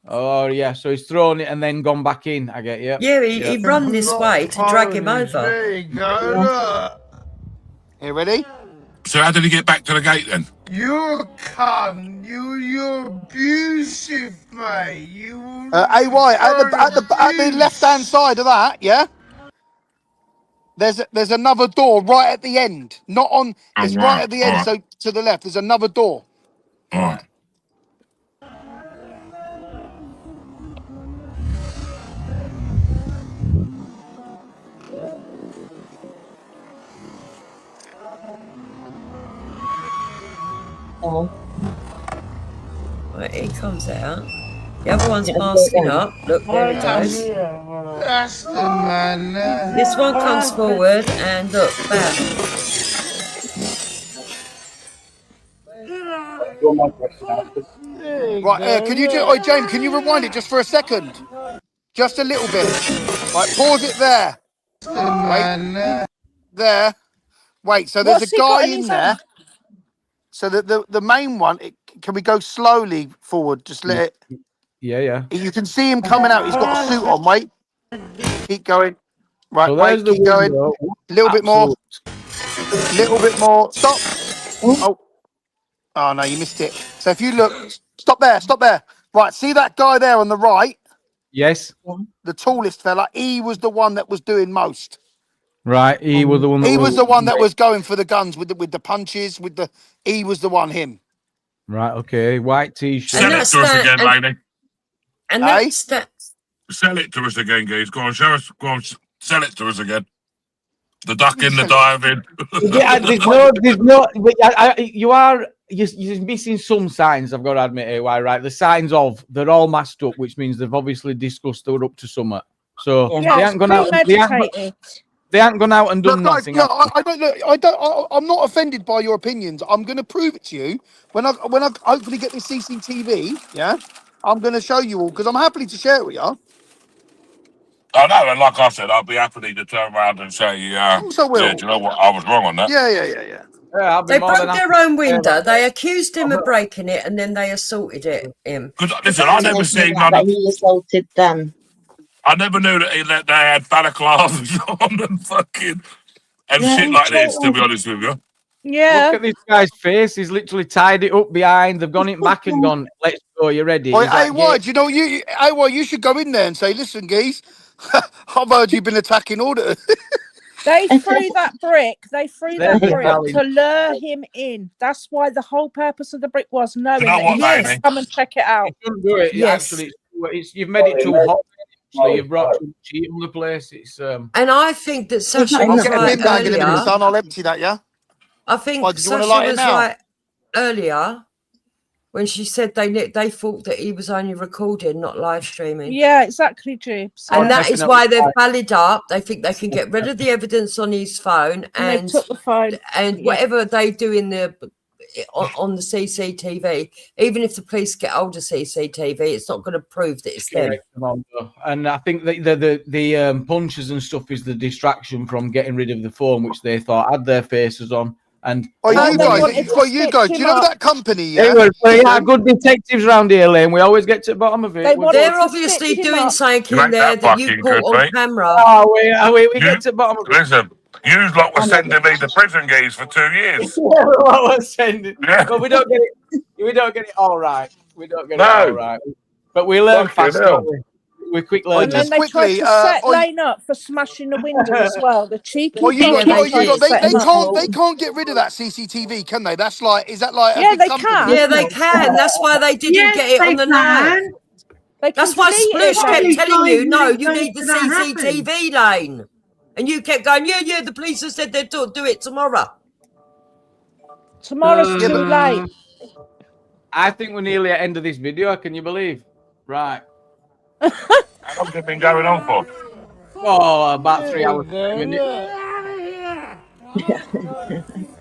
Oh yeah, so he's thrown it and then gone back in. I get you. Yeah, he run this way to drag him over. There you go, look. Here, ready? So how did he get back to the gate then? You're a cunt. You're abusive, mate. You. AY at the left hand side of that, yeah. There's another door right at the end. Not on. It's right at the end. So to the left, there's another door. All right. Oh. Right, he comes out. The other one's masking up. Look, there he goes. That's the man there. This one comes forward and look, bam. You're my question now. Right, can you do? Oh, James, can you rewind it just for a second? Just a little bit. Right, pause it there. Wait, there. Wait, so there's What's a he got guy in in his there. hand? So the main one, can we go slowly forward? Just let it. Yeah. You can see him coming out. He's got a suit on. Wait. Keep going. Right, So wait. there's the Keep going. window. A little bit more. Little bit more. Stop. Oh, no, you missed it. So if you look, stop there. Right, see that guy there on the right? Yes. The tallest fella. He was the one that was doing most. Right. He was the one. He was the one that was going for the guns with the punches. He was the one. Him. Right. Okay. White t-shirt. Send it to us again, Laney. And Hey? Sell it to us again, guys. Go on, show us. Go on, sell it to us again. The ducking, the diving. There's no. You're missing some signs. I've got to admit, AY, right? The signs of they're all masked up, which means they've obviously discussed they were up to something. So they haven't gone out. They haven't gone out and done nothing. Yeah, I'm not offended by your opinions. I'm going to prove it to you when I hopefully get this CCTV. Yeah, I'm going to show you all because I'm happy to share it with you. I know, and like I said, I'd be happy to turn around and say, yeah, do you know what? I was wrong on that. Yeah. They broke their own window. They accused him of breaking it, and then they assaulted him. Listen, I never seen none of. He assaulted them. I never knew that they had balaclavas on and fucking and Yeah, shit like this. To be honest with you. Yeah. Look at this guy's face. He's literally tied it up behind. They've gone it back and gone, let's go, you ready? Wait, AY, do you know you should go in there and say, listen, geez, I've heard you've been attacking auditors. They threw that brick. They threw that They're brick valid. to lure him in. That's why the whole purpose of the brick was knowing You know that what, he Laney? needs to come and check it out. You shouldn't do it. Yes. Actually, you've made it too hot. Actually, you've brought too much heat on the place. It's And I think that Sasha I'll was get a right bin bag in a minute, earlier. son. I'll empty that, yeah? I think Why, did you want Sasha to light it was now? right earlier when she said they thought that he was only recording, not live streaming. Yeah, exactly, Jibs. And that is why they've valid up. They think they can get rid of the evidence on his phone, And they took the phone. and whatever they do in the on the CCTV, even if the police get hold of CCTV, it's not going to prove that it's them. And I think that the punches and stuff is the distraction from getting rid of the phone, which they thought had their faces on. And you guys, do you know that company? Yeah, good detectives around here, Lane. We always get to the bottom of it. They're obviously doing something in there that you caught on camera. Oh, we get to the bottom of it. Listen, you lot were sending me the prison gays for 2 years. Yeah. But we don't get it. We don't get it all right. We don't get it all right. But we learn fast, don't we? We quick learn. And then they tried to set Lane up for smashing the window as well. The cheeky. They can't get rid of that CCTV, can they? That's like, is that like? Yeah, they can. Yeah, they can. That's why they didn't get it on the night. That's why Splush kept telling you, no, you need the CCTV, Lane. And you kept going, yeah, the police have said they'll do it tomorrow. Tomorrow's too late. I think we're nearly at the end of this video. Can you believe? Right. How long has it been going on for? Oh, about 3 hours.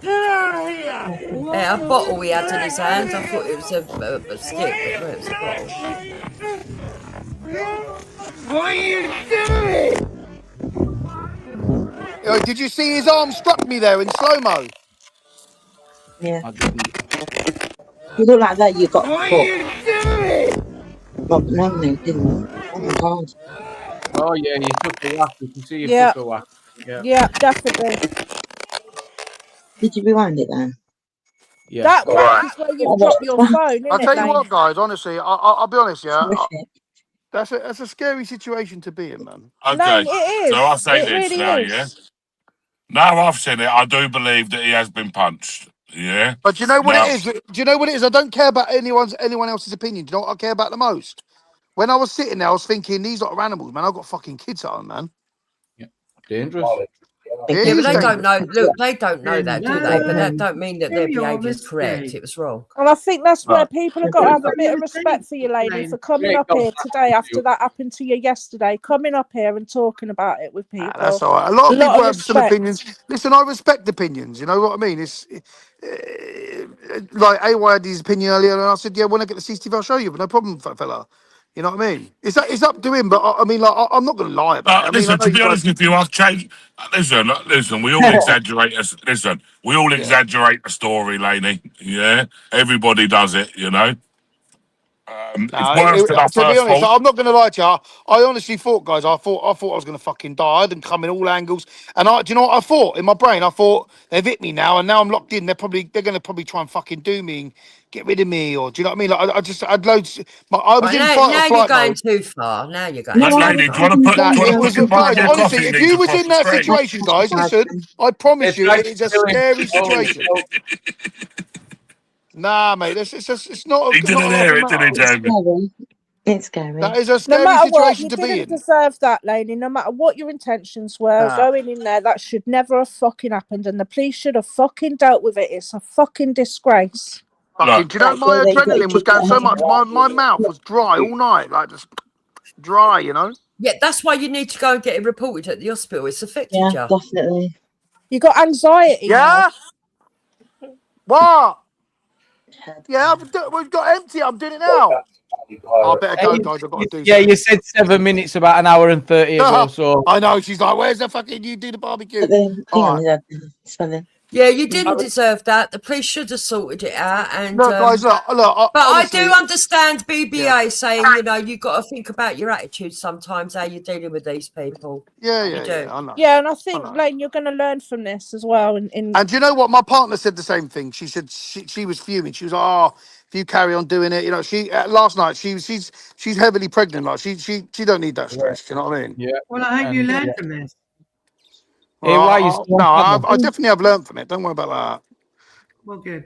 Yeah, a bottle he had in his hands. I thought it was a stick, but no, it was a bottle. What are you doing? Did you see his arm struck me there in slow-mo? Yeah. You look like that, you got What caught. are you doing? Well, no, no, didn't. Oh my God. Oh, yeah, you took a whack. You can see you Yeah. took a whack. Yeah, definitely. Did you rewind it then? Yeah. That whack is where you drop your phone, I'll isn't tell it, you Lane? what, guys. Honestly, I'll be honest. Yeah, that's a scary situation to be in, man. Okay, Lane, it is. so I'll say It this really now, is. yeah. Now I've seen it, I do believe that he has been punched. Yeah. But do you know what Now- it is? Do you know what it is? I don't care about anyone else's opinion. Do you know what I care about the most? When I was sitting there, I was thinking, these lot are animals, man. I've got fucking kids at home, man. Dangerous. Yeah, but they don't know. Look, they don't know that, do they? But that don't mean that their behaviour is correct. It was wrong. And I think that's where people have got to have a bit of respect for you, lady, for coming up here today after that happened to you yesterday, coming up here and talking about it with people. That's all right. A lot of people have some respect. opinions. Listen, I respect opinions. You know what I mean? It's like AY had his opinion earlier, and I said, "Yeah, when I get the CCTV, I'll show you." But no problem, fella. You know what I mean? It's up to him. But I mean, like, I'm not going to lie about it. I mean, Listen, I know to be you honest guys- with you, I've changed. Listen. We all exaggerate. We all exaggerate the story, Laney. Yeah, everybody does it. You know. It's worse than our to be first honest, fault. I'm not going to lie to you. I honestly thought, guys, I thought I was going to fucking die. I didn't come in all angles, and do you know what I thought in my brain? I thought they've hit me now, and now I'm locked in. They're going to probably try and fucking do me and get rid of me, or do you know what I mean? Like I had loads. I was in fight or Now flight you're going mode. too far. Now you're going. That's Laney. Do you want to put? Nah, Do you it want was to buy guys, me a honestly, coffee? if Need you to was cross in the that street? situation, guys, listen, I promise you, it's a scary situation. Nah, mate, it's not. He didn't hear it, did he, Jamie? It's scary. That is a No scary matter what, situation you to be didn't in. deserve that, Laney. No matter what your intentions were, Nah. going in there, that should never have fucking happened, and the police should have fucking dealt with it. It's a fucking disgrace. Fucking, do you know my adrenaline was going so much? My mouth was dry all night, like just dry, you know. Yeah, that's why you need to go and get it reported at the hospital. It's affected you. Definitely. You got anxiety. Yeah. What? Yeah, we've got empty. I'm doing it now. I better go, guys. I've got to do Yeah, something. you said 7 minutes about an hour and 30 ago. So I know. She's like, "Where's the fucking you do the barbecue?" But then, hang All on, right. spelling. Yeah, you didn't deserve that. The police should have sorted it out. And Look, guys, look. but honestly, I do understand BBA saying, you know, you've got to think about your attitude sometimes, how you're dealing with these people. Yeah, you do. I know. Yeah, and I think, Lane, you're going to learn from this as well. And do you know what? My partner said the same thing. She said she was fuming. She was like, "Oh, if you carry on doing it, you know." She last night she's heavily pregnant. Like she don't need that stress. Do you know what I mean? Yeah. Well, I hope you learn from this. Hey, why you still on camera? I definitely have learned from it. Don't worry about that. Well, good.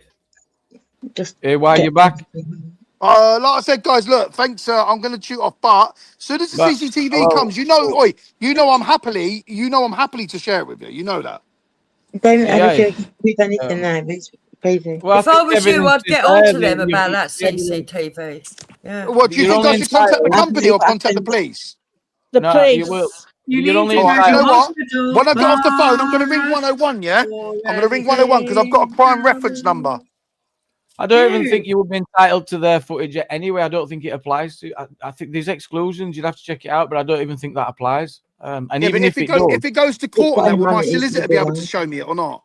Just hey, why you back? Like I said, guys, look, thanks. I'm going to shoot off, but as soon as the But- CCTV hello. comes, you know I'm happily to share it with you. You know that. Don't Yeah, ever feel yeah. you can prove anything now. It's crazy. Well, If I was you, I'd get on to them you- about you- that CCTV. Yeah. What do you You're think I only should contact the entitled- company or contact the police? The No, police. you will. You You're need only to All go right, to you know what? hospital. When I get off the phone, I'm going to ring 101. Yeah, I'm going to ring 101 because I've got a crime reference number. I don't even think you would be entitled to their footage anyway. I don't think it applies to. I think there's exclusions. You'd have to check it out, but I don't even think that applies. And Yeah, even but if if it goes to court and got that, will my money, solicitor it's be able wrong. to show me it or not?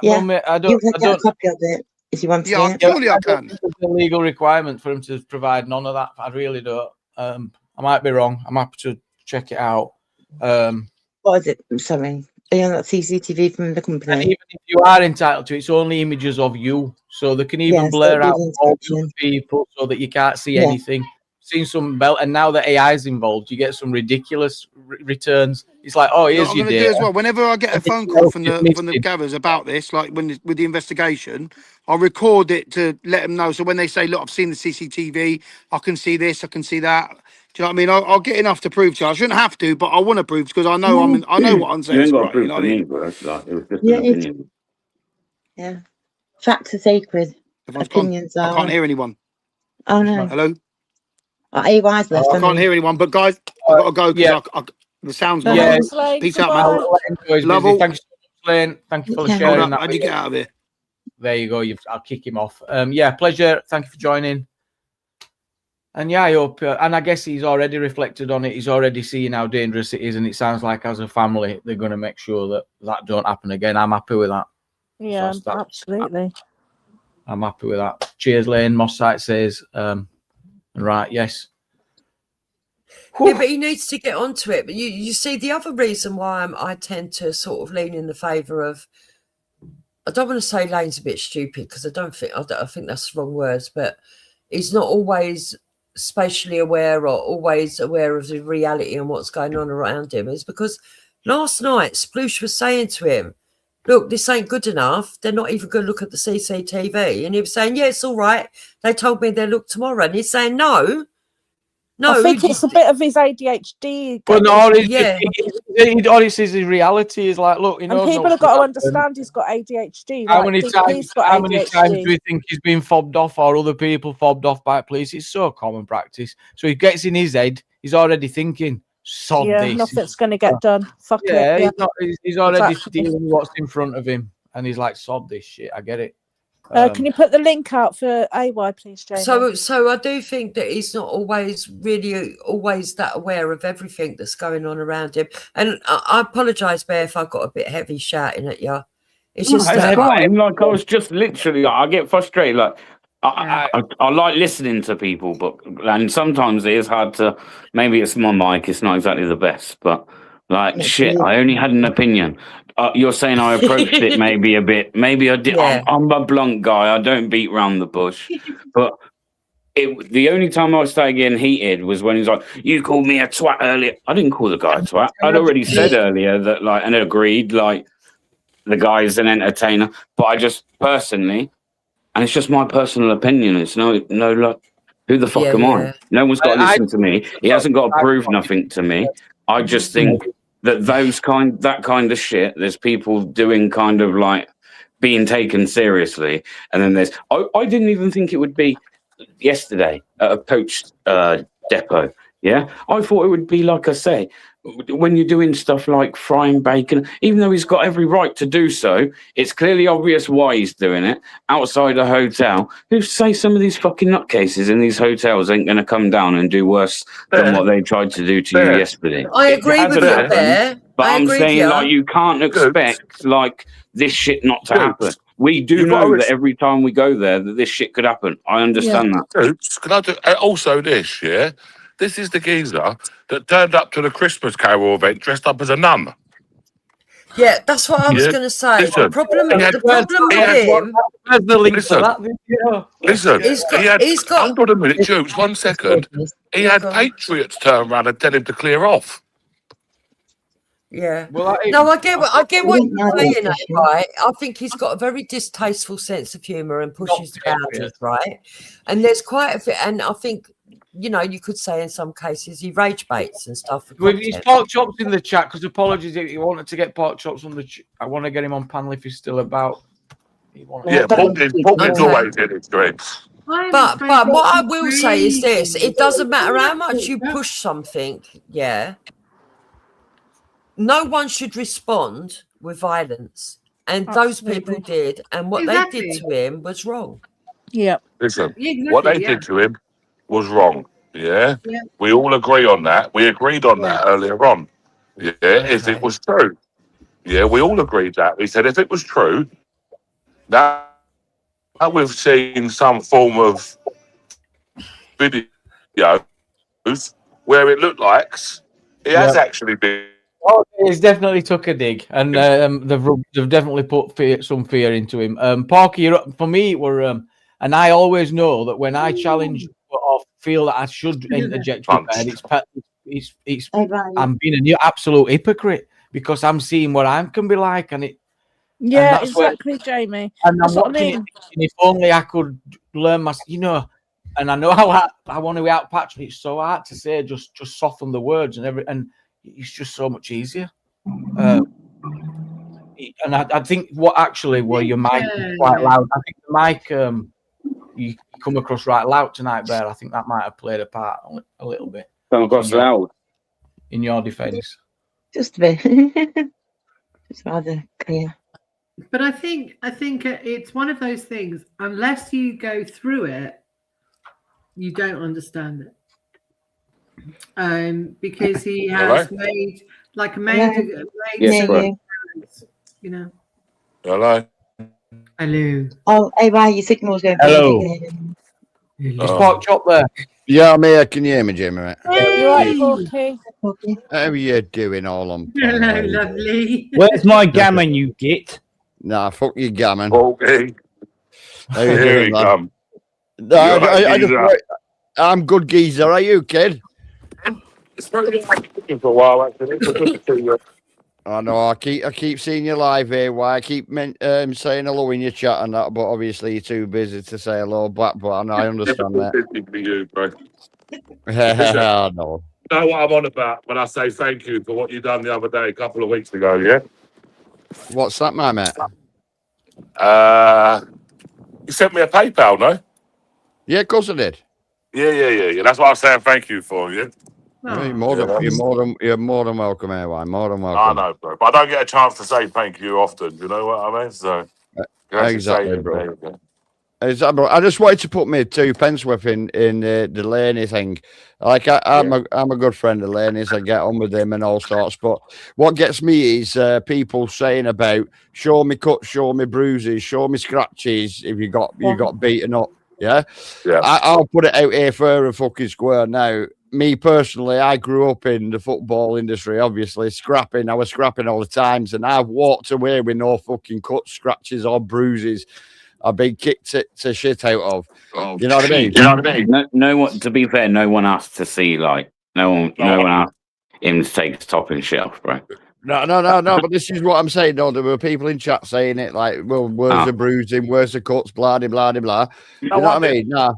Yeah, well, mate, I you don't. can I get a don't. copy of it if you want Yeah, it. surely I I don't can. think there's a legal requirement for him to provide none of that. I really don't. I might be wrong. I'm happy to check it out. What is it? Sorry. Are you on that CCTV from the And company? even if you are entitled to it, it's only images of you. So they can even Yeah, so blur it'll out be the all inspection. the people so that you can't see Yeah. anything. Seen some belt, and now that AI is involved, you get some ridiculous returns. It's like, oh, You know here's what I'm your going to do data. as well. Whenever I get a phone call from the gatherers about this, like with the investigation, I'll record it to let them know. So when they say, "Look, I've seen the CCTV. I can see this. I can see that." Do you know what I mean? I'll get enough to prove to you. I shouldn't have to, but I want to prove because I know I know what I'm saying. You ain't is got to right. prove You know to what I me, mean? bro. Like, it was just Yeah, an it's- opinion. Yeah. Facts are sacred. Everyone's gone. Opinions I are. can't hear anyone. Oh no. Hello. AY's left. I can't hear anyone. But guys, I've got to go because the sound's not. Yeah. Thanks, Lane. Peace out, man. Goodbye. I'll let him know he's Love busy. all. Thanks so much, Lane. Thank you for Yeah. sharing Hold that. up. How'd you get out of here? There you go. I'll kick him off. Yeah, pleasure. Thank you for joining. And yeah, I hope, and I guess he's already reflected on it. He's already seeing how dangerous it is, and it sounds like as a family, they're going to make sure that don't happen again. I'm happy with that. Yeah, So absolutely. I'm happy with that. Cheers, Lane. Moss Site says, right, yes. Yeah, but he needs to get onto it. But you see, the other reason why I tend to sort of lean in the favour of, I don't want to say Lane's a bit stupid because I think that's the wrong words, but he's not always spatially aware or always aware of the reality and what's going on around him, is because last night Sploosh was saying to him, look, this ain't good enough. They're not even going to look at the CCTV. And he was saying, yeah, it's all right. They told me they'll look tomorrow. And he's saying, no. I think it's a bit of his ADHD. But no, Yeah. all he says is reality is like, look, you know, And people have got to understand he's got ADHD. How like, many he's times? got How many times ADHD. do we think he's been fobbed off, or other people fobbed off by police? It's so common practice. So he gets in his head. He's already thinking, "Sod Yeah, this." nothing's going to get done. Fuck Yeah, it. he's already Exactly. dealing with what's in front of him, and he's like, "Sod this shit." I get it. Can you put the link out for AY, please, Jamie? So I do think that he's not always that aware of everything that's going on around him. And I apologise, Bear, if I got a bit heavy shouting at you. It's just It's fine. Like, I was just literally, I get frustrated. Like, I like listening to people, and sometimes it is hard to. Maybe it's my mic; it's not exactly the best, but like, shit, I only had an opinion. You're saying I approached it maybe a bit. Maybe I did. Yeah. I'm a blunt guy. I don't beat around the bush. But the only time I started getting heated was when he's like, "You called me a twat earlier." I didn't call the guy a twat. I'd already said earlier that, like, and agreed, like, the guy's an entertainer. But I just personally, and it's just my personal opinion. It's no, like, Who the fuck am I? No one's got to listen to me. He hasn't got to prove nothing to me. I just think that that kind of shit, there's people doing kind of like being taken seriously. And then I didn't even think it would be yesterday at a coach depot. Yeah. I thought it would be, like I say, when you're doing stuff like frying bacon, even though he's got every right to do so, it's clearly obvious why he's doing it outside a hotel. Who say some of these fucking nutcases in these hotels ain't going to come down and do worse than what they tried to do to you yesterday? I agree with you there. But I'm saying, like, you can't expect like this shit not to happen. We do know that every time we go there that this shit could happen. I understand that. Can I do also this? Yeah, this is the geezer that turned up to the Christmas Carol event dressed up as a nun. Yeah, that's what I was going to say. Listen, the problem he with him. Listen, he's got. Hold on a minute, Jukes. 1 second. He had patriots turn around and tell him to clear off. Yeah. Well, I get what you're saying, right? I think he's got a very distasteful sense of humour and pushes the boundaries, right? And there's quite a bit, and I think, you know, you could say in some cases he rage baits and stuff. With his pork chops in the chat, because apologies if you wanted to get pork chops on the. I want to get him on panel if he's still about. Yeah, Paul's always in his dreams. But what I will say is this: it doesn't matter how much you push something, yeah. No one should respond with violence, and those people did, and what they did to him was wrong. Yeah. Listen, what they did to him was wrong. Yeah? We all agree on that. We agreed on that earlier on. Yeah, if it was true. Yeah, we all agreed that. We said if it was true, now we've seen some form of video where it looked like it has actually been. Oh, he's definitely took a dig, and they've definitely put some fear into him. Porky, for me, it were, and I always know that when I challenge or feel that I should interject with bed, it's I'm being an absolute hypocrite because I'm seeing what I can be like, and it. Yeah, exactly, Jamie. And that's I'm watching it. If only I could learn my, and I know how I want to be out patch. It's so hard to say. Just soften the words and it's just so much easier. And I think your mic is quite loud. I think the mic you come across right loud tonight, Bear. I think that might have played a part a little bit. Come across loud in your defence. Just a bit. Just rather clear. But I think it's one of those things. Unless you go through it, you don't understand it. Because he has made you know. Hello. Oh, hey, right, your signal's going. Hello. Is Pork Chop there? Yeah, I'm here. Can you hear me, Jimmy? You're right, Porky. How are you doing, all on? Hello, lovely. Where's my gammon, you git? Nah, fuck your gammon. Okay. How you Here doing, he lad? come. I'm good, geezer. Are you, kid? It's been for a while, actually. It's good to see you. I know. I keep seeing you live here. Why I keep saying hello in your chat and that, but obviously you're too busy to say hello back. But I understand that. For you, bro. I know. You know what I'm on about when I say thank you for what you done the other day, a couple of weeks ago, yeah? What's that, my mate? You sent me a PayPal, no? Yeah, of course I did. Yeah. That's what I'm saying thank you for, yeah? You're more than welcome, Airwine. More than welcome. I know, bro. But I don't get a chance to say thank you often. You know what I mean? So exactly, bro. Exactly. I just wanted to put my 2 pence worth in the Laney thing. Like I'm a good friend of Laney's. I get on with him and all sorts. But what gets me is people saying about show me cuts, show me bruises, show me scratches if you got beaten up. Yeah. I'll put it out here fair and fucking square now. Me personally, I grew up in the football industry, obviously, scrapping. I was scrapping all the times, and I've walked away with no fucking cuts, scratches, or bruises. I've been kicked to shit out of. You know what I mean? No one. To be fair, no one asked to see no one asked him to take his top and shit off, bro. No. But this is what I'm saying. No, there were people in chat saying it like, "Well, where's the bruising? Where's the cuts? Blah blah blah blah." You know what I mean? Nah.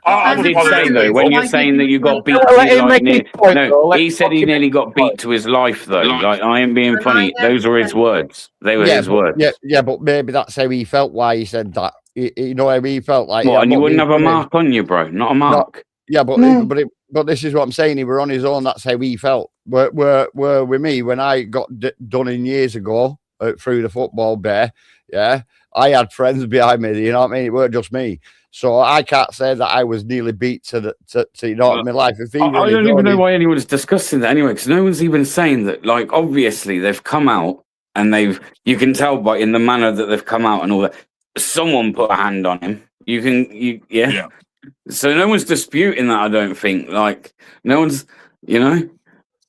I I was did one of say them though, when people. you're saying that you got beat Well, to let his him life, make his point, though. no, Let he him said he fucking nearly make his got beat point. to his life though. Like I ain't being And funny. I Those don't are his words. They were his words. yeah, but maybe that's how he felt. Why he said that. You know how he felt like. What? I'm And you not wouldn't being have a funny. mark on you, bro? Not a No, mark. yeah, but No. but this is what I'm saying. He were on his own. That's how he felt. Were with me when I got done in years ago through the football bear. Yeah, I had friends behind me. You know what I mean? It weren't just me. So I can't say that I was nearly beat to you know what I mean? Life. If he I don't even know why anyone's discussing that anyway, because no one's even saying that. Like, obviously, they've come out and you can tell by in the manner that they've come out and all that. Someone put a hand on him. Yeah. So no one's disputing that. I don't think. Like, no one's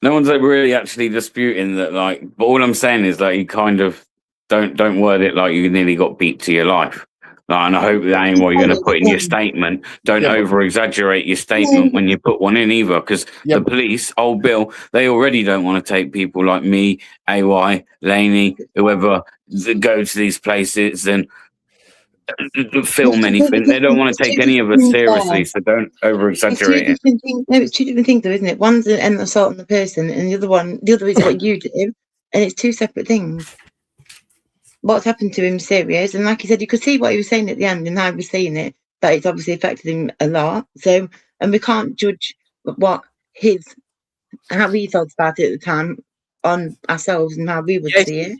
like really actually disputing that. Like, but all I'm saying is that you kind of don't word it like you nearly got beat to your life. Like, and I hope that ain't what you're going to put in your statement. Don't over exaggerate your statement when you put one in either, because the police, old Bill, they already don't want to take people like me, AY, Laney, whoever that go to these places and film anything. They don't want to take any of us seriously, so don't over It's two exaggerate it. different things. No, it's two different things, though, isn't it? One's an assault on the person, and the other is what you do, and it's two separate things. What's happened to him serious, and like you said, you could see what he was saying at the end and how he was saying it, that it's obviously affected him a lot. So, and we can't judge how he felt about it at the time on ourselves and how we would see it.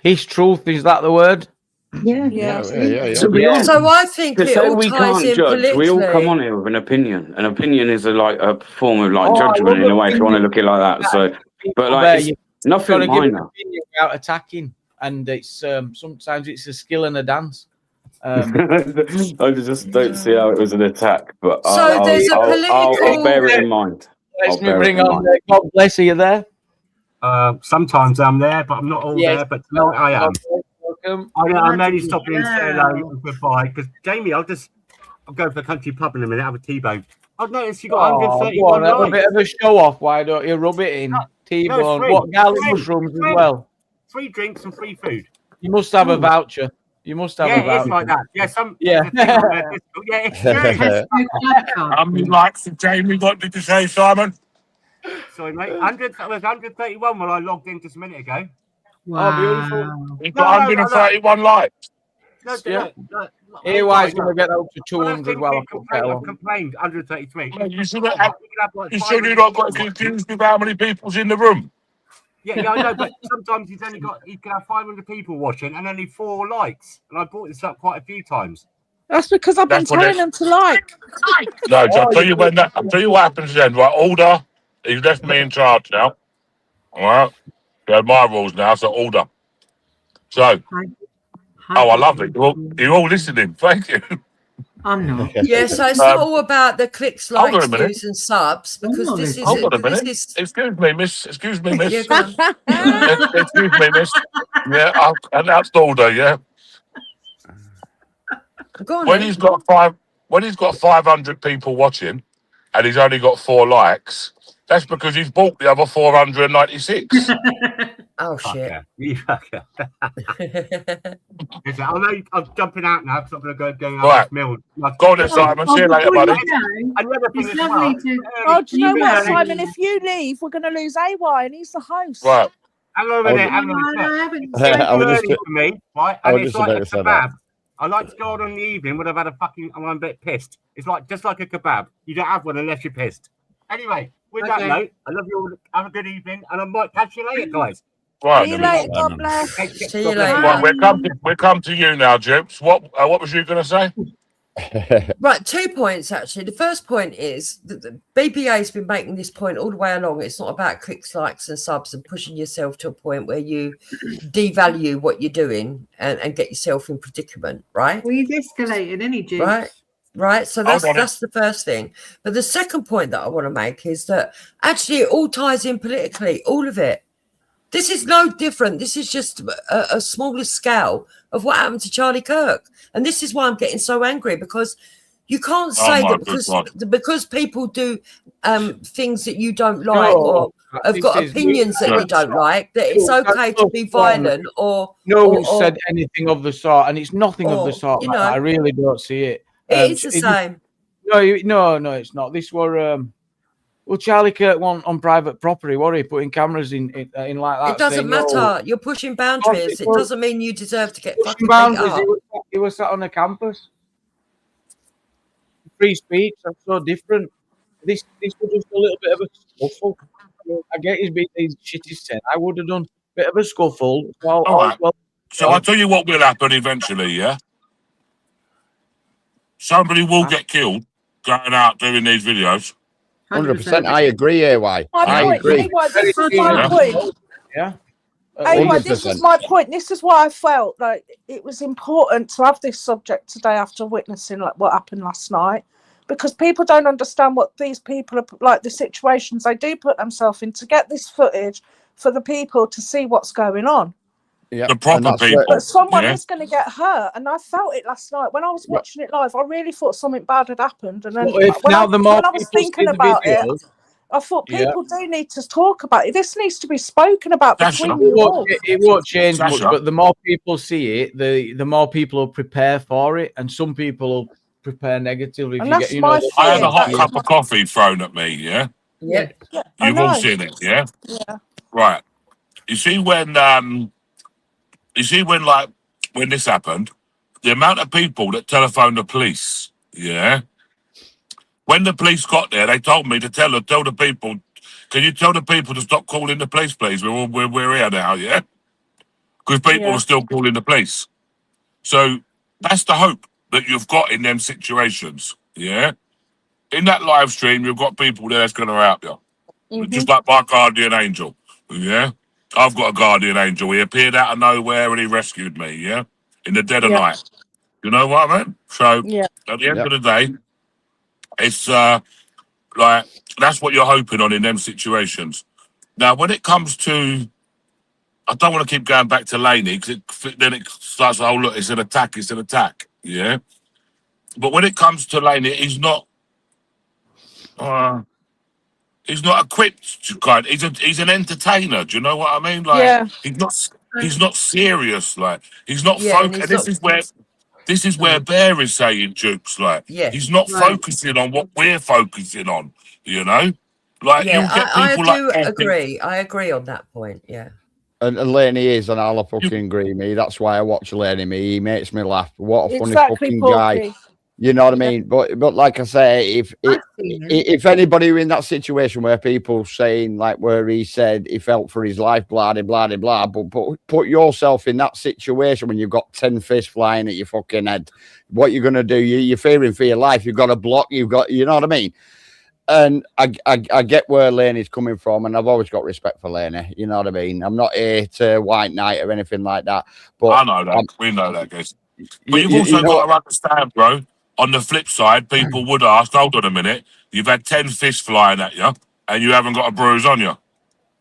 His truth, is that the word? Yeah, absolutely. So I think To it say all we ties can't in judge, we all come politically. on here with an opinion. An opinion is a form of I judgment love in a way, if you want to opinions. look at it like that. So, but People it's you've nothing got to give an minor. opinion without attacking, and it's sometimes it's a skill and a dance. I just don't see how it was an attack, but So there's a I'll bear it in mind. Let me bring on God bless you there. Sometimes I'm there, but I'm not all Yes. there. But tonight I am. Welcome. I'm only stopping in to say hello and goodbye because Jamie, I'll go for a country pub in a minute, have a T-bone. I've noticed you got 131 have a likes. bit of a show off. Why don't you rub it in? T-bone. free. What garlic Free. mushrooms Free. as well? Free drinks and free food. You must have a Ooh. voucher. You must have a Yeah, voucher. it's like that. Yeah, Yeah. there's a thing on there. Yeah, it's true. How many likes did Jamie got? Did you say, Simon? Sorry, mate. 131 when I logged in just a minute ago. Oh, beautiful. He got 131 likes. No, Yeah. no, AY's going to get up to 200 while I put kettle I've on. complained 133. You should have not got confused with how many people's in the room. Yeah, I know, but sometimes you can have 500 people watching and only 4 likes. And I brought this up quite a few times. That's because I've been telling them to like. No, I'll tell you what happens then. Right, order. He's left me in charge now. All right. So my rules now, so order. So, I love it. You're all listening. Thank you. I'm not. Yeah, so it's not all about the clicks, hold on a likes, minute. views, and subs because this is. Hold on a minute. This is Excuse me, miss. Excuse me, miss. Yeah, go on. Excuse me, miss. Yeah, I've announced order, yeah. Go on, When then. he's got 500 people watching and he's only got 4 likes, that's because he's bought the other 496. Oh shit. I'm jumping out now because I'm going to go out Right. this meal. Go on then, Simon. See you later, buddy. It's lovely to. Oh, do you know what, Yeah. Simon? If you leave, we're going to lose AY, and he's the host. Right. Hang on a minute. Hang on a minute. I haven't. It's very I was early just- for me, right? I And was it's just like a about to say that. kebab. I like to go on in the evening when I've had I'm a bit pissed. It's just like a kebab. You don't have one unless you're pissed. Anyway, with that Okay. note, I love you all. Have a good evening, and I might catch you later, guys. Right. See you later. God bless. See you later. Right, we'll come to you now, Jipes. What was you going to say? Right, 2 points actually. The first point is that the BPA has been making this point all the way along. It's not about clicks, likes, and subs and pushing yourself to a point where you devalue what you're doing and get yourself in predicament, right? Well, he's escalated, any Juice? Right. So that's the first thing. But the second point that I want to make is that actually it all ties in politically, all of it. This is no different. This is just a smaller scale of what happened to Charlie Kirk. And this is why I'm getting so angry, because you can't say that because people do things that you don't like or have got opinions that you don't like, that it's okay to be violent or... No one said anything of the sort, and it's nothing of the sort. you Like know, that. I really don't see it. it is the same. No, it's not. This were well, Charlie Kirk won on private property. What are he putting cameras in like that? It doesn't saying, matter. You're pushing boundaries. It doesn't mean you deserve to get pushing fucking beat boundaries. up. He was sat on the campus. Free speech. That's so different. This was just a little bit of a scuffle. I get he's beat these shitty 10. I would have done a bit of a scuffle. All right. So I'll tell you what will happen eventually, yeah? Somebody will get killed going out doing these videos. 100%. I agree, AY. I agree. This is my point. Yeah. This is my point. This is why I felt like it was important to have this subject today after witnessing like what happened last night, because people don't understand what these people are like, the situations they do put themselves in to get this footage for the people to see what's going on. Yeah, the proper people. But someone is going to get hurt, and I felt it last night when I was watching it live. I really thought something bad had happened, and then when I was thinking about it, I thought people do need to talk about it. This needs to be spoken about between you all. It won't change much, but the more people see it, the more people will prepare for it, and some people will prepare negatively. If And you that's get, you my know, I had a hot fear. cup of coffee thrown at me, yeah? Yeah. You've all seen it, yeah? Yeah. Right. You see when when this happened, the amount of people that telephoned the police, yeah? When the police got there, they told me to tell the people, can you tell the people to stop calling the police, please? We're here now, yeah? Because people are still calling the police. So that's the hope that you've got in them situations, yeah? In that live stream, you've got people there that's going to help you. Just like my guardian angel, yeah? I've got a guardian angel. He appeared out of nowhere and he rescued me, yeah? In the dead of night. You know what I mean? So at the end of the day, it's like, that's what you're hoping on in them situations. Now, when it comes to, I don't want to keep going back to Laney because then it starts, oh, look, it's an attack, yeah? But when it comes to Laney, he's not equipped to kind. He's an entertainer. Do you know what I mean? Like he's not serious. Like he's not focused. This is where Bear is saying, Jukes. Like he's not focusing on what we're focusing on. You know, like you get people agree. I agree on that point. Yeah. And Laney is, and I'll fucking agree me. That's why I watch Laney. He makes me laugh. What a funny fucking guy. You know what I mean? But like I say, if anybody in that situation where people saying like where he said he felt for his life, blah blah blah blah, but put yourself in that situation when you've got 10 fists flying at your fucking head. What you're gonna do? You're fearing for your life. You've got a block. You know what I mean? And I get where Laney's coming from, and I've always got respect for Laney. You know what I mean? I'm not here to white knight or anything like that. But I know that. We know that, guys. But you've also got to understand, bro. On the flip side, people would ask, hold on a minute, you've had 10 fists flying at you and you haven't got a bruise on you.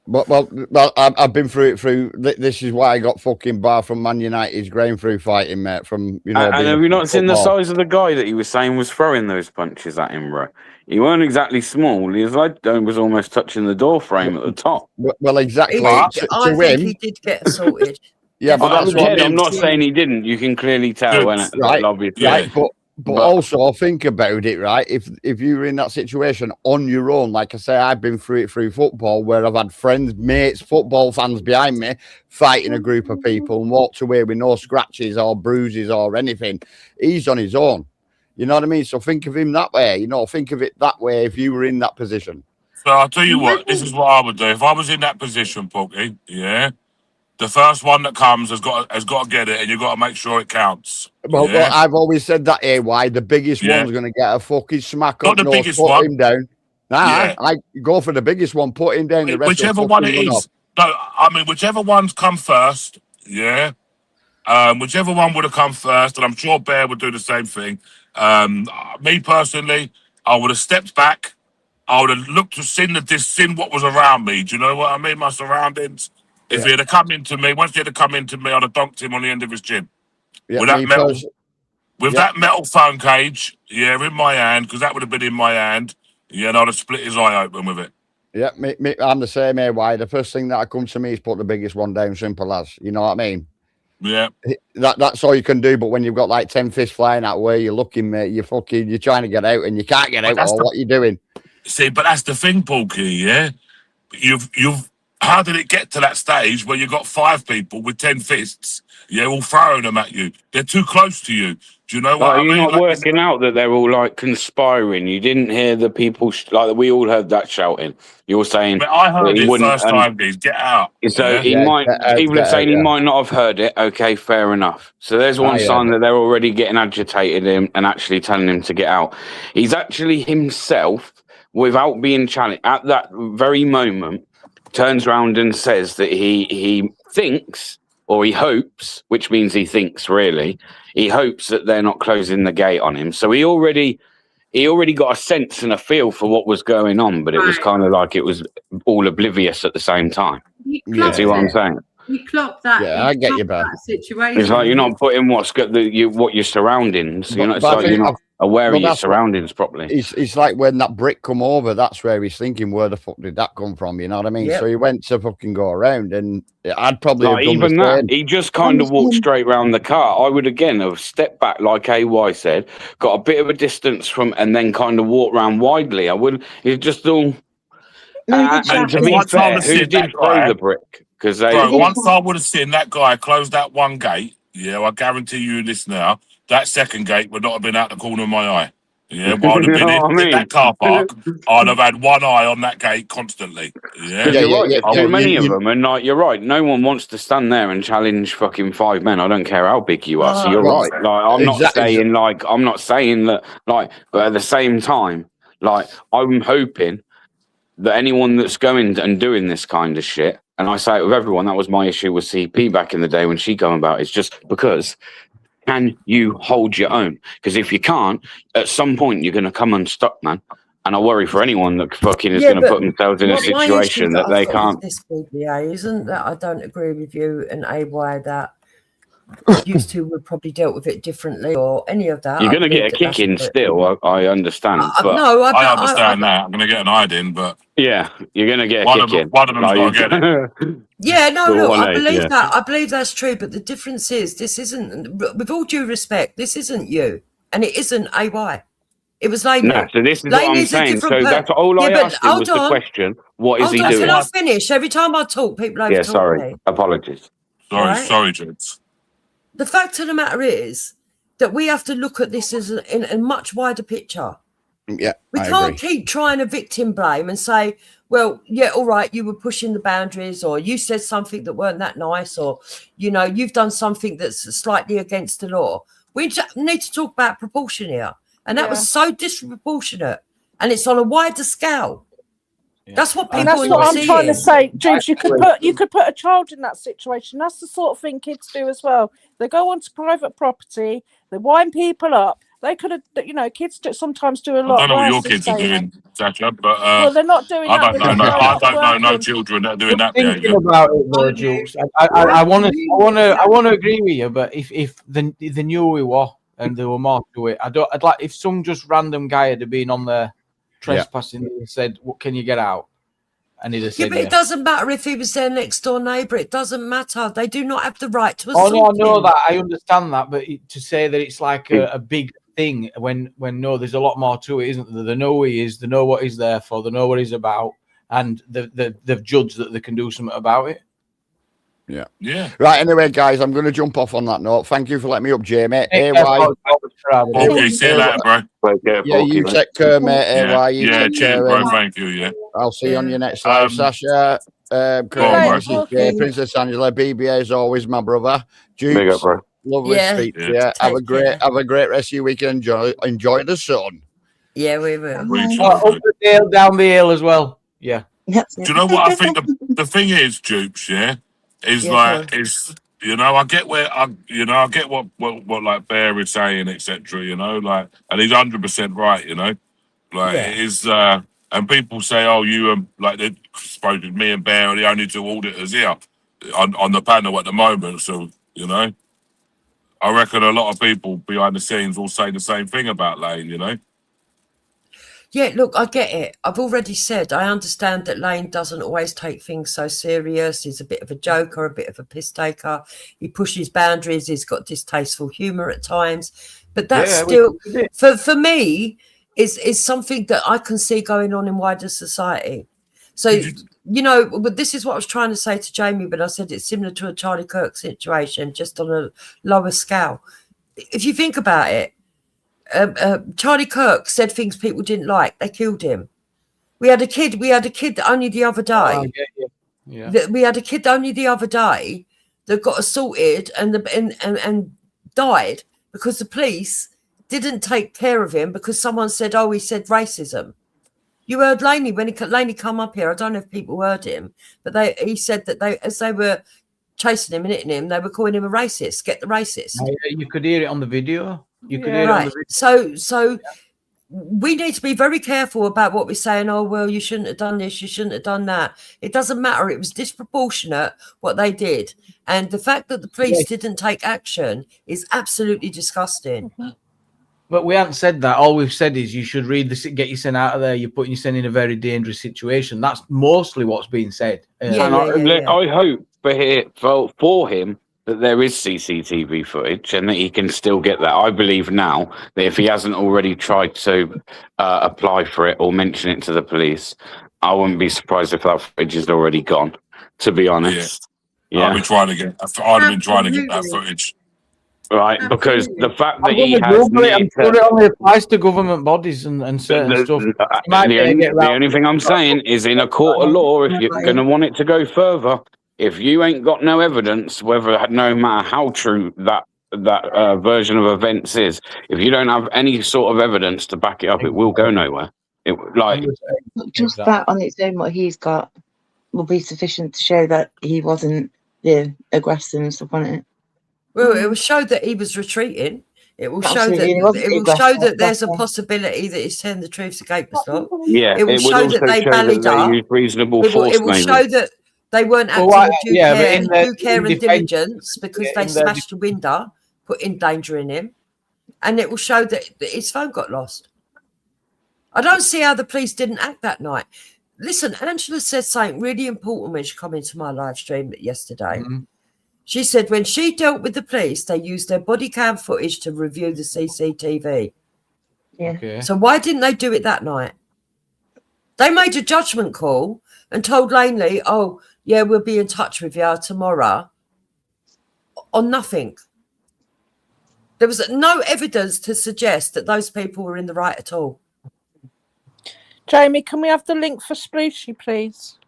Well, I've been through it. This is why I got fucking barred from Man United's grain through fighting, mate. From, you know, and have you not seen the size of the guy that he was saying was throwing those punches at him, bro? He weren't exactly small. His leg was almost touching the door frame at the top. Well, exactly. I think he did get assaulted. Yeah, but that's what I mean. I'm not saying he didn't. You can clearly tell when it's obviously. Right, but also think about it, right? If you were in that situation on your own, like I say, I've been through it through football where I've had friends, mates, football fans behind me fighting a group of people and walked away with no scratches or bruises or anything. He's on his own. You know what I mean? So think of him that way. You know, think of it that way if you were in that position. So I'll tell you what, this is what I would do. If I was in that position, Pookie, yeah, the first one that comes has got to get it, and you've got to make sure it counts. Well, I've always said that, AY, the biggest one's going to get a fucking smack up. Not the biggest put one. Him down. Nah, I go for the biggest one, put him down. The rest Whichever one it is. No, I mean, whichever one's come first, yeah. Whichever one would have come first, and I'm sure Bear would do the same thing. Me personally, I would have stepped back. I would have looked to seen what was around me. Do you know what I mean? My surroundings. If he had come into me, once he had come into me, I'd have dunked him on the end of his chin. With that metal phone cage, in my hand, because that would have been in my hand, and I'd have split his eye open with it. Yeah, I'm the same, AY. The first thing that comes to me is put the biggest one down, simple as. You know what I mean? Yeah. That's all you can do. But when you've got like 10 fish flying out where you're looking, mate, you're trying to get out and you can't get out. Or what are you doing? See, but that's the thing, Porky, yeah? How did it get to that stage where you got 5 people with 10 fists, yeah, all throwing them at you? They're too close to you. Do you know what I You're mean? not working out that they're all like conspiring. You didn't hear the people like we all heard that shouting. You're saying But I heard he it wouldn't, first time, guys. Get out. so yeah? he might. People are saying he yeah. might not have heard it. Okay, fair enough. So there's one sign that they're already getting agitated and actually telling him to get out. He's actually himself, without being challenged, at that very moment, turns around and says that he thinks, or he hopes, which means he thinks really, he hopes that they're not closing the gate on him. So he already got a sense and a feel for what was going on, but it was kind of like it was all oblivious at the same time. You see what I'm saying? You clock that. Yeah, I get you, bro. That situation. It's like you're not putting what your surroundings. You're not. It's like you're not aware of your surroundings properly. It's like when that brick come over. That's where he's thinking, where the fuck did that come from? You know what I mean? Yep. So he went to fucking go around, and I'd probably have done even the that. same. He just kind of walked straight round the car. I would again have stepped back, like AY said, got a bit of a distance from, and then kind of walked round widely. I wouldn't. It's just all. And to be fair, who did throw the brick? Because once I would have seen that guy close that one gate, yeah, I guarantee you this now, that second gate would not have been out the corner of my eye. Yeah, but I'd have been in that car park. I'd have had one eye on that gate constantly. Yeah, you're right. There's too many of them, and like you're right. No one wants to stand there and challenge fucking 5 men. I don't care how big you are. So you're right. Like I'm not saying that. Like, but at the same time, like I'm hoping that anyone that's going and doing this kind of shit, and I say it with everyone, that was my issue with CP back in the day when she came about, it's just because can you hold your own? Because if you can't, at some point you're going to come unstuck, man. And I worry for anyone that fucking is going to put themselves in a situation that they can't. This BBA isn't that I don't agree with you and AY that used to would probably dealt with it differently or any of that. You're going to get a kick in still, I understand. But no, I understand that. I'm going to get an eye in, but yeah, you're going to get a kick in. One of them's got to get it. Yeah, no, look, I believe that. I believe that's true. But the difference is, this isn't, with all due respect, this isn't you, and it isn't AY. It was Laney. No, so this is what I'm saying. So that's all I asked him was the question: what is he doing? Can I finish? Every time I talk, people overtalk me. Sorry, apologies. Sorry, James. The fact of the matter is that we have to look at this as in a much wider picture. Yeah, we can't keep trying to victim blame and say, well, yeah, all right, you were pushing the boundaries, or you said something that weren't that nice, or you've done something that's slightly against the law. We need to talk about proportion here, and that was so disproportionate, and it's on a wider scale. That's what people. And that's what I'm trying to say, James. You could put a child in that situation. That's the sort of thing kids do as well. They go onto private property. They wind people up. They could have, kids sometimes do a lot. I don't know what your kids are doing, Sacha, but well, they're not doing. I don't know no children that are doing that behaviour. Thinking about it, though, Jules, I want to agree with you. But if they knew who we were and they were more to it, I'd like if some just random guy had been on there trespassing and said, "What can you get out?" And he'd have said, but it doesn't matter if he was their next door neighbour. It doesn't matter. They do not have the right to assault no, I know him. that. I understand that, but to say that it's like a big thing when no, there's a lot more to it, isn't there? They know who he is. They know what he's there for. They know what he's about, and they've judged that they can do something about it. Yeah. Right. Anyway, guys, I'm going to jump off on that note. Thank you for letting me up, Jamie. Okay, see you later, bro. Yeah, you take care, mate. Yeah, cheers, bro. Thank you. Yeah. I'll see you on your next live, Sasha. Princess Angela, BBA as always, my brother. Big up, bro. Lovely to speak to you. Have a great rest of your weekend. Enjoy the sun. Yeah, we will. Up the hill, down the hill as well. Yeah. Do you know what I think? The thing is, Dupes, I get I get what like Bear is saying, etc. And he's 100% right. It is. And people say, "Oh, you like they supposed me and Bear are the only two auditors here on the panel at the moment." So I reckon a lot of people behind the scenes will say the same thing about Lane. Yeah, look, I get it. I've already said I understand that Lane doesn't always take things so serious. He's a bit of a joker, a bit of a piss taker. He pushes boundaries. He's got distasteful humour at times. But that's still, for me, is something that I can see going on in wider society. So, you know, but this is what I was trying to say to Jamie, but I said it's similar to a Charlie Kirk situation, just on a lower scale. If you think about it, Charlie Kirk said things people didn't like. They killed him. We had a kid only the other day. We had a kid only the other day that got assaulted and died because the police didn't take care of him because someone said, oh, he said racism. You heard Laney when Laney come up here. I don't know if people heard him, but he said that as they were chasing him and hitting him, they were calling him a racist. Get the racist. You could hear it on the video. You could hear it on the video. So we need to be very careful about what we're saying. Oh, well, you shouldn't have done this. You shouldn't have done that. It doesn't matter. It was disproportionate what they did. And the fact that the police didn't take action is absolutely disgusting. But we haven't said that. All we've said is you should read this, get your son out of there. You're putting your son in a very dangerous situation. That's mostly what's being said. I hope for him that there is CCTV footage and that he can still get that. I believe now that if he hasn't already tried to apply for it or mention it to the police, I wouldn't be surprised if that footage is already gone, to be honest. Yeah. I've been trying to get that footage. Right, because the fact that he has... I'm sure it only applies to government bodies and certain stuff. The only thing I'm saying is in a court of law, if you're going to want it to go further, if you ain't got no evidence, no matter how true that version of events is, if you don't have any sort of evidence to back it up, it will go nowhere. Just that on its own, what he's got will be sufficient to show that he wasn't the aggressor and stuff on it. Well, it will show that he was retreating. It will show that there's a possibility that he's telling the truth to Gaperslock. Yeah, it will show that they ballied up. Reasonable force. It will show that they weren't acting with due care and diligence because they smashed the window, putting danger in him, and it will show that his phone got lost. I don't see how the police didn't act that night. Listen, Angela said something really important when she came into my live stream yesterday. Mm-hmm. She said when she dealt with the police, they used their body cam footage to review the CCTV. Yeah. Okay. So why didn't they do it that night? They made a judgment call and told Laney, oh, yeah, we'll be in touch with you tomorrow on nothing. There was no evidence to suggest that those people were in the right at all. Jamie, can we have the link for Splooshy, please?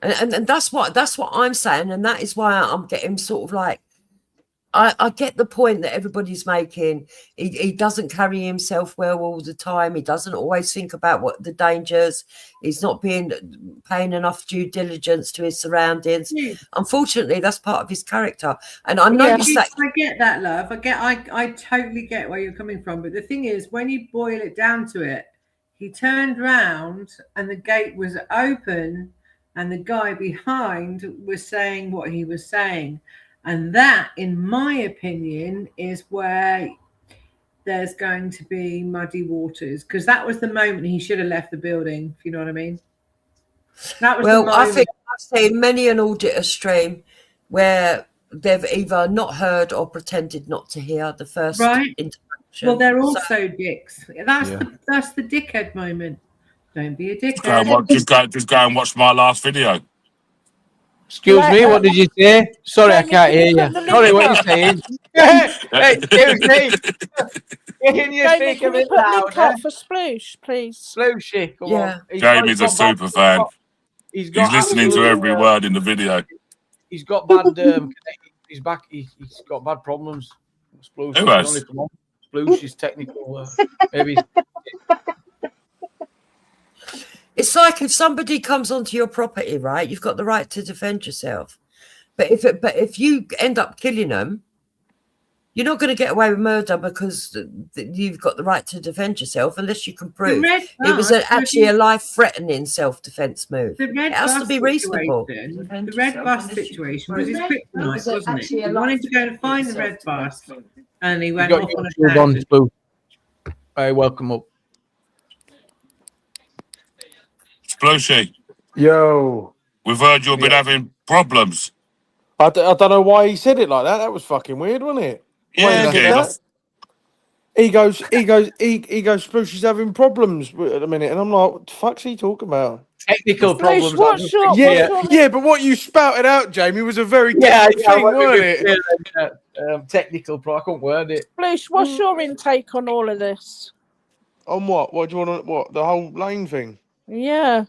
And that's what I'm saying, and that is why I'm getting sort of like, I get the point that everybody's making. He doesn't carry himself well all the time. He doesn't always think about what the dangers. He's not paying enough due diligence to his surroundings. Unfortunately, that's part of his character. And I noticed that. I get that, love. I totally get where you're coming from. But the thing is, when you boil it down to it, he turned round and the gate was open. And the guy behind was saying what he was saying. And that, in my opinion, is where there's going to be muddy waters. Because that was the moment he should have left the building, if you know what I mean. That was I think I've seen many an auditor stream where they've either not heard or pretended not to hear the first interaction. Well, they're also dicks. That's the dickhead moment. Don't be a dickhead. Just go and watch my last video. Excuse me, what did you say? Sorry, I can't hear you. Sorry, what are you saying? Hey, excuse me. Can you speak a bit louder? For Sploosh, please. Splooshy, come on. Jamie's a super fan. He's listening to every word in the video. He's got bad. He's back. He's got bad problems. Sploosh. Who has? Sploosh is technical. Maybe. It's like if somebody comes onto your property, right? You've got the right to defend yourself. But if you end up killing them, you're not going to get away with murder because you've got the right to defend yourself unless you can prove it was actually a life-threatening self-defense move. It has to be reasonable. The red bus situation was his kryptonite, wasn't it? He wanted to go and find the red bus and he You went got off on a YouTube on, tangent. Spoo. Hey, welcome up. Splooshy, Yo. we've heard you've been Yeah. having problems. I don't know why he said it like that. That was fucking weird, wasn't it? The way he Yeah, said Keith. that. He goes, Splooshy's having problems at the minute. And I'm like, what the fuck's he talking about? Technical problems. Yeah, but what you spouted out, Jamie, was a very Yeah, different thing, weren't it? Technical pro. I couldn't word it. Flesh, what's your intake on all of this? On what? What do you want? What, the whole Lane thing? Yeah.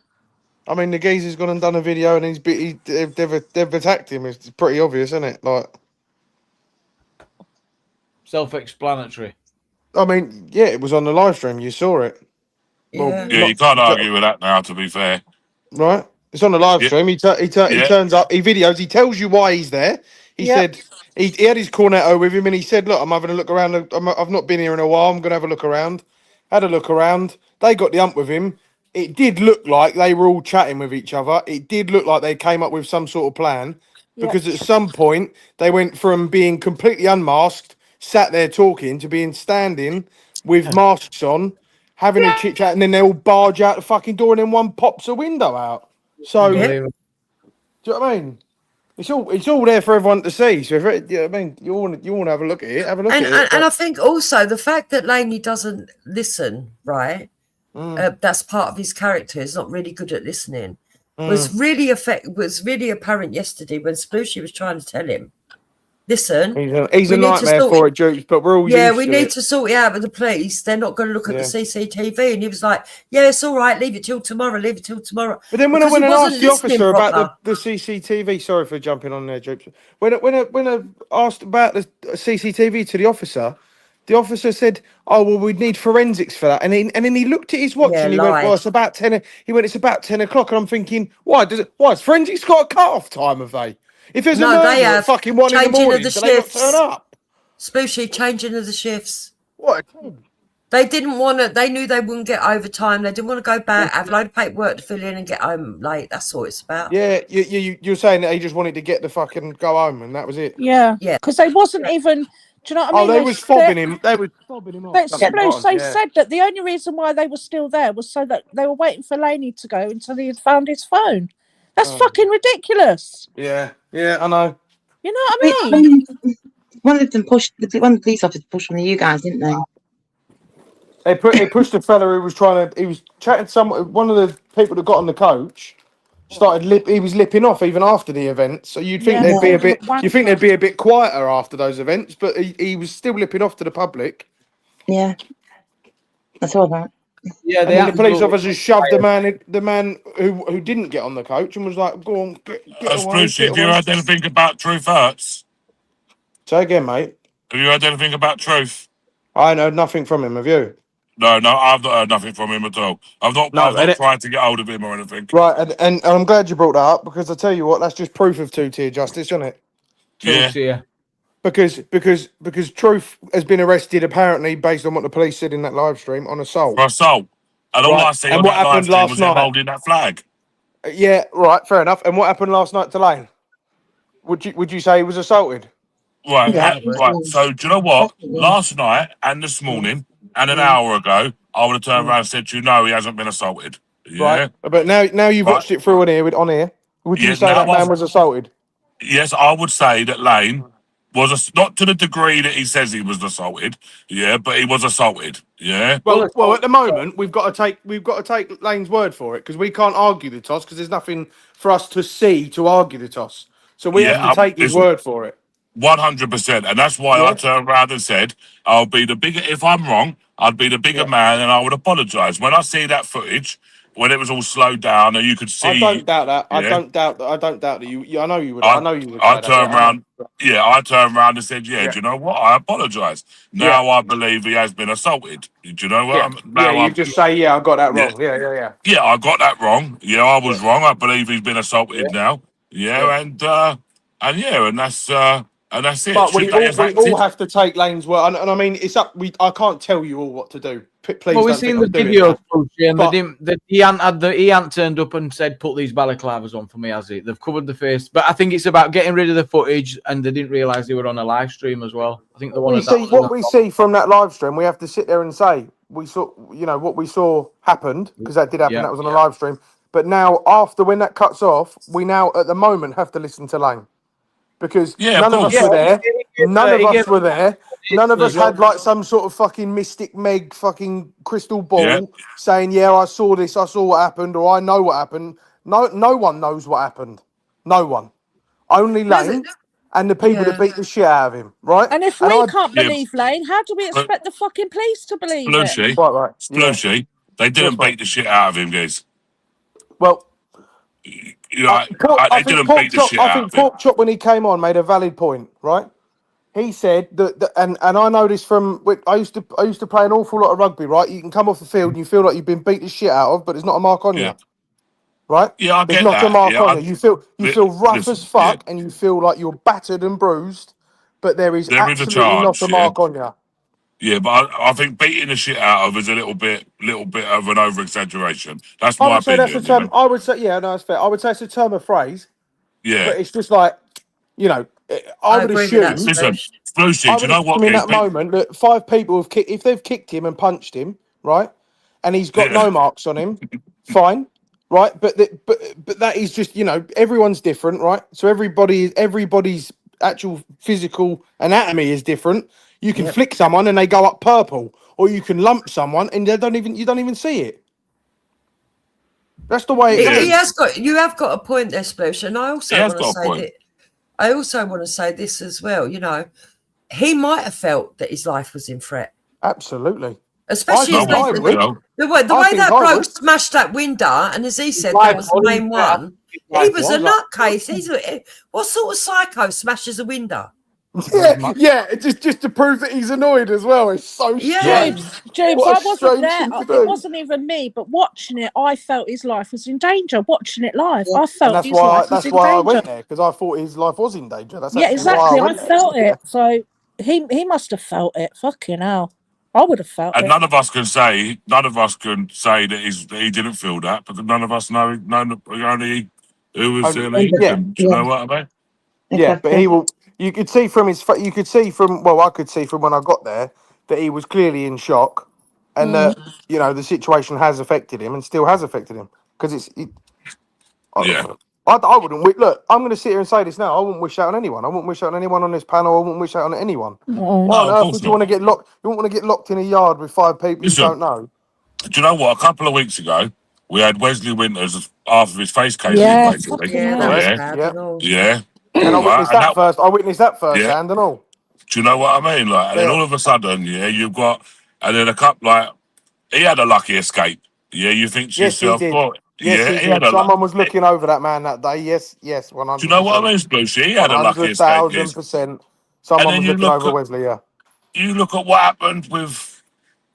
I mean, the geezer's gone and done a video, and they've attacked him. It's pretty obvious, isn't it? Like, self-explanatory. I mean, yeah, it was on the live stream. You saw it. Yeah. Yeah, you can't argue with that now, to be fair. Right? It's on the live Yeah. stream. He turns up. He videos. He tells you why he's there. He said he had his cornetto with him, and he said, "Look, I'm having a look around. I've not been here in a while. I'm going to have a look around." Had a look around. They got the ump with him. It did look like they were all chatting with each other. It did look like they came up with some sort of plan, because at some point they went from being completely unmasked, sat there talking, to being standing with masks on, having a chit chat, and then they all barge out the fucking door, and then one pops a window out. So, do you know what I mean? It's all there for everyone to see. So, I mean, you want to have a look at it, have a look And, at it. and I think also the fact that Laney doesn't listen, right? That's part of his character. He's not really good at listening. Was really apparent yesterday when Splooshy was trying to tell him, listen, he's a nightmare for it, Jukes, but we're all used we to need it. to sort it out with the police. They're not going to look at the CCTV. And he was like, yeah, it's all right. Leave it till tomorrow. Leave it till tomorrow. But then when Because I went he and wasn't asked the listening officer proper. about the CCTV, sorry for jumping on there, Jukes. When I asked about the CCTV to the officer said, "Oh well, we'd need forensics for that." And then he looked at his watch and he went, "Well, it's about 10." He went, "It's about 10 o'clock." And I'm thinking, why has forensics got a cut-off time, have they? If there's a murder at fucking 1 in the morning, do they not turn up? Splooshy, changing of the shifts. What? They didn't want to. They knew they wouldn't get overtime. They didn't want to go back, have a load of paperwork to fill in, and get home late. That's all it's about. Yeah, you're saying that he just wanted to get the fucking go home, and that was it. Yeah. Because they wasn't even. Do you know what I mean? Oh, they was fobbing him. They was fobbing him off. But Something Sploos, on, they yeah. said that the only reason why they were still there was so that they were waiting for Laney to go until he had found his phone. That's fucking ridiculous. Yeah, I know. You know what I mean? One of the police officers pushed one of you guys, didn't they? They pushed a fella who was he was chatting to one of the people that got on the coach. He was lipping off even after the event. So you'd think they'd be a bit. You think they'd be a bit quieter after those events, but he was still lipping off to the public. Yeah, I saw that. Yeah, and then the police officers shoved the man who didn't get on the coach and was like, "Go on, get away." Splooshy, have you heard anything about Truth Hurts? Say again, mate. Have you heard anything about Truth? I know nothing from him. Have you? No, I've not heard nothing from him at all. I've not tried to get hold of him or anything. Right, and I'm glad you brought that up, because I tell you what, that's just proof of two-tier justice, isn't it? Two-tier. Because Truth has been arrested, apparently, based on what the police said in that live stream, on assault. For assault. And all I see on that live stream was him holding that flag. Yeah, right, fair enough. And what happened last night to Lane? Would you say he was assaulted? Right, right. So do you know what? Last night and this morning and an hour ago, I would have turned around and said to you, no, he hasn't been assaulted. Yeah. Right. But now you've watched it through on here. Would you say that man was assaulted? Yes, I would say that Lane was not to the degree that he says he was assaulted. Yeah, but he was assaulted. Yeah. Well, at the moment we've got to take Lane's word for it, because we can't argue the toss, because there's nothing for us to see to argue the toss. So we have to take his word for it. 100%, and that's why I turned around and said, "I'll be the bigger. If I'm wrong, I'd be the bigger man, and I would apologise." When I see that footage, when it was all slowed down, and you could see, I don't doubt that. Yeah. I don't doubt that you. I know you would. I I know you would. I turned around. Yeah, I turned around and said, "Yeah, do you know what? I apologise." Now I believe he has been assaulted. Do you know what? You just say, "Yeah, I got that wrong." Yeah. Yeah, I got that wrong. Yeah, I was wrong. I believe he's been assaulted now. Yeah, and that's And that's it. But Should they have we all acted? have to take Lane's word, and I mean, it's up. I can't tell you all what to do. Please Well, we've don't think seen the I'm doing videos, that. and But he hadn't turned up and said, "Put these balaclavas on for me," has he? They've covered the face, but I think it's about getting rid of the footage, and they didn't realise they were on a live stream as well. I think they wanted what we see from that live stream, we have to sit there and say we saw, what we saw happened, because that did happen. Yeah. That was on a live stream. But now, after when that cuts off, we now at the moment have to listen to Lane, because none of us were there. None of us were there. None of us had like some sort of fucking mystic Meg fucking crystal ball saying, "Yeah, I saw this. I saw what happened," or "I know what happened." No one knows what happened. No one. Only Lane and the people that beat the shit out of him, right? And if we can't believe Lane, how do we expect the fucking police to believe it? Splooshy, they didn't beat the shit out of him, guys. Well, they didn't beat the shit I out think of him. Pork Chop, when he came on, made a valid point, right? He said that, and I know this from I used to play an awful lot of rugby, right? You can come off the field and you feel like you've been beat the shit out of, but there's not a mark on you, right? Yeah, I There's get not a that. mark Yeah, on you. You feel rough listen, as fuck, and you feel like you're battered and bruised, but there is there is a absolutely not chance, a mark on you. Yeah, but I think beating the shit out of is a little bit of an over exaggeration. That's I my would say that's a opinion. term. I would say, yeah, no, that's fair. I would say it's a term of phrase, Yeah. but it's just like, I would assume. Listen, Splooshy, I do you would know what? assume in Guys? that moment that 5 people have kicked. If they've kicked him and punched him, right, and he's got no marks on him, fine, right. But that is just everyone's different, right? So everybody's actual physical anatomy is different. You can flick someone and they go up purple, or you can lump someone and you don't even see it. That's the way it goes. You have got a point there, Sploosh, and I also He has want to got a say point. that. I also want to say this as well. He might have felt that his life was in threat. Absolutely. Especially if the way that bloke smashed that window, and as he said, that was the main one. He was a nutcase. What sort of psycho smashes a window? Yeah, just to prove that he's annoyed as well. It's so strange. James, What I a wasn't strange there. thing to It do. wasn't even me, but watching it, I felt his life was in danger. Watching it live, I And felt that's his life was that's in why I danger. went there, because I thought his life was in danger. That's Yeah, actually exactly. why I I went there. felt it. So he must have felt it. Fucking hell. I would have felt And it. none of us can say that he didn't feel that, because none of us know only who was there. Do you know what I mean? Yeah, but he will. You could see from his. You could see from. Well, I could see from when I got there that he was clearly in shock, and that the situation has affected him and still has affected him, because it's. I wouldn't look. I'm going to sit here and say this now. I wouldn't wish that on anyone. I wouldn't wish that on anyone on this panel. I wouldn't wish that on anyone. Why on earth would you want to get locked? You wouldn't want to get locked in a yard with 5 people you don't know. Do you know what? A couple of weeks ago, we had Wesley Winters after his face case. Yeah, basically. Yeah. And I witnessed that first. I witnessed that firsthand and all. Do you know what I mean? Like, and then all of a sudden, you've got, and then a couple he had a lucky escape. Yeah, you think to Yes, he yourself, did. oh, Yes, he did. Someone was looking over that man that day. Yes, 100%. Do you know what I mean, Splooshy? He had a lucky escape. 100%. Someone was looking over Wesley. Yeah. You look at what happened with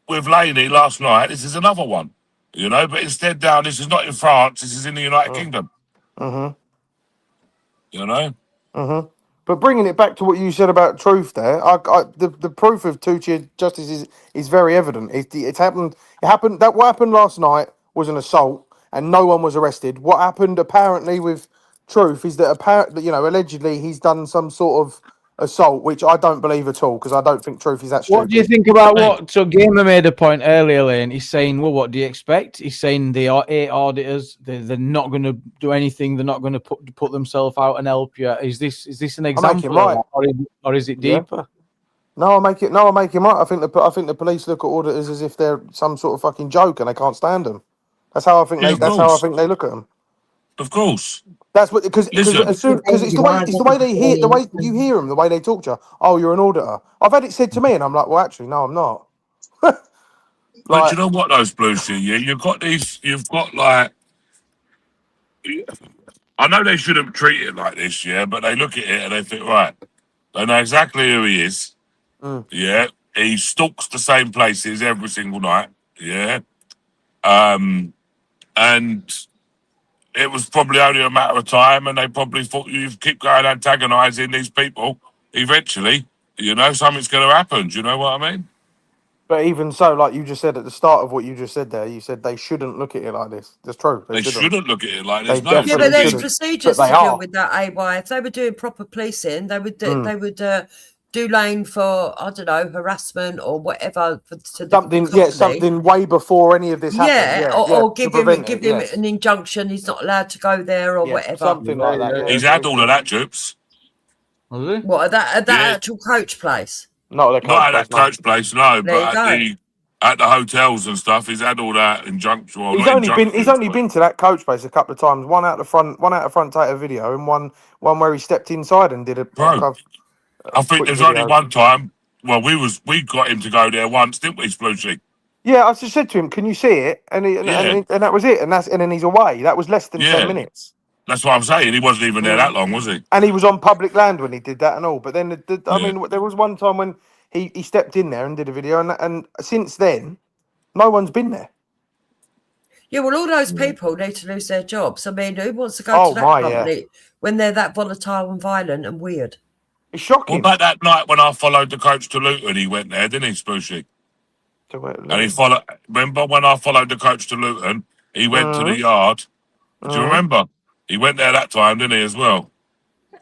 Laney last night. This is another one, But instead, now this is not in France. This is in the United Kingdom. But bringing it back to what you said about truth, there, the proof of two-tiered justice is very evident. It's happened. It happened. What happened last night was an assault, and no one was arrested. What happened apparently with Truth is that allegedly he's done some sort of assault, which I don't believe at all, because I don't think Truth is that stupid. What do you think about what? So Gamer made a point earlier, Lane. He's saying, well, what do you expect? He's saying they are 8 auditors. They're not going to do anything. They're not going to put themselves out and help you. Is this an example, right. or is it deeper? No, I make it right. I think the police look at auditors as if they're some sort of fucking joke and they can't stand them. That's how I think they look at them. Of course. That's what because it's the way they hear, the way you hear them, the way they talk to you. Oh, you're an auditor. I've had it said to me, and I'm like, well, actually, no, I'm not. But you know what, those Bluesy, you've got like, I know they shouldn't treat it like this, but they look at it and they think, right, they know exactly who he is. He stalks the same places every single night. And it was probably only a matter of time, and they probably thought you keep going antagonising these people, eventually, you know, something's going to happen. Do you know what I mean? But even so, like you just said at the start of what you just said there, you said they shouldn't look at it like this. That's true. They shouldn't look at it like They this. No, Yeah, but definitely there's shouldn't. procedures But to they deal are. with that, AY. If they were doing proper policing, they would do, Mm. they would do Lane for, I don't know, harassment or whatever to the Something, company. yeah, something way before any of this happened. Yeah, Yeah, or to give him prevent it. Yeah, an injunction. He's not allowed to go there or yeah, whatever. something like that. Yeah, he's had all of that, Jupes. What at that Yeah. actual coach place? Not at Not at that coach place, no, There you but go. at the hotels and stuff. He's had all that injunction. Well, He's not only been injunctions, to that coach place a couple of times. One out the front take a video, and one where he stepped inside and did a bro. I think quick there's video. only one time. Well, we got him to go there once, didn't we, Splooshy? Yeah, I just said to him, "Can you see it?" And that was it. And then he's away. That was less than 10 minutes. That's what I'm saying. He wasn't even there that long, was he? And he was on public land when he did that and all. But then, I mean, there was one time when he stepped in there and did a video, and since then, no one's been there. Yeah, well, all those people need to lose their jobs. I mean, who wants to go Oh, to that my, company when they're that volatile and violent and weird? It's shocking. Well, about that night when I followed the coach to Luton, he went there, didn't he, Splooshy? And he followed. Remember when I followed the coach to Luton, he went to the yard. Do you remember? He went there that time, didn't he, as well?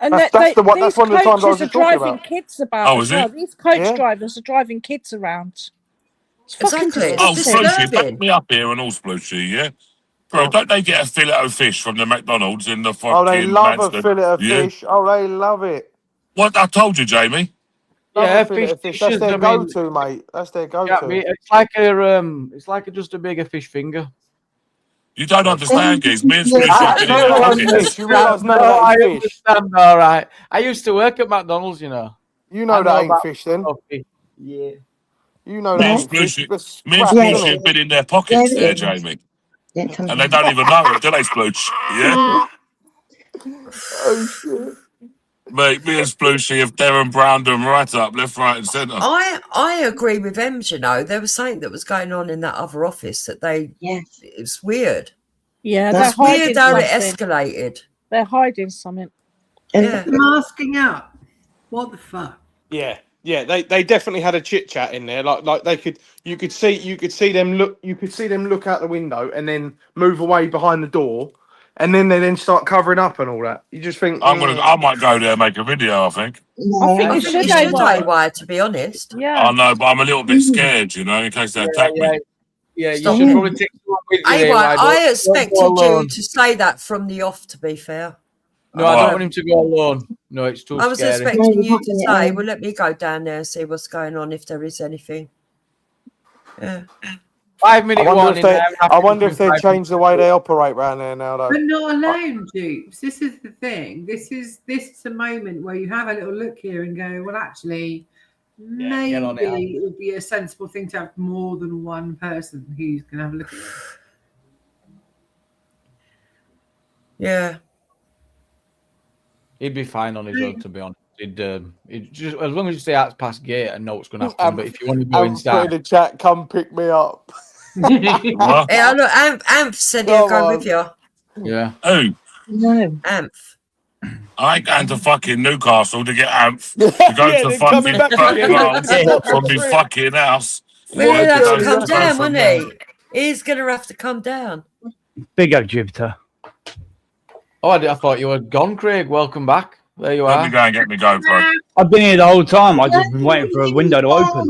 And That's these one of the times I was coaches are just talking driving about. kids about Oh, as is well. it? These coach Yeah. drivers are driving kids around. It's fucking Oh, disgusting. Splooshy, back me up here and all Splooshy, yeah? Bro, don't they get a fillet of fish from the McDonald's in the fucking Oh, they love a Manston? fillet of Yeah? fish. Oh, they love it. What I told you, Jamie. Love Yeah, a fillet of fish. That's dishes, their I mean- go-to, mate. That's their go-to. Yeah, it's like it's like just a bigger fish finger. You don't understand, Giz. Me and Yeah, Splooshy have been in no, the I pockets. fish. You realise none of No, that I is fish. understand. All right. I used to work at McDonald's, you know. You know I that ain't about fish, then. coffee. Yeah. You know Me that and ain't fish. Splooshy, That's me and crap, Splooshy isn't have it? been in their pockets Yeah, there, it is. Jamie. Yeah, come And they don't even know it, do they, Sploosh? Yeah? Oh, shit. Mate, me and Splooshy have Darren Browned them right up, left, right, and centre. I agree with Ems, you know. There was something that was going on in that other office that it's weird. Yeah, It's they're hiding weird how it something. escalated. They're hiding something. Yeah. Masking up. What the fuck? Yeah, they definitely had a chit chat in there. Like you could see them look out the window and then move away behind the door, and then they start covering up and all that. You just think I might go there and make a video, I think. I think I you think should, you should, AY. AY, to be honest. Yeah. I know, but I'm a little bit scared, you know, in case they attack me. Yeah, you Stop should it. probably take someone with you. AY, AY, I don't expected go you alone. to say that from the off, to be fair. No, I don't want him to go alone. No, it's too I was scary. expecting you to say, well, let me go down there and see what's going on, if there is anything. Yeah. 5 minute I warning. wonder if they changed the way they operate around there now, though. But not alone, Dupes. This is the thing. This is a moment where you have a little look here and go, well, actually, maybe get on it, Al. it would be a sensible thing to have more than one person who's going to have a look at it. Yeah. He'd be fine on his own, to be honest. He'd just, as long as you stay out past gate and know what's going to happen. But if you want to go Put in inside, the chat, come pick me up. Yeah, look, Amph said he'll go with you. yeah. Who? No. Amph. I ain't going to fucking Newcastle to get Amph to go Yeah, to they're fucking coming back again. Birmingham from me fucking house. Well, he'll have to come Go down, from wouldn't there. he? He's going to have to come down. Big up, Jupiter. Oh, I thought you were gone, Craig. Welcome back. There you Let are. me go and get me GoPro. I've been here the whole time. I've just been waiting for a window to open.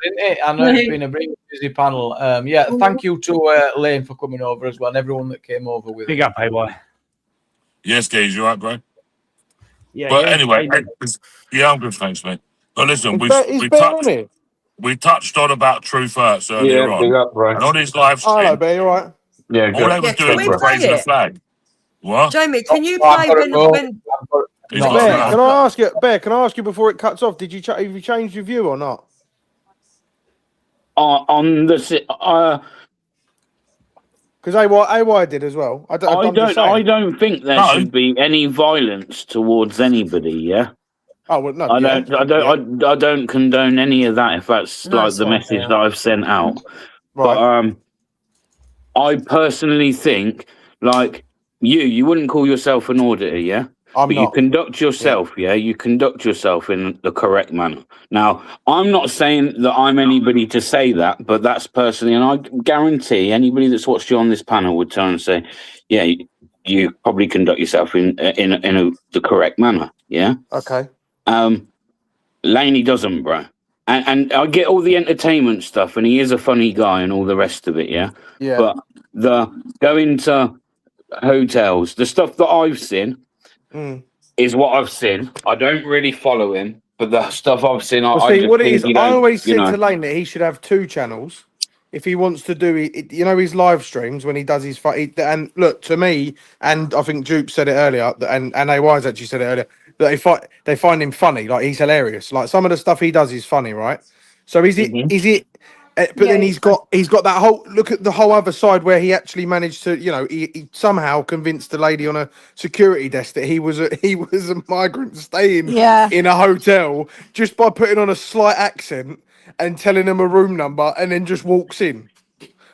Didn't it? I know it's been a very busy panel. Yeah, thank you to Lane for coming over as well, and everyone that came over with Big us. up, AY. Yes, Gaze, you right, bro? Yeah, But yeah, anyway, yeah. yeah, I'm good, thanks, mate. But listen, Is Ben on it? we touched on about truth hurts earlier Yeah, on. big up, bro. And on his live Oh, stream, hello, Ben. You all right? Yeah, all they good. were Yeah, can doing we was play raising the it? flag. What? Jamie, can you I've play got it, when, bro. when He's got Bear, it can now. I ask you? Bear, can I ask you before it cuts off? Have you changed your view or not? On the Because AY did as well. I'm just saying. I don't think there should be any violence towards anybody. Yeah. Oh well, no. I don't condone any of that. If that's No, like it's the not message fair. that I've sent out. Right. But I personally think, like you wouldn't call yourself an auditor, yeah? but you not. conduct yourself, you conduct yourself in the correct manner. Now, I'm not saying that I'm anybody to say that, but that's personally, and I guarantee anybody that's watched you on this panel would turn and say, yeah, you probably conduct yourself in the correct manner. Yeah. Okay. Laney doesn't, bro. And I get all the entertainment stuff, and he is a funny guy and all the rest of it, yeah. Yeah. But the going to hotels, the stuff that I've seen is what I've seen. I don't really follow him, but the stuff I've seen, Well, I see, just what it think is, you I don't, always you said know. to Lane that he should have 2 channels if he wants to do it. You know, his live streams when he does his and look, to me, and I think Duke said it earlier, and AY's actually said it earlier, that they find him funny, like he's hilarious. Like some of the stuff he does is funny, right? So is it? But then he's got that whole look at the whole other side where he actually managed to, you know, he somehow convinced the lady on a security desk that he was a migrant staying in a hotel just by putting on a slight accent and telling him a room number, and then just walks in.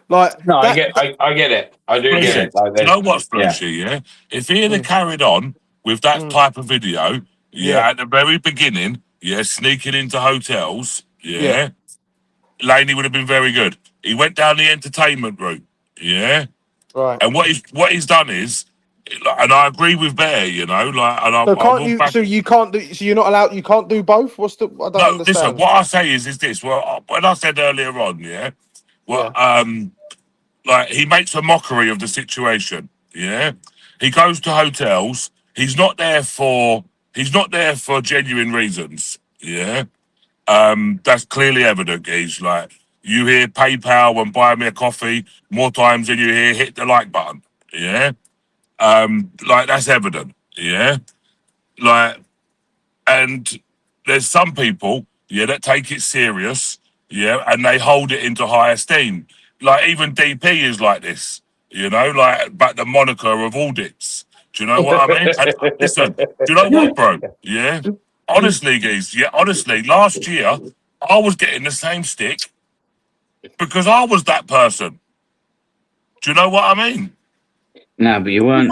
Like No, I that. get it. I do get it. Like, Do you know what's yeah. Flushy, yeah? If he had carried on with that type of video, at the very beginning, sneaking into hotels, Laney would have been very good. He went down the entertainment route, Right. And what he's done is, and I agree with Bear, you know, like, and So I can't will you? back. So you can't do. So you're not allowed. You can't do both. What's the? I don't No, understand. listen. What I say is this. Well, when I said earlier on, like he makes a mockery of the situation. Yeah, he goes to hotels. He's not there for genuine reasons. Yeah, that's clearly evident. He's like, you hear PayPal and buy me a coffee more times than you hear hit the like button. Yeah, like that's evident. Yeah, like, and there's some people, that take it serious, and they hold it into high esteem. Like even DP is like this, like but the moniker of audits. Do you know what I mean? And listen, do you know what, bro? Yeah, honestly, guys, honestly, last year I was getting the same stick because I was that person. Do you know what I mean? No, but you weren't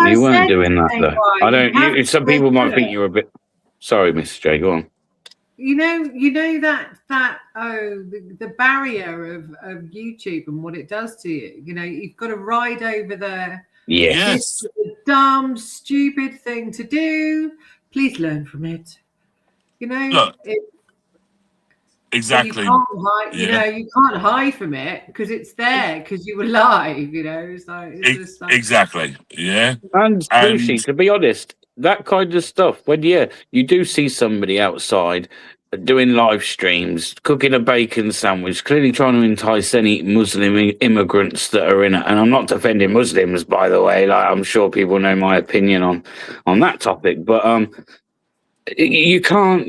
doing that though. I don't. Some people might think you're a bit. Sorry, Mr. J. Go on. You know that the barrier of YouTube and what it does to you. You know, you've got to ride over there. Yes. This is a dumb, stupid thing to do. Please learn from it. You know, look, exactly. You know, you can't hide from it because it's there because you were live. You know, it's like exactly. Yeah. And Lucy, to be honest, that kind of stuff, when you do see somebody outside doing live streams, cooking a bacon sandwich, clearly trying to entice any Muslim immigrants that are in it. And I'm not defending Muslims, by the way. Like I'm sure people know my opinion on that topic, but you can't.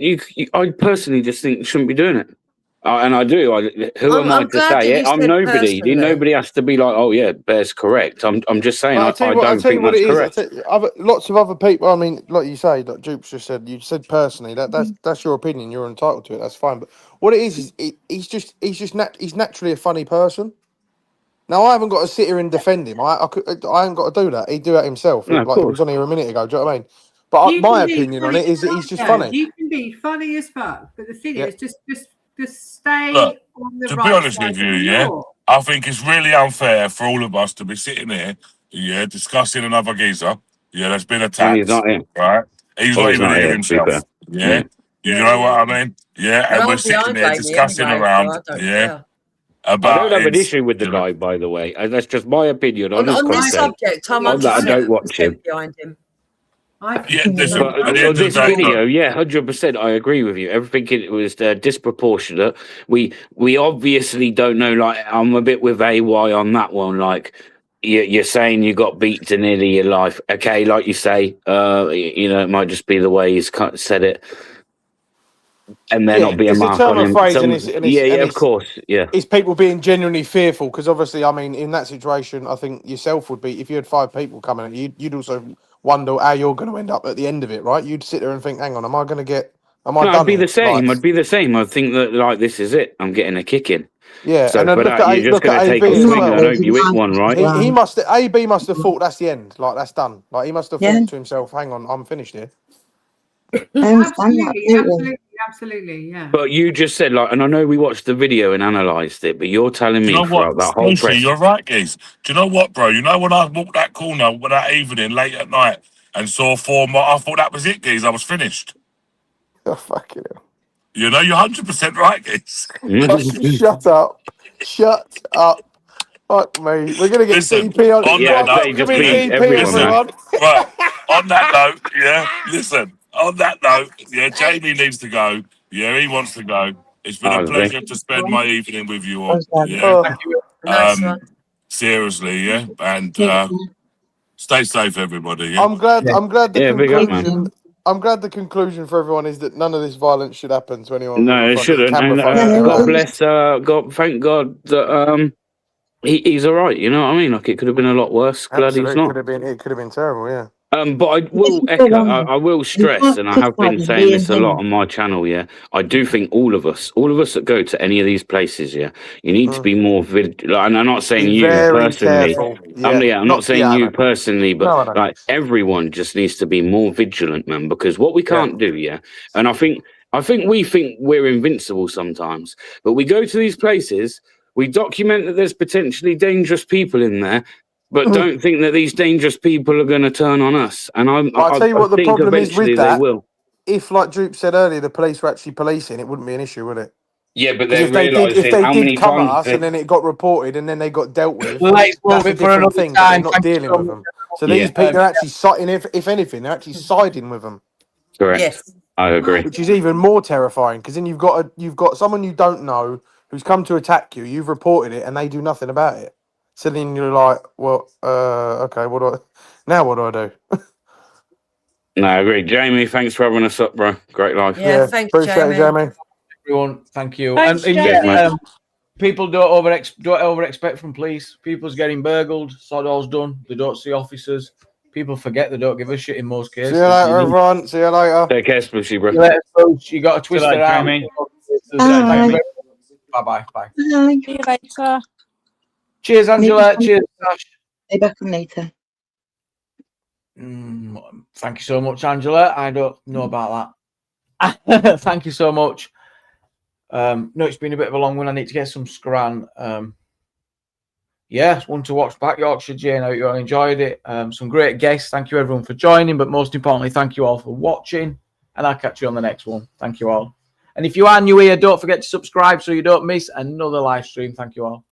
I personally just think you shouldn't be doing it. And I do. Who am I to say it? I'm nobody. Nobody has to be like, oh yeah, Bear's correct. I'm just saying. I don't think that's correct. Lots of other people. I mean, like you say, like Jupes just said. You said personally that's your opinion. You're entitled to it. That's fine. But what it is he's naturally a funny person. Now I haven't got to sit here and defend him. I ain't got to do that. He'd do that himself. No, like he was on here a minute ago. Do you know what I mean? But my opinion on it is that he's just funny. You can be funny as fuck, but the thing is, just stay on the to right be honest side with of you, the law. I think it's really unfair for all of us to be sitting here, discussing another geezer, that's been attacked. And he's not here. Right? He's not even here himself. To be fair. You know what I mean? Yeah, and we're sitting here discussing around. I don't have an issue with the guy, by the way. That's just my opinion on this subject. I'm on that, I don't watch him. Behind him. Listen, but this video, 100%, I agree with you. Everything it was disproportionate. We obviously don't know. Like I'm a bit with AY on that one. Like you're saying you got beat to nearly your life. Okay, like you say, it might just be the way he's said it. And there not be a mark on him. Of course, yeah. It's people being genuinely fearful because obviously, I mean, in that situation, I think yourself would be if you had 5 people coming at you, you'd also wonder how you're going to end up at the end of it, right? You'd sit there and think, "Hang on, am I going to get? Am I done?" I'd be the same. I'd be the same. I'd think that like this is it. I'm getting a kick in. Yeah, so and then you're just going to take a swing and hope you hit one, right? AB must have thought that's the end. Like that's done. Like he must have thought to himself, "Hang on, I'm finished here." I understand that. Absolutely, yeah. But you just said, like, and I know we watched the video and analysed it, but you're telling Do me you know throughout what? that whole Lucy, press. you're right, Geese. Do you know what, bro? You know when I walked that corner that evening, late at night, and saw 4 more, I thought that was it, Geese. I was finished. Oh, fucking hell. You know, you're 100% right, Geese. Shut up. Shut up. Fuck me. We're going to get Listen, DP on. on Yeah, that they note, just Give me beat DP, everyone now. everyone. Right. On that note, yeah, listen, on that note, yeah, Jamie needs to go. Yeah, he wants to go. It's been a Oh, pleasure to spend my evening with you all. Yeah. Oh, Nice one. Seriously, yeah. And stay safe, everybody. Yeah. I'm glad. I'm glad the Yeah, big up, man. conclusion. I'm glad the conclusion for everyone is that none of this violence should happen to anyone with No, a it fucking shouldn't. camera And phone in their God hand. bless, God, thank God that he's all right. You know what I mean? Like, it could have been a lot worse. Glad he's Absolutely, not. it could have been terrible. Yeah. But I will echo, I will stress, and I have been saying this a lot on my channel, yeah. I do think all of us that go to any of these places, yeah, you need to be more and I'm not saying Be you very personally. careful. I'm not saying you no. personally, but No, I know. like everyone just needs to be more vigilant, man, because what we can't do, yeah, and I think we think we're invincible sometimes, but we go to these places, we document that there's potentially dangerous people in there, but don't think that these dangerous people are going to turn on us. And I'll tell you what the think problem is eventually with they that. will. If, like Droop said earlier, the police were actually policing, it wouldn't be an issue, would it? Yeah, but Because they're if realising they how did many come at times us and then it got reported and then they got dealt with, Let's move that's a it for different another thing. But they're time. not Thank you dealing so with much. them. So these people, they're actually siding. If anything, they're actually siding with them. Correct. Yes. I agree. Which is even more terrifying because then you've got someone you don't know who's come to attack you. You've reported it and they do nothing about it. So then you're like, well, okay, what do I do? No, I agree. Jamie, thanks for having us up, bro. Great life. Yeah, thanks, appreciate it, Jamie. Jamie. Everyone, thank you. Thanks, and Jamie. people don't over expect from police. People's getting burgled. Sod all's done. They don't see officers. People forget they don't give a shit in most cases. See you later, everyone. See you later. Take care, Splushy, bro. See you later, folks. You got to twist Good it night, out. Jamie. Bye. Bye. Bye. See you later. Cheers, Angela. Cheers, Tash. Be back on later. Thank you so much, Angela. I don't know about that. Thank you so much. No, it's been a bit of a long one. I need to get some scran. Yeah, one to watch back. Yorkshire Jane, I hope you all enjoyed it. Some great guests. Thank you everyone for joining, but most importantly, thank you all for watching. And I'll catch you on the next one. Thank you all. And if you are new here, don't forget to subscribe so you don't miss another live stream. Thank you all.